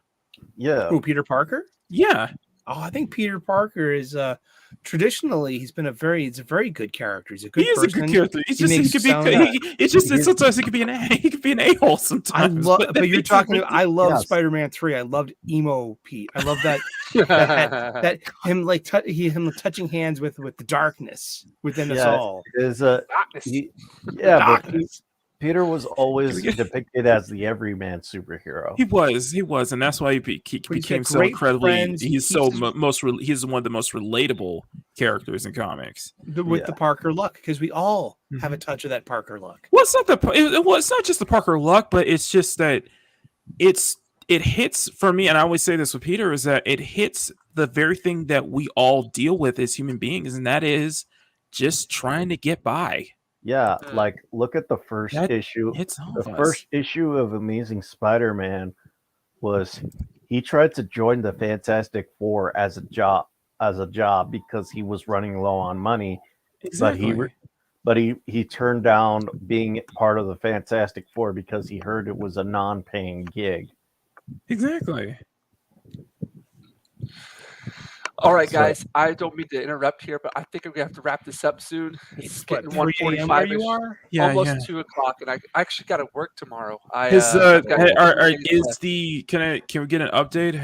Yeah. Who, Peter Parker? Yeah. Oh, I think Peter Parker is traditionally he's a very good character. He's a good person. He is a good character. It's just makes he could be. sound- It's just that sometimes he could be an a-hole sometimes. but you're talking. I love Spider-Man 3. I loved emo Pete. I love that that him like him touching hands with the darkness within us all. Is Darkness. but Peter was always depicted as the everyman superhero. He was, and that's why he became so incredibly. Friends. He's one of the most relatable characters in comics. With the Parker luck, because we all have a touch of that Parker luck. Well, it's not just the Parker luck, but it's just that it hits for me, and I always say this with Peter, is that it hits the very thing that we all deal with as human beings, and that is just trying to get by. Yeah, like look at the first issue. The first issue of Amazing Spider-Man was he tried to join the Fantastic Four as a job because he was running low on money. Exactly. But he turned down being part of the Fantastic Four because he heard it was a non-paying gig. Exactly. All right, guys. I don't mean to interrupt here, but I think we're gonna have to wrap this up soon. It's getting 1:45. Where you are? Yeah, almost 2:00, and I actually got to work tomorrow. Can we get an update?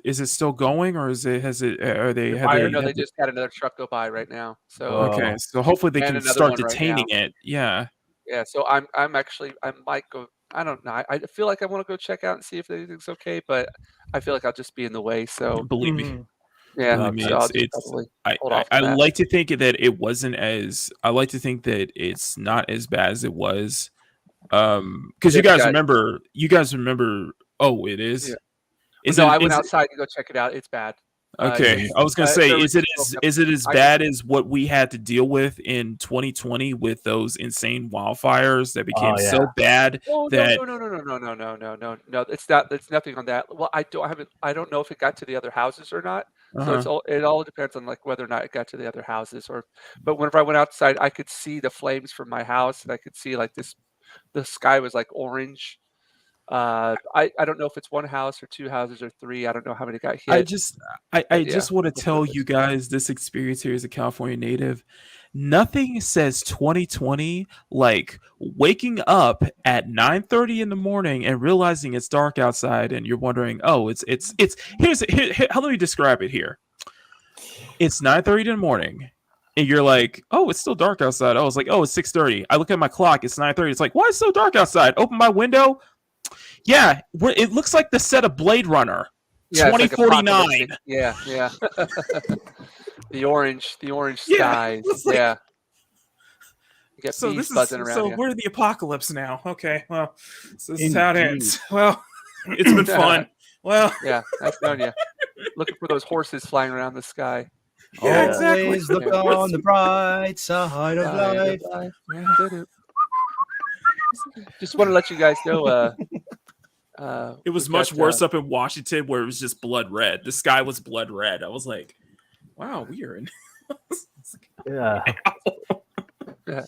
Is it still going, or is it they just had another truck go by right now. So okay, so hopefully they can start detaining it. Yeah. So I might go. I don't know. I feel like I want to go check out and see if anything's okay, but I feel like I'll just be in the way. So believe me. Yeah, I like to think that it wasn't as. I like to think that it's not as bad as it was. Because you guys remember. Oh, it is. Yeah. I went outside to go check it out. It's bad. Okay, I was gonna say, is it as bad as what we had to deal with in 2020 with those insane wildfires that became so bad that no, it's not. It's nothing on that. Well, I don't know if it got to the other houses or not. Uh-huh. it all depends on like whether or not it got to the other houses but whenever I went outside, I could see the flames from my house, and I could see like the sky was like orange. I don't know if it's one house or two houses or three. I don't know how many got I hit, just I, but I yeah, just want to that's what tell it you is. guys this experience here as a California native. Nothing says 2020 like waking up at 9:30 in the morning and realizing it's dark outside and you're wondering, "Oh, it's how let me describe it here. It's 9:30 in the morning and you're like, "Oh, it's still dark outside." I was like, "Oh, it's 6:30." I look at my clock, it's 9:30. It's like, "Why is it so dark outside?" Open my window. Yeah, it looks like the set of Blade Runner Yeah, it's like 2049. apocalyptic. Yeah, yeah. The orange Yeah, skies. it's like Yeah, you get so. bees This is buzzing around so you. we're in the apocalypse now. Okay, well, so this is how it Indeed. ends. Well, it's been fun. Well, Yeah, nice knowing you. Looking for those horses flying around the sky. yeah, exactly. Always look Yeah. on the bright side of Side of life. life. Yeah, did it. Just want to let you guys know. It was we've much got, worse up in Washington where it was just blood red. The sky was blood red. I was like, wow, we are in. Yeah. yeah.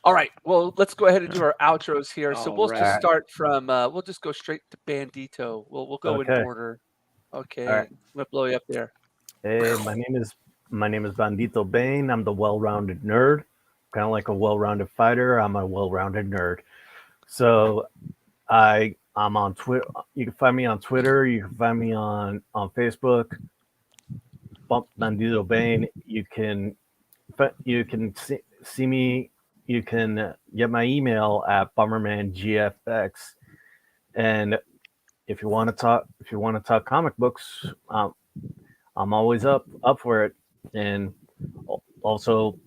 All right. Well, let's go ahead and do our outros here. So All we'll just right. start from. We'll just go straight to Bandito. We'll go in Okay. order. Okay. All right. I'm gonna blow you up there. Hey, my name is Bandito Bane. I'm the well-rounded nerd. Kind of like a well-rounded fighter. I'm a well-rounded nerd. So I'm on Twitter. You can find me on Twitter. You can find me on Facebook. Bump Bandito Bane. You can see me. You can get my email at BummermanGFX. And if you want to talk comic books, I'm always up for it. And also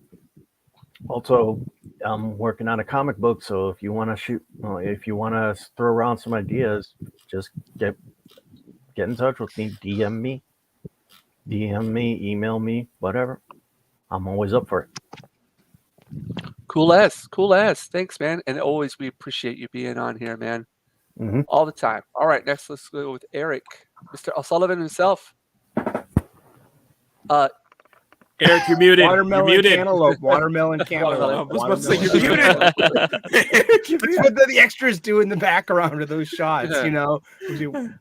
I'm working on a comic book. So if you want to throw around some ideas, just get in touch with me. DM me, email me, whatever. I'm always up for it. Cool as. Thanks, man. And always we appreciate you being on here, man. Mm-hmm. All the time. All right, next let's go with Eric, Mr. O'Sullivan himself. Eric, you're muted. Watermelon You're muted. cantaloupe. Watermelon cantaloupe. I was about to say Watermelon you're muted. Eric, you're That's muted. what the extras do in the background of those shots, you know. Cantaloupe,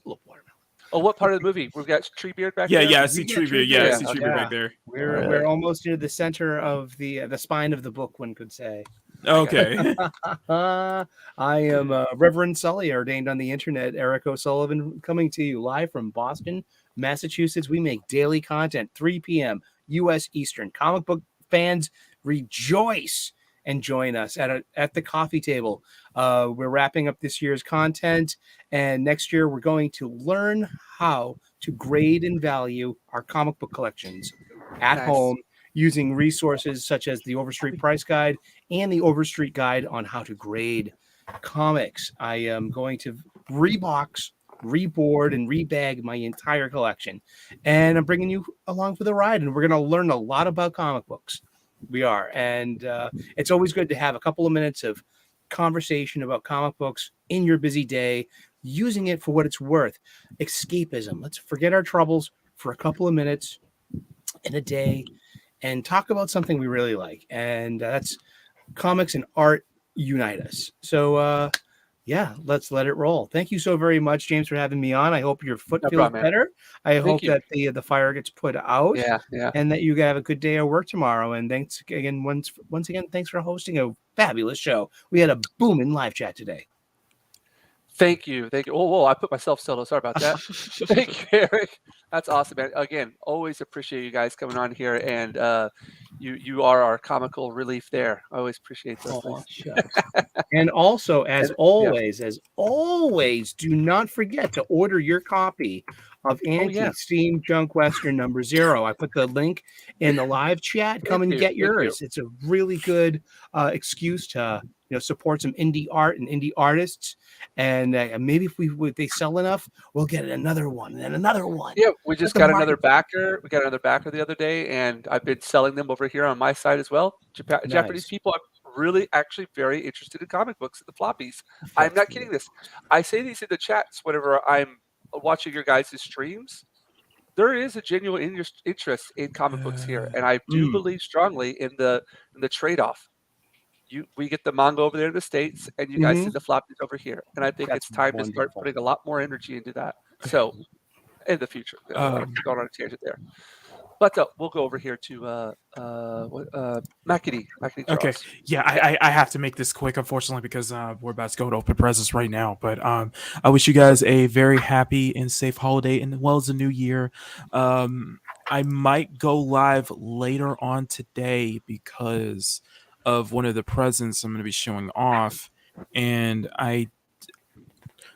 watermelon. Oh, what part of the movie? We've got Treebeard back Yeah, there? yeah, I see Treebeard. Yeah, I Yeah, see okay. Treebeard back there. We're almost near the center of the spine of the book, one could say. Okay. I am Reverend Sully, ordained on the internet, Eric O'Sullivan, coming to you live from Boston, Massachusetts. We make daily content, 3 p.m. U.S. Eastern. Comic book fans, rejoice and join us at the coffee table. We're wrapping up this year's content, and next year we're going to learn how to grade and value our comic book collections at home, using resources such as the Overstreet Price Guide and the Overstreet Guide on how to grade comics. I am going to rebox, reboard, and rebag my entire collection. And I'm bringing you along for the ride, and we're going to learn a lot about comic books. We are. And it's always good to have a couple of minutes of conversation about comic books in your busy day, using it for what it's worth. Escapism. Let's forget our troubles for a couple of minutes in a day and talk about something we really like. And that's comics and art unite us. So, yeah, let's let it roll. Thank you so very much, James, for having me on. I hope your foot feels better. I hope that the fire gets put out. Yeah. And that you have a good day of work tomorrow. And thanks again, once again, thanks for hosting a fabulous show. We had a booming live chat today. Thank you. Whoa! I put myself solo. Sorry about that. Thank you, Eric. That's awesome, man. Again, always appreciate you guys coming on here, and you are our comical relief there. I always appreciate those things. And also, as always, do not forget to order your copy of Anti-Steam Junk Western #0. I put the link in the live chat. Come and get yours. It's a really good excuse to support some indie art and indie artists. And maybe if they sell enough, we'll get another one and then another one. Yeah, we just got another backer. We got another backer the other day, and I've been selling them over here on my side as well. Japanese people are really actually very interested in comic books and the floppies. I'm not kidding this. I say these in the chats whenever I'm watching your guys' streams, there is a genuine interest in comic books here, and I do believe strongly in the trade-off. We get the manga over there in the States, and you guys see the floppies over here, and I think That's it's time to start wonderful. putting a lot more energy into that. So, in the future, going on a tangent there. But we'll go over here to Macady. Macady Okay. Charles. Yeah, I have to make this quick, unfortunately, because we're about to go to open presents right now. But I wish you guys a very happy and safe holiday, and as well as a new year. I might go live later on today because of one of the presents I'm going to be showing off, and I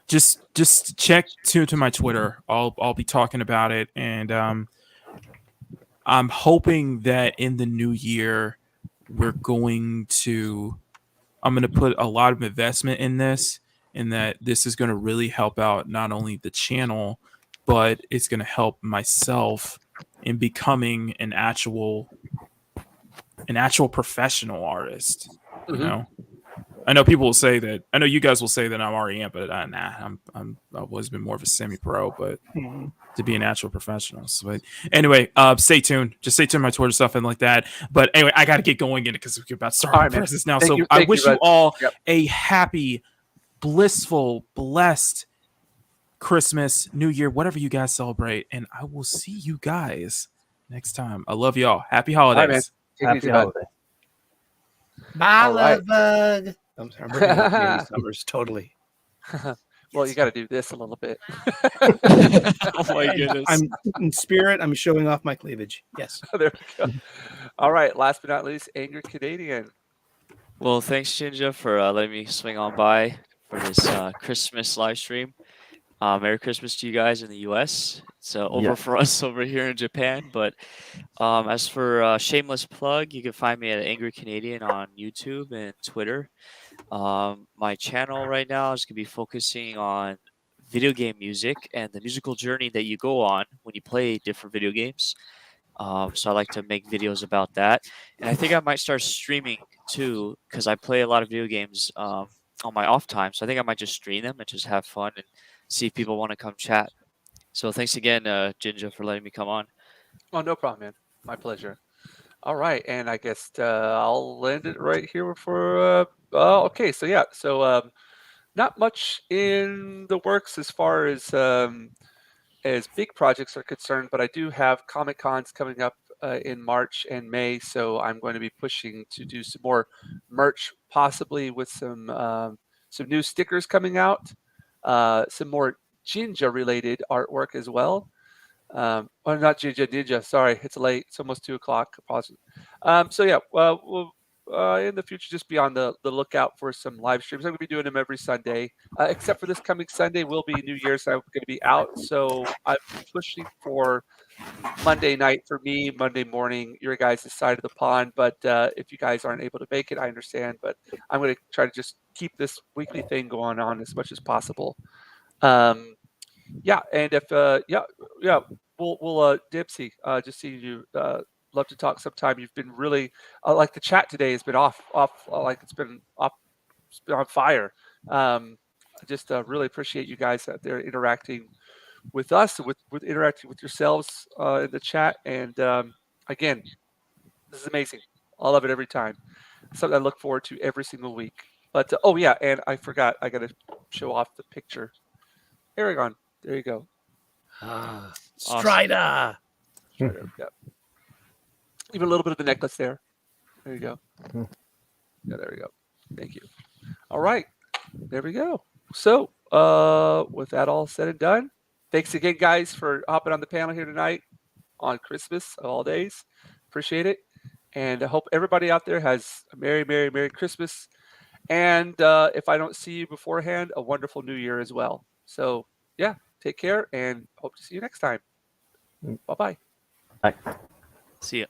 just check to my Twitter. I'll be talking about it, and I'm hoping that in the new year I'm going to put a lot of investment in this, and that this is going to really help out not only the channel, but it's going to help myself in becoming an actual professional artist. You know, I know people will say that. I know you guys will say that I'm already am, but nah, I've always been more of a semi-pro, but to be an actual professional. So, but anyway, stay tuned. Just stay tuned to my Twitter stuff and like that. But anyway, I got to get going in it because we're about to start the presents now. So I wish you all a happy, blissful, blessed Christmas, New Year, whatever you guys celebrate, and I will see you guys next time. I love y'all. Happy holidays. Happy holidays. Bye, love bug. I'm sorry, I'm bringing up Andy Summers, totally. Well, you got to do this a little bit. Oh my goodness. I'm in spirit. I'm showing off my cleavage. Yes. There we go. All right. Last but not least, Angry Canadian. Well, thanks, Jinja, for letting me swing on by for this Christmas live stream. Merry Christmas to you guys in the U.S. It's over for us over here in Japan. But as for shameless plug, you can find me at Angry Canadian on YouTube and Twitter. My channel right now is going to be focusing on video game music and the musical journey that you go on when you play different video games. So I like to make videos about that. And I think I might start streaming too, because I play a lot of video games on my off time. So I think I might just stream them and just have fun and see if people want to come chat. So thanks again, Jinja, for letting me come on. Oh, no problem, man. My pleasure. All right. And I guess I'll end it right here for okay. So yeah. So not much in the works as far as big projects are concerned, but I do have Comic Cons coming up in March and May, so I'm going to be pushing to do some more merch, possibly with some new stickers coming out, some more Jinja related artwork as well. Well, not Ninja. Sorry, it's late. It's almost 2:00. So yeah, we'll in the future just be on the lookout for some live streams. I'm going to be doing them every Sunday, except for this coming Sunday will be New Year's. I'm going to be out, so I'm pushing for Monday night for me, Monday morning, your guys' side of the pond. But if you guys aren't able to make it, I understand. But I'm going to try to just keep this weekly thing going on as much as possible. Yeah, and if we'll Dipsy, just see you. Love to talk sometime. You've been really like the chat today has been off like it's been on fire. I just really appreciate you guys out there interacting with us, with interacting with yourselves in the chat. And again, this is amazing. I love it every time. Something I look forward to every single week. But oh yeah, and I forgot, I got to show off the picture. Aragon, there you go. Strider. Strider, yeah. Even a little bit of the necklace there. There you go. Yeah, there we go. Thank you. All right. There we go. So with that all said and done, thanks again, guys, for hopping on the panel here tonight on Christmas of all days. Appreciate it. And I hope everybody out there has a Merry, Merry, Merry Christmas. And if I don't see you beforehand, a wonderful New Year as well. So yeah, take care and hope to see you next time. Bye-bye. Bye. See ya.